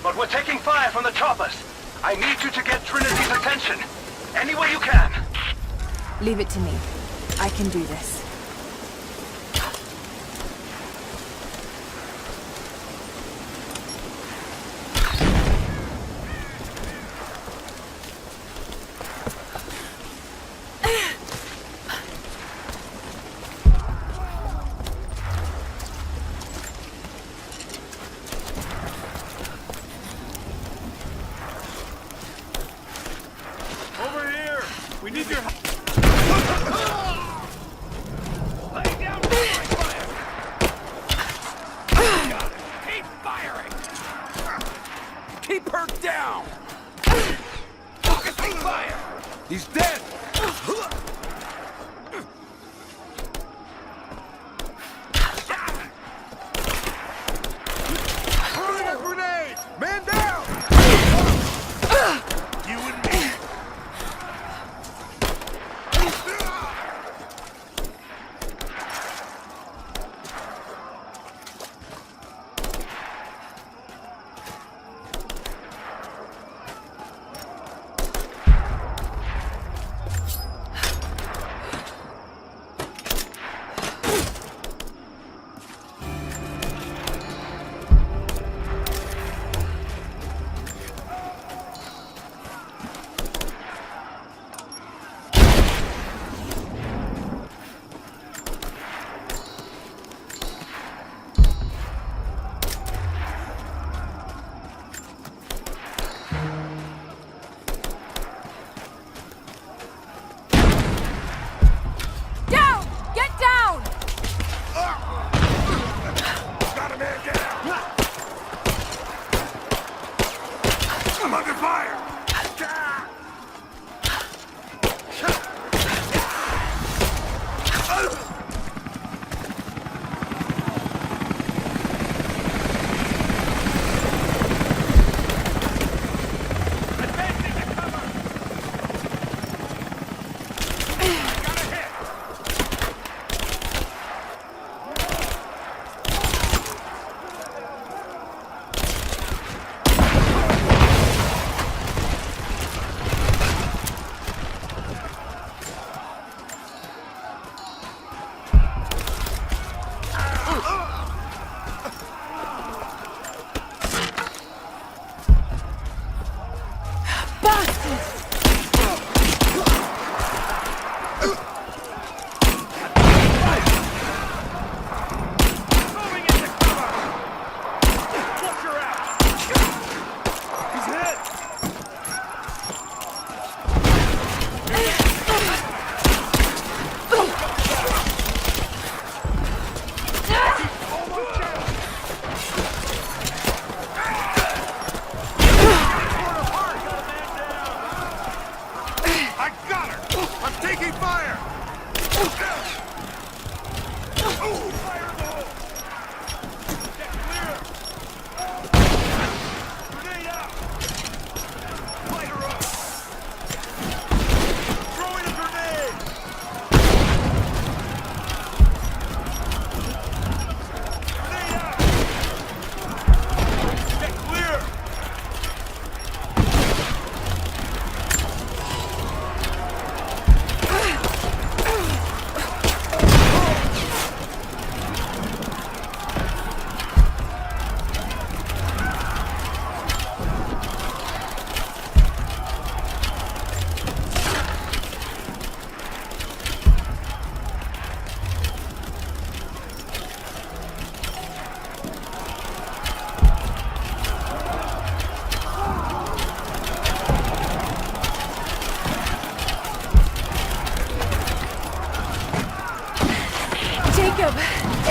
[SPEAKER 20] but we're taking fire from the choppers. I need you to get Trinity's attention. Any way you can.
[SPEAKER 3] Leave it to me. I can do this.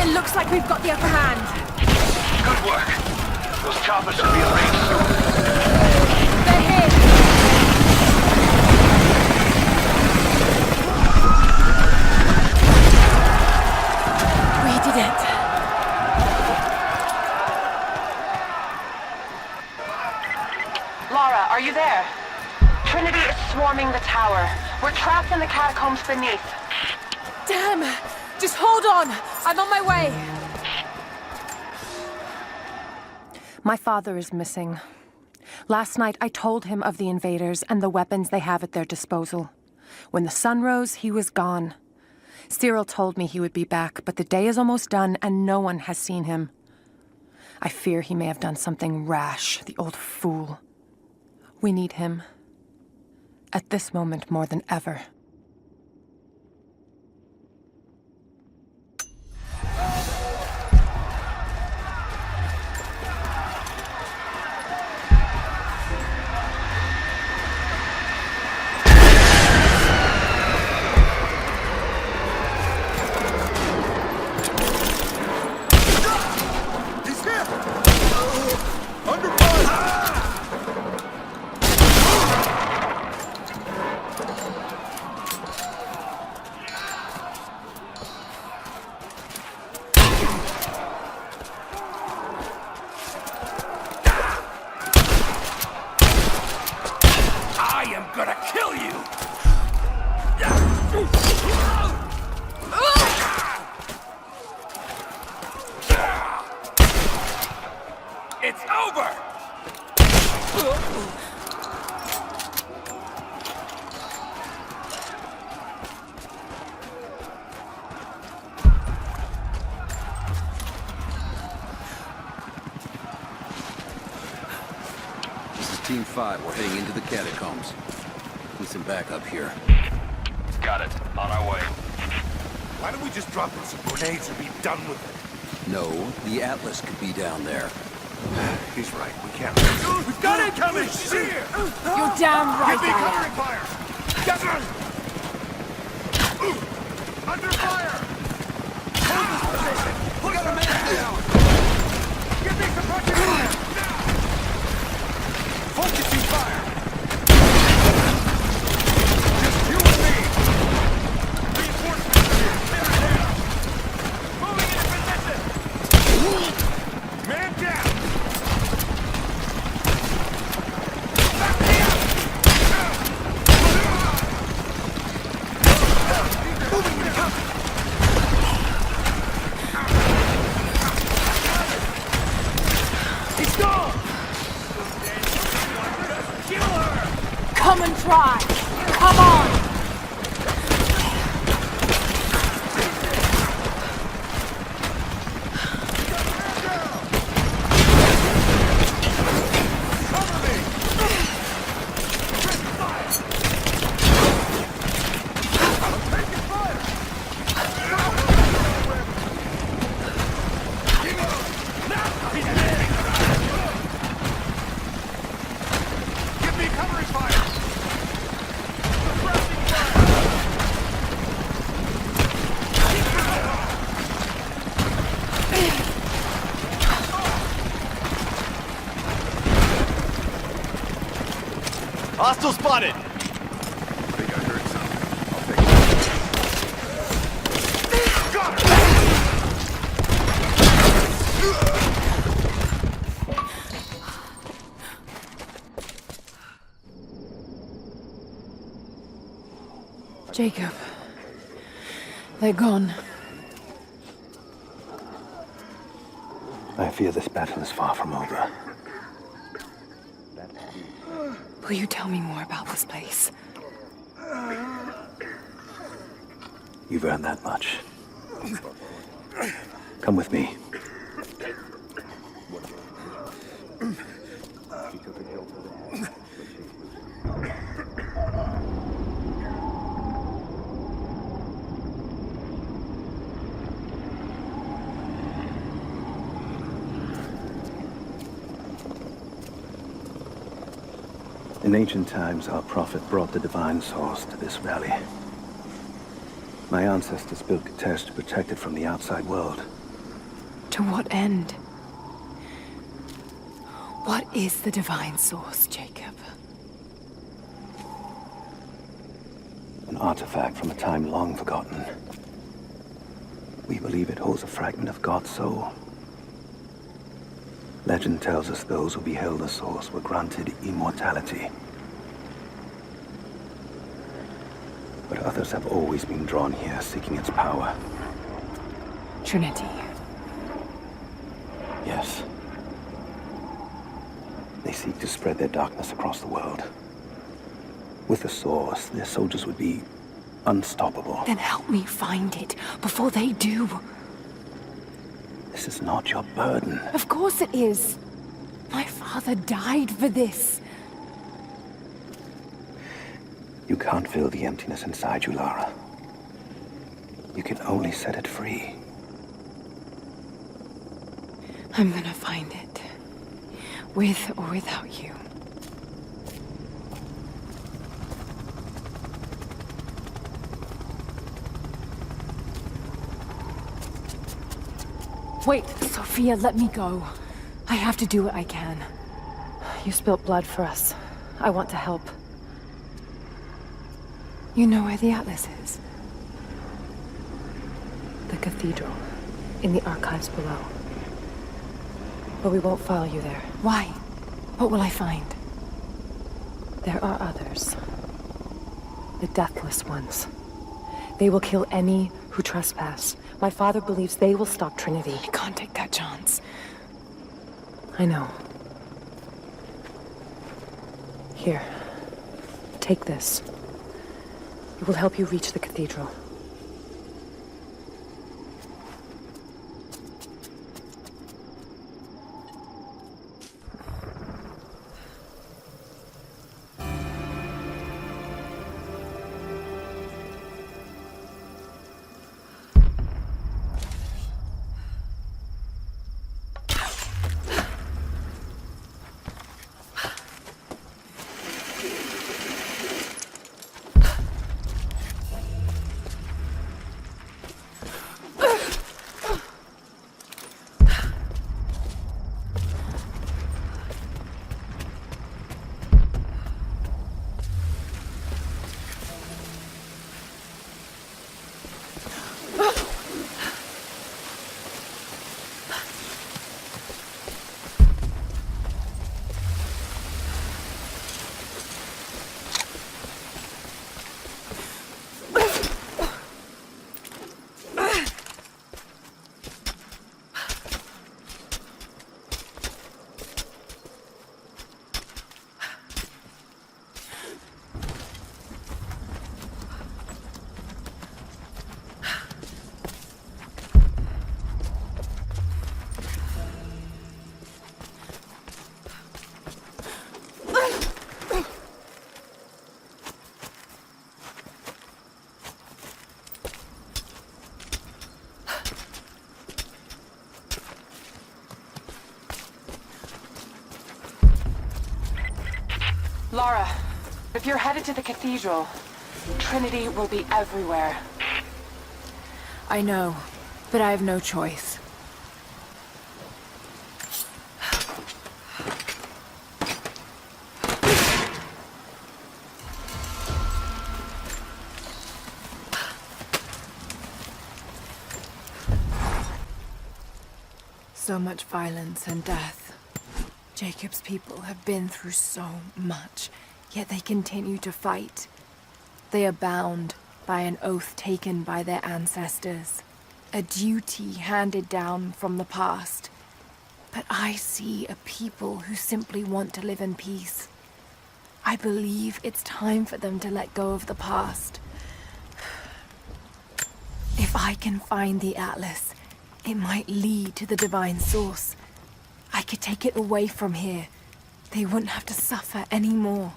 [SPEAKER 11] It looks like we've got the upper hand.
[SPEAKER 20] Good work. Those choppers should be in range soon.
[SPEAKER 11] They're hit. We did it.
[SPEAKER 4] Lara, are you there? Trinity is swarming the tower. We're trapped in the catacombs beneath.
[SPEAKER 11] Damn! Just hold on! I'm on my way! My father is missing. Last night, I told him of the invaders and the weapons they have at their disposal. When the sun rose, he was gone. Cyril told me he would be back, but the day is almost done and no one has seen him. I fear he may have done something rash, the old fool. We need him. At this moment more than ever.
[SPEAKER 9] Team 5, we're heading into the catacombs. Need some backup here.
[SPEAKER 10] Got it. On our way.
[SPEAKER 2] Why don't we just drop in some grenades and be done with it?
[SPEAKER 9] No, the Atlas could be down there.
[SPEAKER 2] He's right. We can't. We've got incoming! Here!
[SPEAKER 11] You're damn right.
[SPEAKER 2] Give me covering fire! Get them! Under fire! Hold this position! Put a man down! Give me suppression fire! Focusing fire! Just you and me! Reinforcements here! Clear it down! Moving into position! Man down! Back me up! Moving into cover! He's gone!
[SPEAKER 11] Come and try! Come on!
[SPEAKER 2] Give me covering fire!
[SPEAKER 17] Hostile spotted!
[SPEAKER 2] I think I heard something. I'll take it.
[SPEAKER 11] Jacob. They're gone.
[SPEAKER 20] I fear this battle is far from over.
[SPEAKER 3] Will you tell me more about this place?
[SPEAKER 20] You've earned that much. Come with me. In ancient times, our prophet brought the divine source to this valley. My ancestors built Katesh to protect it from the outside world.
[SPEAKER 3] To what end? What is the divine source, Jacob?
[SPEAKER 20] An artifact from a time long forgotten. We believe it holds a fragment of God's soul. Legend tells us those who beheld the source were granted immortality. But others have always been drawn here, seeking its power.
[SPEAKER 3] Trinity.
[SPEAKER 20] Yes. They seek to spread their darkness across the world. With the source, their soldiers would be unstoppable.
[SPEAKER 3] Then help me find it before they do.
[SPEAKER 20] This is not your burden.
[SPEAKER 3] Of course it is. My father died for this.
[SPEAKER 20] You can't fill the emptiness inside you, Lara. You can only set it free.
[SPEAKER 3] I'm gonna find it. With or without you. Wait, Sophia, let me go. I have to do what I can.
[SPEAKER 11] You spilt blood for us. I want to help.
[SPEAKER 3] You know where the Atlas is?
[SPEAKER 11] The cathedral. In the archives below. But we won't follow you there.
[SPEAKER 3] Why? What will I find?
[SPEAKER 11] There are others. The deathless ones. They will kill any who trespass. My father believes they will stop Trinity.
[SPEAKER 3] I can't take that chance.
[SPEAKER 11] I know. Here. Take this. It will help you reach the cathedral.
[SPEAKER 4] Lara, if you're headed to the cathedral, Trinity will be everywhere.
[SPEAKER 3] I know, but I have no choice. So much violence and death. Jacob's people have been through so much, yet they continue to fight. They are bound by an oath taken by their ancestors, a duty handed down from the past. But I see a people who simply want to live in peace. I believe it's time for them to let go of the past. If I can find the Atlas, it might lead to the divine source. I could take it away from here. They wouldn't have to suffer anymore.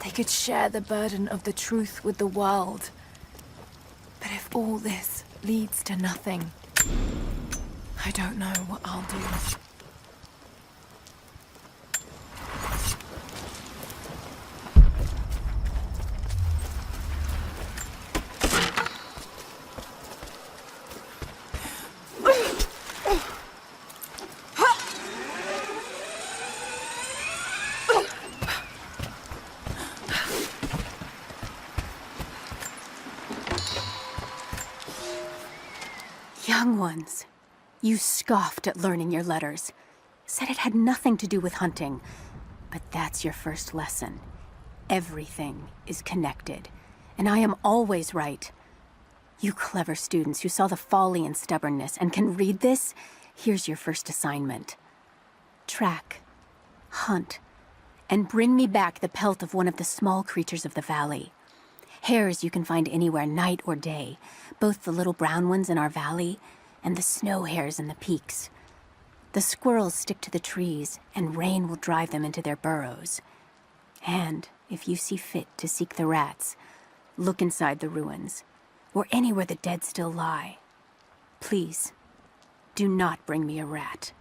[SPEAKER 3] They could share the burden of the truth with the world. But if all this leads to nothing, I don't know what I'll do.
[SPEAKER 1] Young ones, you scoffed at learning your letters. Said it had nothing to do with hunting. But that's your first lesson. Everything is connected. And I am always right. You clever students who saw the folly and stubbornness and can read this, here's your first assignment. Track, hunt, and bring me back the pelt of one of the small creatures of the valley. Hares you can find anywhere, night or day. Both the little brown ones in our valley and the snow hares in the peaks. The squirrels stick to the trees, and rain will drive them into their burrows. And if you see fit to seek the rats, look inside the ruins, or anywhere the dead still lie. Please, do not bring me a rat.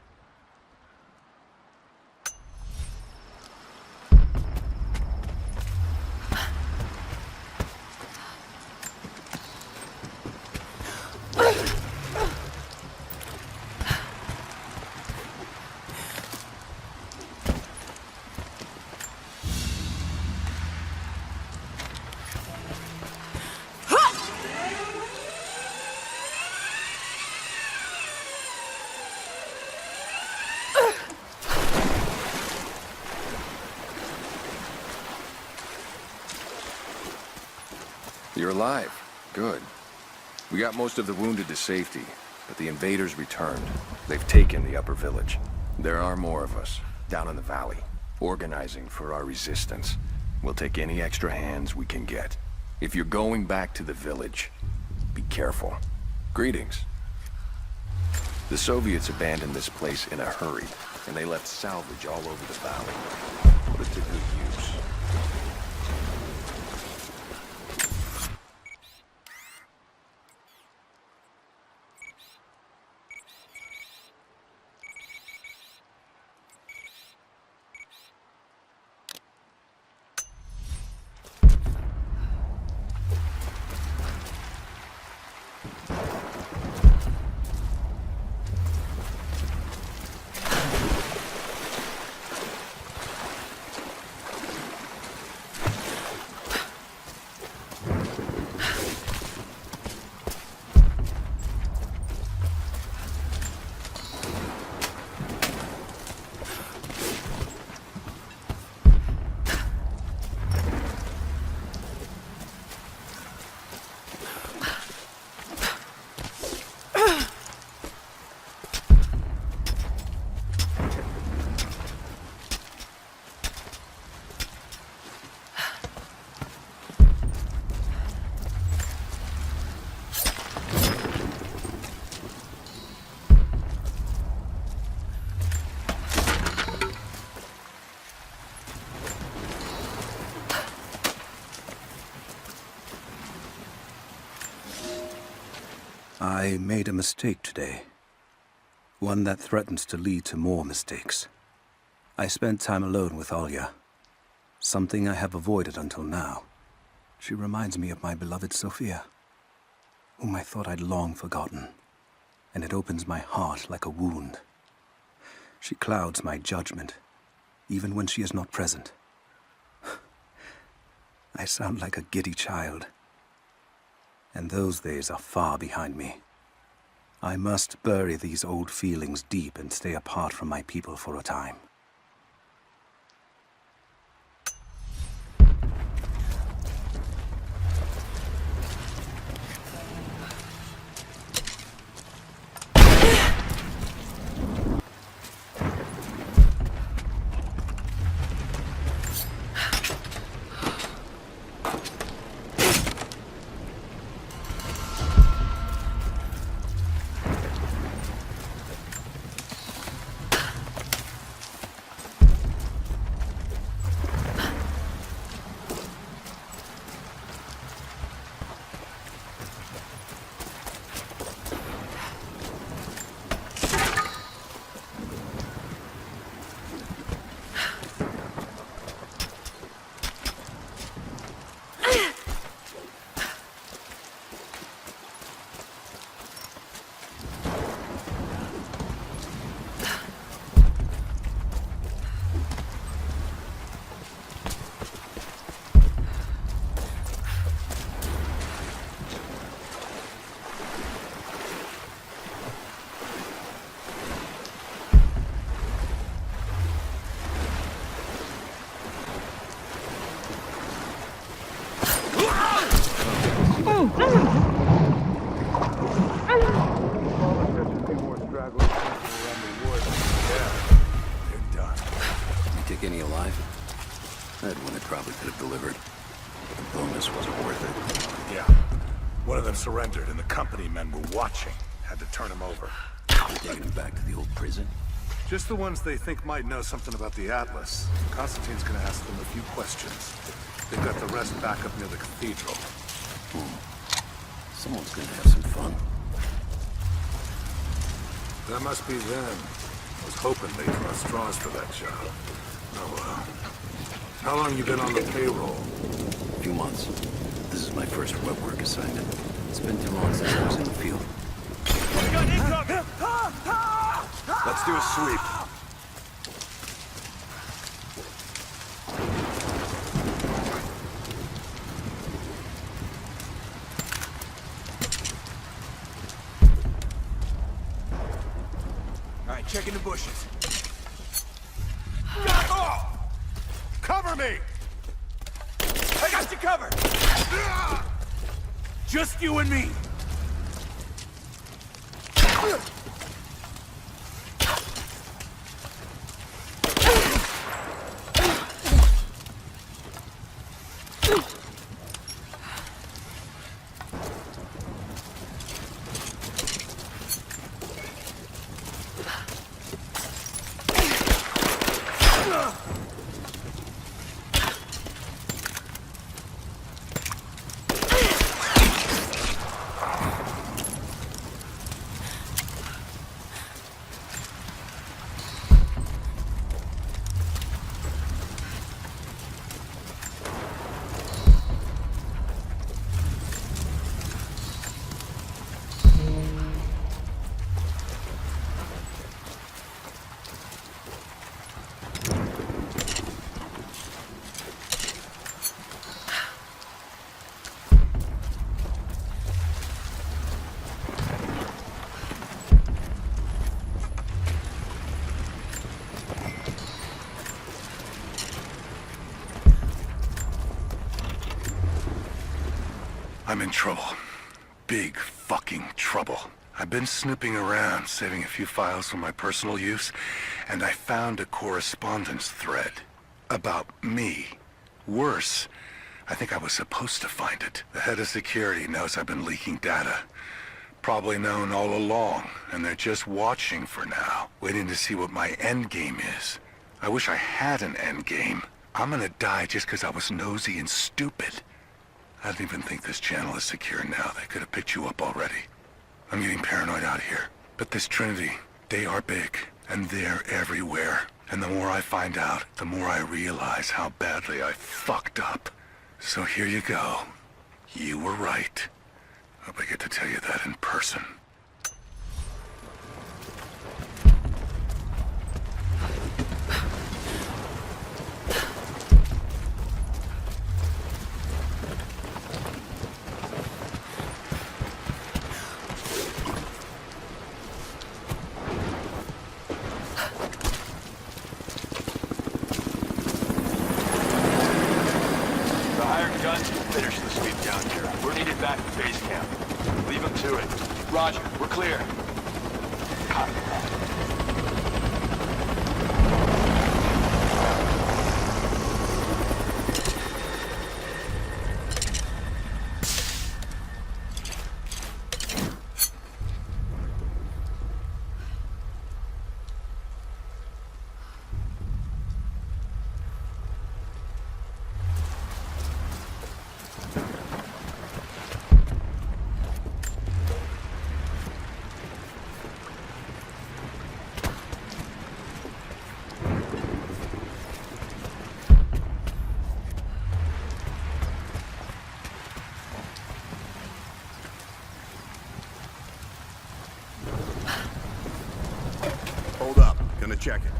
[SPEAKER 21] You're alive. Good. We got most of the wounded to safety, but the invaders returned. They've taken the upper village. There are more of us, down in the valley, organizing for our resistance. We'll take any extra hands we can get. If you're going back to the village, be careful. Greetings. The Soviets abandoned this place in a hurry, and they left salvage all over the valley. Put it to good use.
[SPEAKER 18] I made a mistake today. One that threatens to lead to more mistakes. I spent time alone with Olya. Something I have avoided until now. She reminds me of my beloved Sophia, whom I thought I'd long forgotten, and it opens my heart like a wound. She clouds my judgment, even when she is not present. I sound like a giddy child, and those days are far behind me. I must bury these old feelings deep and stay apart from my people for a time.
[SPEAKER 13] take any alive? I had one that probably could have delivered. The bonus wasn't worth it.
[SPEAKER 2] Yeah. One of them surrendered, and the company men were watching. Had to turn him over.
[SPEAKER 13] Taking him back to the old prison?
[SPEAKER 2] Just the ones they think might know something about the Atlas. Constantine's gonna ask them a few questions. They've got the rest back up near the cathedral.
[SPEAKER 13] Someone's gonna have some fun.
[SPEAKER 2] That must be them. I was hoping they'd draw straws for that job. Oh well. How long you been on the payroll?
[SPEAKER 13] A few months. This is my first web work assignment. It's been too long since I was in the field.
[SPEAKER 2] Let's do a sweep.
[SPEAKER 8] All right, checking the bushes.
[SPEAKER 2] Cover me!
[SPEAKER 8] I got you covered! Just you and me!
[SPEAKER 2] I'm in trouble. Big fucking trouble. I've been snooping around, saving a few files for my personal use, and I found a correspondence thread about me. Worse, I think I was supposed to find it. The head of security knows I've been leaking data. Probably known all along, and they're just watching for now, waiting to see what my end game is. I wish I had an end game. I'm gonna die just because I was nosy and stupid. I don't even think this channel is secure now. They could have picked you up already. I'm getting paranoid out here. But this Trinity, they are big, and they're everywhere. And the more I find out, the more I realize how badly I fucked up. So here you go. You were right. Hope I get to tell you that in person.
[SPEAKER 10] Finish the sweep down here. We're needed back at base camp. Leave them to it. Roger, we're clear. Copy that.
[SPEAKER 16] Hold up. Gonna check it.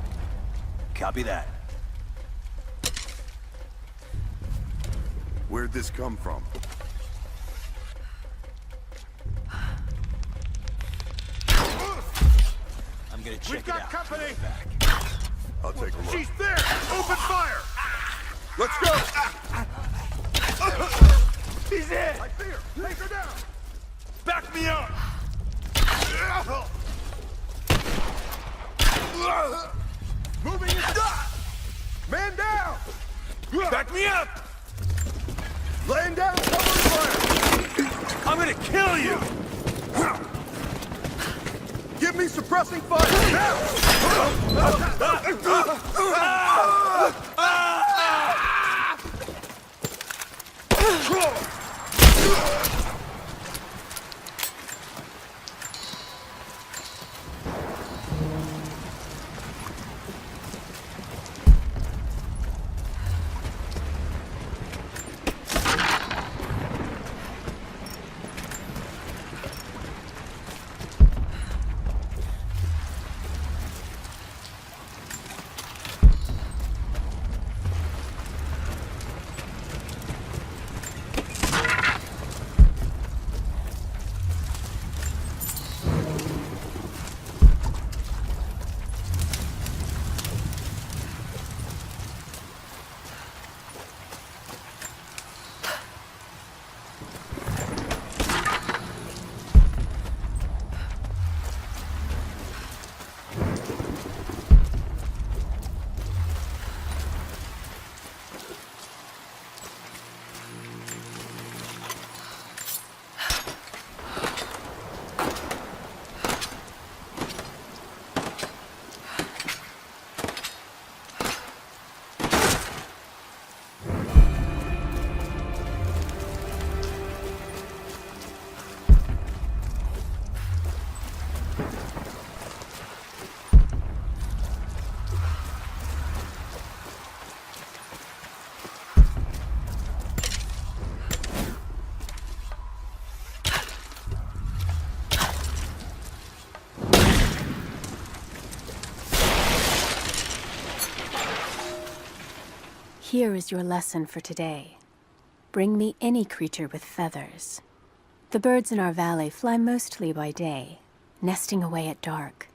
[SPEAKER 8] Copy that.
[SPEAKER 16] Where'd this come from?
[SPEAKER 8] I'm gonna check
[SPEAKER 15] We've got
[SPEAKER 8] it out.
[SPEAKER 15] company!
[SPEAKER 16] I'll take a look.
[SPEAKER 15] She's there! Open fire!
[SPEAKER 16] Let's go!
[SPEAKER 15] He's in! I see her! Take her down! Back me up! Moving is done!
[SPEAKER 10] Back me up!
[SPEAKER 14] Laying down cover fire!
[SPEAKER 10] I'm gonna kill you!
[SPEAKER 14] Give me suppressing fire now!
[SPEAKER 1] Here is your lesson for today. Bring me any creature with feathers. The birds in our valley fly mostly by day, nesting away at dark.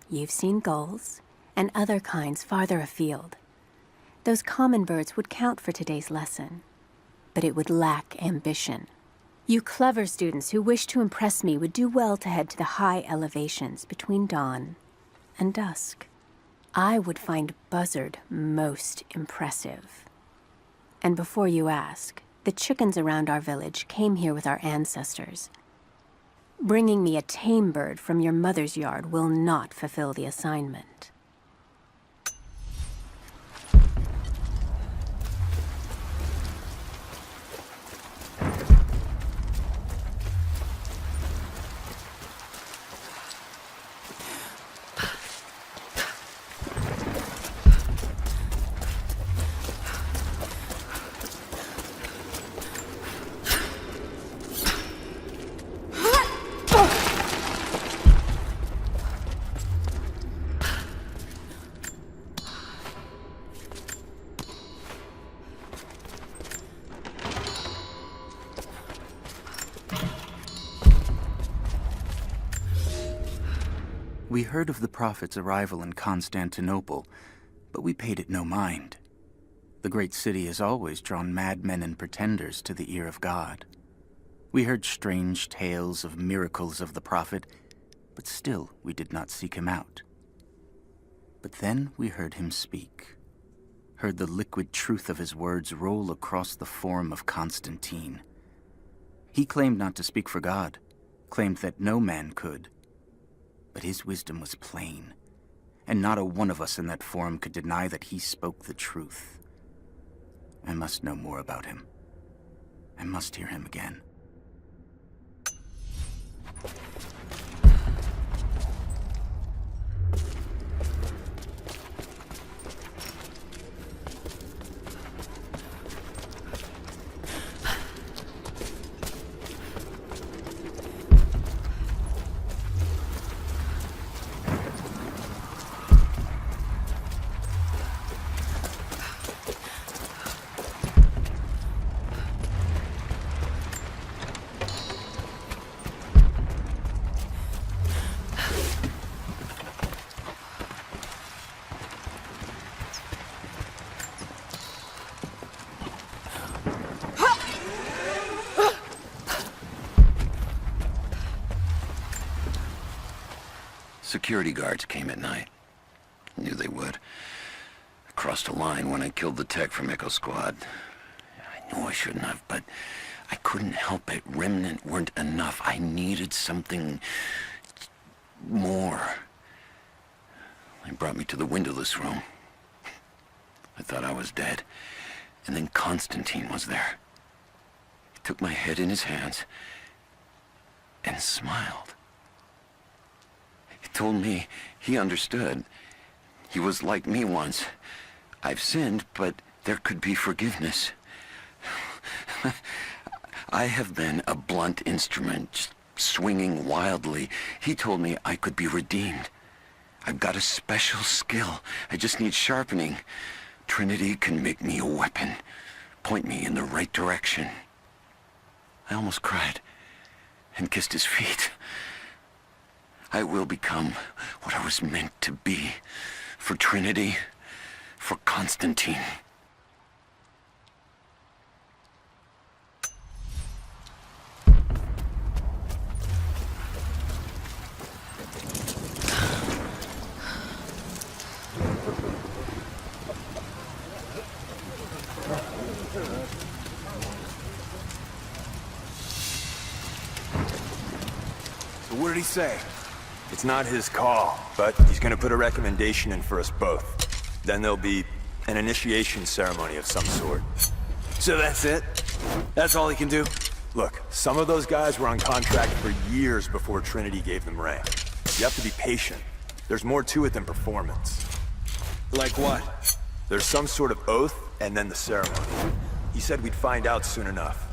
[SPEAKER 1] You've seen gulls and other kinds farther afield. Those common birds would count for today's lesson, but it would lack ambition. You clever students who wish to impress me would do well to head to the high elevations between dawn and dusk. I would find Buzzard most impressive. And before you ask, the chickens around our village came here with our ancestors. Bringing me a tame bird from your mother's yard will not fulfill the assignment.
[SPEAKER 7] We heard of the Prophet's arrival in Constantinople, but we paid it no mind. The great city has always drawn madmen and pretenders to the ear of God. We heard strange tales of miracles of the Prophet, but still we did not seek him out. But then we heard him speak, heard the liquid truth of his words roll across the forum of Constantine. He claimed not to speak for God, claimed that no man could. But his wisdom was plain, and not a one of us in that forum could deny that he spoke the truth. I must know more about him. I must hear him again.
[SPEAKER 20] Security guards came at night. Knew they would.
[SPEAKER 12] crossed a line when I killed the tech from Echo Squad. I knew I shouldn't have, but I couldn't help it. Remnant weren't enough. I needed something more. They brought me to the windowless room. I thought I was dead. And then Constantine was there. He took my head in his hands and smiled. He told me he understood. He was like me once. I've sinned, but there could be forgiveness. I have been a blunt instrument, just swinging wildly. He told me I could be redeemed. I've got a special skill. I just need sharpening. Trinity can make me a weapon, point me in the right direction. I almost cried and kissed his feet. I will become what I was meant to be. For Trinity, for Constantine.
[SPEAKER 10] So what did he say? It's not his call, but he's gonna put a recommendation in for us both. Then there'll be an initiation ceremony of some sort.
[SPEAKER 8] So that's it? That's all he can do?
[SPEAKER 10] Look, some of those guys were on contract for years before Trinity gave them rank. You have to be patient. There's more to it than performance.
[SPEAKER 8] Like what?
[SPEAKER 10] There's some sort of oath, and then the ceremony. He said we'd find out soon enough.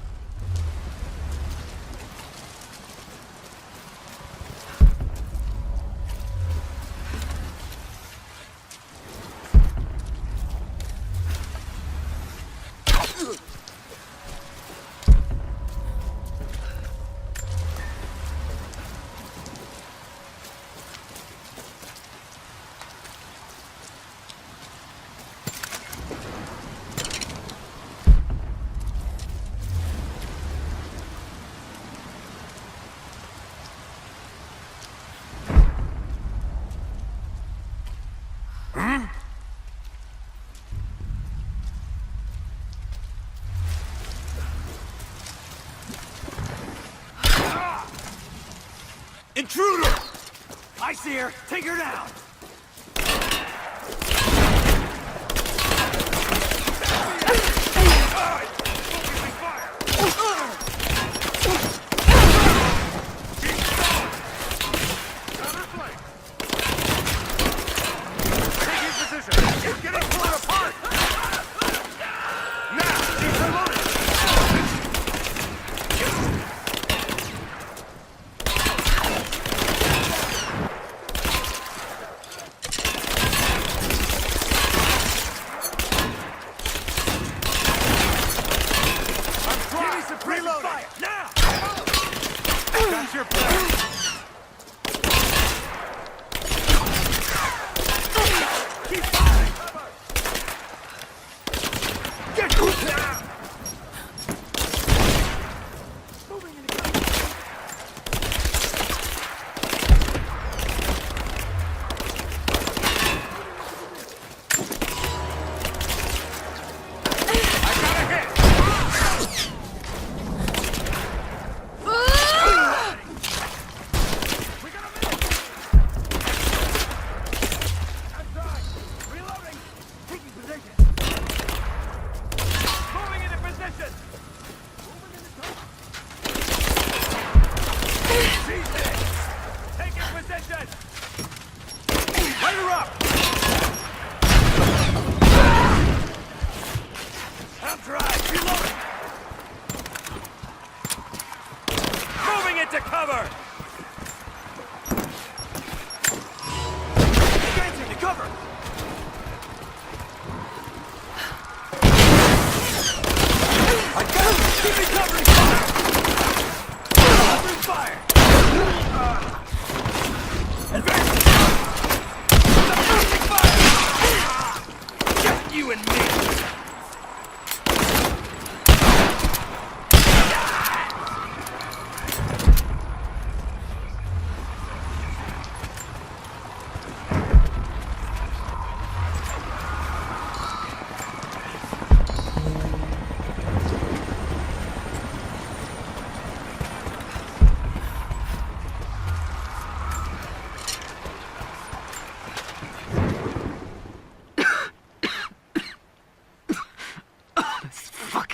[SPEAKER 8] Intruder! I see her! Take her down!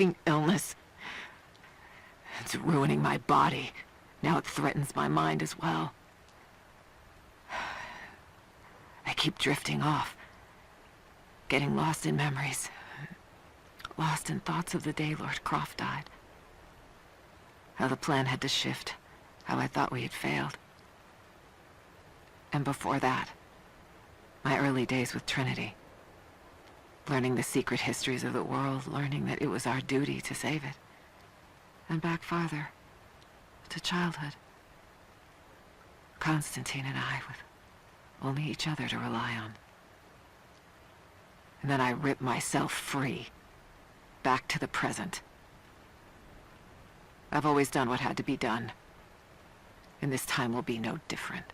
[SPEAKER 4] fucking illness. It's ruining my body. Now it threatens my mind as well. I keep drifting off. Getting lost in memories. Lost in thoughts of the day Lord Croft died. How the plan had to shift. How I thought we had failed. And before that, my early days with Trinity. Learning the secret histories of the world, learning that it was our duty to save it. And back farther, to childhood. Constantine and I, with only each other to rely on. And then I ripped myself free, back to the present. I've always done what had to be done, and this time will be no different.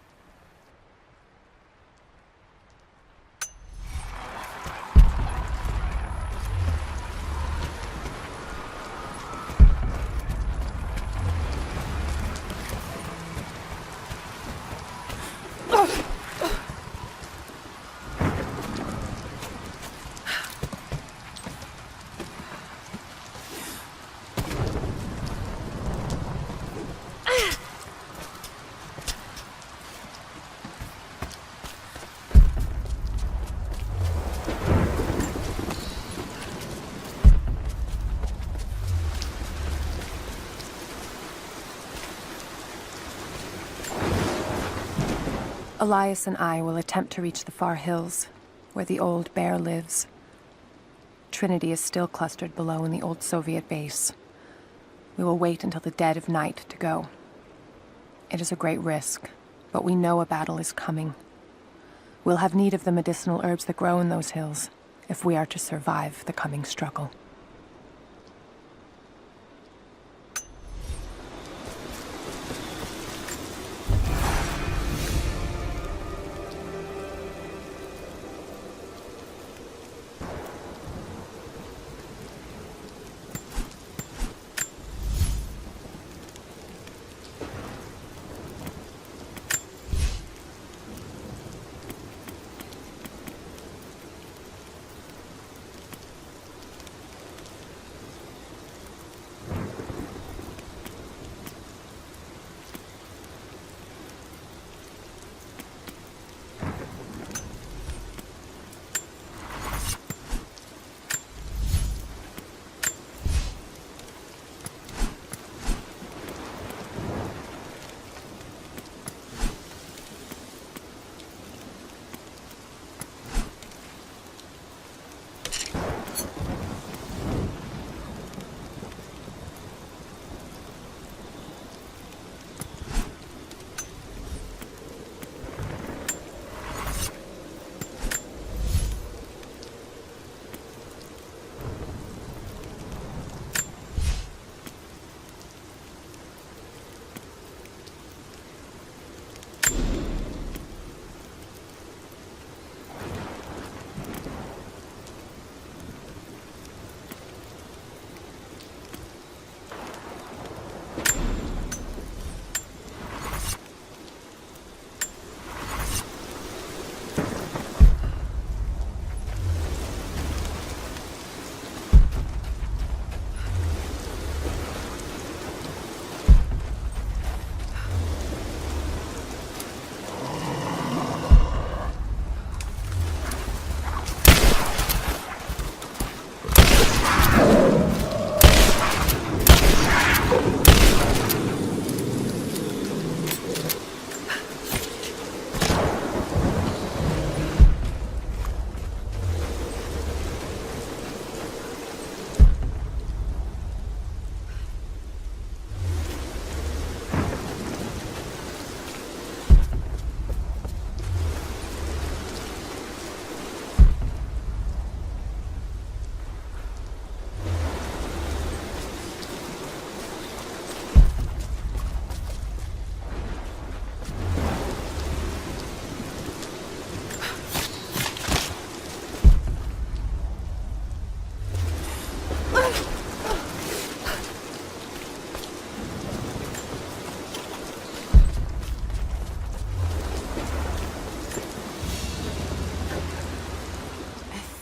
[SPEAKER 11] Elias and I will attempt to reach the far hills, where the old bear lives. Trinity is still clustered below in the old Soviet base. We will wait until the dead of night to go. It is a great risk, but we know a battle is coming. We'll have need of the medicinal herbs that grow in those hills, if we are to survive the coming struggle.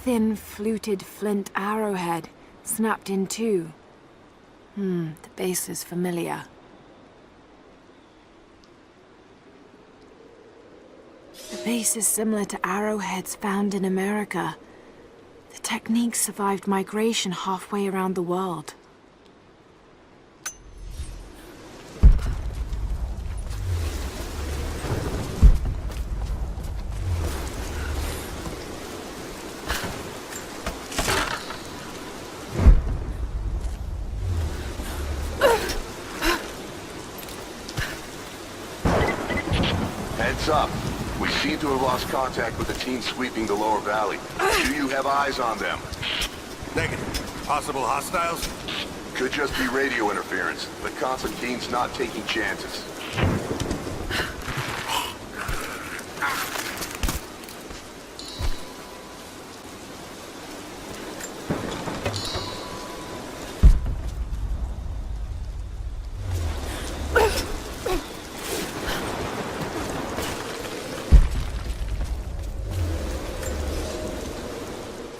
[SPEAKER 3] Thin, fluted flint arrowhead, Snapped in two. The base is familiar. The base is similar to arrowheads found in America. The technique survived migration halfway around the world.
[SPEAKER 14] Heads up. We seem to have lost contact with the team sweeping the lower valley. Do you have eyes on them?
[SPEAKER 2] Negative. Possible hostiles?
[SPEAKER 14] Could just be radio interference, but Constantine's not taking chances.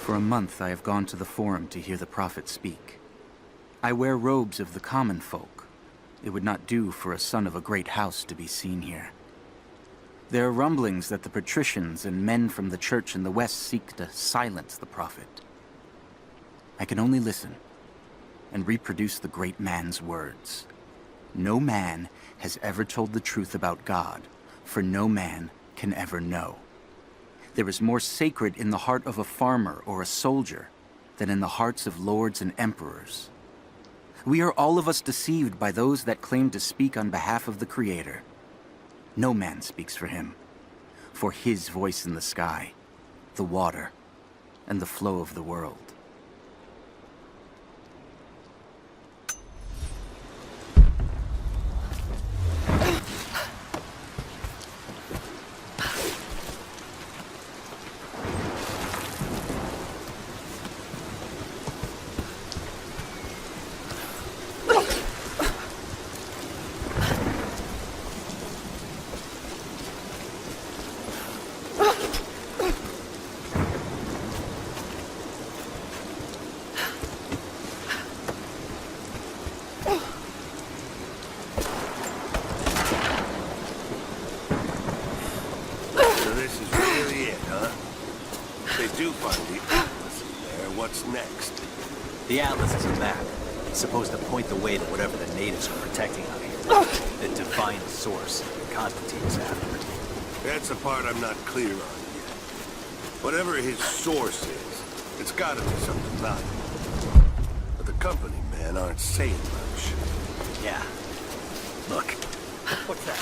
[SPEAKER 7] For a month I have gone to the Forum to hear the Prophet speak. I wear robes of the common folk. It would not do for a son of a great house to be seen here. There are rumblings that the patricians and men from the church in the west seek to silence the Prophet. I can only listen and reproduce the great man's words. No man has ever told the truth about God, for no man can ever know. There is more sacred in the heart of a farmer or a soldier than in the hearts of lords and emperors. We are all of us deceived by those that claim to speak on behalf of the Creator. No man speaks for him, for his voice in the sky, the water, and the flow of the world.
[SPEAKER 19] The Atlas is a map. It's supposed to point the way to whatever the natives are protecting out here. The divine source Constantine is after.
[SPEAKER 2] That's the part I'm not clear on yet. Whatever his source is, it's gotta be something valuable. But the company men aren't saying much.
[SPEAKER 19] Yeah. Look. What's that?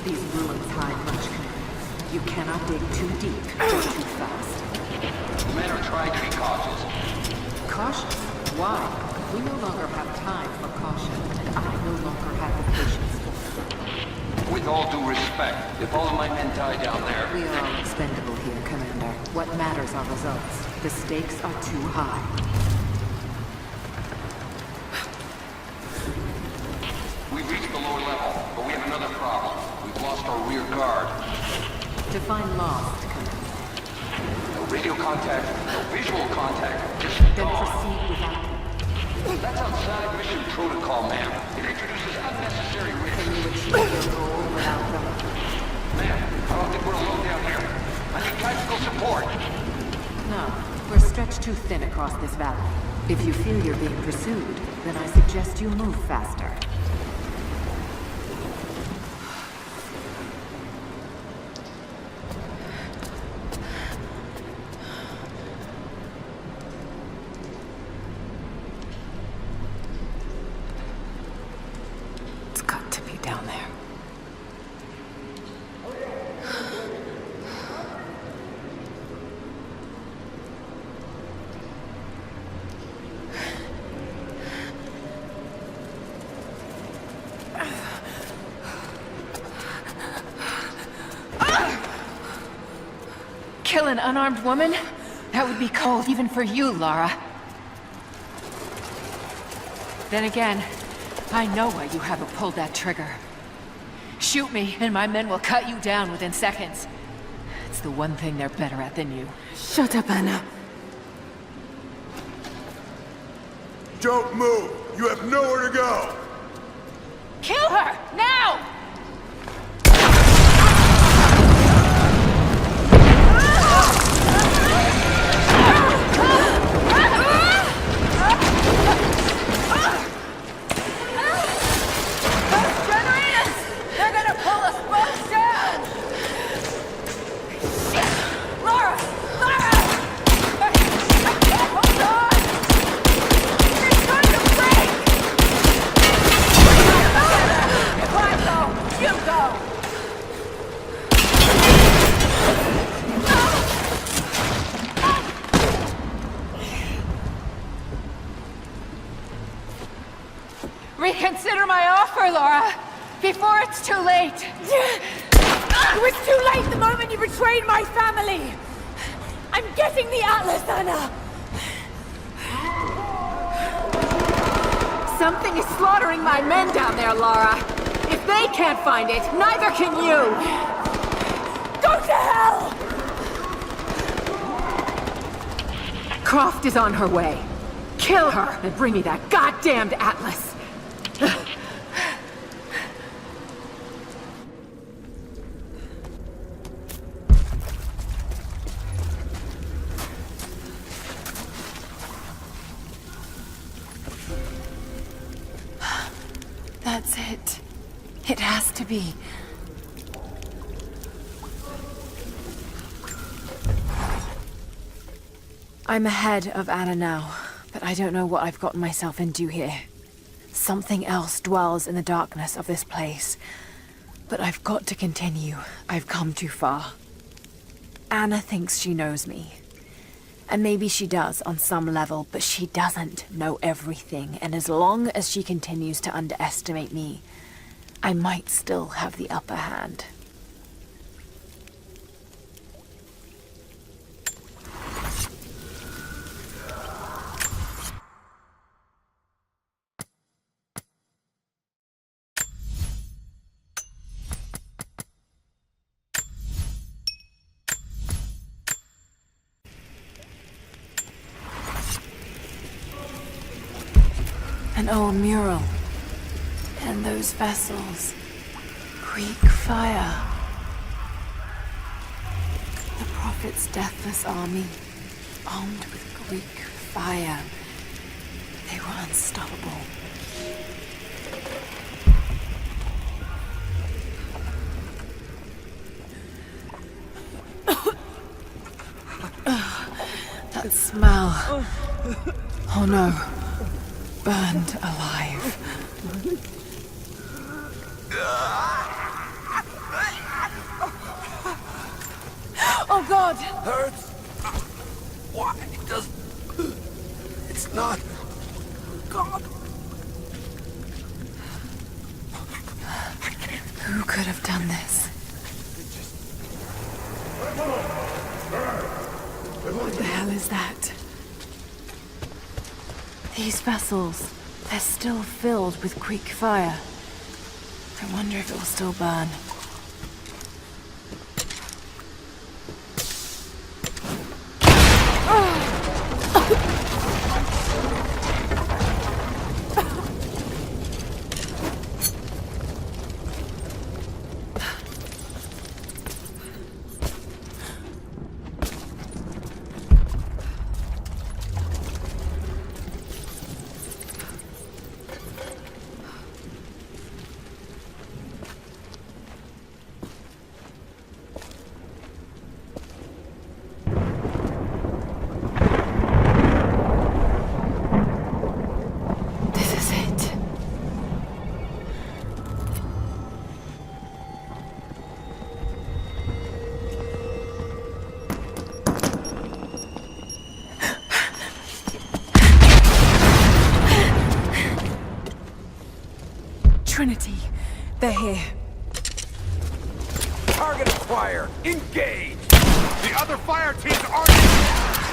[SPEAKER 4] These ruins hide much. You cannot dig too deep or too fast.
[SPEAKER 12] The men are trying to be cautious.
[SPEAKER 4] Cautious? Why? We no longer have time for caution, and I no longer have the patience for it.
[SPEAKER 20] With all due respect, if all of my men die down there...
[SPEAKER 4] We are all expendable here, Commander. What matters are results. The stakes are too high.
[SPEAKER 20] We've reached the lower level, but we have another problem. We've lost our rear guard.
[SPEAKER 4] Define lost, Commander.
[SPEAKER 20] No radio contact, no visual contact. Just
[SPEAKER 4] Then
[SPEAKER 20] gone.
[SPEAKER 4] proceed without them.
[SPEAKER 20] That's outside mission protocol, ma'am. It introduces unnecessary risks.
[SPEAKER 4] Can you achieve your goal without them?
[SPEAKER 20] Ma'am, I don't think we're alone down here. I need tactical support.
[SPEAKER 4] No, we're stretched too thin across this valley. If you feel you're being pursued, then I suggest you move faster. It's got to be down there. Kill an unarmed woman? That would be cold even for you, Lara. Then again, I know why you haven't pulled that trigger. Shoot me, and my men will cut you down within seconds. It's the one thing they're better at than you.
[SPEAKER 11] Shut up, Anna.
[SPEAKER 14] Don't move! You have nowhere to go!
[SPEAKER 4] Kill her! Now! Reconsider my offer, Laura, before it's too late.
[SPEAKER 11] It was too late the moment you betrayed my family. I'm getting the Atlas, Anna.
[SPEAKER 4] Something is slaughtering my men down there, Lara. If they can't find it, neither can you.
[SPEAKER 11] Go to hell!
[SPEAKER 4] Croft is on her way. Kill her and bring me that goddamned Atlas.
[SPEAKER 11] That's it. It has to be. I'm ahead of Anna now, but I don't know what I've gotten myself into here. Something else dwells in the darkness of this place. But I've got to continue. I've come too far. Anna thinks she knows me. And maybe she does on some level, but she doesn't know everything. And as long as she continues to underestimate me, I might still have the upper hand. An old mural. And those vessels. Greek fire. The Prophet's deathless army, armed with Greek fire. They were unstoppable. That smell. Oh no. Burned alive. Oh God!
[SPEAKER 14] Hurts? Why does... It's not...
[SPEAKER 3] God! Who could have done this? What the hell is that? These vessels, they're still filled with Greek fire. I wonder if it will still burn. Trinity, they're here.
[SPEAKER 8] Target acquired. Engage.
[SPEAKER 15] The other fire teams are...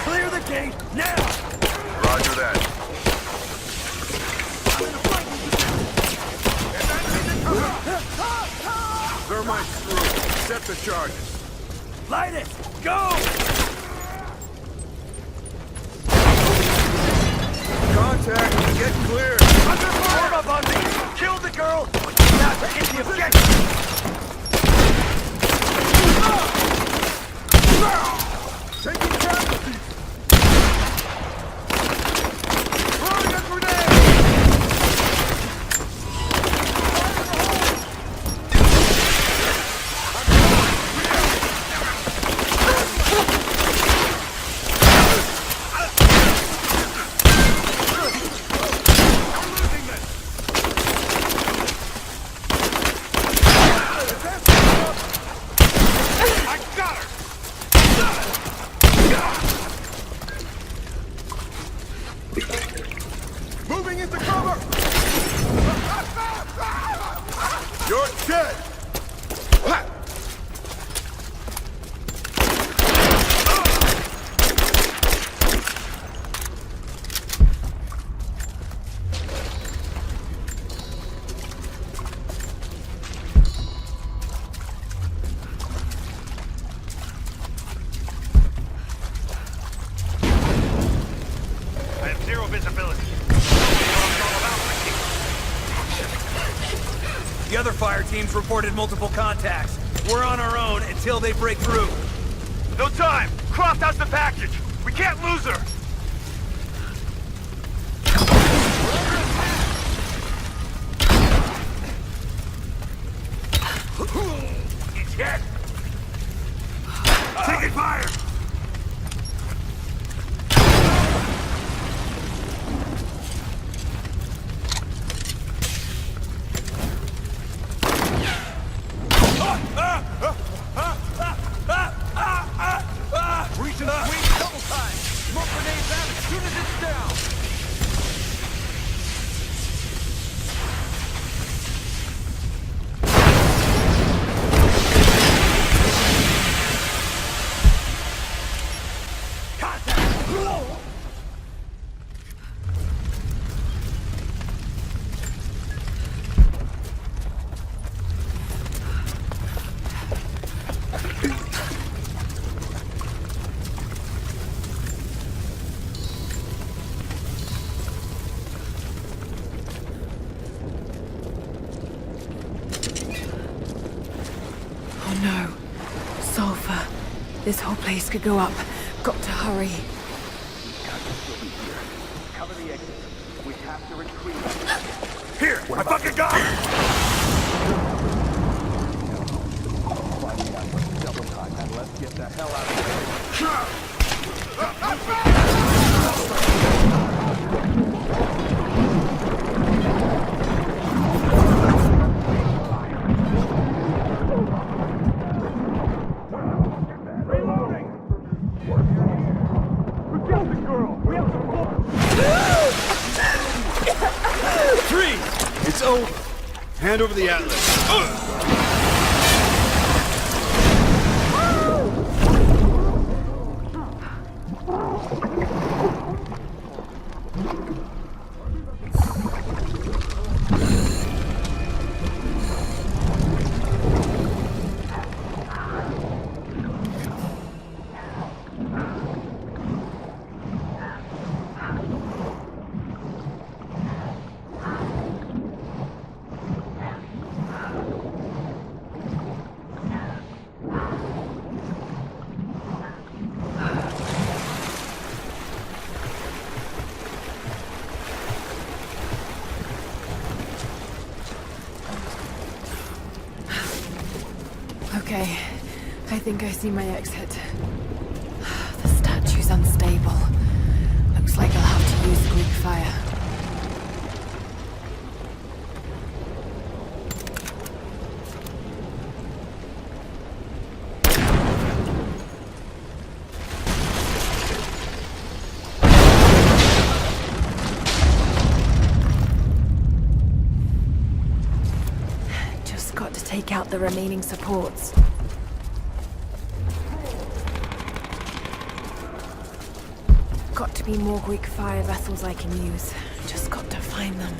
[SPEAKER 8] Clear the gate now.
[SPEAKER 15] Roger that. Thermite through. Set the charges.
[SPEAKER 8] Light it. Go.
[SPEAKER 15] Contact. Get clear.
[SPEAKER 8] Under fire. Form up on me. Kill the girl. Now to hit the objective.
[SPEAKER 15] Taking casualties. Throwing a grenade. Moving into cover! You're dead! I have zero visibility.
[SPEAKER 8] The other fire teams reported multiple contacts. We're on our own until they break through.
[SPEAKER 15] No time! Croft has the package! We can't lose her! He's hit! Taking fire!
[SPEAKER 8] Reach and sweep double time! Smoke grenades out as soon as it's down!
[SPEAKER 3] Oh no. Sulfur. This whole place could go up. Got to hurry.
[SPEAKER 15] Cover the exit. We have to retreat. Here! I fucking got it! Double time, and let's get the hell out of here.
[SPEAKER 17] 3! It's over! Hand over the atlas.
[SPEAKER 3] Okay, I think I see my exit. The statue's unstable. Looks like I'll have to use Greek fire. Just got to take out the remaining supports. Got to be more Greek fire vessels I can use. Just got to find them.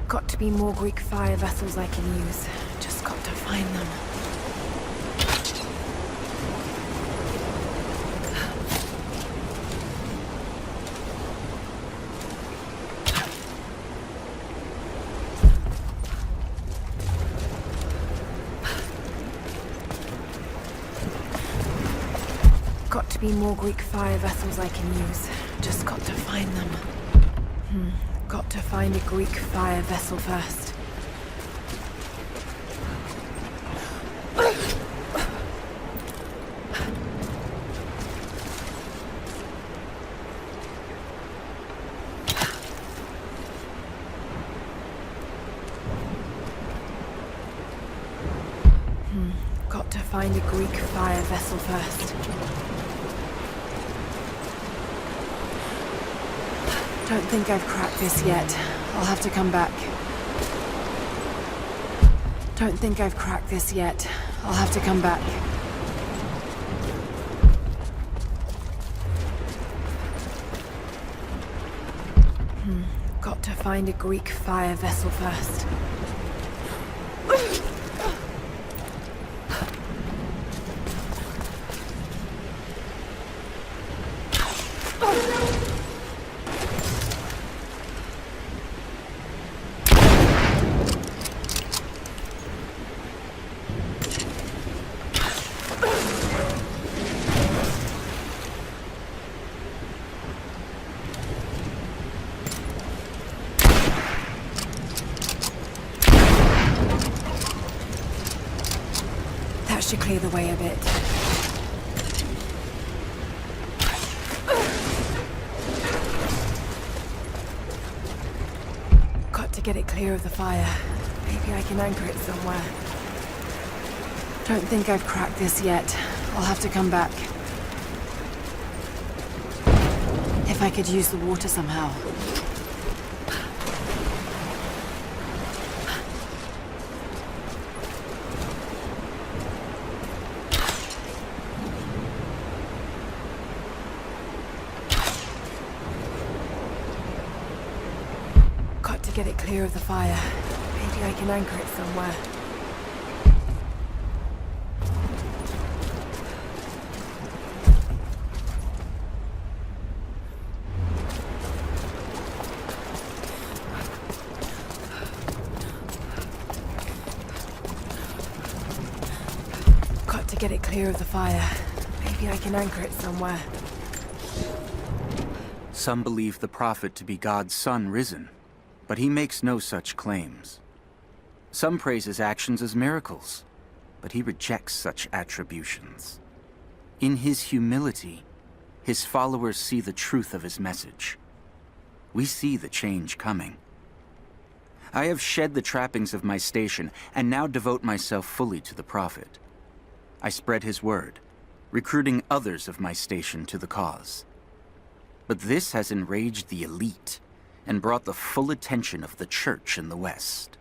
[SPEAKER 3] Got to be more Greek fire vessels I can use. Just got to find them. Got to be more Greek fire vessels I can use. Just got to find them. Got to find a Greek fire vessel first. Got to find a Greek fire vessel first. Don't think I've cracked this yet. I'll have to come back. Don't think I've cracked this yet. I'll have to come back. Got to find a Greek fire vessel first. To clear the way a bit. Got to get it clear of the fire. Maybe I can anchor it somewhere. Don't think I've cracked this yet. I'll have to come back. If I could use the water somehow. get it clear of the fire. Maybe I can anchor it somewhere. Got to get it clear of the fire. Maybe I can anchor it somewhere.
[SPEAKER 7] Some believe the prophet to be God's son risen, but he makes no such claims. Some praise his actions as miracles, but he rejects such attributions. In his humility, his followers see the truth of his message. We see the change coming. I have shed the trappings of my station and now devote myself fully to the prophet. I spread his word, recruiting others of my station to the cause. But this has enraged the elite and brought the full attention of the church in the West.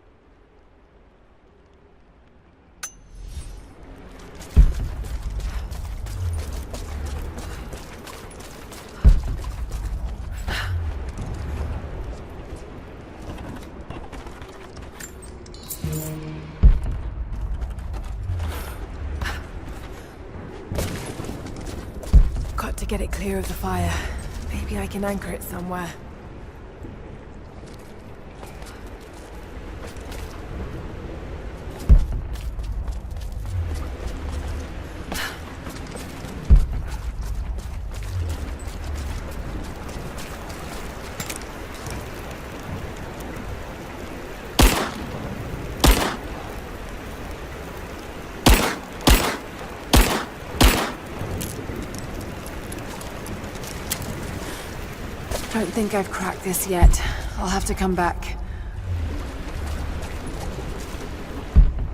[SPEAKER 3] Got to get it clear of the fire. Maybe I can anchor it somewhere. Don't think I've cracked this yet. I'll have to come back.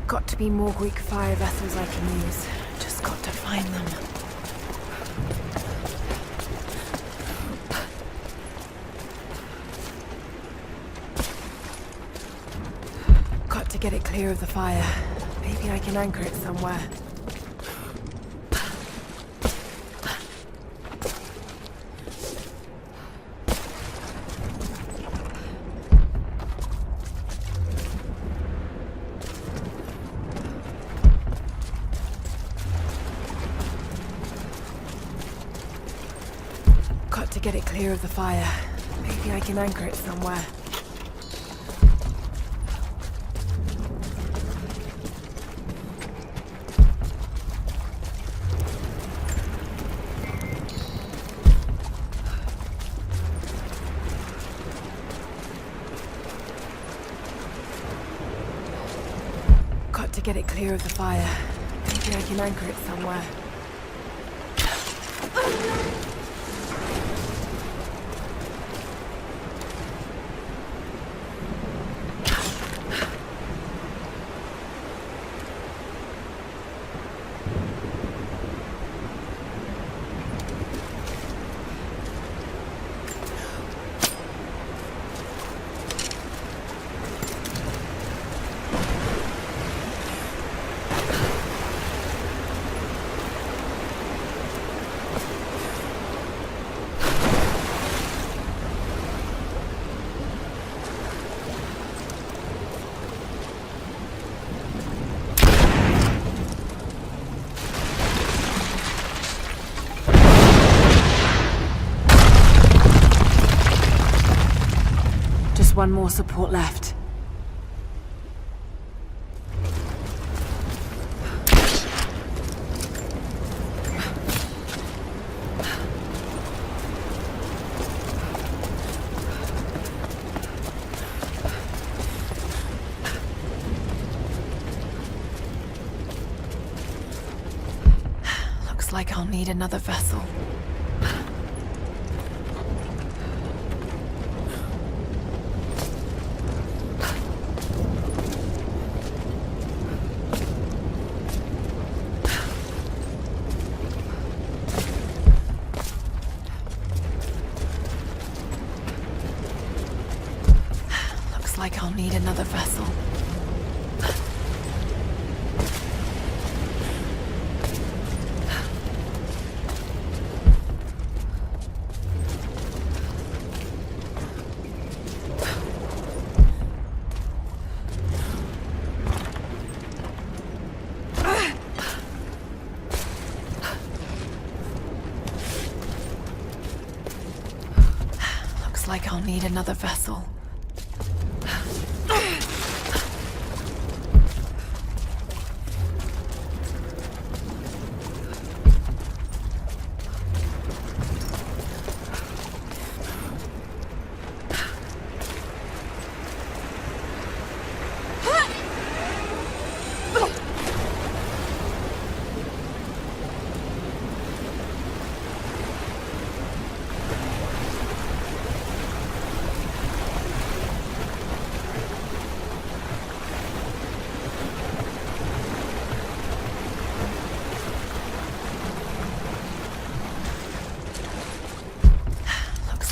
[SPEAKER 3] Got to be more Greek fire vessels I can use. Just got to find them. Got to get it clear of the fire. Maybe I can anchor it somewhere. To get it clear of the fire. Maybe I can anchor it somewhere. Got to get it clear of the fire. Maybe I can anchor it somewhere. One more support left. Looks like I'll need another vessel. Like I'll need another vessel. like I'll need another vessel.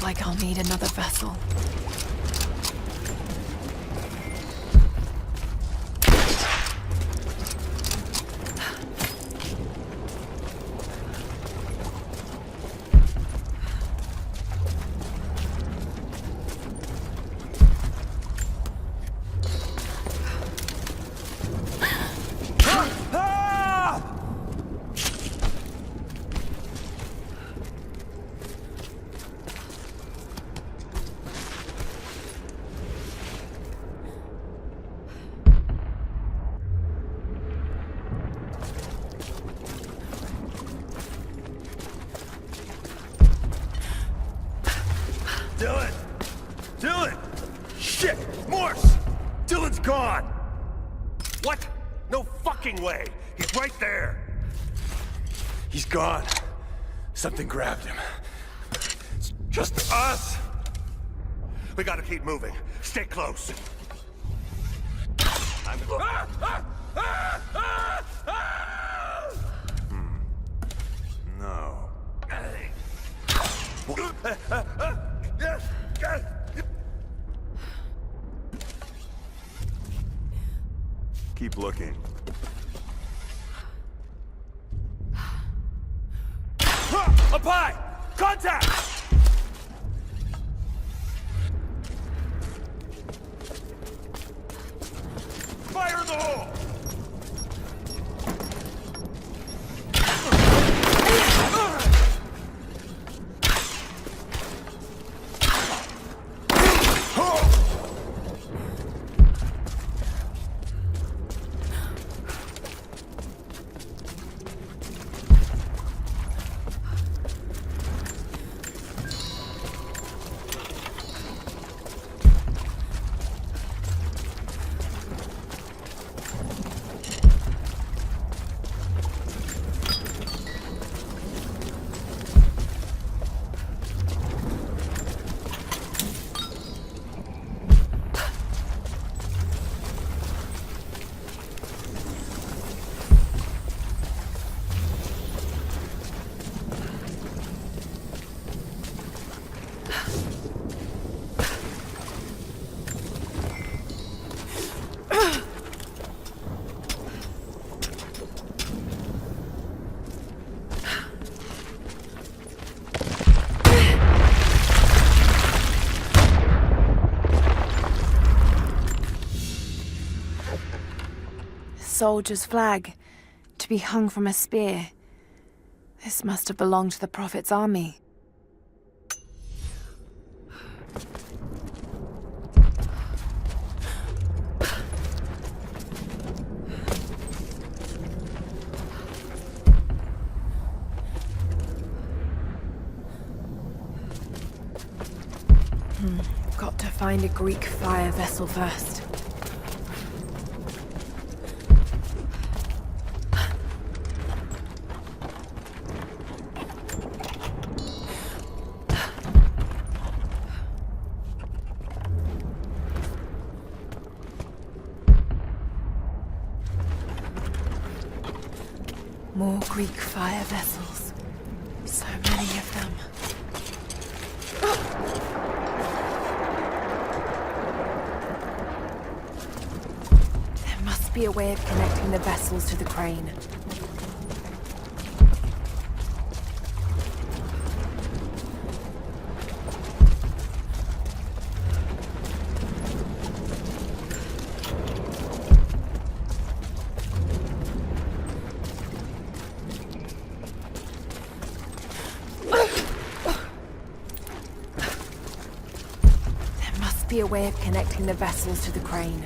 [SPEAKER 3] Like I'll need another vessel.
[SPEAKER 15] Dylan! Dylan! Shit! Morse! Dylan's gone! What? No fucking way! He's right there! He's gone. Something grabbed him. It's just us! We gotta keep moving. Stay close. I'm No.
[SPEAKER 10] Keep looking.
[SPEAKER 15] Up high! Contact! Fire in the hole!
[SPEAKER 3] Soldier's flag, to be hung from a spear. This must have belonged to the Prophet's army. Got to find a Greek fire vessel first. More Greek fire vessels. So many of them. There must be a way of connecting the vessels to the crane.
[SPEAKER 11] must be a way of connecting the vessels to the crane.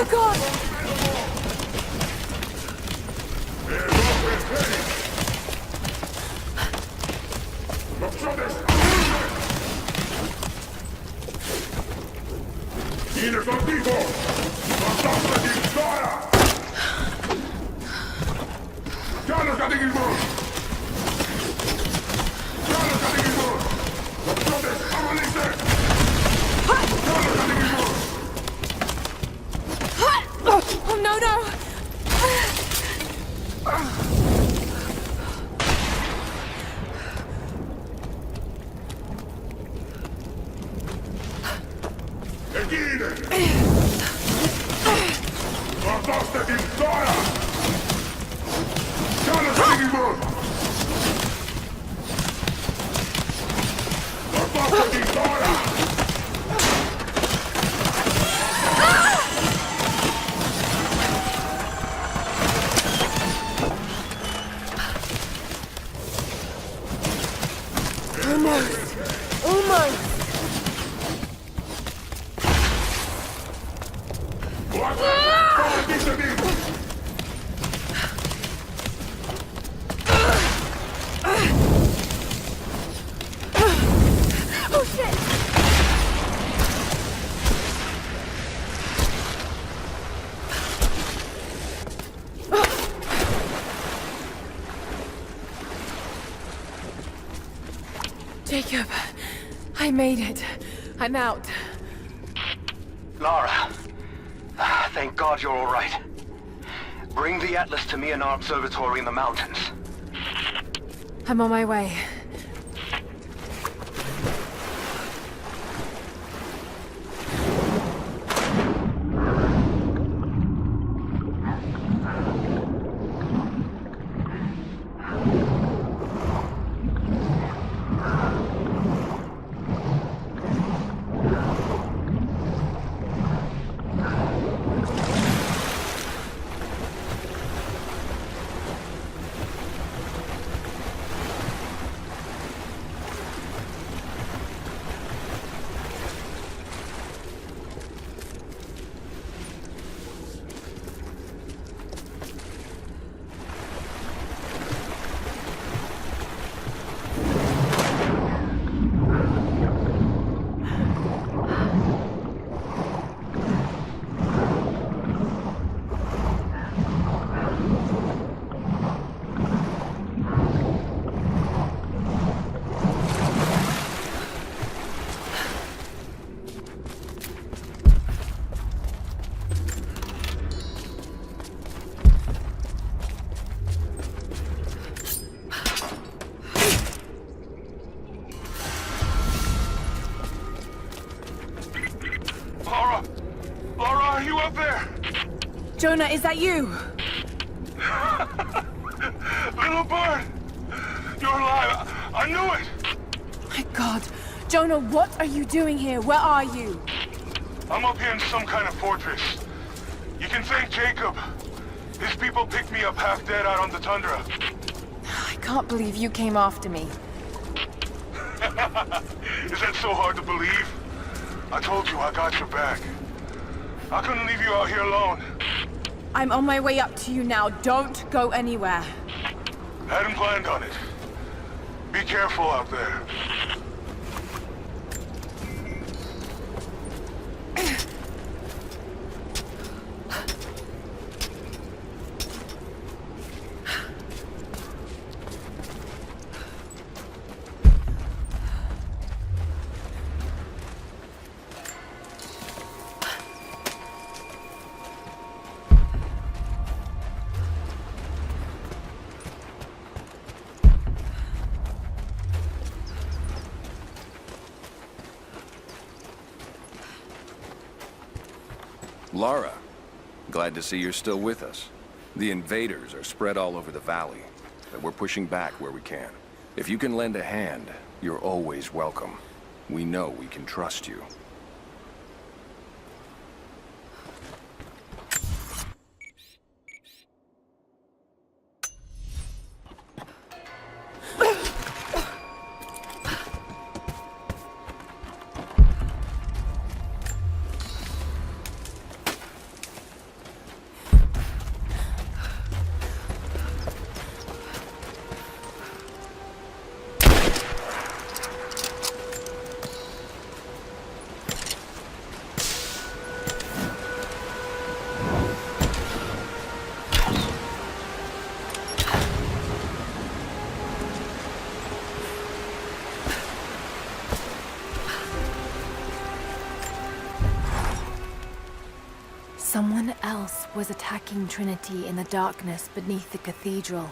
[SPEAKER 15] Oh God! Oh no, no! Jacob, I made it. I'm out.
[SPEAKER 20] Lara, thank God you're all right. Bring the Atlas to me in our observatory in the mountains.
[SPEAKER 11] I'm on my way.
[SPEAKER 2] Are you up there?
[SPEAKER 3] Jonah, is that you?
[SPEAKER 2] Little bird! You're alive! I knew it!
[SPEAKER 3] My God. Jonah, what are you doing here? Where are you?
[SPEAKER 2] I'm up here in some kind of fortress. You can thank Jacob. His people picked me up half dead out on the tundra.
[SPEAKER 3] I can't believe you came after me.
[SPEAKER 2] Is that so hard to believe? I told you I got your back. I couldn't leave you out here alone.
[SPEAKER 3] I'm on my way up to you now. Don't go anywhere.
[SPEAKER 2] Hadn't planned on it. Be careful out there.
[SPEAKER 21] Lara, glad to see you're still with us. The invaders are spread all over the valley, but we're pushing back where we can. If you can lend a hand, you're always welcome. We know we can trust you.
[SPEAKER 3] Someone else was attacking Trinity in the darkness beneath the cathedral.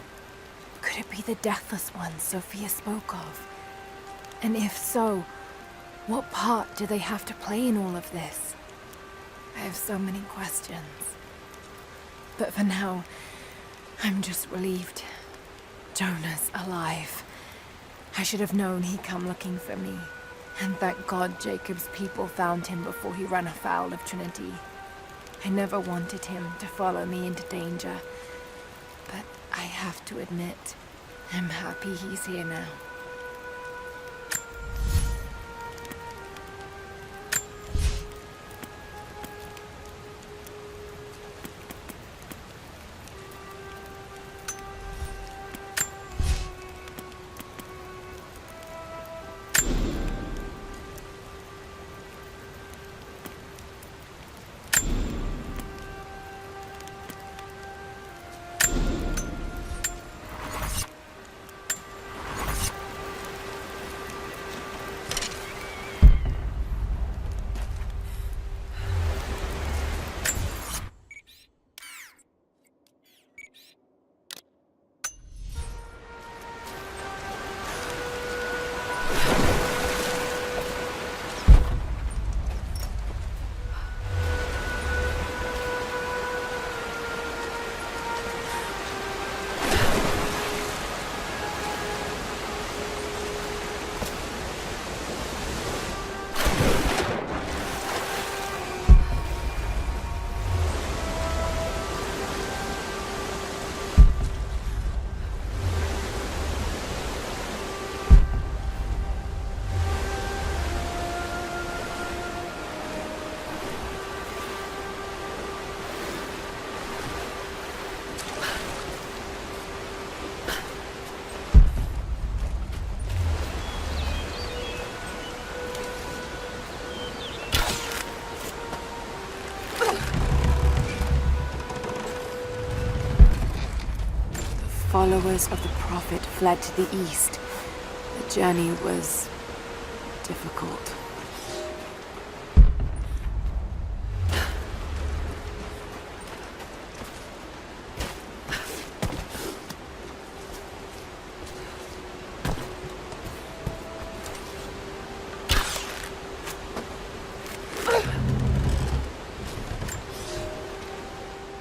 [SPEAKER 3] Could it be the Deathless One Sophia spoke of? And if so, what part do they have to play in all of this? I have so many questions. But for now, I'm just relieved. Jonah's alive. I should have known he'd come looking for me. And thank God Jacob's people found him before he ran afoul of Trinity. I never wanted him to follow me into danger, but I have to admit, I'm happy he's here now. Followers of the Prophet fled to the east. The journey was difficult.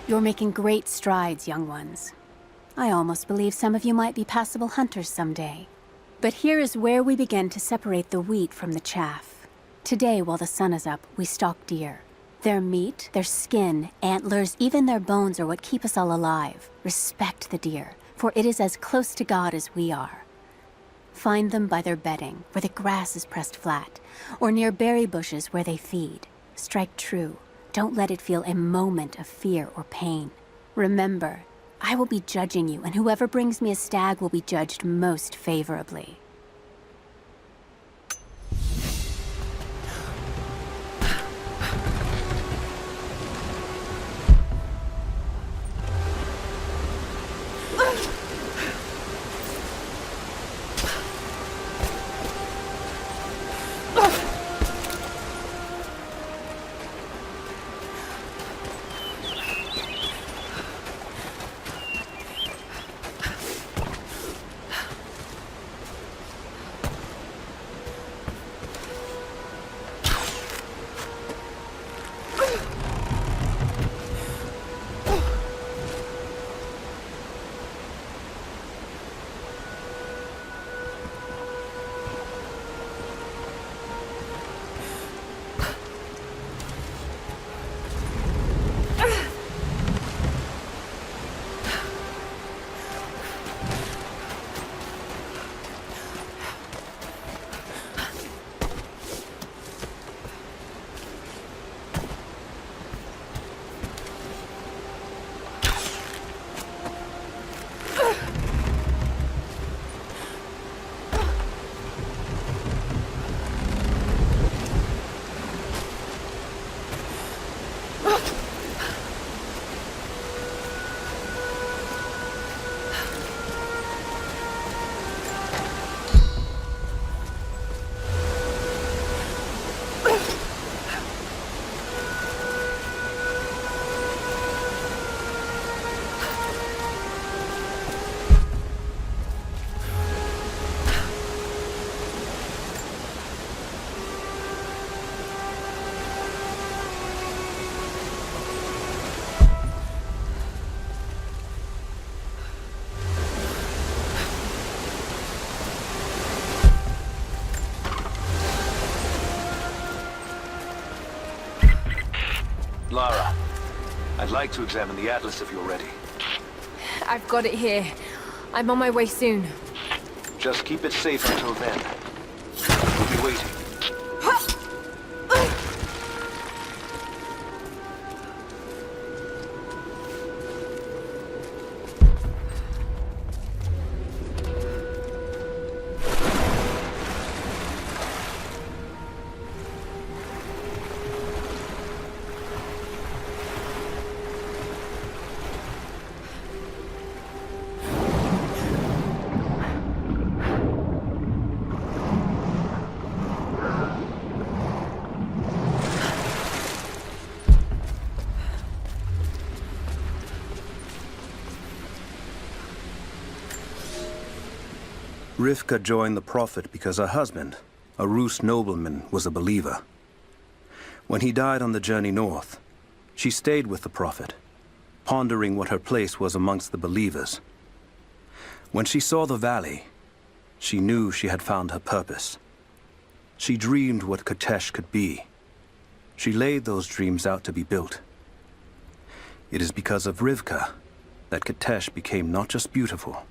[SPEAKER 1] You're making great strides, young ones. I almost believe some of you might be passable hunters someday. But here is where we begin to separate the wheat from the chaff. Today, while the sun is up, we stalk deer. Their meat, their skin, antlers, even their bones are what keep us all alive. Respect the deer, for it is as close to God as we are. Find them by their bedding, where the grass is pressed flat, or near berry bushes where they feed. Strike true. Don't let it feel a moment of fear or pain. Remember, I will be judging you, and whoever brings me a stag will be judged most favorably.
[SPEAKER 20] Lara, I'd like to examine the Atlas if you're ready.
[SPEAKER 3] I've got it here. I'm on my way soon.
[SPEAKER 20] Just keep it safe until then. We'll be waiting.
[SPEAKER 18] Rivka joined the Prophet because her husband, a Rus nobleman, was a believer. When he died on the journey north, she stayed with the Prophet, pondering what her place was amongst the believers. When she saw the valley, she knew she had found her purpose. She dreamed what Katesh could be. She laid those dreams out to be built. It is because of Rivka that Katesh became not just beautiful,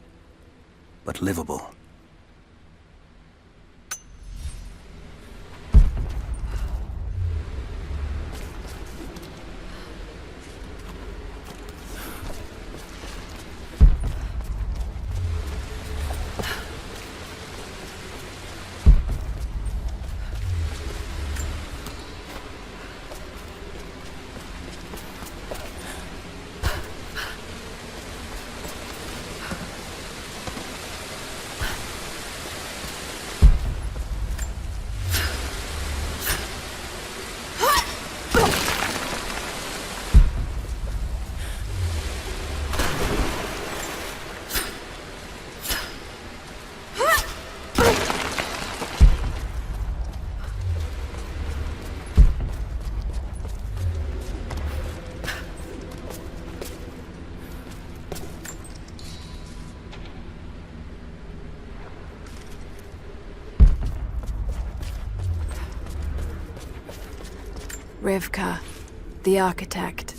[SPEAKER 18] but livable.
[SPEAKER 3] Rivka, the architect.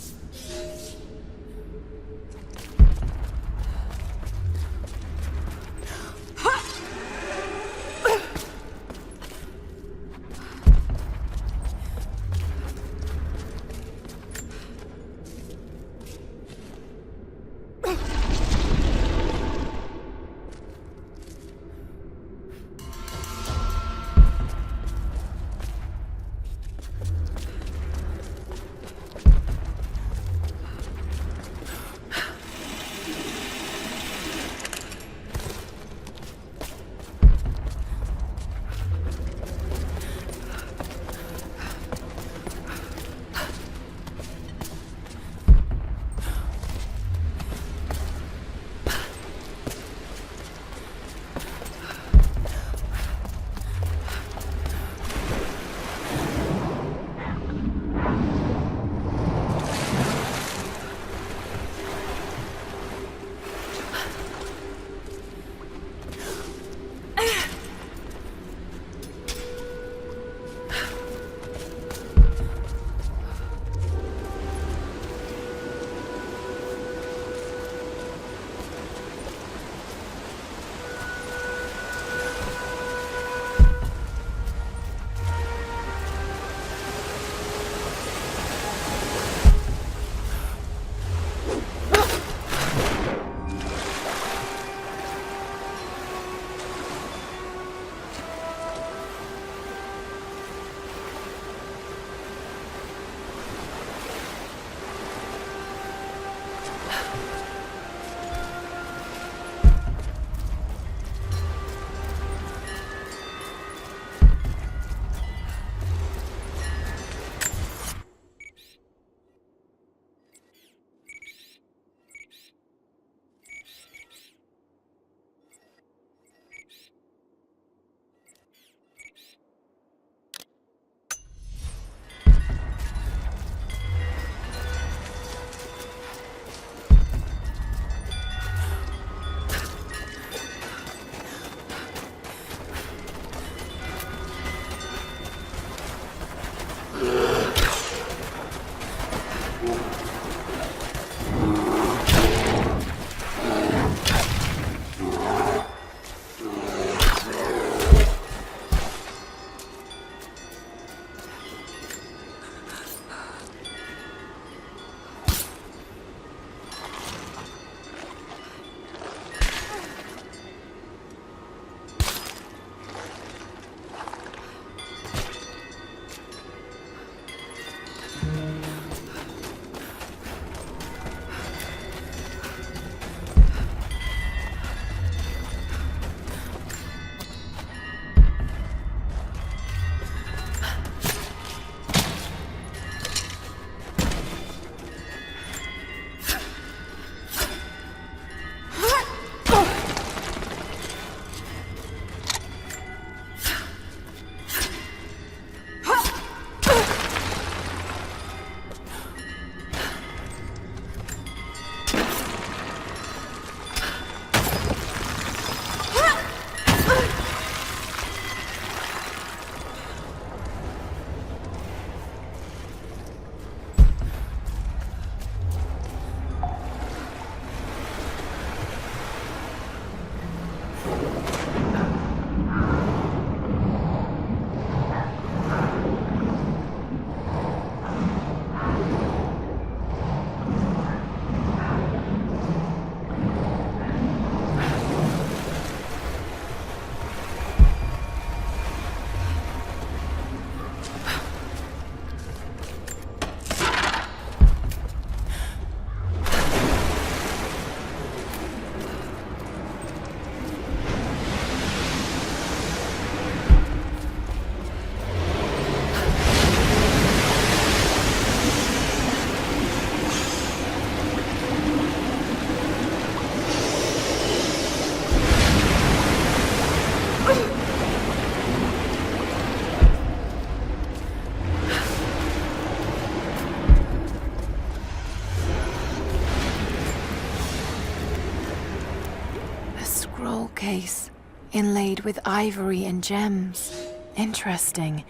[SPEAKER 3] Case, inlaid with ivory and gems. Interesting.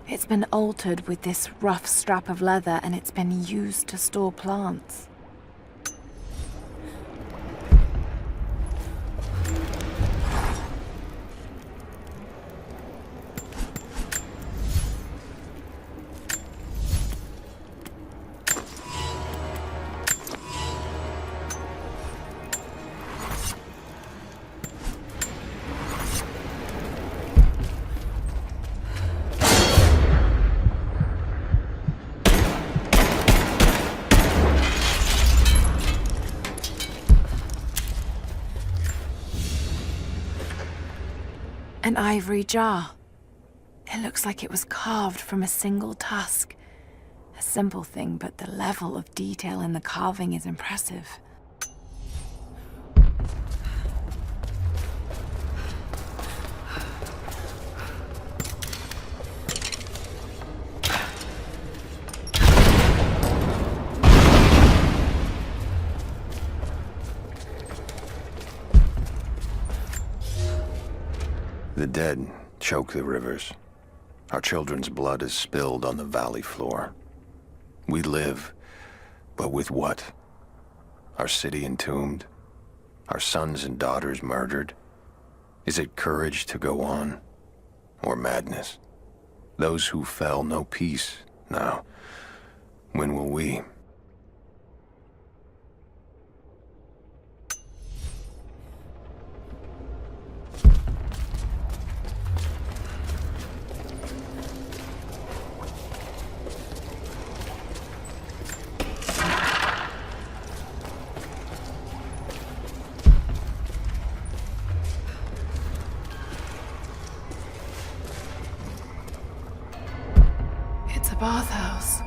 [SPEAKER 3] It's been altered with this rough strap of leather, and it's been used to store plants. An ivory jar. It looks like it was carved from a single tusk. A simple thing, but the level of detail in the carving is impressive.
[SPEAKER 12] The dead choke the rivers. Our children's blood is spilled on the valley floor. We live, but with what? Our city entombed? Our sons and daughters murdered? Is it courage to go on? Or madness? Those who fell know peace now. When will we?
[SPEAKER 3] Bathhouse.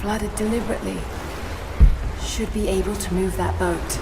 [SPEAKER 3] Flooded deliberately. Should be able to move that boat.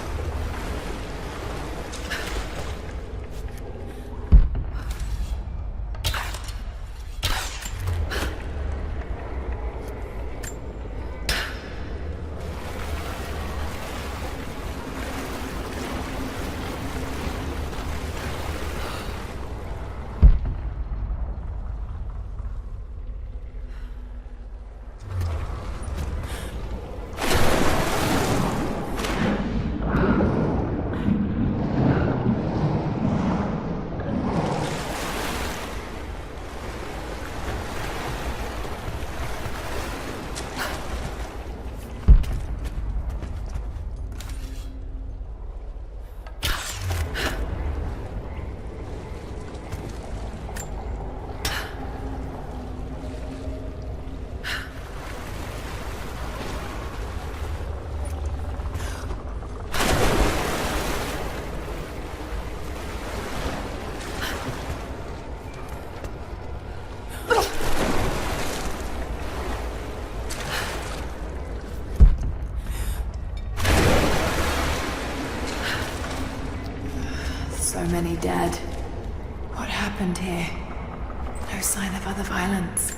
[SPEAKER 3] So many dead. What happened here? No sign of other violence.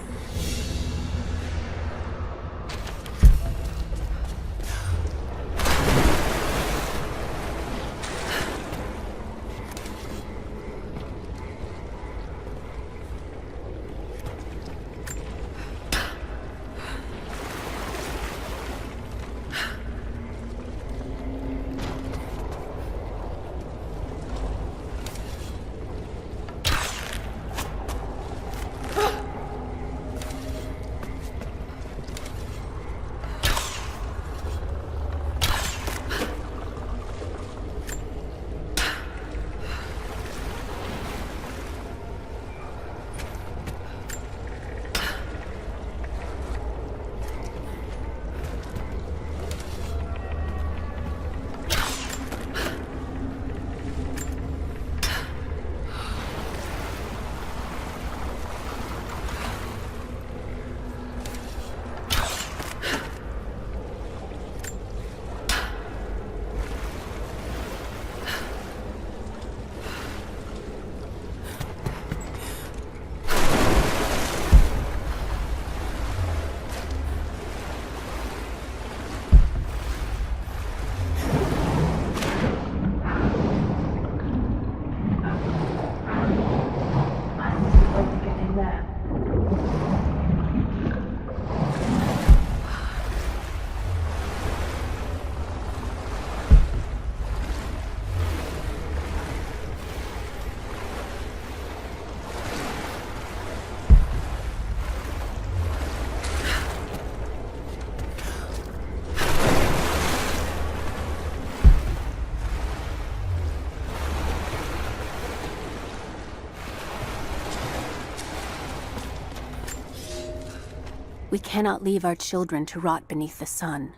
[SPEAKER 1] We cannot leave our children to rot beneath the sun.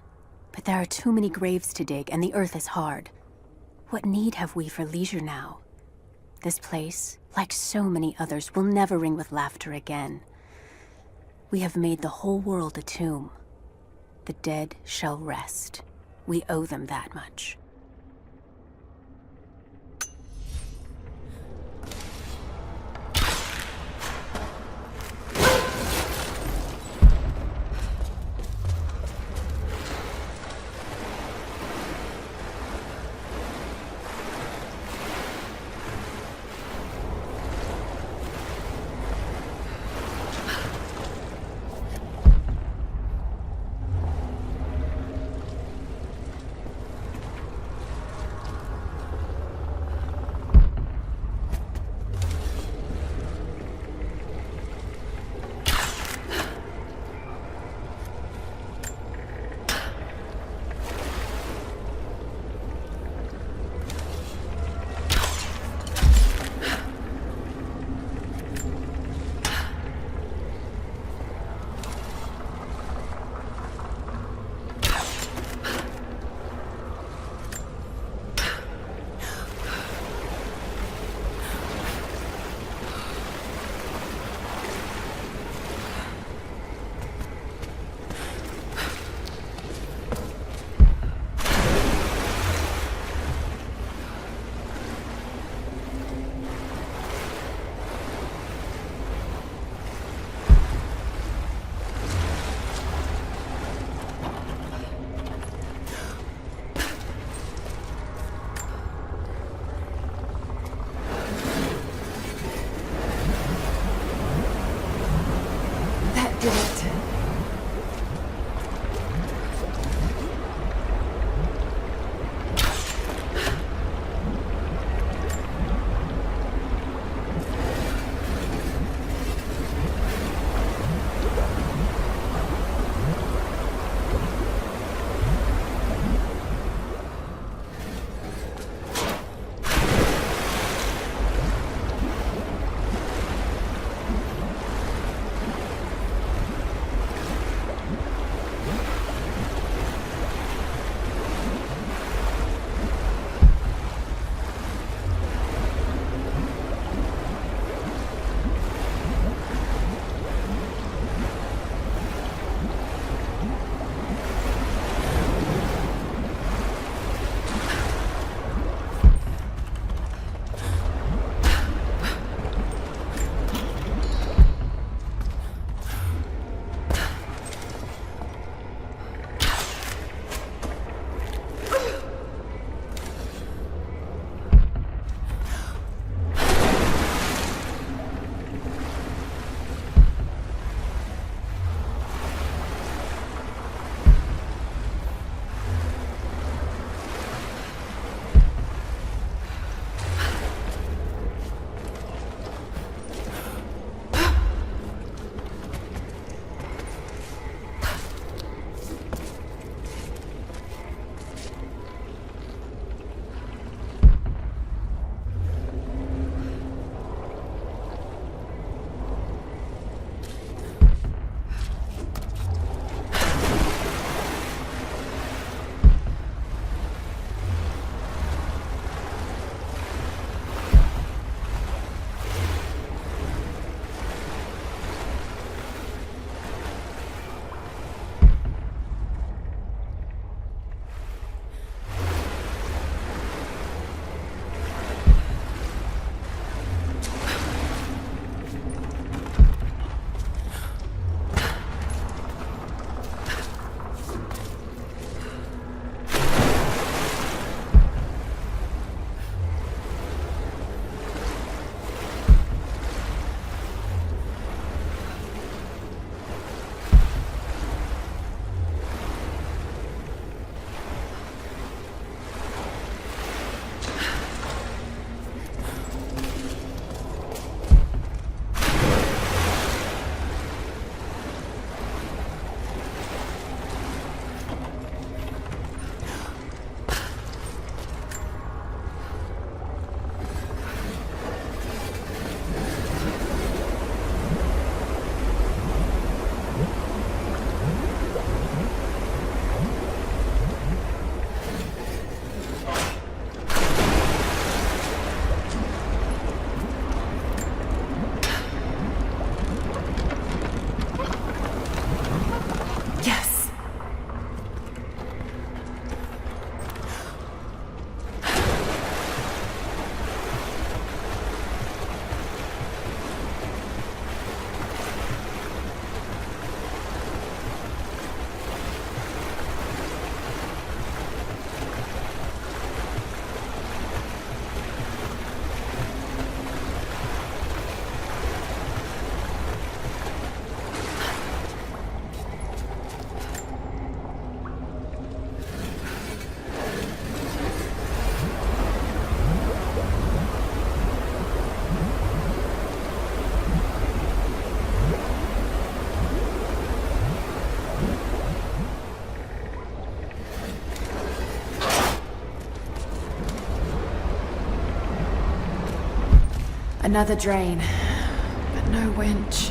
[SPEAKER 1] But there are too many graves to dig, and the earth is hard. What need have we for leisure now? This place, like so many others, will never ring with laughter again. We have made the whole world a tomb. The dead shall rest. We owe them that much.
[SPEAKER 3] Another drain, but no winch.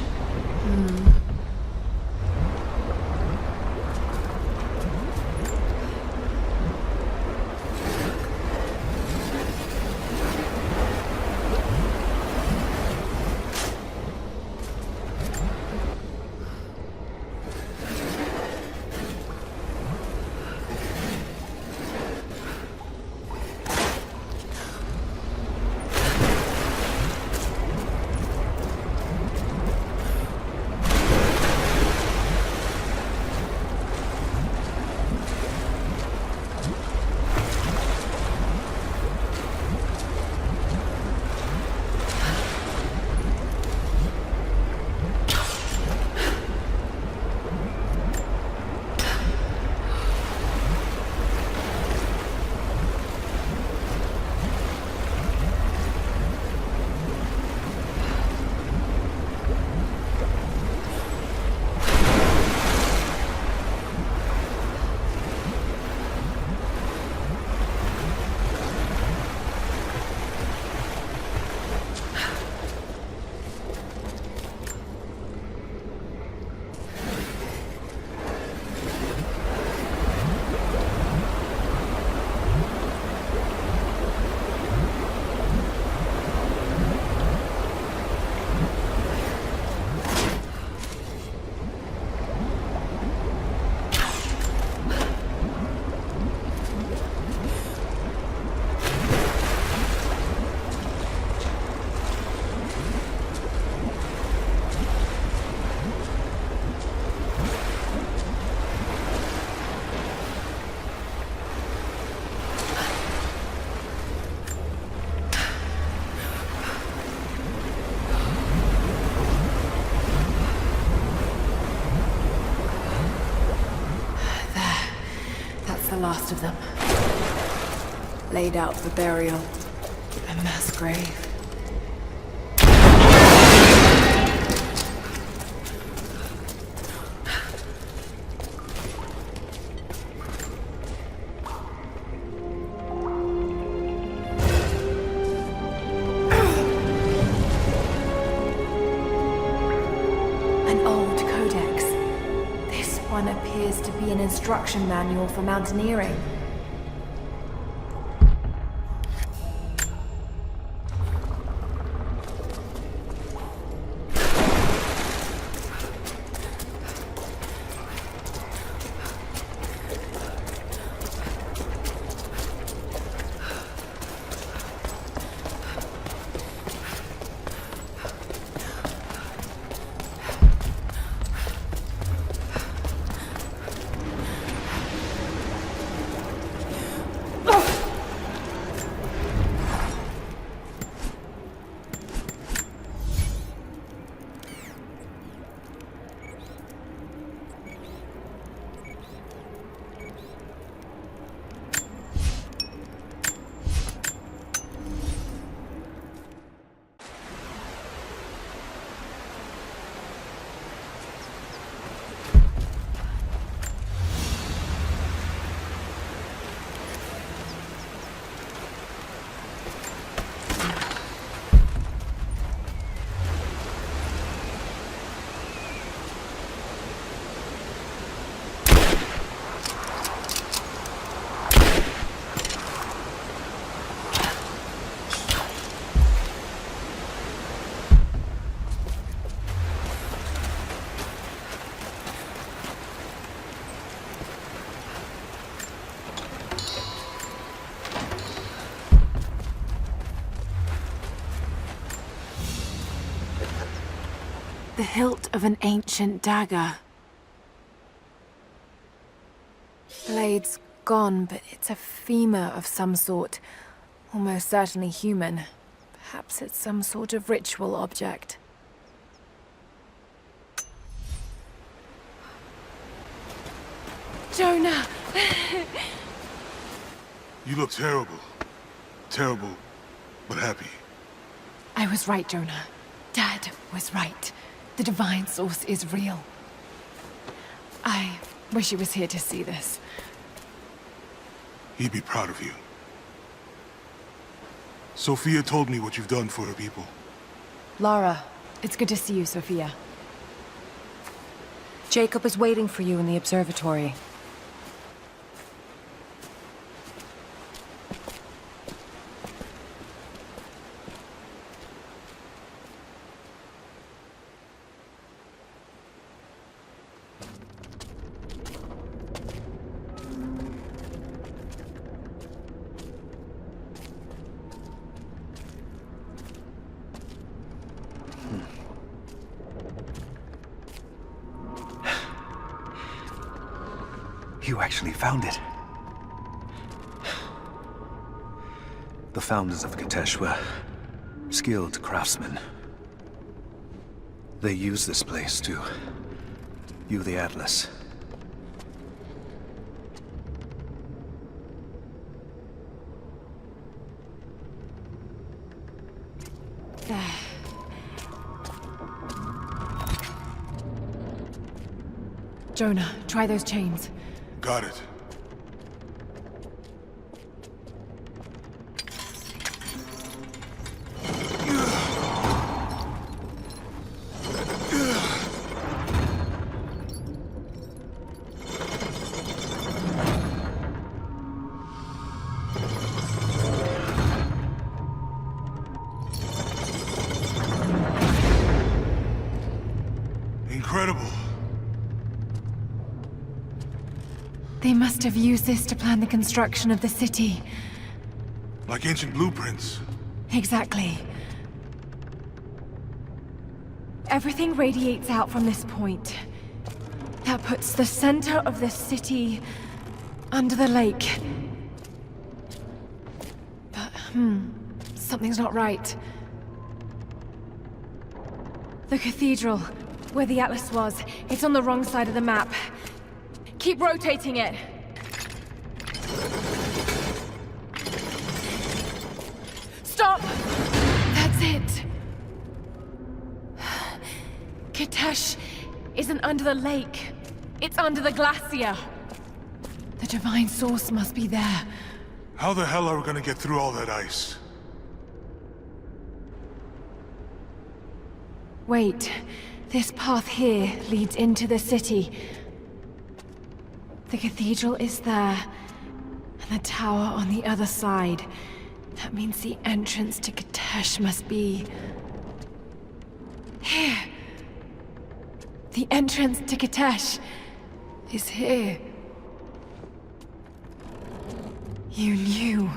[SPEAKER 3] The last of them. Laid out for burial. A mass grave. An old codex. This one appears to be an instruction manual for mountaineering. The hilt of an ancient dagger. Blade's gone, but it's a femur of some sort. Almost certainly human. Perhaps it's some sort of ritual object. Jonah!
[SPEAKER 14] You look terrible. Terrible, but happy.
[SPEAKER 3] I was right, Jonah. Dad was right. The divine source is real. I wish he was here to see this.
[SPEAKER 14] He'd be proud of you. Sophia told me what you've done for her people.
[SPEAKER 11] Lara,
[SPEAKER 3] It's good to see you, Sophia.
[SPEAKER 11] Jacob is waiting for you in the observatory.
[SPEAKER 18] You actually found it. The founders of Kitezh were skilled craftsmen. They used this place to view the Atlas.
[SPEAKER 3] There. Jonah, try those chains.
[SPEAKER 14] Got it. Incredible.
[SPEAKER 3] They must have used this to plan the construction of the city.
[SPEAKER 14] Like ancient blueprints.
[SPEAKER 3] Exactly. Everything radiates out from this point. That puts the center of the city under the lake. But, something's not right. The cathedral, where the Atlas was, it's on the wrong side of the map. Keep rotating it. Stop! That's it. Kitezh isn't under the lake. It's under the glacier. The divine source must be there.
[SPEAKER 14] How the hell are we gonna get through all that ice?
[SPEAKER 3] Wait. This path here leads into the city. The cathedral is there, and the tower on the other side. That means the entrance to Kitezh must be... here. The entrance to Kitezh is here. You knew.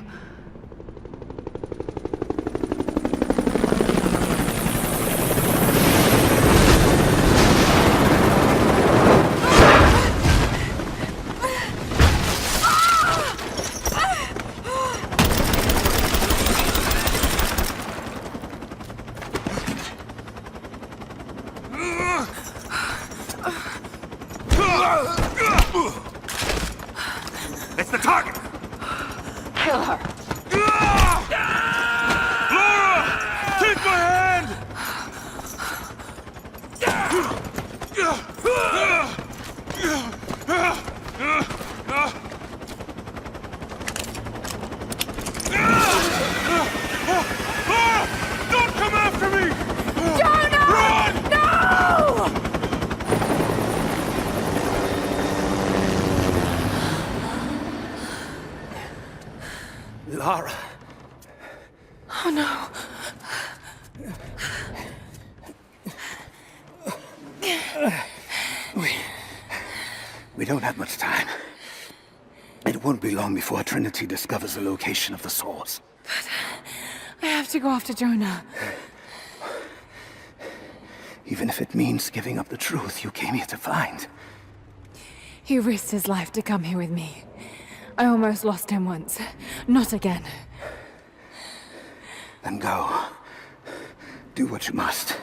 [SPEAKER 15] It's the target!
[SPEAKER 4] Kill her!
[SPEAKER 15] Laura! Take my hand! Laura! Don't come after me!
[SPEAKER 3] Jonah!
[SPEAKER 15] Run!
[SPEAKER 3] No!
[SPEAKER 18] Lara.
[SPEAKER 3] Oh no.
[SPEAKER 18] We don't have much time. It won't be long before Trinity discovers the location of the source.
[SPEAKER 3] But I have to go after Jonah.
[SPEAKER 18] Even if it means giving up the truth you came here to find.
[SPEAKER 3] He risked his life to come here with me. I almost lost him once. Not again.
[SPEAKER 18] Then go. Do what you must.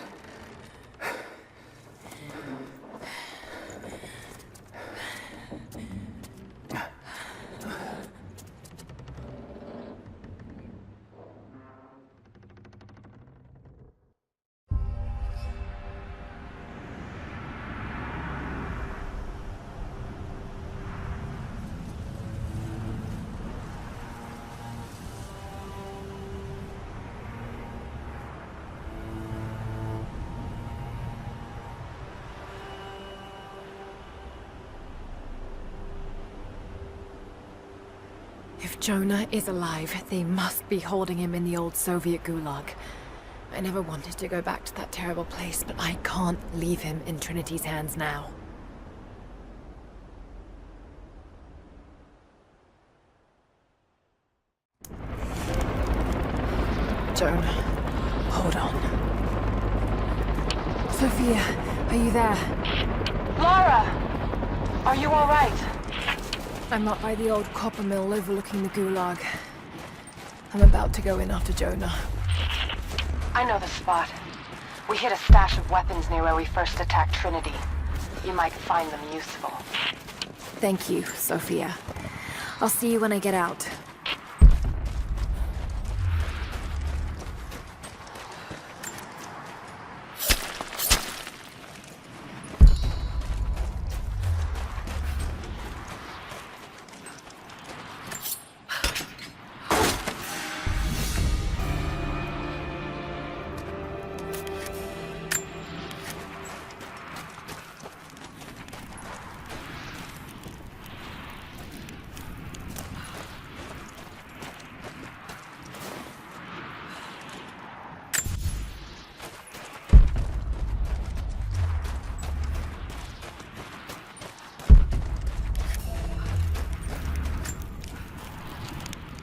[SPEAKER 3] Jonah is alive. They must be holding him in the old Soviet gulag. I never wanted to go back to that terrible place, but I can't leave him in Trinity's hands now. Jonah, hold on. Sophia, are you there?
[SPEAKER 5] Lara! Are you all right?
[SPEAKER 3] I'm up by the old copper mill overlooking the gulag. I'm about to go in after Jonah.
[SPEAKER 5] I know the spot. We hid a stash of weapons near where we first attacked Trinity. You might find them useful.
[SPEAKER 3] Thank you, Sophia. I'll see you when I get out.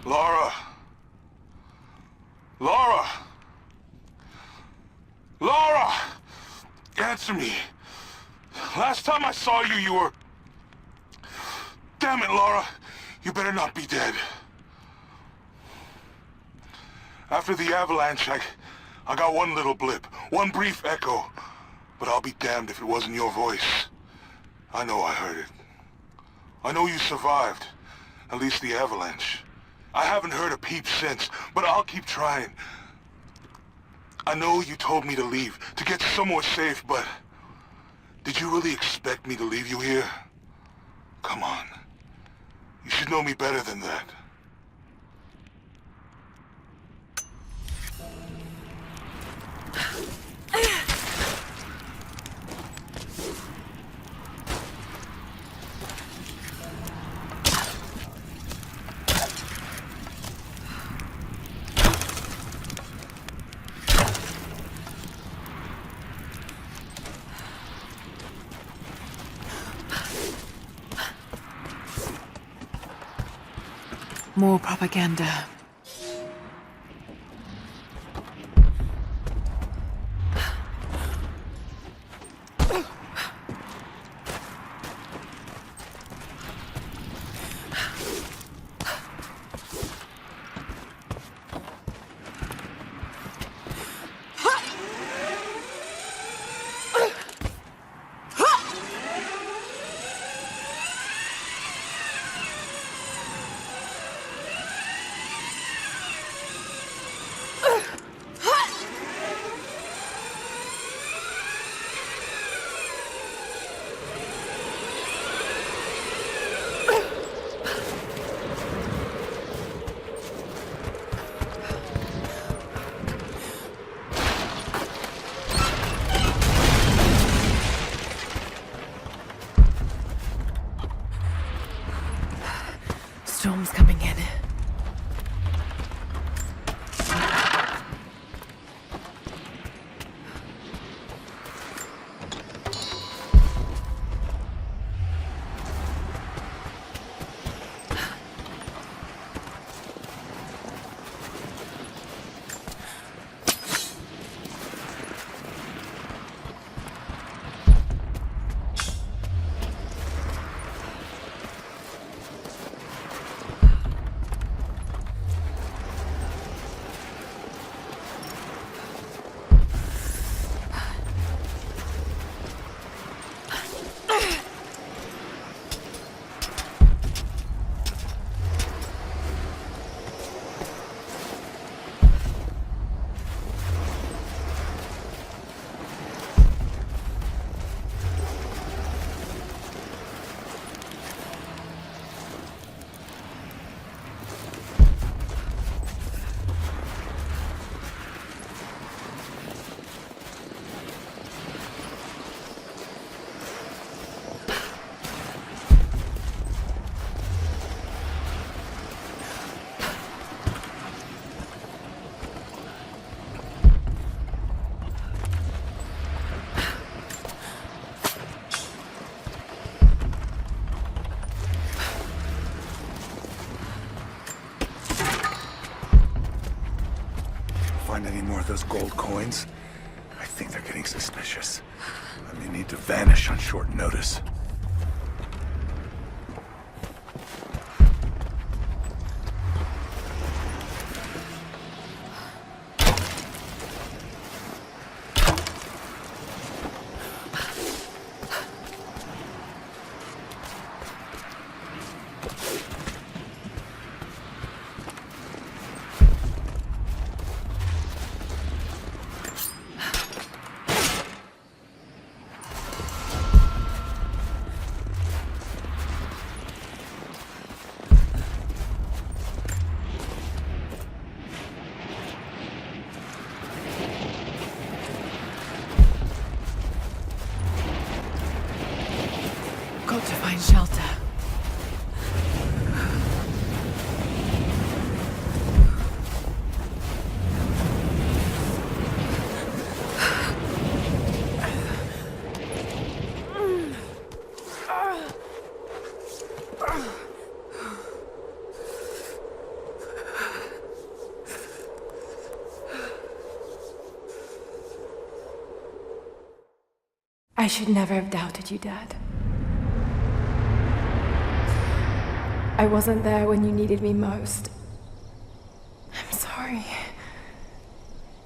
[SPEAKER 15] Lara! Lara! Lara! Answer me. Last time I saw you, you were... Damn it, Lara. You better not be dead. After the avalanche, I got one little blip, one brief echo. But I'll be damned if it wasn't your voice. I know I heard it. I know you survived. At least the avalanche. I haven't heard a peep since, but I'll keep trying. I know you told me to leave, to get somewhere safe, but... Did you really expect me to leave you here? Come on. You should know me better than that.
[SPEAKER 3] More propaganda.
[SPEAKER 2] find any more of those gold coins, I think they're getting suspicious. I may need to vanish on short notice.
[SPEAKER 3] Got to find shelter. I should never have doubted you, Dad. I wasn't there when you needed me most. I'm sorry.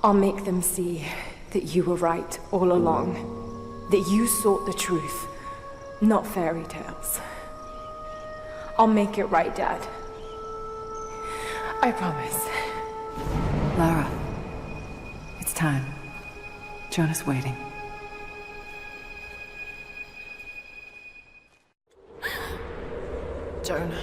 [SPEAKER 3] I'll make them see that you were right all along. That you sought the truth, not fairy tales. I'll make it right, Dad. I promise.
[SPEAKER 4] Lara, it's time. Jonah's waiting.
[SPEAKER 3] Jonah.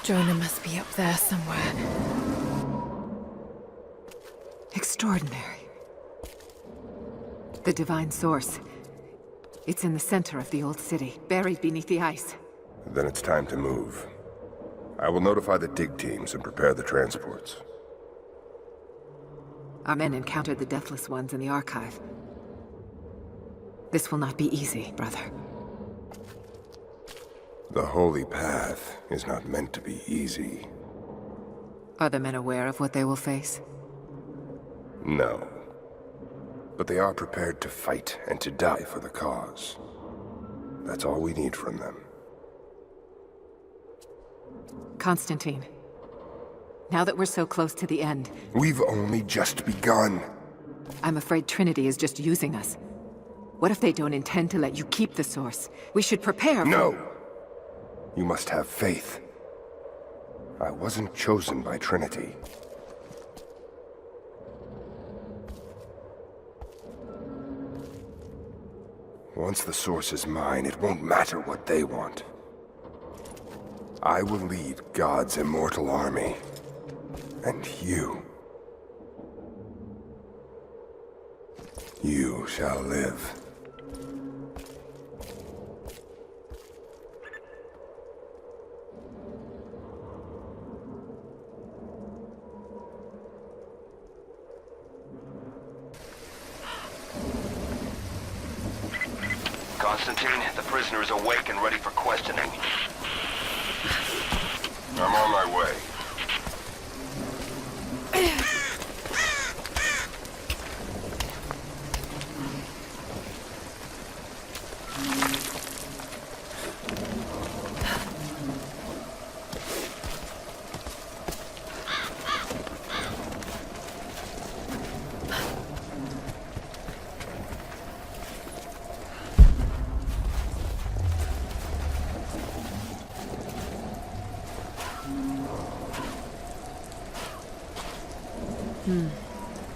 [SPEAKER 3] Jonah must be up there somewhere.
[SPEAKER 4] Extraordinary. The divine source. It's in the center of the old city, buried beneath the ice.
[SPEAKER 14] Then it's time to move. I will notify the dig teams and prepare the transports.
[SPEAKER 4] Our men encountered the Deathless Ones in the archive. This will not be easy, brother.
[SPEAKER 14] The Holy Path is not meant to be easy.
[SPEAKER 4] Are the men aware of what they will face?
[SPEAKER 14] No. But they are prepared to fight and to die for the cause. That's all we need from them.
[SPEAKER 4] Constantine, now that we're so close to the end...
[SPEAKER 14] We've only just begun.
[SPEAKER 4] I'm afraid Trinity is just using us. What if they don't intend to let you keep the source? We should prepare for...
[SPEAKER 14] No! You must have faith. I wasn't chosen by Trinity. Once the source is mine, it won't matter what they want. I will lead God's immortal army. And you shall live.
[SPEAKER 20] Constantine, the prisoner is awake and ready for questioning.
[SPEAKER 15] I'm on my way.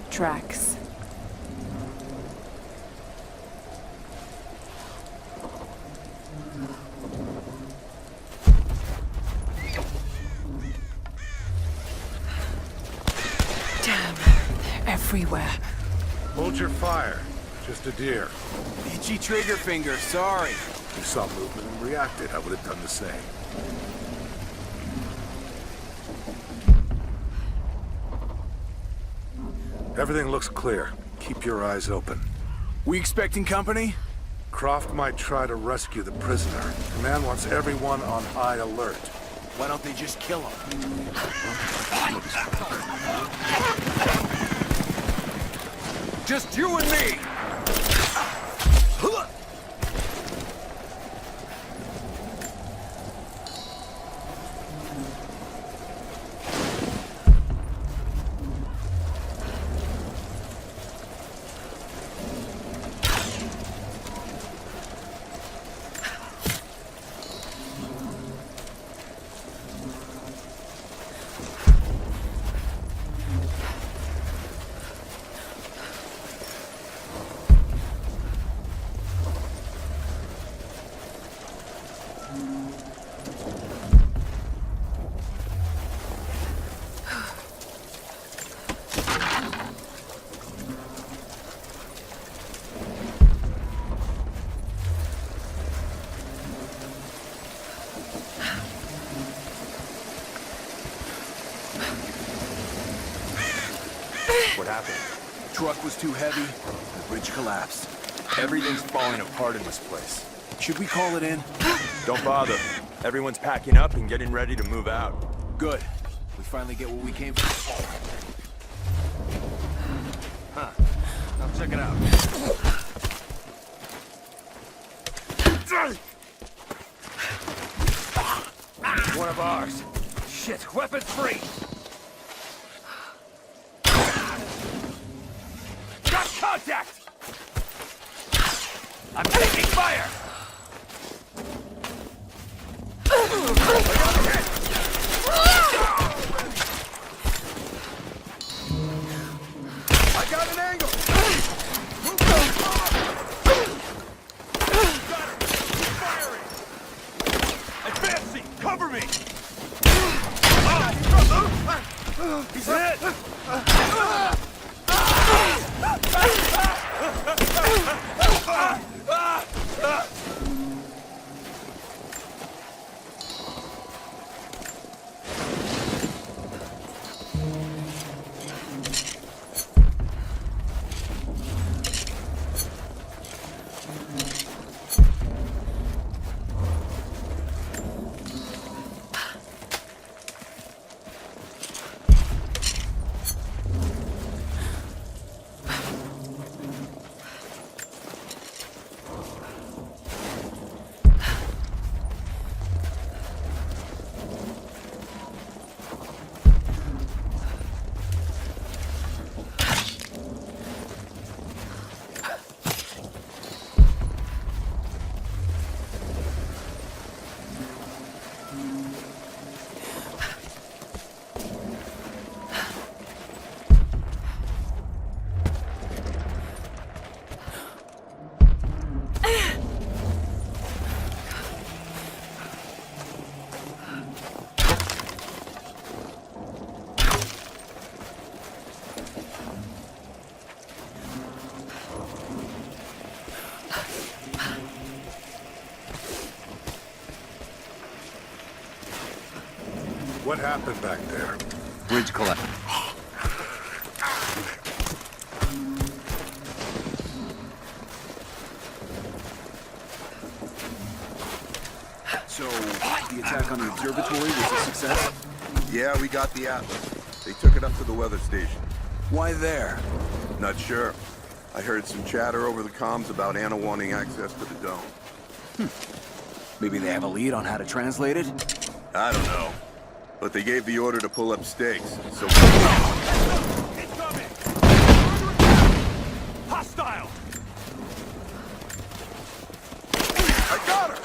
[SPEAKER 3] Tracks. Damn, they're everywhere.
[SPEAKER 2] Hold your fire. Just a deer.
[SPEAKER 19] Itchy trigger finger, sorry.
[SPEAKER 2] You saw movement and reacted. I would have done the same. Everything looks clear. Keep your eyes open.
[SPEAKER 19] We expecting company?
[SPEAKER 2] Croft might try to rescue the prisoner. Command wants everyone on high alert.
[SPEAKER 19] Why don't they just kill him?
[SPEAKER 21] Just you and me!
[SPEAKER 19] What happened? The truck was too heavy, the bridge collapsed. Everything's falling apart in this place. Should we call it in?
[SPEAKER 10] Don't bother. Everyone's packing up and getting ready to move out.
[SPEAKER 19] Good. We finally get what we came for.
[SPEAKER 21] Huh. Now check it out. One of ours. Shit, weapons free! Got contact! I'm taking fire!
[SPEAKER 19] I got an angle!
[SPEAKER 21] Advancing! Cover me!
[SPEAKER 19] He's hit!
[SPEAKER 2] What happened back there?
[SPEAKER 19] Bridge collapsed.
[SPEAKER 10] So, the attack on the observatory was a success?
[SPEAKER 16] Yeah, we got the Atlas. They took it up to the weather station.
[SPEAKER 10] Why there?
[SPEAKER 16] Not sure. I heard some chatter over the comms about Anna wanting access to the dome.
[SPEAKER 10] Maybe they have a lead on how to translate it?
[SPEAKER 16] I don't know. But they gave the order to pull up stakes, so...
[SPEAKER 17] Incoming! Hostile!
[SPEAKER 16] I got her!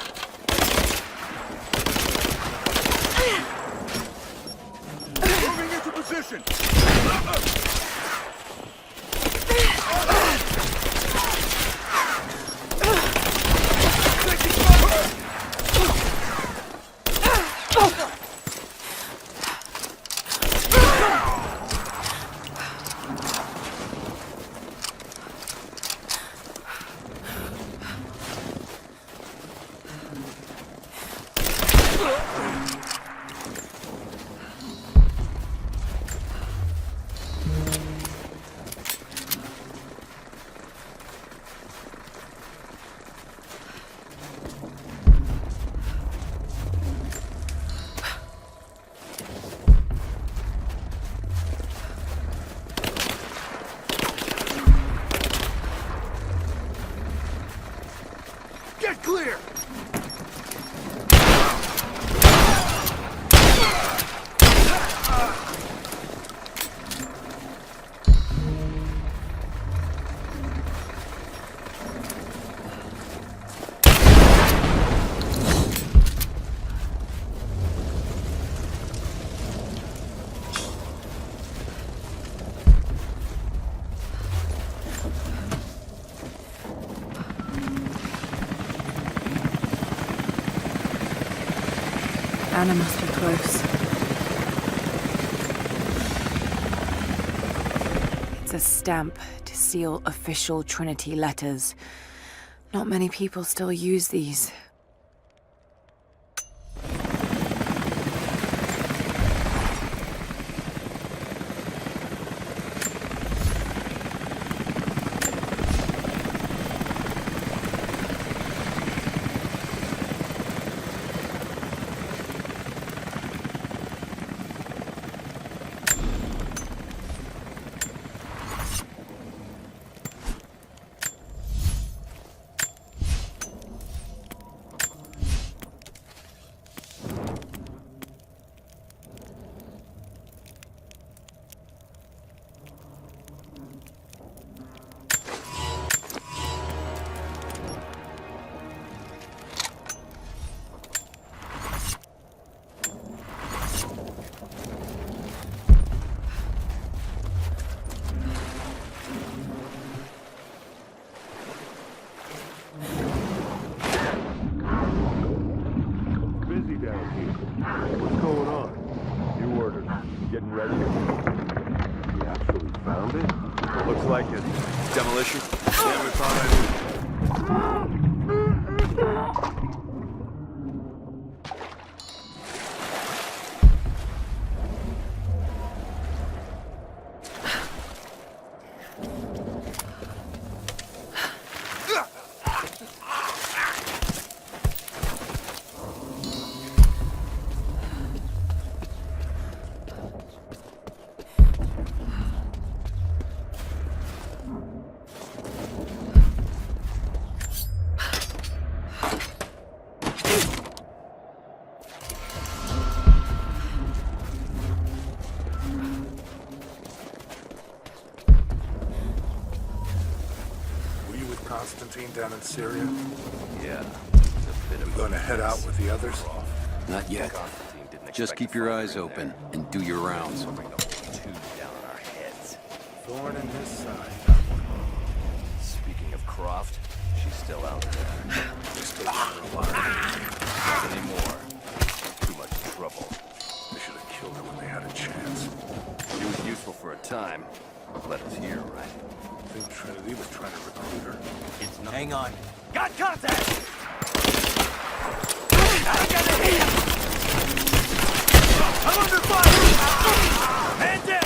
[SPEAKER 16] Moving into position!
[SPEAKER 2] Get clear!
[SPEAKER 3] Anna must be close. It's a stamp to seal official Trinity letters. Not many people still use these.
[SPEAKER 10] Demolition?
[SPEAKER 16] Yeah, we thought down in Syria?
[SPEAKER 21] Yeah.
[SPEAKER 2] We're gonna head out with the others?
[SPEAKER 9] Not yet. Just keep your eyes open and do your rounds.
[SPEAKER 2] Thorn in his side.
[SPEAKER 21] Speaking of Croft, she's still out there. Just taking her alive. Not anymore. Too much trouble.
[SPEAKER 2] They should have killed her when they had a chance.
[SPEAKER 21] She was useful for a time. Led us here, right?
[SPEAKER 2] I think Trinity was trying to recruit her.
[SPEAKER 19] It's not. Hang on. Got contact! I'm under fire! Hand down!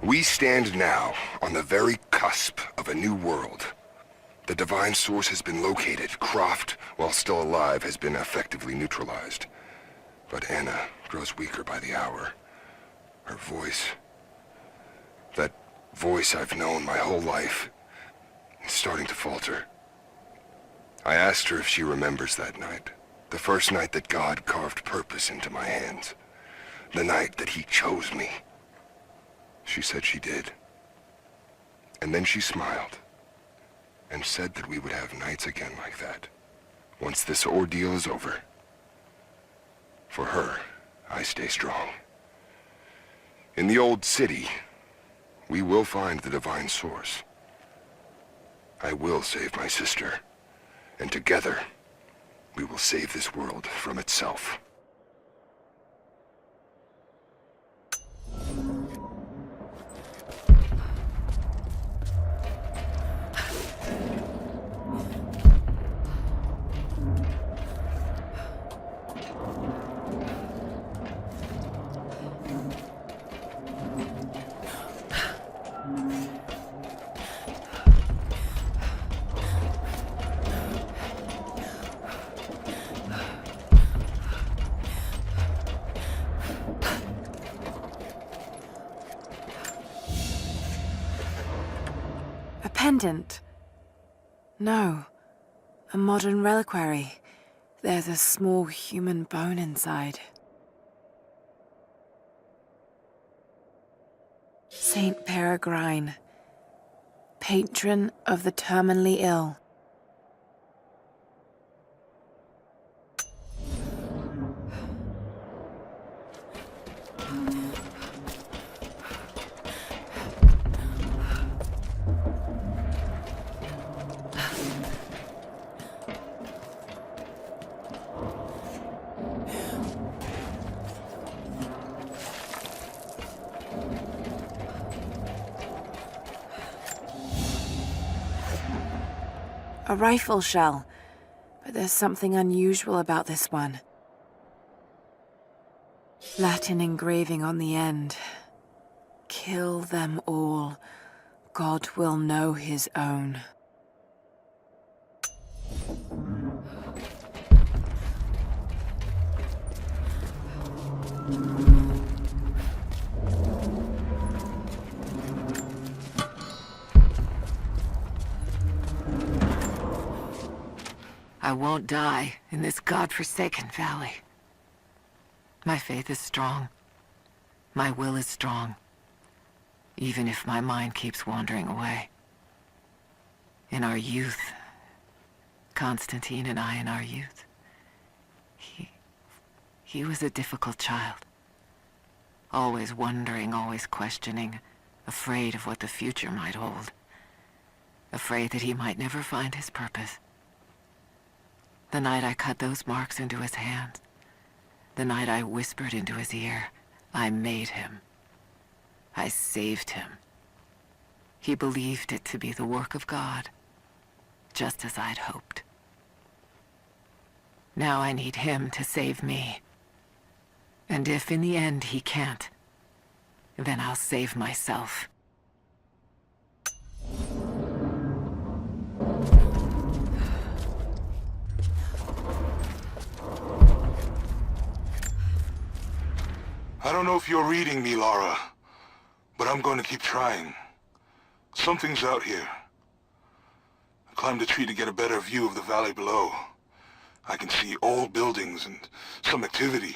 [SPEAKER 14] We stand now on the very cusp of a new world. The divine source has been located. Croft, while still alive, has been effectively neutralized. But Anna grows weaker by the hour. Her voice, that voice I've known my whole life, is starting to falter. I asked her if she remembers that night. The first night that God carved purpose into my hands. The night that he chose me. She said she did. And then she smiled and said that we would have nights again like that, once this ordeal is over. For her, I stay strong. In the old city, we will find the divine source. I will save my sister, and together, we will save this world from itself.
[SPEAKER 3] Pendant? No. A modern reliquary. There's a small human bone inside. Saint Peregrine, patron of the terminally ill. A rifle shell, but there's something unusual about this one. Latin engraving on the end. Kill them all. God will know his own.
[SPEAKER 4] I won't die in this godforsaken valley. My faith is strong. My will is strong. Even if my mind keeps wandering away. In our youth, Constantine and I in our youth, he was a difficult child. Always wondering, always questioning, afraid of what the future might hold. Afraid that he might never find his purpose. The night I cut those marks into his hands, the night I whispered into his ear, I made him. I saved him. He believed it to be the work of God, just as I'd hoped. Now I need him to save me. And if in the end he can't, then I'll save myself.
[SPEAKER 15] I don't know if you're reading me, Lara, but I'm going to keep trying. Something's out here. I climbed a tree to get a better view of the valley below. I can see old buildings and some activity.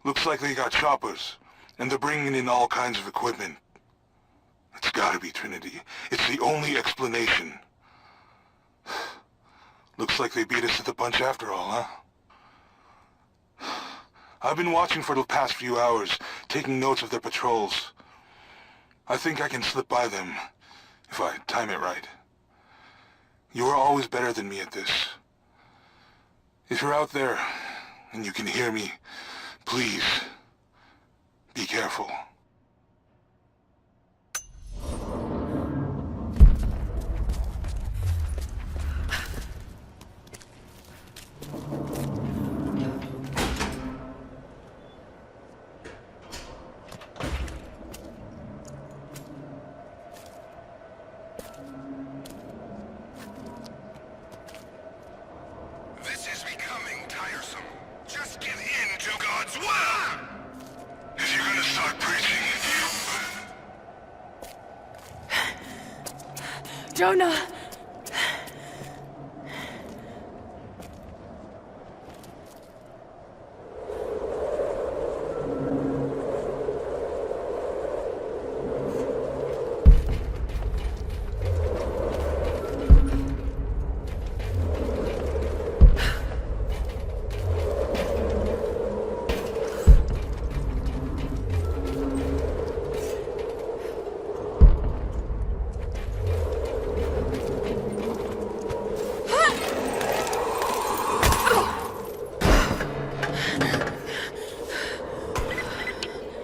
[SPEAKER 15] Looks like they got choppers, and they're bringing in all kinds of equipment. It's gotta be Trinity. It's the only explanation. Looks like they beat us to the punch after all, huh? I've been watching for the past few hours, taking notes of their patrols. I think I can slip by them, if I time it right. You are always better than me at this. If you're out there, and you can hear me, please, be careful.
[SPEAKER 3] Jonah!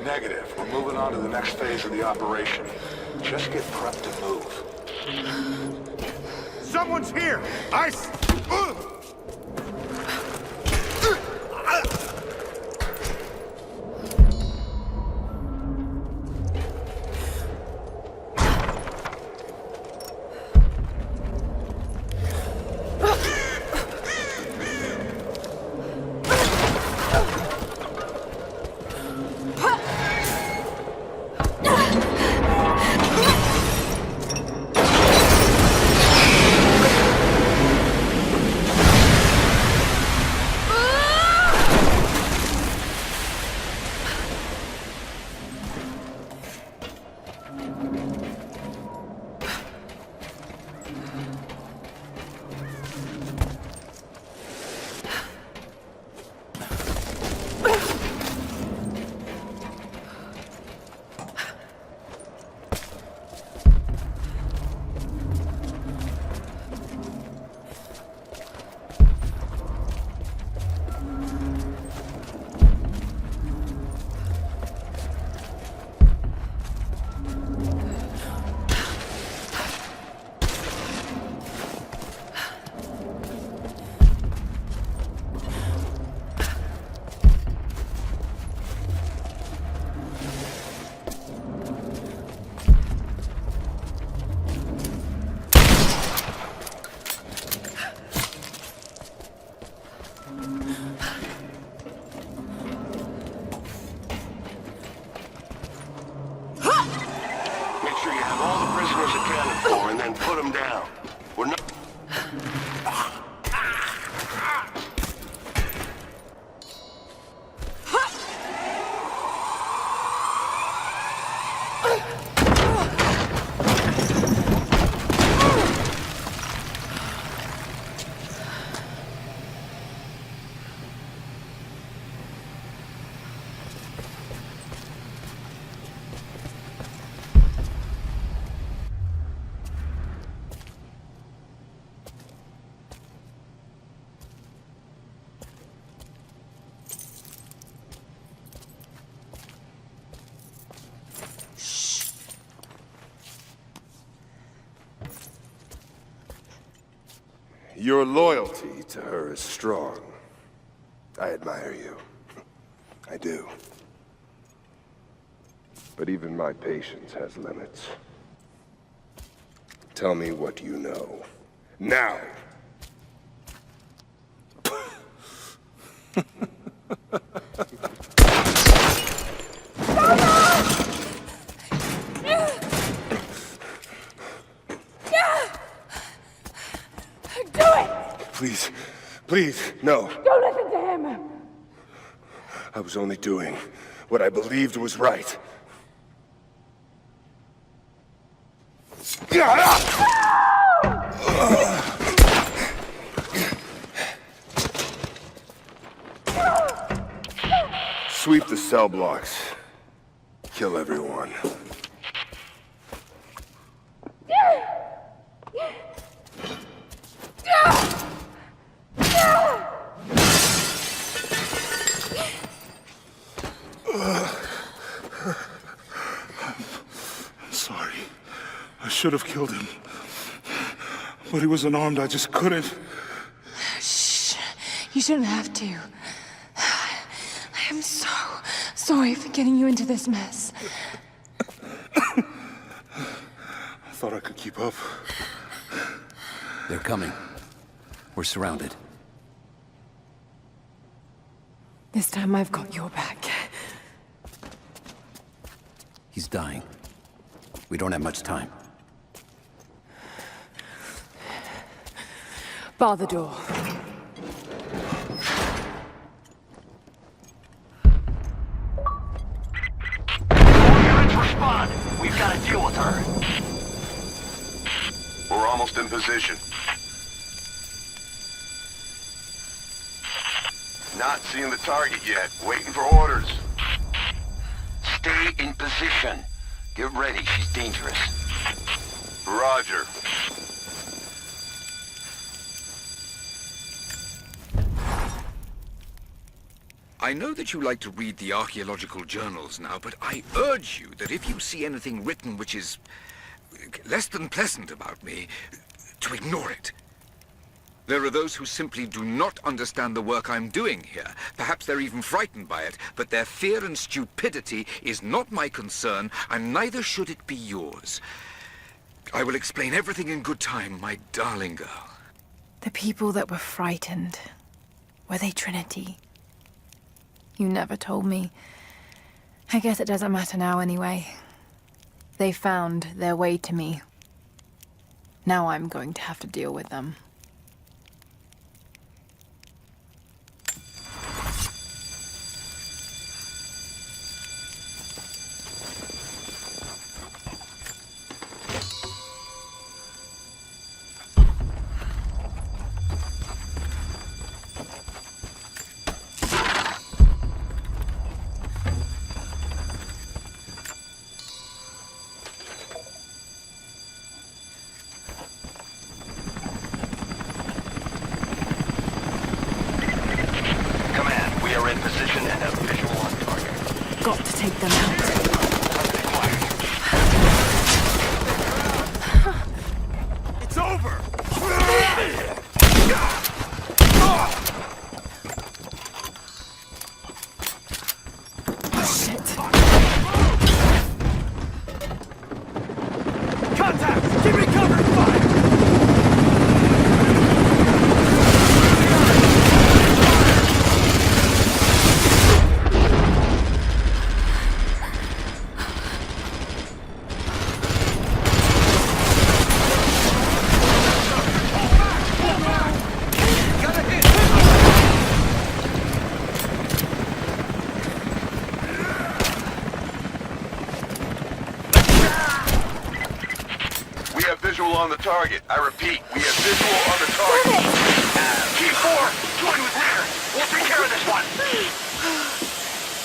[SPEAKER 15] Negative. We're moving on to the next phase of the operation. Just get prepped to move.
[SPEAKER 2] Someone's here!
[SPEAKER 14] Your loyalty to her is strong. I admire you. I do. But even my patience has limits. Tell me what you know. Now! Please, please, no.
[SPEAKER 3] Don't listen to him!
[SPEAKER 14] I was only doing what I believed was right. Sweep the cell blocks. Kill everyone.
[SPEAKER 15] I should have killed him. But he was unarmed, I just couldn't.
[SPEAKER 3] Shh. You shouldn't have to. I am so sorry for getting you into this mess.
[SPEAKER 15] I thought I could keep up.
[SPEAKER 13] They're coming. We're surrounded.
[SPEAKER 3] This time I've got your back.
[SPEAKER 13] He's dying. We don't have much time.
[SPEAKER 11] Bar the door.
[SPEAKER 6] Units respond. We've got to deal with her.
[SPEAKER 15] We're almost in position. Not seeing the target yet. Waiting for orders.
[SPEAKER 6] Stay in position. Get ready. She's dangerous.
[SPEAKER 15] Roger.
[SPEAKER 22] I know that you like to read the archaeological journals now, but I urge you that if you see anything written which is less than pleasant about me, to ignore it. There are those who simply do not understand the work I'm doing here. Perhaps they're even frightened by it, but their fear and stupidity is not my concern, and neither should it be yours. I will explain everything in good time, my darling girl.
[SPEAKER 3] The people that were frightened, were they Trinity? You never told me. I guess it doesn't matter now anyway. They found their way to me. Now I'm going to have to deal with them. Got to take them out.
[SPEAKER 17] It's over!
[SPEAKER 3] Shit.
[SPEAKER 17] Contact! Keep me covered! Fire!
[SPEAKER 15] On the target. I repeat, we have visual on the target. T4, join with rear. We'll take care of this one.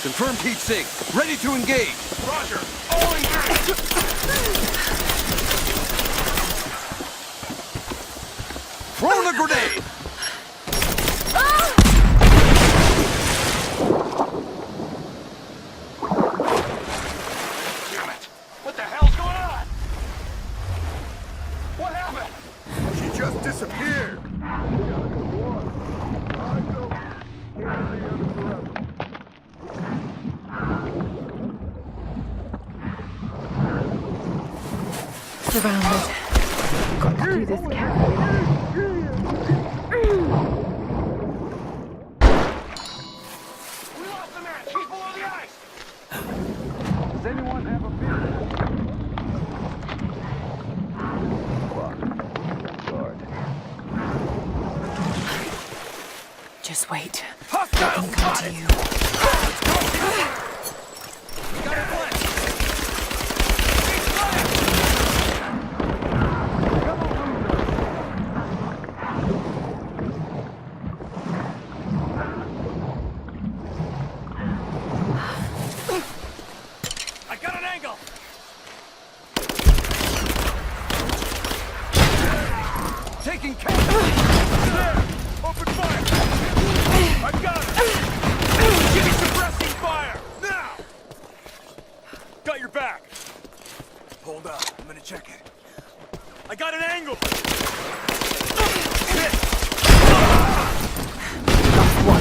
[SPEAKER 9] Confirm Pete Sig. Ready to engage.
[SPEAKER 15] Roger. All engaged.
[SPEAKER 9] Throwing a grenade.
[SPEAKER 15] Damn it. What the hell's going on? What happened?
[SPEAKER 2] She just disappeared.
[SPEAKER 3] Surrounded. Got to do this carefully.
[SPEAKER 15] We lost the man. She's below the ice. Does anyone have a beer?
[SPEAKER 3] Just wait.
[SPEAKER 17] Hostile spotted!
[SPEAKER 3] You.
[SPEAKER 17] We got it flanked! I got an angle!
[SPEAKER 9] Taking care.
[SPEAKER 17] There! Open fire! I got it! Give me suppressing fire! Now! Got your back. Hold up. I'm gonna check it. I got an angle! Hit!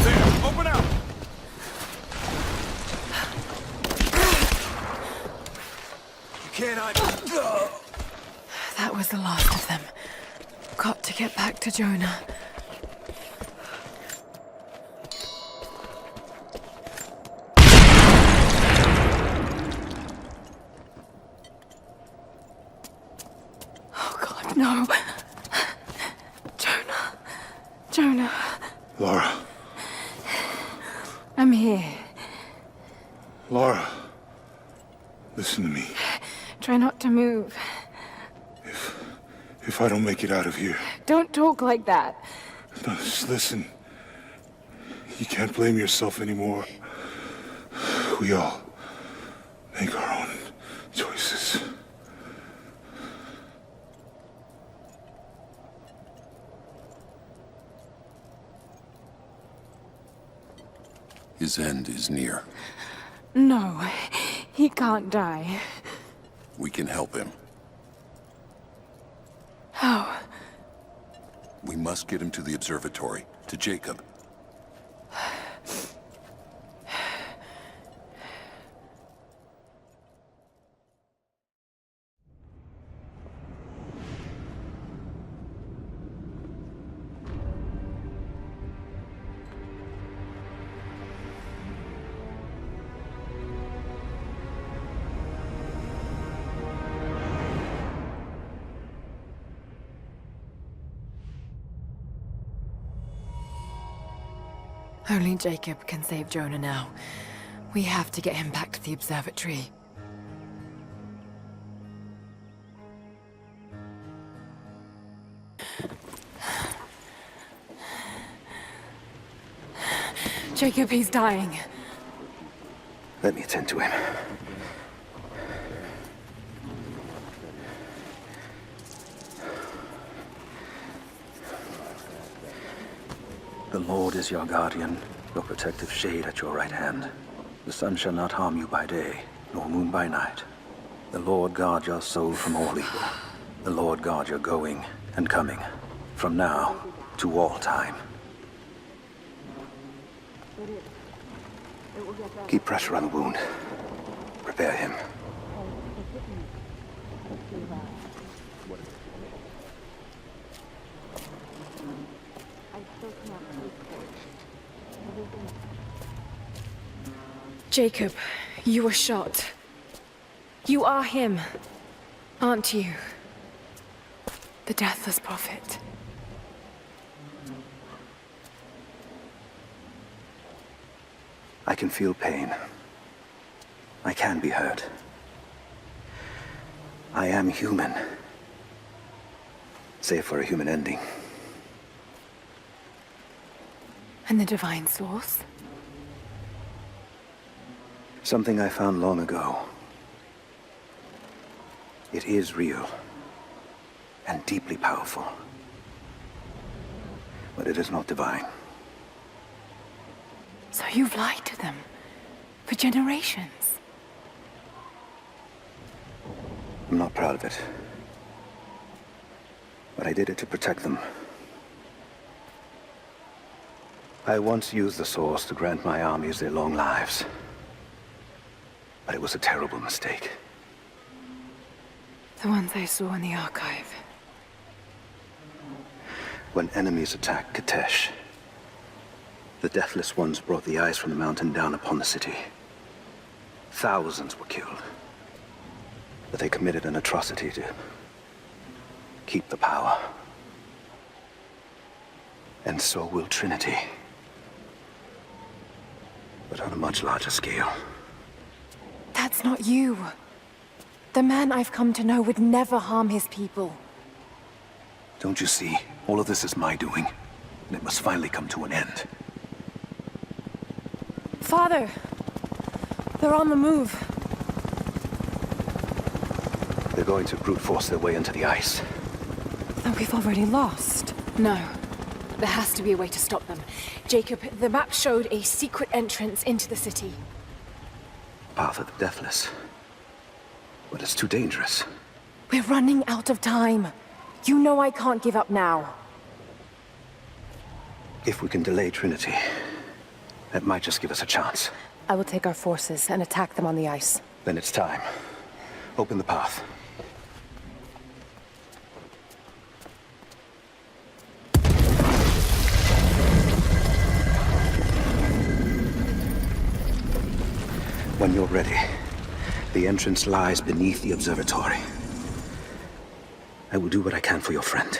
[SPEAKER 17] There! Open up! You can't hide.
[SPEAKER 3] That was the last of them. Got to get back to Jonah. Oh God, no. Jonah. Jonah.
[SPEAKER 15] Laura.
[SPEAKER 3] I'm here.
[SPEAKER 15] Laura. Listen to me.
[SPEAKER 3] Try not to move.
[SPEAKER 15] If I don't make it out of here...
[SPEAKER 3] Don't talk like that.
[SPEAKER 15] No, just listen. You can't blame yourself anymore. We all make our own choices.
[SPEAKER 12] His end is near.
[SPEAKER 3] No, he can't die.
[SPEAKER 12] We can help him.
[SPEAKER 3] How?
[SPEAKER 12] We must get him to the observatory, to Jacob.
[SPEAKER 3] Only Jacob can save Jonah now. We have to get him back to the observatory. Jacob, he's dying.
[SPEAKER 18] Let me attend to him. The Lord is your guardian, your protective shade at your right hand. The sun shall not harm you by day, nor moon by night. The Lord guard your soul from all evil. The Lord guard your going and coming, from now to all time. Keep pressure on the wound. Prepare him.
[SPEAKER 3] Jacob, you were shot. You are him, aren't you? The Deathless Prophet.
[SPEAKER 18] I can feel pain. I can be hurt. I am human. Save for a human ending.
[SPEAKER 3] And the Divine Source?
[SPEAKER 18] Something I found long ago. It is real. And deeply powerful. But it is not divine.
[SPEAKER 3] So you've lied to them. For generations.
[SPEAKER 18] I'm not proud of it. But I did it to protect them. I once used the Source to grant my armies their long lives. But it was a terrible mistake.
[SPEAKER 3] The ones I saw in the archive.
[SPEAKER 18] When enemies attacked Katesh, the Deathless Ones brought the ice from the mountain down upon the city. Thousands were killed. But they committed an atrocity to keep the power. And so will Trinity. But on a much larger scale.
[SPEAKER 3] That's not you. The man I've come to know would never harm his people.
[SPEAKER 18] Don't you see? All of this is my doing. And it must finally come to an end.
[SPEAKER 3] Father! They're on the move.
[SPEAKER 18] They're going to brute force their way into the ice.
[SPEAKER 3] Then we've already lost. No. There has to be a way to stop them. Jacob, the map showed a secret entrance into the city.
[SPEAKER 18] Path of the Deathless. But it's too dangerous.
[SPEAKER 3] We're running out of time. You know I can't give up now.
[SPEAKER 18] If we can delay Trinity, that might just give us a chance.
[SPEAKER 11] I will take our forces and attack them on the ice.
[SPEAKER 18] Then it's time. Open the path. When you're ready, the entrance lies beneath the observatory. I will do what I can for your friend.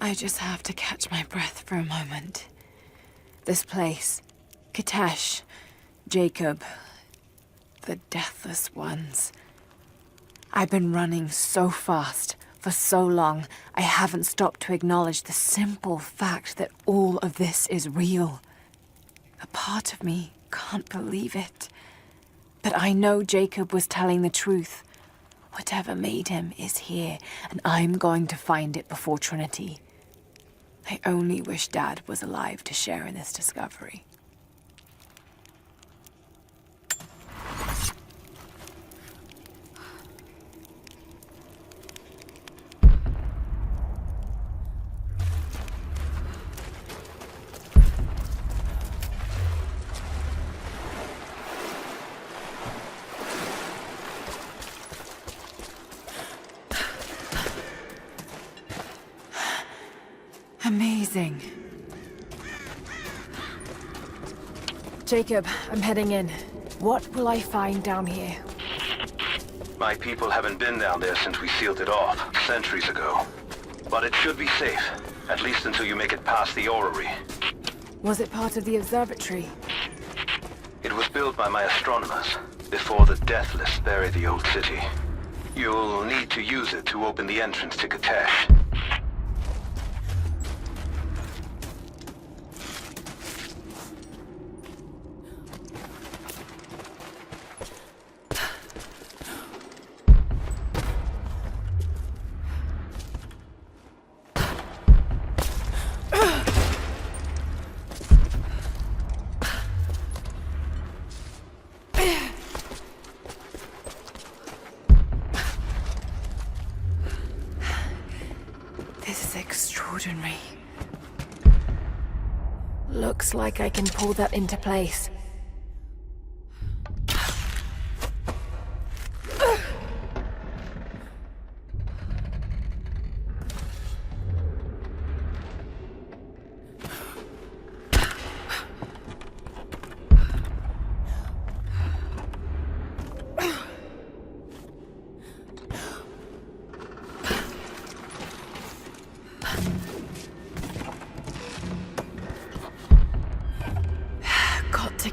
[SPEAKER 3] I just have to catch my breath for a moment. This place, Kitesh, Jacob, the Deathless Ones. I've been running so fast for so long, I haven't stopped to acknowledge the simple fact that all of this is real. A part of me can't believe it. But I know Jacob was telling the truth. Whatever made him is here, and I'm going to find it before Trinity. I only wish Dad was alive to share in this discovery. Amazing. Jacob, I'm heading in. What will I find down here?
[SPEAKER 20] My people haven't been down there since we sealed it off, centuries ago. But it should be safe, at least until you make it past the orrery.
[SPEAKER 3] Was it part of the observatory?
[SPEAKER 20] It was built by my astronomers, before the Deathless buried the old city. You'll need to use it to open the entrance to Kitesh.
[SPEAKER 3] Extraordinary. Looks like I can pull that into place.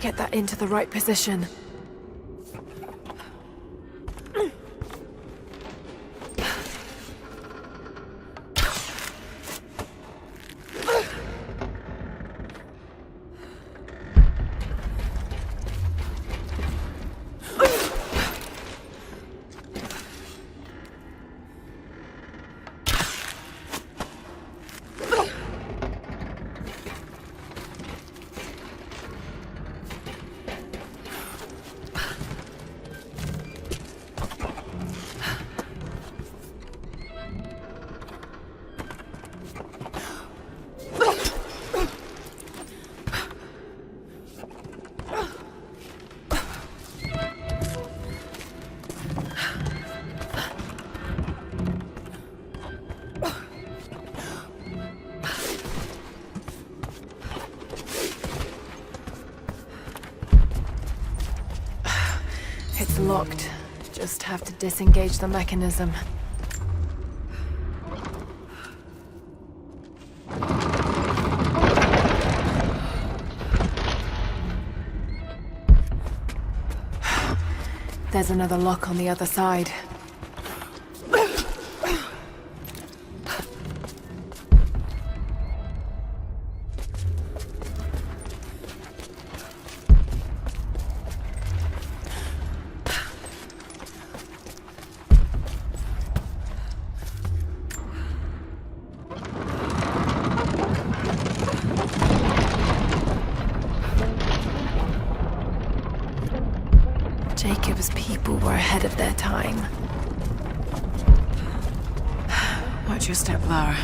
[SPEAKER 3] Get that into the right position. It's locked. Just have to disengage the mechanism. There's another lock on the other side. Jacob's people were ahead of their time. Watch your step, Lara.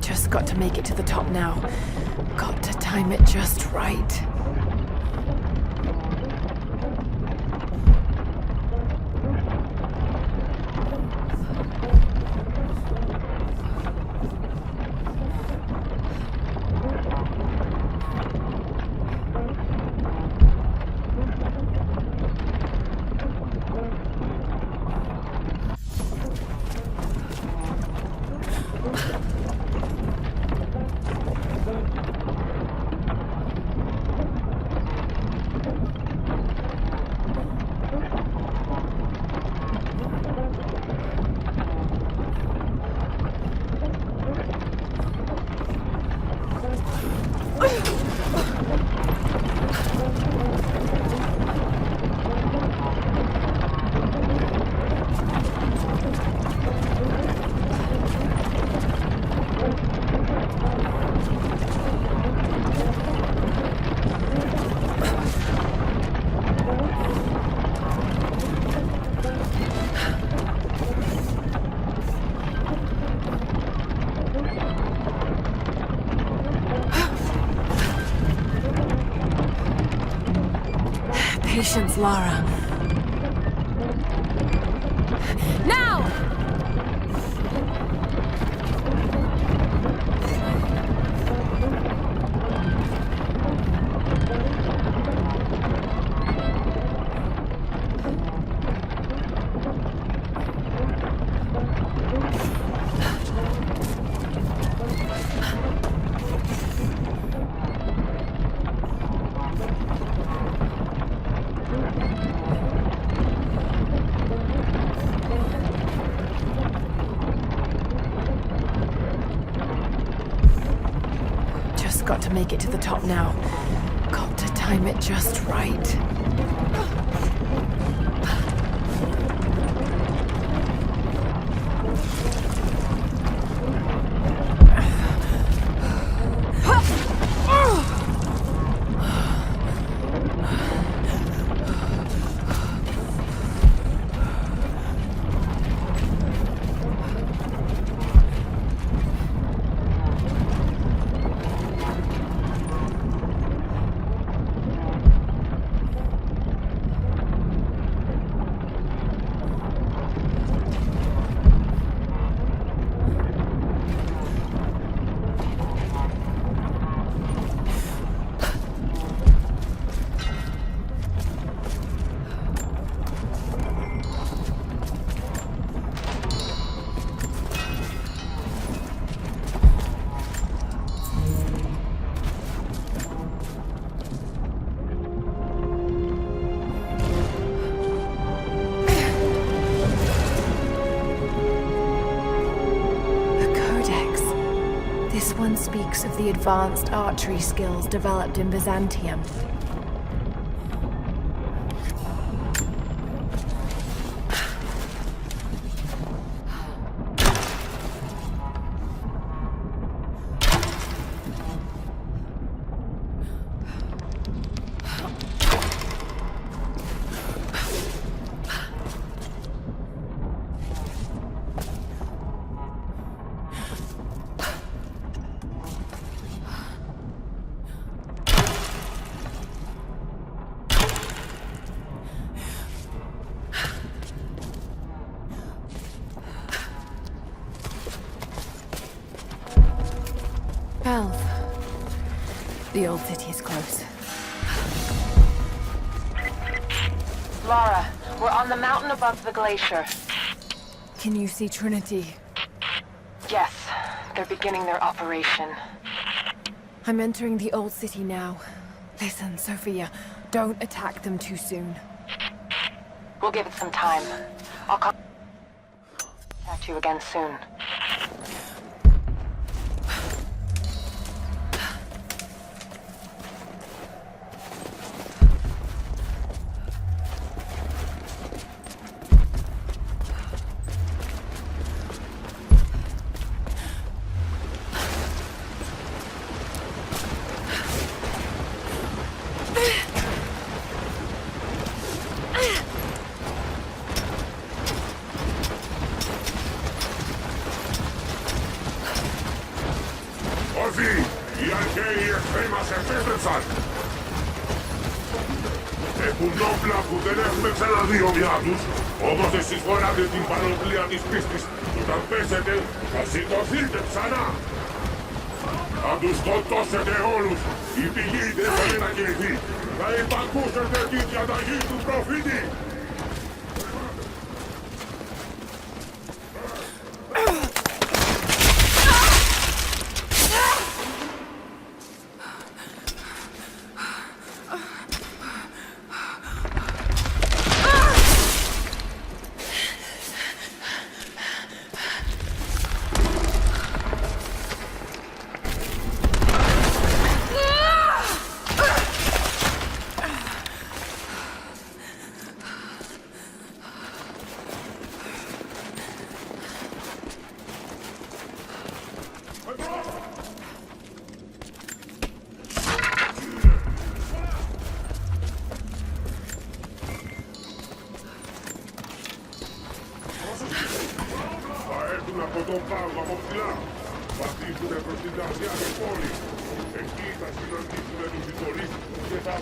[SPEAKER 3] Just got to make it to the top now. Got to time it just right. Patience, Lara. Now! Got to make it to the top now. Got to time it just right. Speaks of the advanced archery skills developed in Byzantium. The old city is close.
[SPEAKER 5] Lara, we're on the mountain above the glacier.
[SPEAKER 3] Can you see Trinity?
[SPEAKER 5] Yes, they're beginning their operation.
[SPEAKER 3] I'm entering the old city now. Listen, Sophia, don't attack them too soon.
[SPEAKER 5] We'll give it some time. I'll contact you again soon.
[SPEAKER 15] Έχουν όπλα που δεν έχουμε ξαναδεί ομοιά τους, όμως εσείς φοράτε την πανοπλία της πίστης. Όταν πέσετε, θα σηκωθείτε ξανά. Θα τους σκοτώσετε όλους. Η πηγή δεν θα μετακινηθεί. Θα υπακούσετε τη διαταγή του προφήτη. Από τον πάγο από ψηλά. Θα χτίσουνε προς την καρδιά της πόλης. Εκεί θα συναντήσουνε τους ιστορείς και θα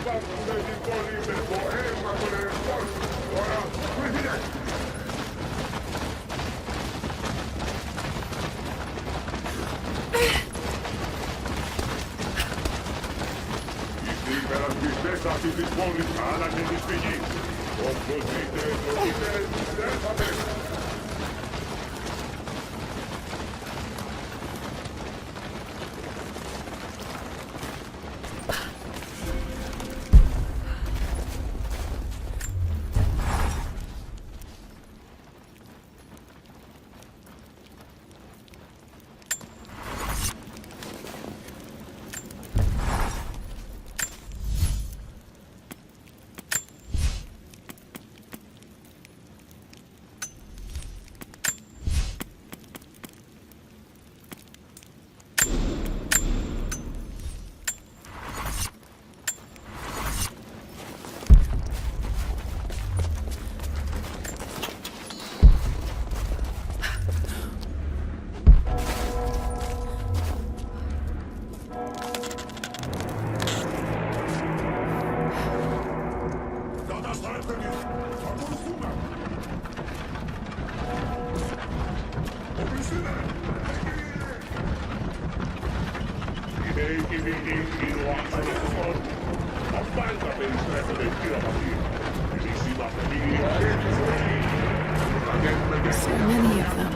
[SPEAKER 3] So many of them.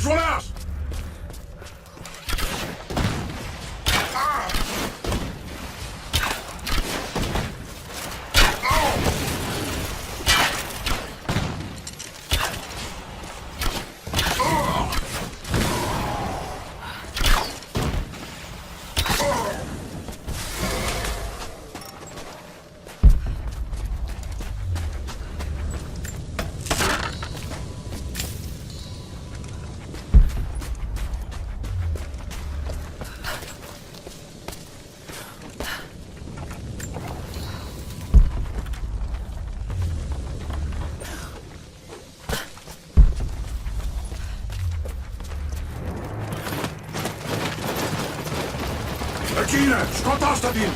[SPEAKER 15] ¡Personas! Εκείνε! Σκοτώστε την!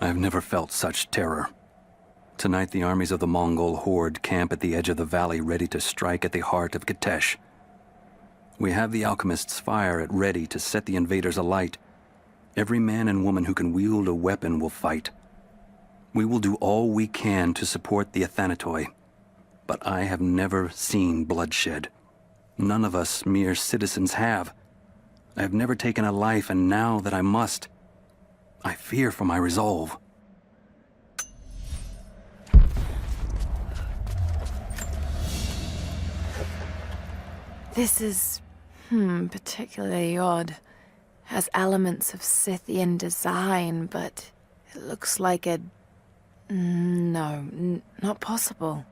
[SPEAKER 13] I've never felt such terror. Tonight the armies of the Mongol horde camp at the edge of the valley ready to strike at the heart of Kitesh. We have the alchemist's fire at ready to set the invaders alight. Every man and woman who can wield a weapon will fight. We will do all we can to support the Athanatoi. But I have never seen bloodshed. None of us mere citizens have. I have never taken a life, and now that I must, I fear for my resolve.
[SPEAKER 3] This is, particularly odd. Has elements of Scythian design, but it looks like a... No, not possible.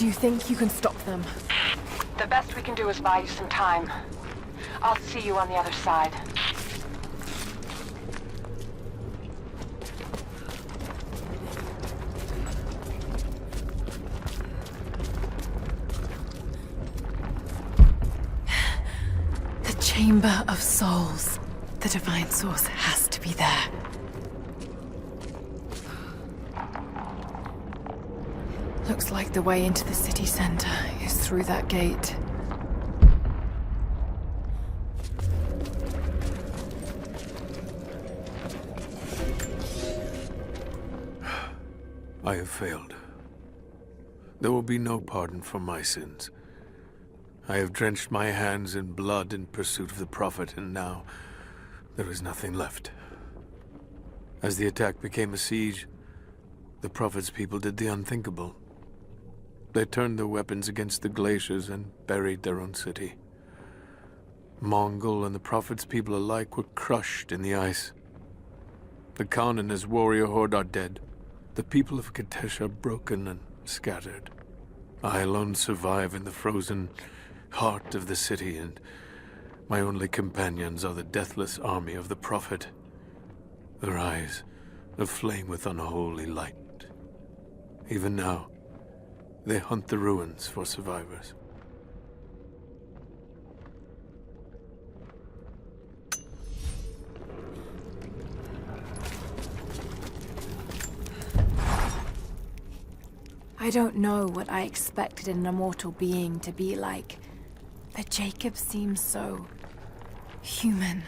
[SPEAKER 11] Do you think you can stop them?
[SPEAKER 5] The best we can do is buy you some time. I'll see you on the other side.
[SPEAKER 3] The Chamber of Souls. The Divine Source has to be there. Looks like the way into the city center is through that gate.
[SPEAKER 7] I have failed. There will be no pardon for my sins. I have drenched my hands in blood in pursuit of the Prophet, and now there is nothing left. As the attack became a siege, the Prophet's people did the unthinkable. They turned their weapons against the glaciers and buried their own city. Mongol and the Prophet's people alike were crushed in the ice. The Khan and his warrior horde are dead. The people of Katesh are broken and scattered. I alone survive in the frozen heart of the city, and my only companions are the deathless army of the Prophet, their eyes aflame with unholy light. Even now, they hunt the ruins for survivors.
[SPEAKER 3] I don't know what I expected an immortal being to be like, but Jacob seems so human.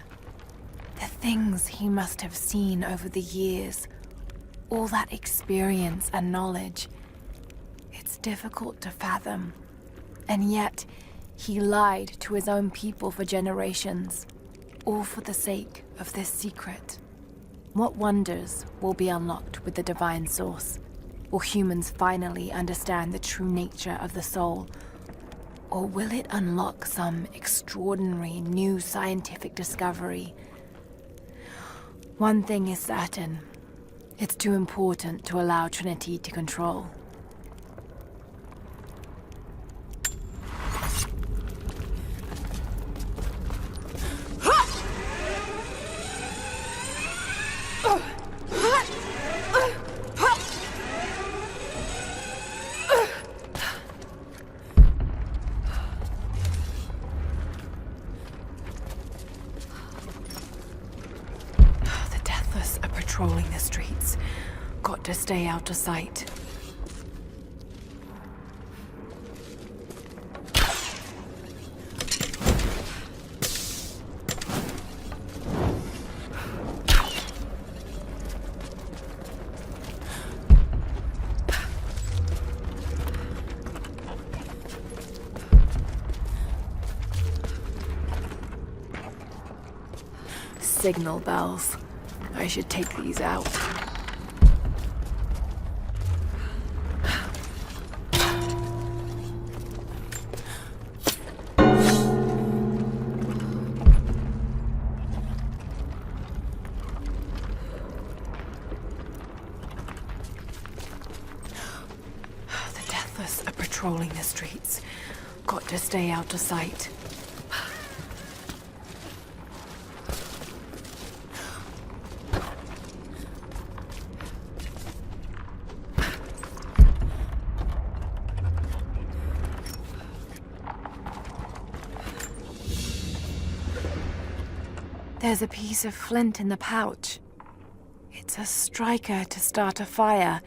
[SPEAKER 3] The things he must have seen over the years, all that experience and knowledge, it's difficult to fathom. And yet, he lied to his own people for generations, all for the sake of this secret. What wonders will be unlocked with the divine source? Will humans finally understand the true nature of the soul? Or will it unlock some extraordinary new scientific discovery? One thing is certain. It's too important to allow Trinity to control. Patrolling the streets. Got to stay out of sight. Signal bells. I should take these out. The deathless are patrolling the streets. Got to stay out of sight. There's a piece of flint in the pouch. It's a striker to start a fire.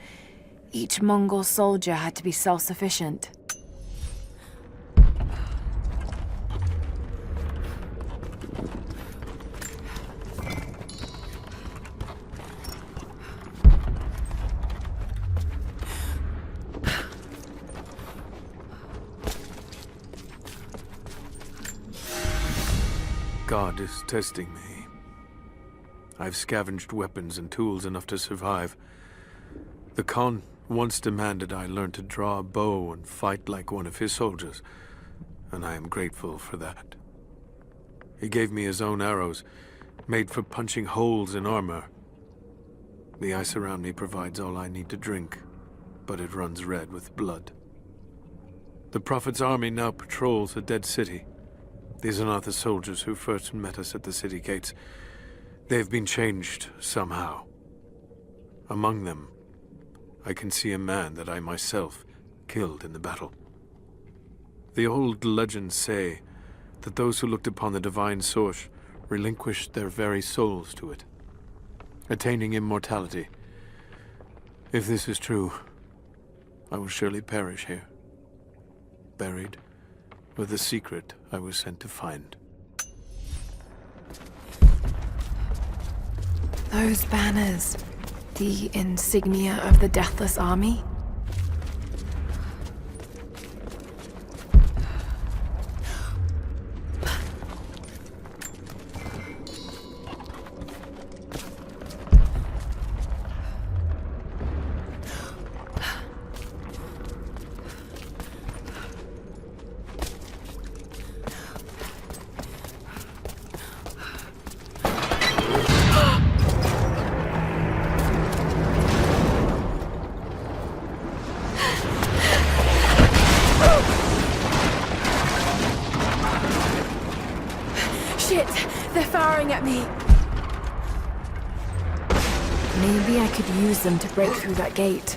[SPEAKER 3] Each Mongol soldier had to be self-sufficient.
[SPEAKER 7] God is testing me. I've scavenged weapons and tools enough to survive. The Khan once demanded I learn to draw a bow and fight like one of his soldiers, and I am grateful for that. He gave me his own arrows, made for punching holes in armor. The ice around me provides all I need to drink, but it runs red with blood. The Prophet's army now patrols a dead city. These are not the soldiers who first met us at the city gates. They've been changed somehow. Among them, I can see a man that I myself killed in the battle. The old legends say that those who looked upon the divine source relinquished their very souls to it, attaining immortality. If this is true, I will surely perish here, buried with the secret I was sent to find.
[SPEAKER 3] Those banners. The insignia of the Deathless Army? Shit! They're firing at me! Maybe I could use them to break through that gate.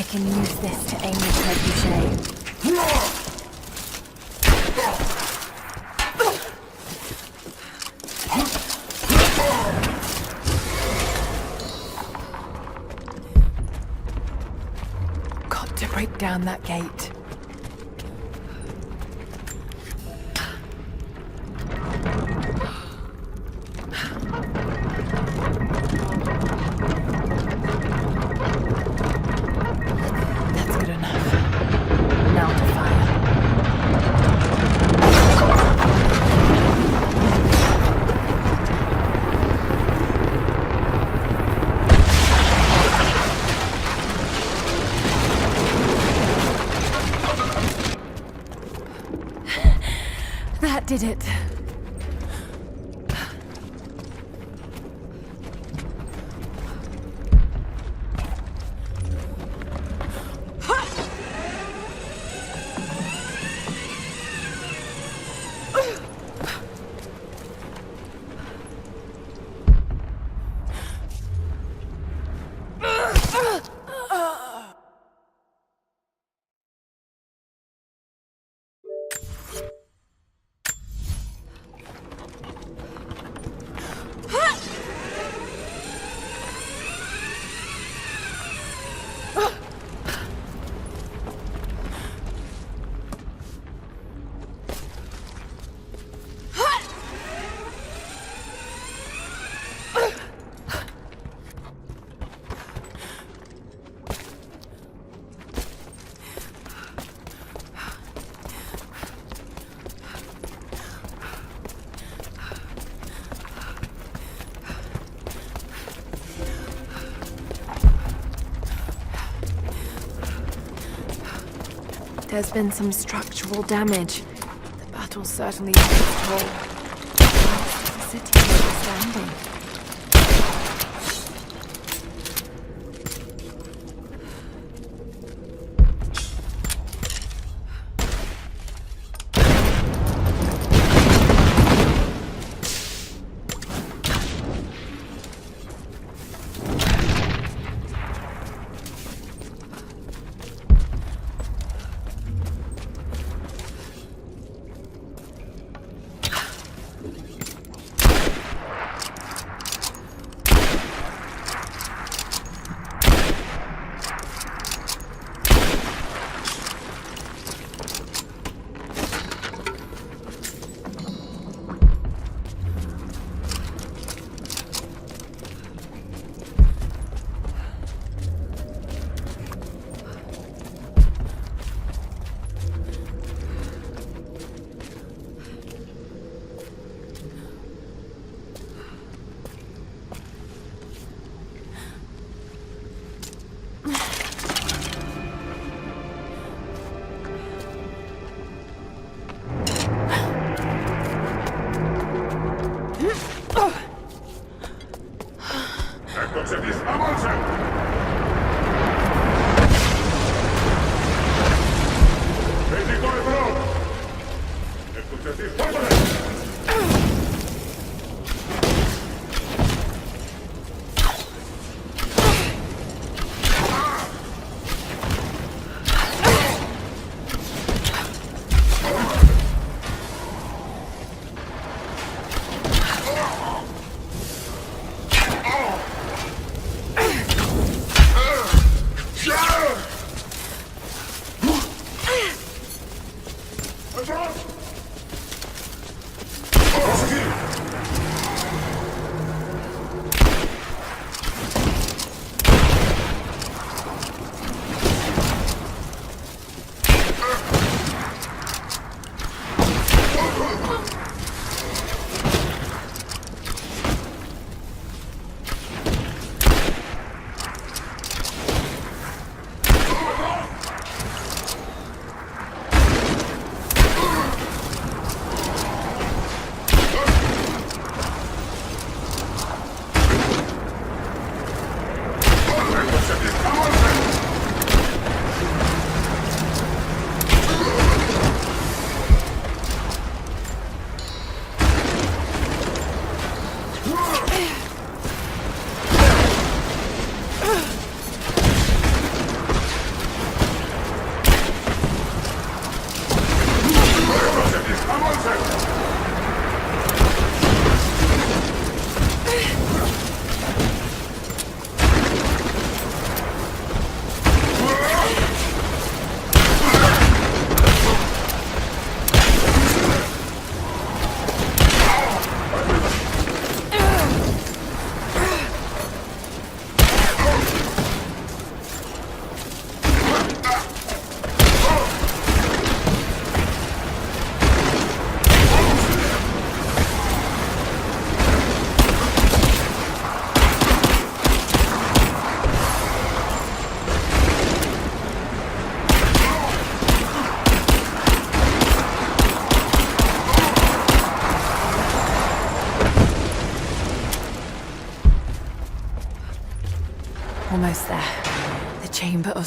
[SPEAKER 3] can use this to aim the trebuchet. Got to break down that gate. did it. There's been some structural damage. The battle certainly took its toll. The city is standing.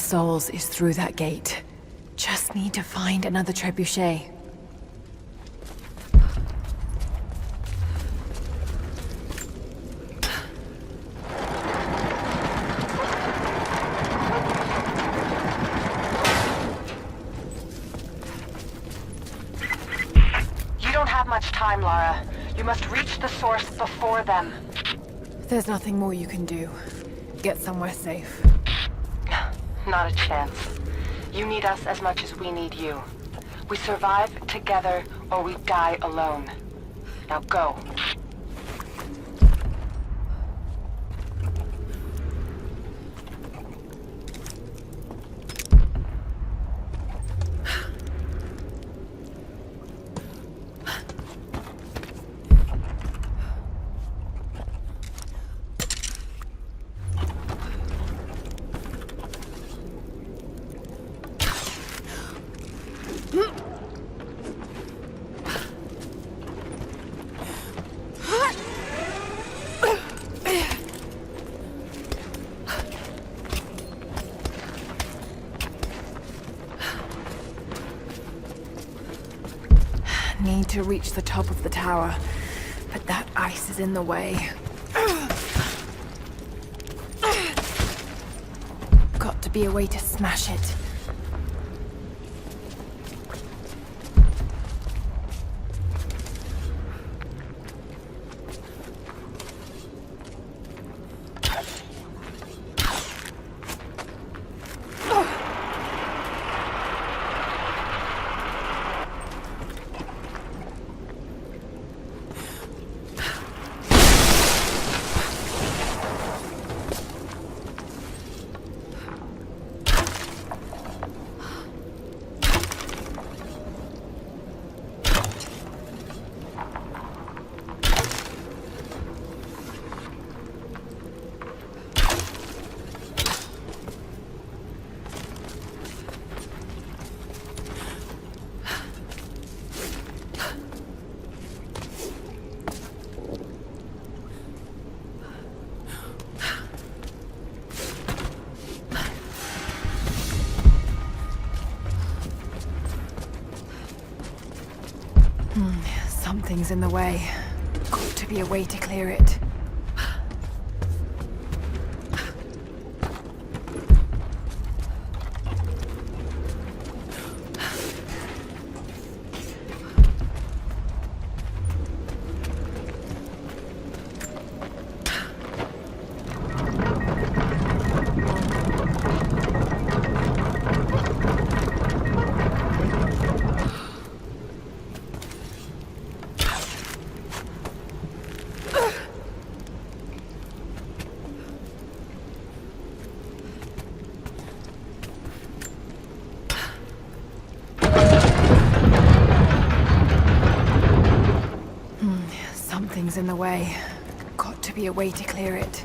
[SPEAKER 3] souls is through that gate. Just need to find another trebuchet.
[SPEAKER 5] You don't have much time, Lara. You must reach the source before them.
[SPEAKER 3] There's nothing more you can do. Get somewhere safe.
[SPEAKER 5] Not a chance. You need us as much as we need you. We survive together or we die alone. Now go.
[SPEAKER 3] Need to reach the top of the tower, but that ice is in the way. Got to be a way to smash it. Something's in the way. Got to be a way to clear it. Something's in the way. Got to be a way to clear it.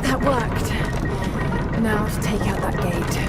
[SPEAKER 3] That worked. Now to take out that gate.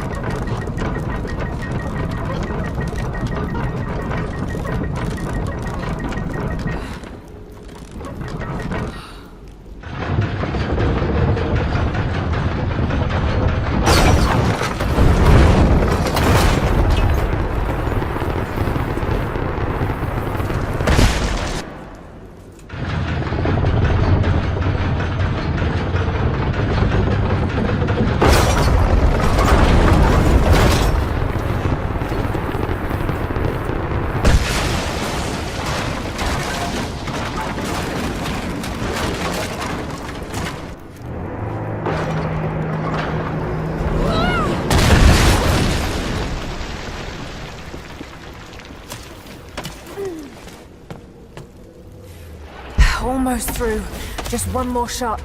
[SPEAKER 3] Almost through. Just one more shot.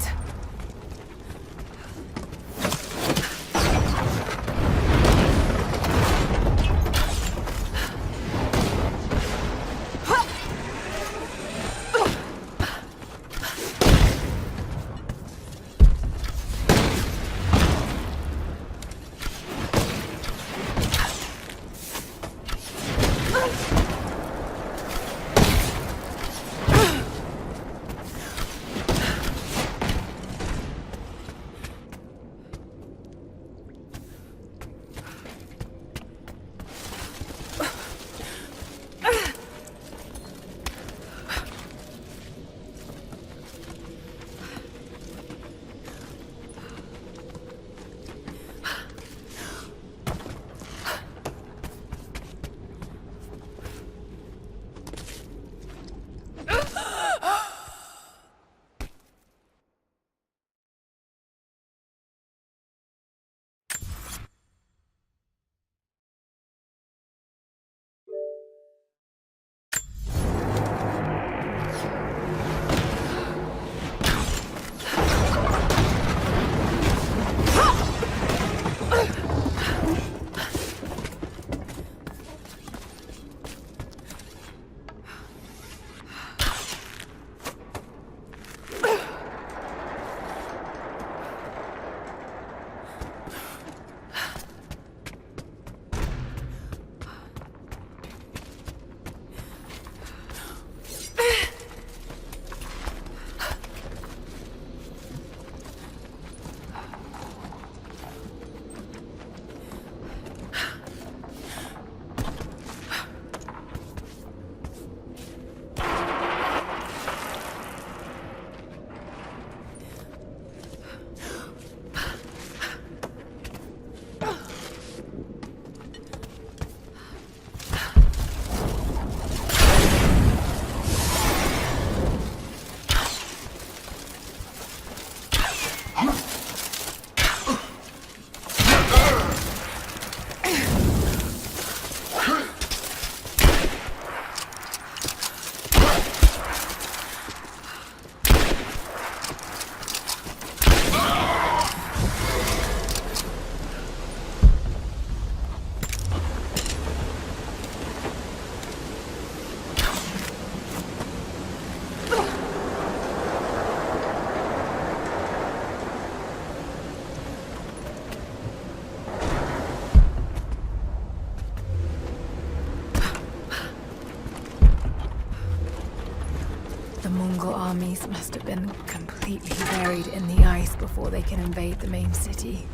[SPEAKER 3] armies must have been completely buried in the ice before they can invade the main city.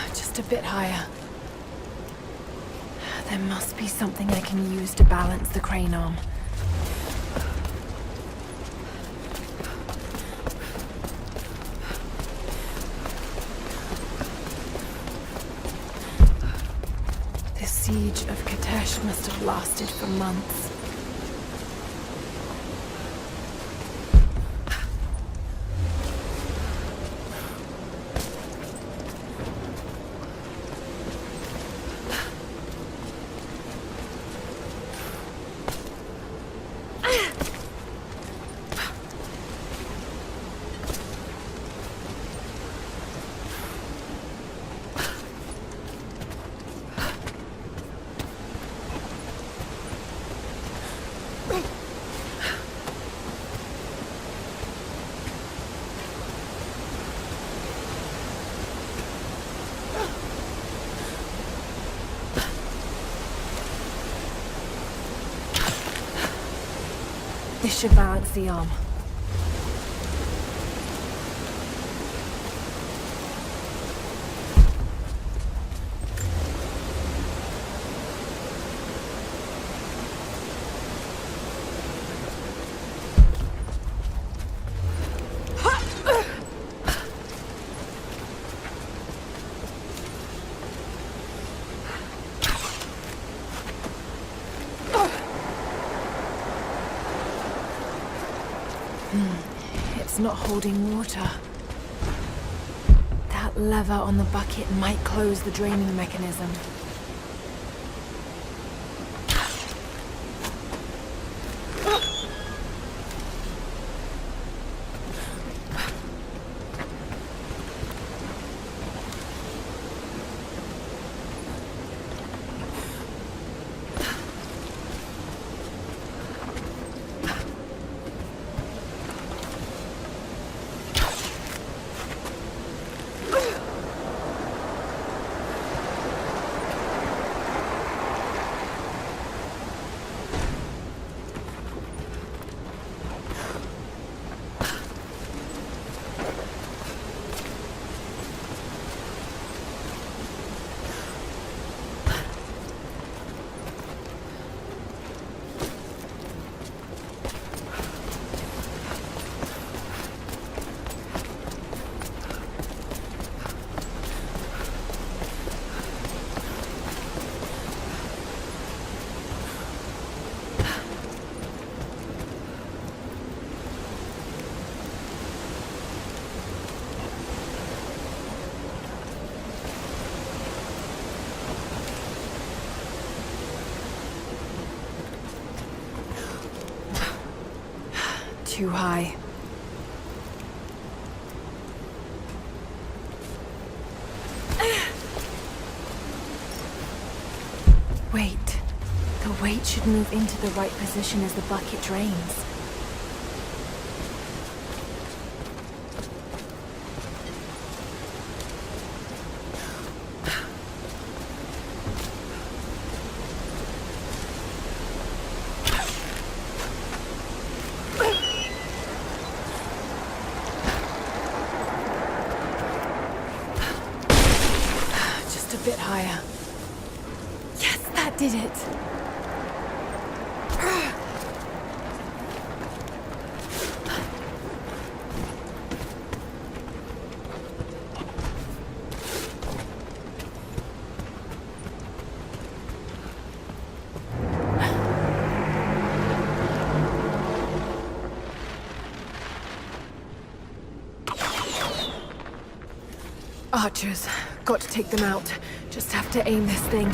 [SPEAKER 3] Just a bit higher. There must be something I can use to balance the crane arm. The siege of Katesh must have lasted for months. This should balance the arm. It's not holding water. That lever on the bucket might close the draining mechanism. Too high. Wait. The weight should move into the right position as the bucket drains. A bit higher. Yes, that did it. Archers. Got to take them out. Just have to aim this thing.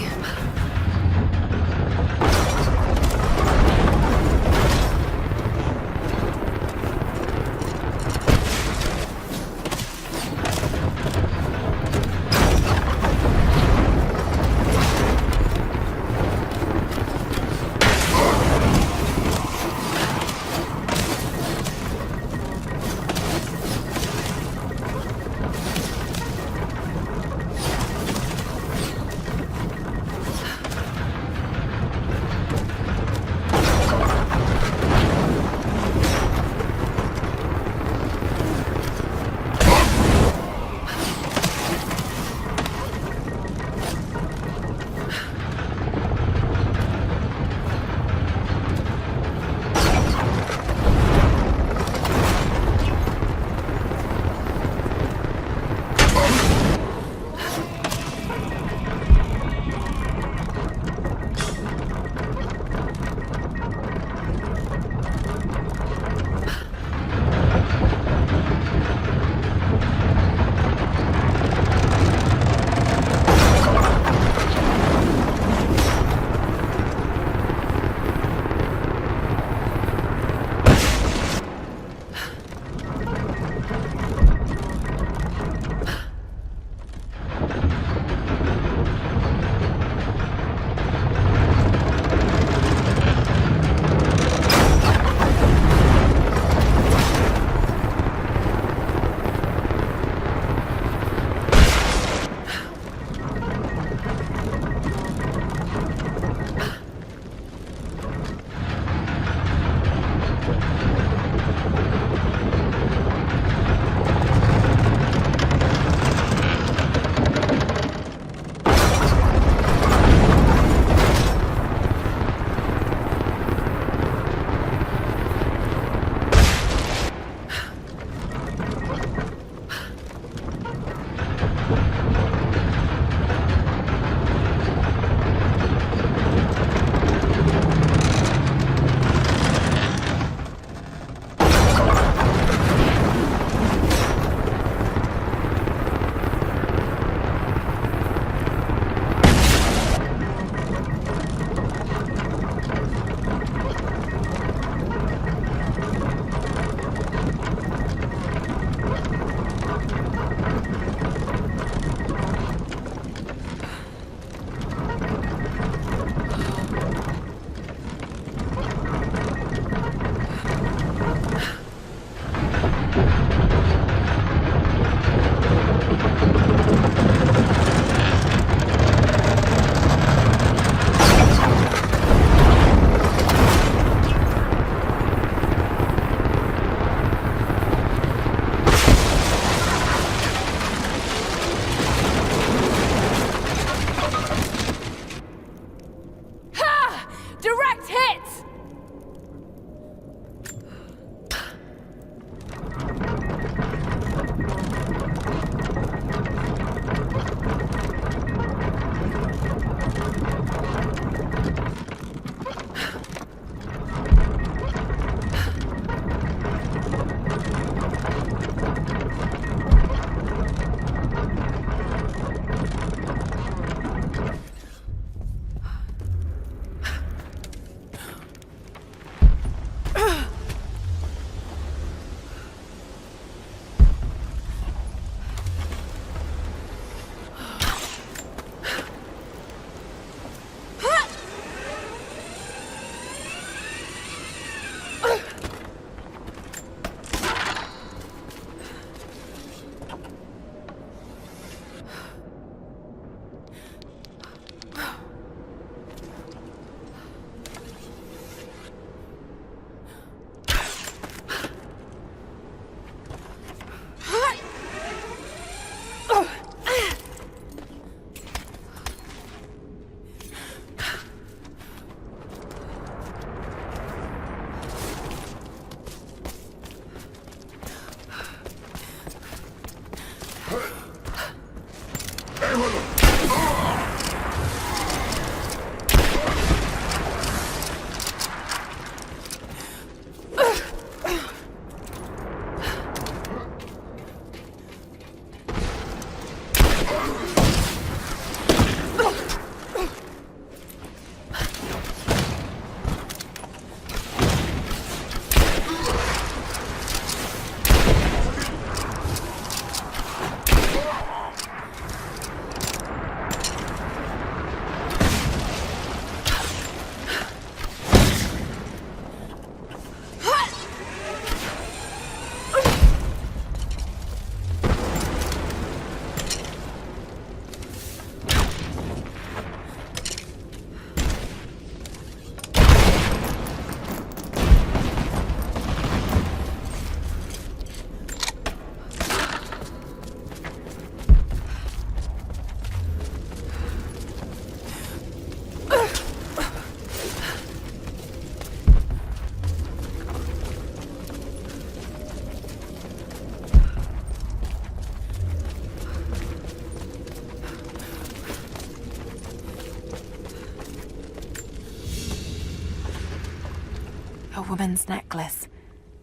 [SPEAKER 3] A woman's necklace,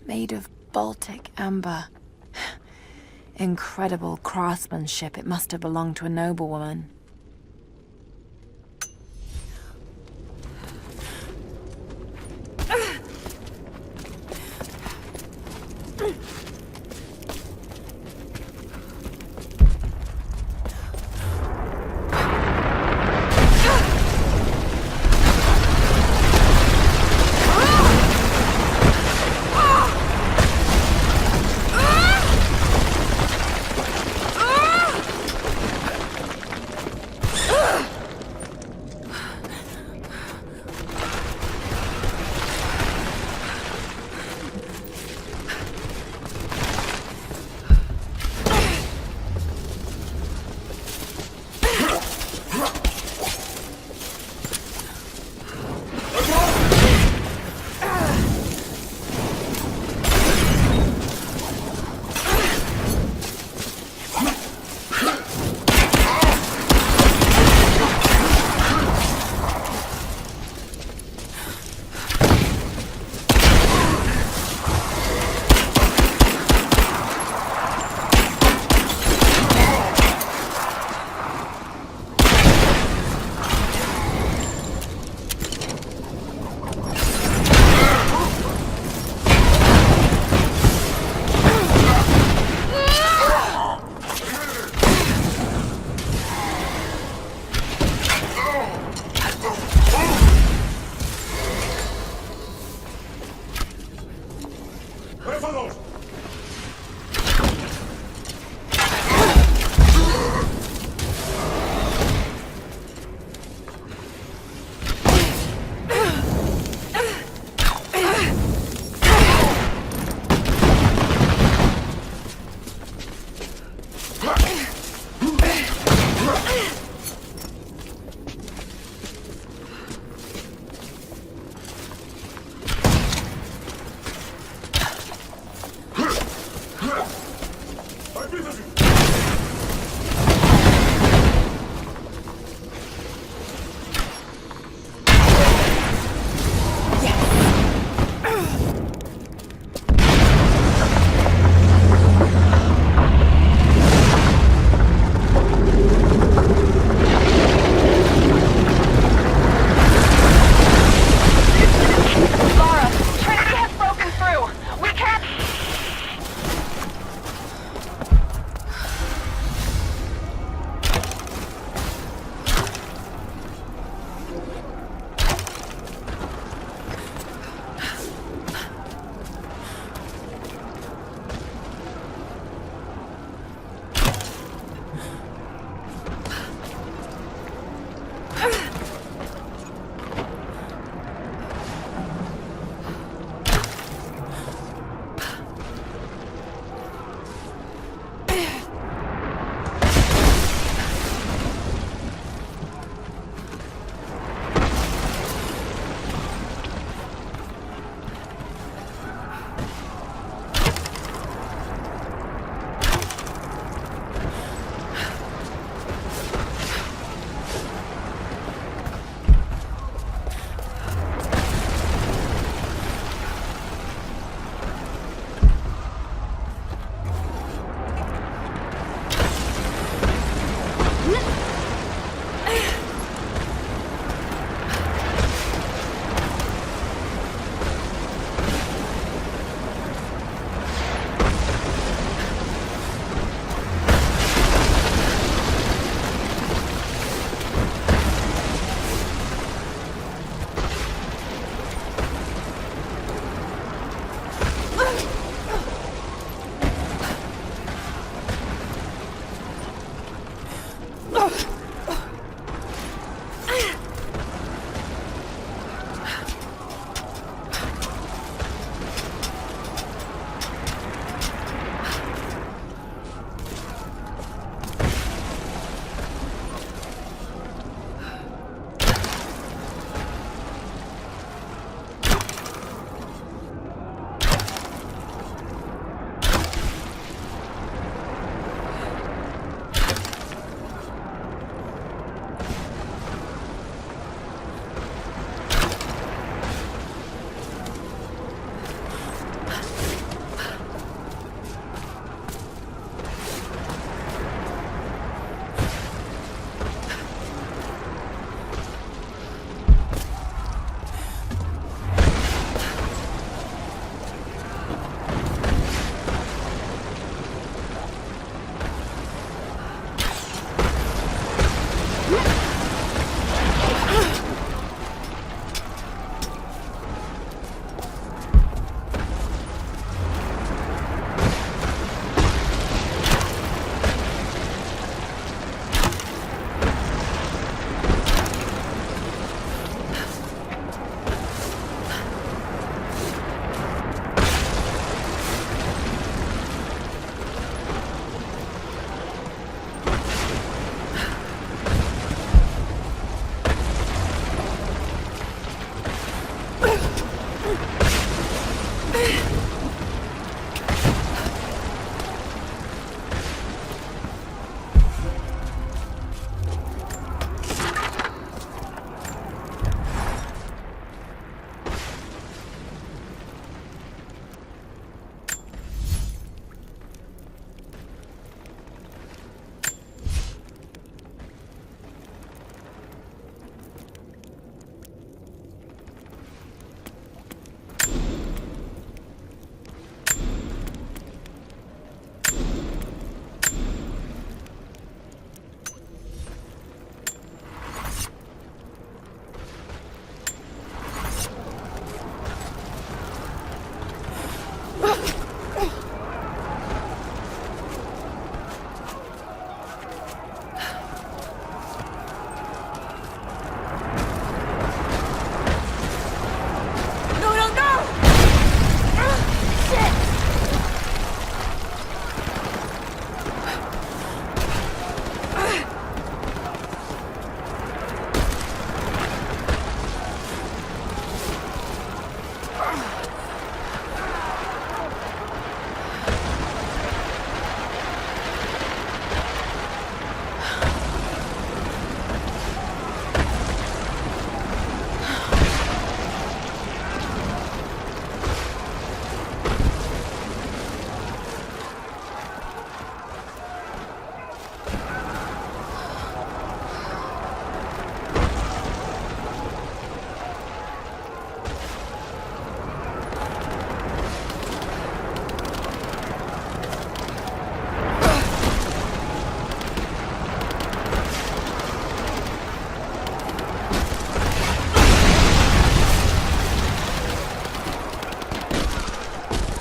[SPEAKER 3] made of Baltic amber. Incredible craftsmanship. It must have belonged to a noblewoman.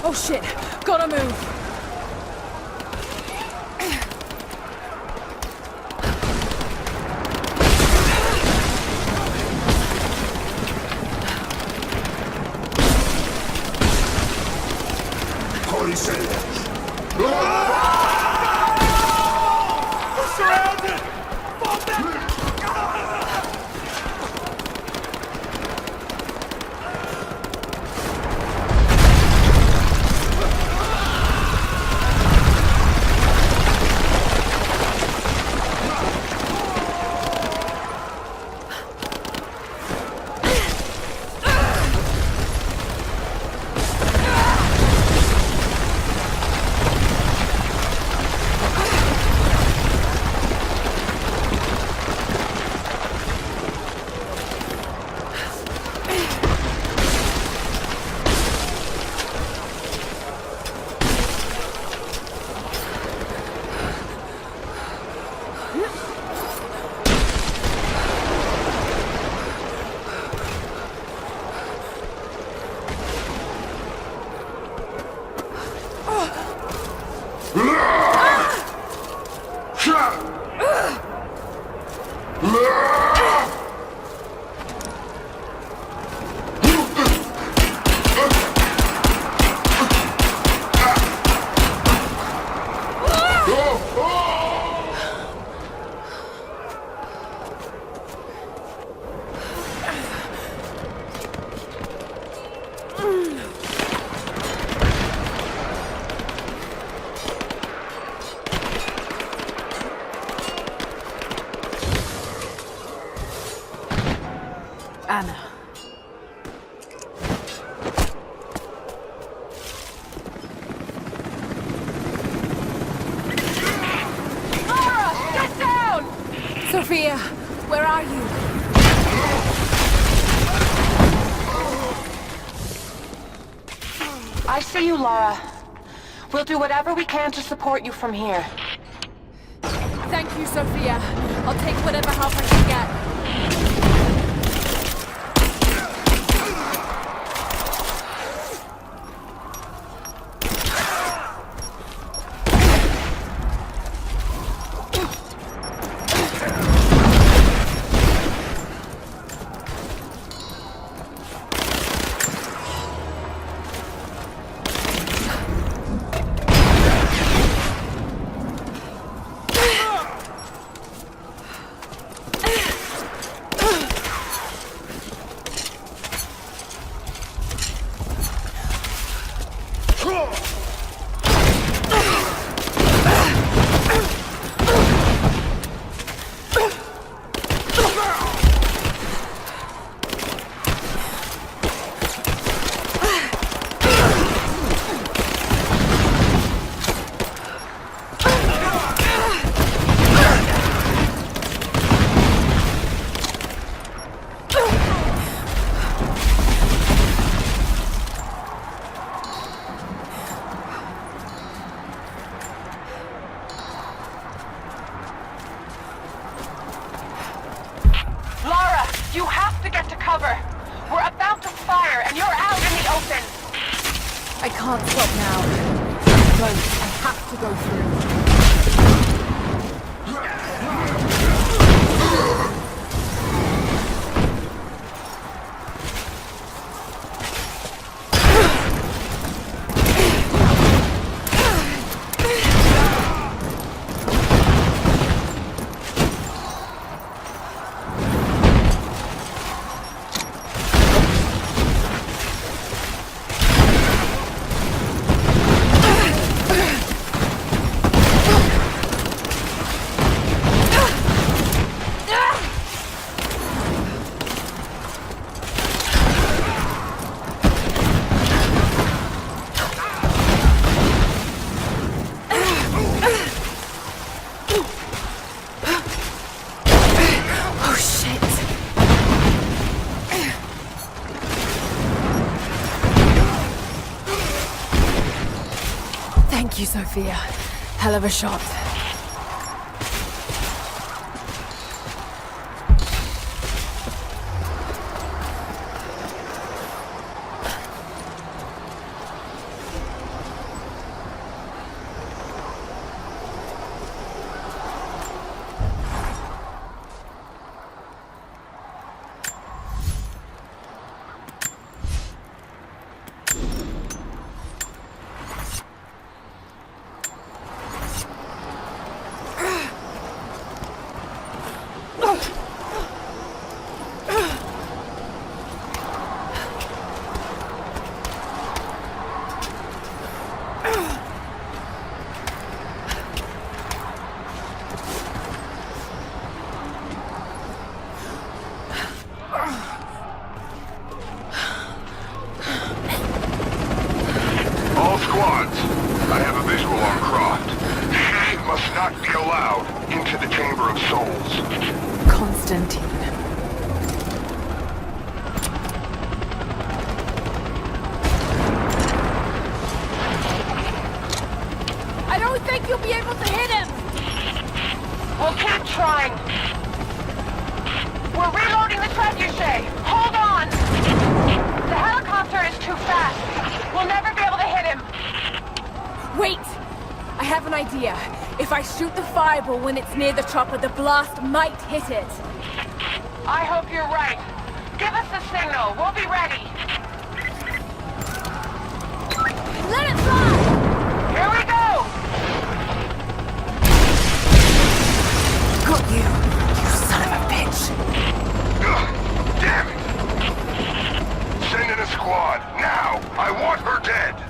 [SPEAKER 11] Oh shit! Gotta move!
[SPEAKER 3] Anna.
[SPEAKER 11] Lara! Get down! Sophia, where are you?
[SPEAKER 5] I see you, Lara. We'll do whatever we can to support you from here.
[SPEAKER 11] Thank you, Sophia. I'll take whatever help I can get.
[SPEAKER 5] You have to get to cover. We're about to fire, and you're out in the open.
[SPEAKER 11] I can't stop now. But I have to go through.
[SPEAKER 3] Thank you, Sophia. Hell of a shot.
[SPEAKER 15] not be allowed into the Chamber of Souls.
[SPEAKER 3] Constantine.
[SPEAKER 5] I don't think you'll be able to hit him! We'll keep trying. We're reloading the trebuchet. Hold on! The helicopter is too fast. We'll never be able to hit him.
[SPEAKER 1] Wait! I have an idea. If I shoot the fireball when it's near the chopper, the blast might hit it.
[SPEAKER 5] I hope you're right. Give us a signal. We'll be ready.
[SPEAKER 1] Let it fly!
[SPEAKER 5] Here we go!
[SPEAKER 3] Got you, you son of a bitch.
[SPEAKER 15] Damn it! Send in a squad, now! I want her dead!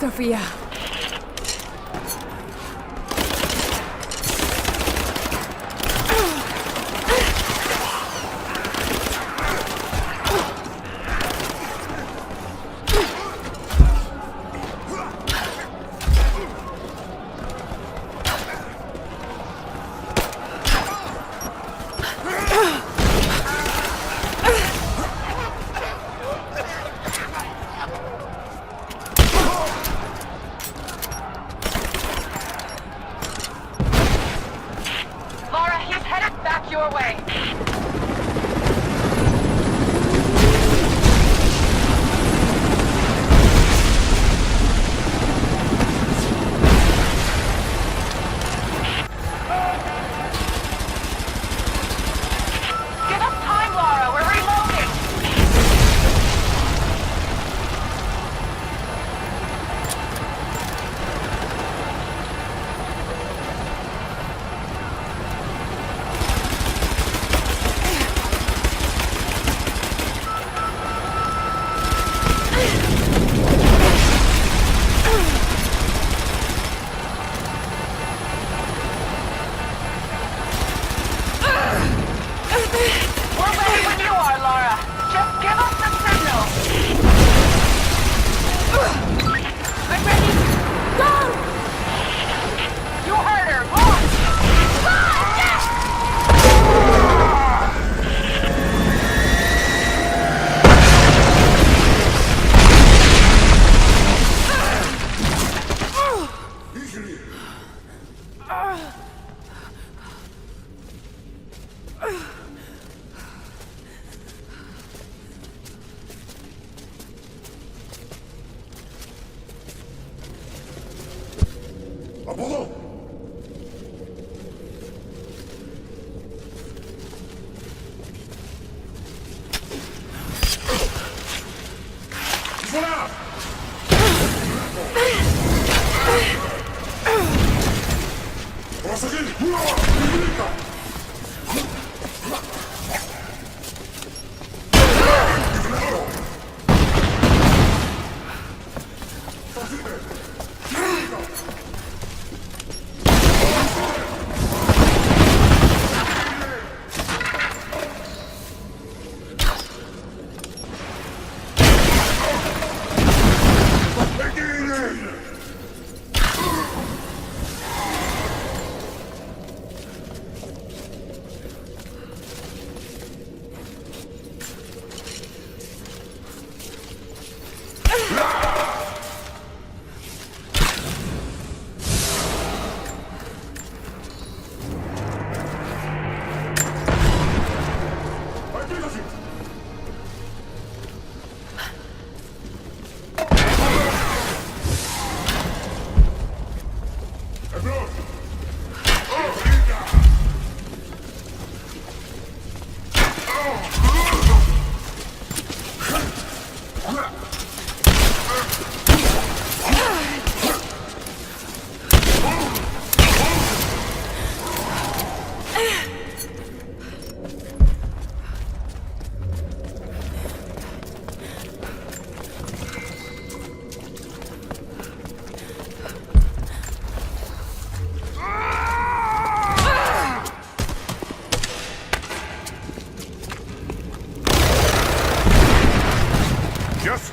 [SPEAKER 1] Sophia.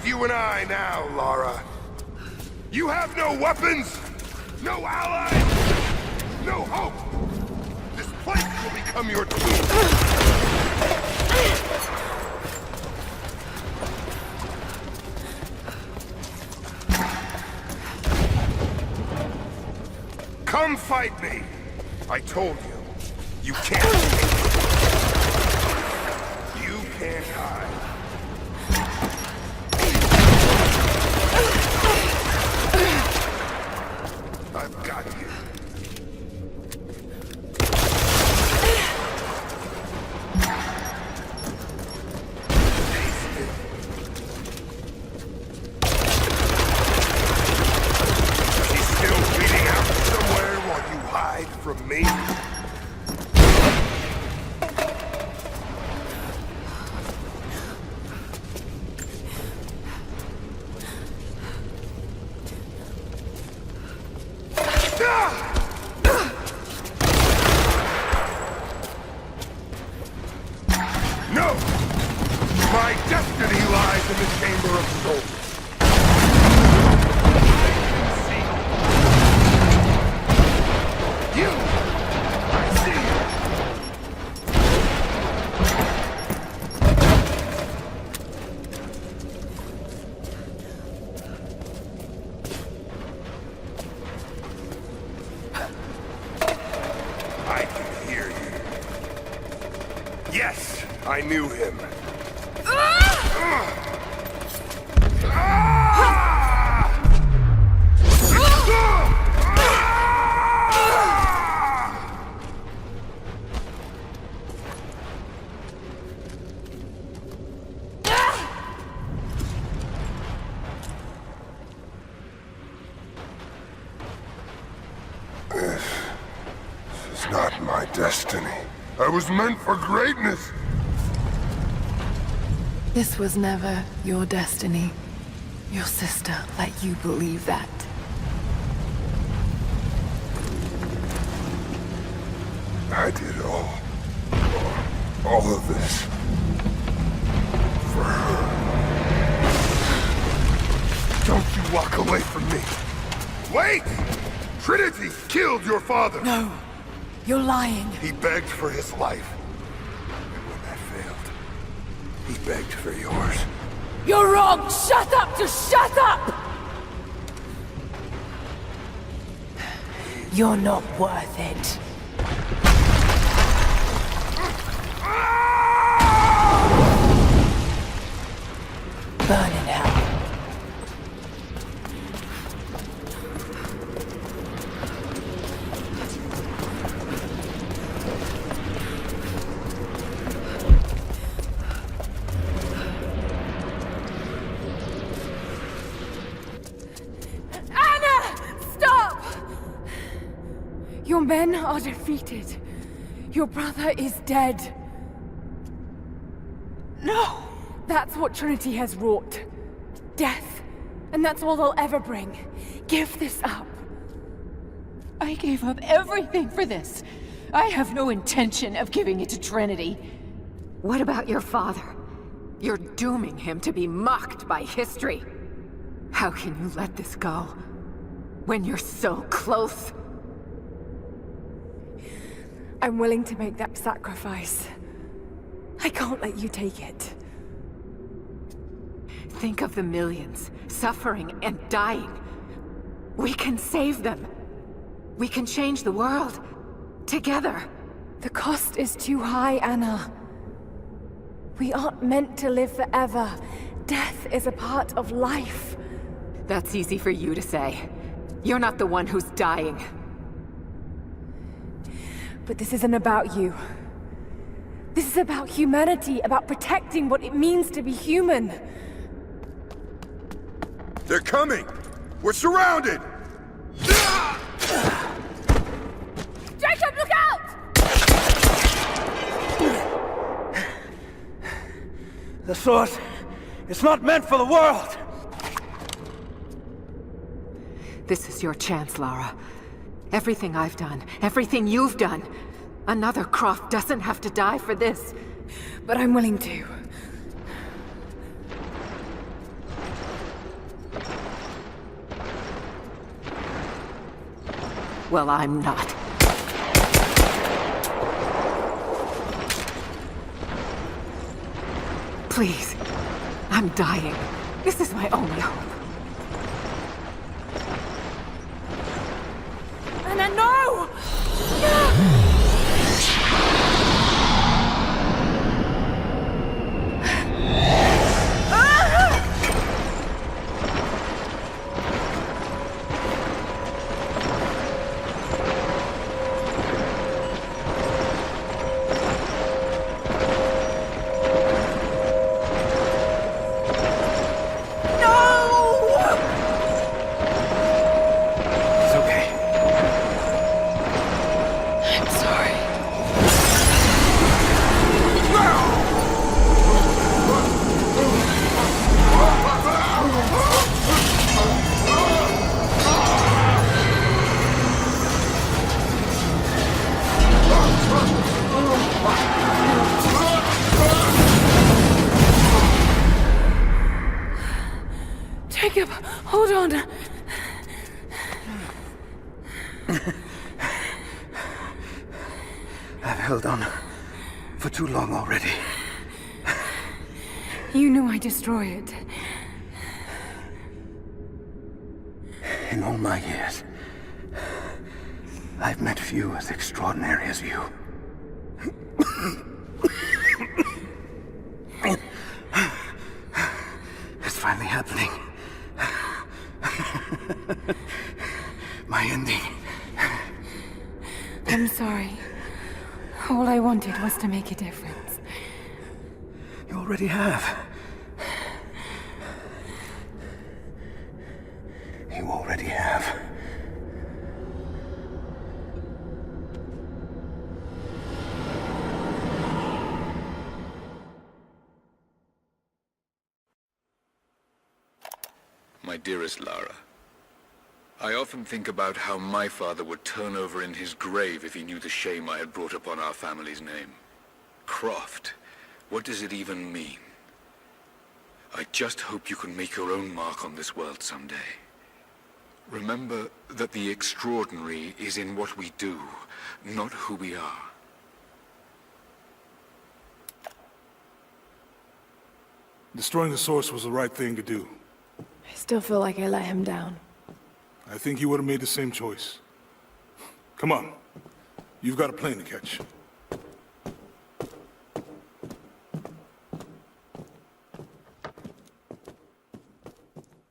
[SPEAKER 14] You and I now, Lara. You have no weapons, no allies, no hope. This place will become your tomb. Come fight me. I told you. You can't. You can't hide. I've got you. He's still bleeding out somewhere while you hide from me? No! My destiny lies in the Chamber of Souls. You! I see you! I can hear you. Yes, I knew him. This is not my destiny. I was meant for greatness.
[SPEAKER 3] This was never your destiny. Your sister let you believe that.
[SPEAKER 14] I did all of this for her. Don't you walk away from me. Wait! Trinity killed your father.
[SPEAKER 3] No, you're lying.
[SPEAKER 14] He begged for his life. And when that failed, he begged for yours.
[SPEAKER 1] You're wrong! Shut up! Just shut up!
[SPEAKER 11] You're not worth it. Burn in hell.
[SPEAKER 1] Your men are defeated. Your brother is dead. No! That's what Trinity has wrought. Death. And that's all they'll ever bring. Give this up.
[SPEAKER 8] I gave up everything for this. I have no intention of giving it to Trinity.
[SPEAKER 4] What about your father? You're dooming him to be mocked by history. How can you let this go? When you're so close?
[SPEAKER 1] I'm willing to make that sacrifice. I can't let you take it.
[SPEAKER 4] Think of the millions, suffering and dying. We can save them. We can change the world. Together.
[SPEAKER 1] The cost is too high, Anna. We aren't meant to live forever. Death is a part of life.
[SPEAKER 4] That's easy for you to say. You're not the one who's dying.
[SPEAKER 1] But this isn't about you. This is about humanity, about protecting what it means to be human.
[SPEAKER 14] They're coming! We're surrounded!
[SPEAKER 1] Jacob, look out!
[SPEAKER 17] The sword, it's not meant for the world!
[SPEAKER 4] This is your chance, Lara. Everything I've done, everything you've done. Another Croft doesn't have to die for this.
[SPEAKER 1] But I'm willing to.
[SPEAKER 4] Well, I'm not. Please. I'm dying. This is my only hope.
[SPEAKER 1] Anna, no! Jacob, hold on.
[SPEAKER 18] I've held on for too long already.
[SPEAKER 1] You knew I'd destroy it.
[SPEAKER 18] In all my years, I've met few as extraordinary as you. It's finally happening. My ending.
[SPEAKER 1] I'm sorry. All I wanted was to make a difference.
[SPEAKER 18] You already have. You already have.
[SPEAKER 22] My dearest Lara, I often think about how my father would turn over in his grave if he knew the shame I had brought upon our family's name. Croft, what does it even mean? I just hope you can make your own mark on this world someday. Remember that the extraordinary is in what we do, not who we are.
[SPEAKER 15] Destroying the source was the right thing to do.
[SPEAKER 1] I still feel like I let him down.
[SPEAKER 15] I think he would have made the same choice. Come on. You've got a plane to catch.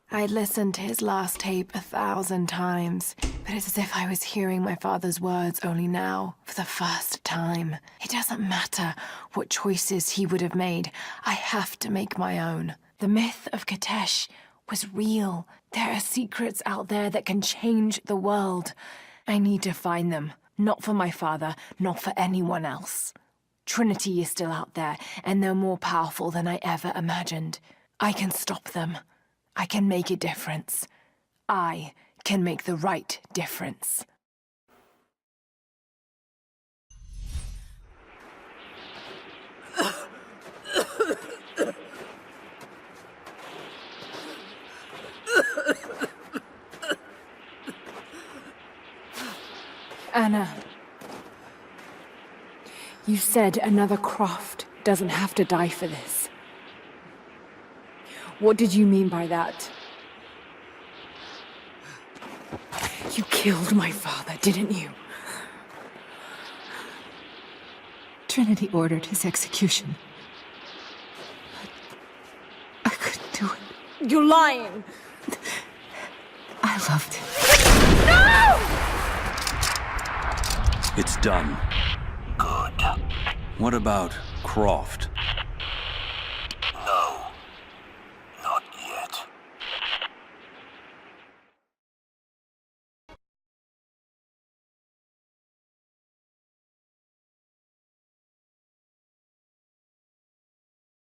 [SPEAKER 3] I'd listened to his last tape 1,000 times, but it's as if I was hearing my father's words only now, for the first time. It doesn't matter what choices he would have made. I have to make my own. The myth of Katesh was real. There are secrets out there that can change the world. I need to find them. Not for my father, not for anyone else. Trinity is still out there, and they're more powerful than I ever imagined. I can stop them. I can make a difference. I can make the right difference.
[SPEAKER 1] Anna, you said another Croft doesn't have to die for this. What did you mean by that? You killed my father, didn't you?
[SPEAKER 8] Trinity ordered his execution. I couldn't do it.
[SPEAKER 1] You're lying!
[SPEAKER 8] I loved him.
[SPEAKER 13] It's done. Good. What about Croft?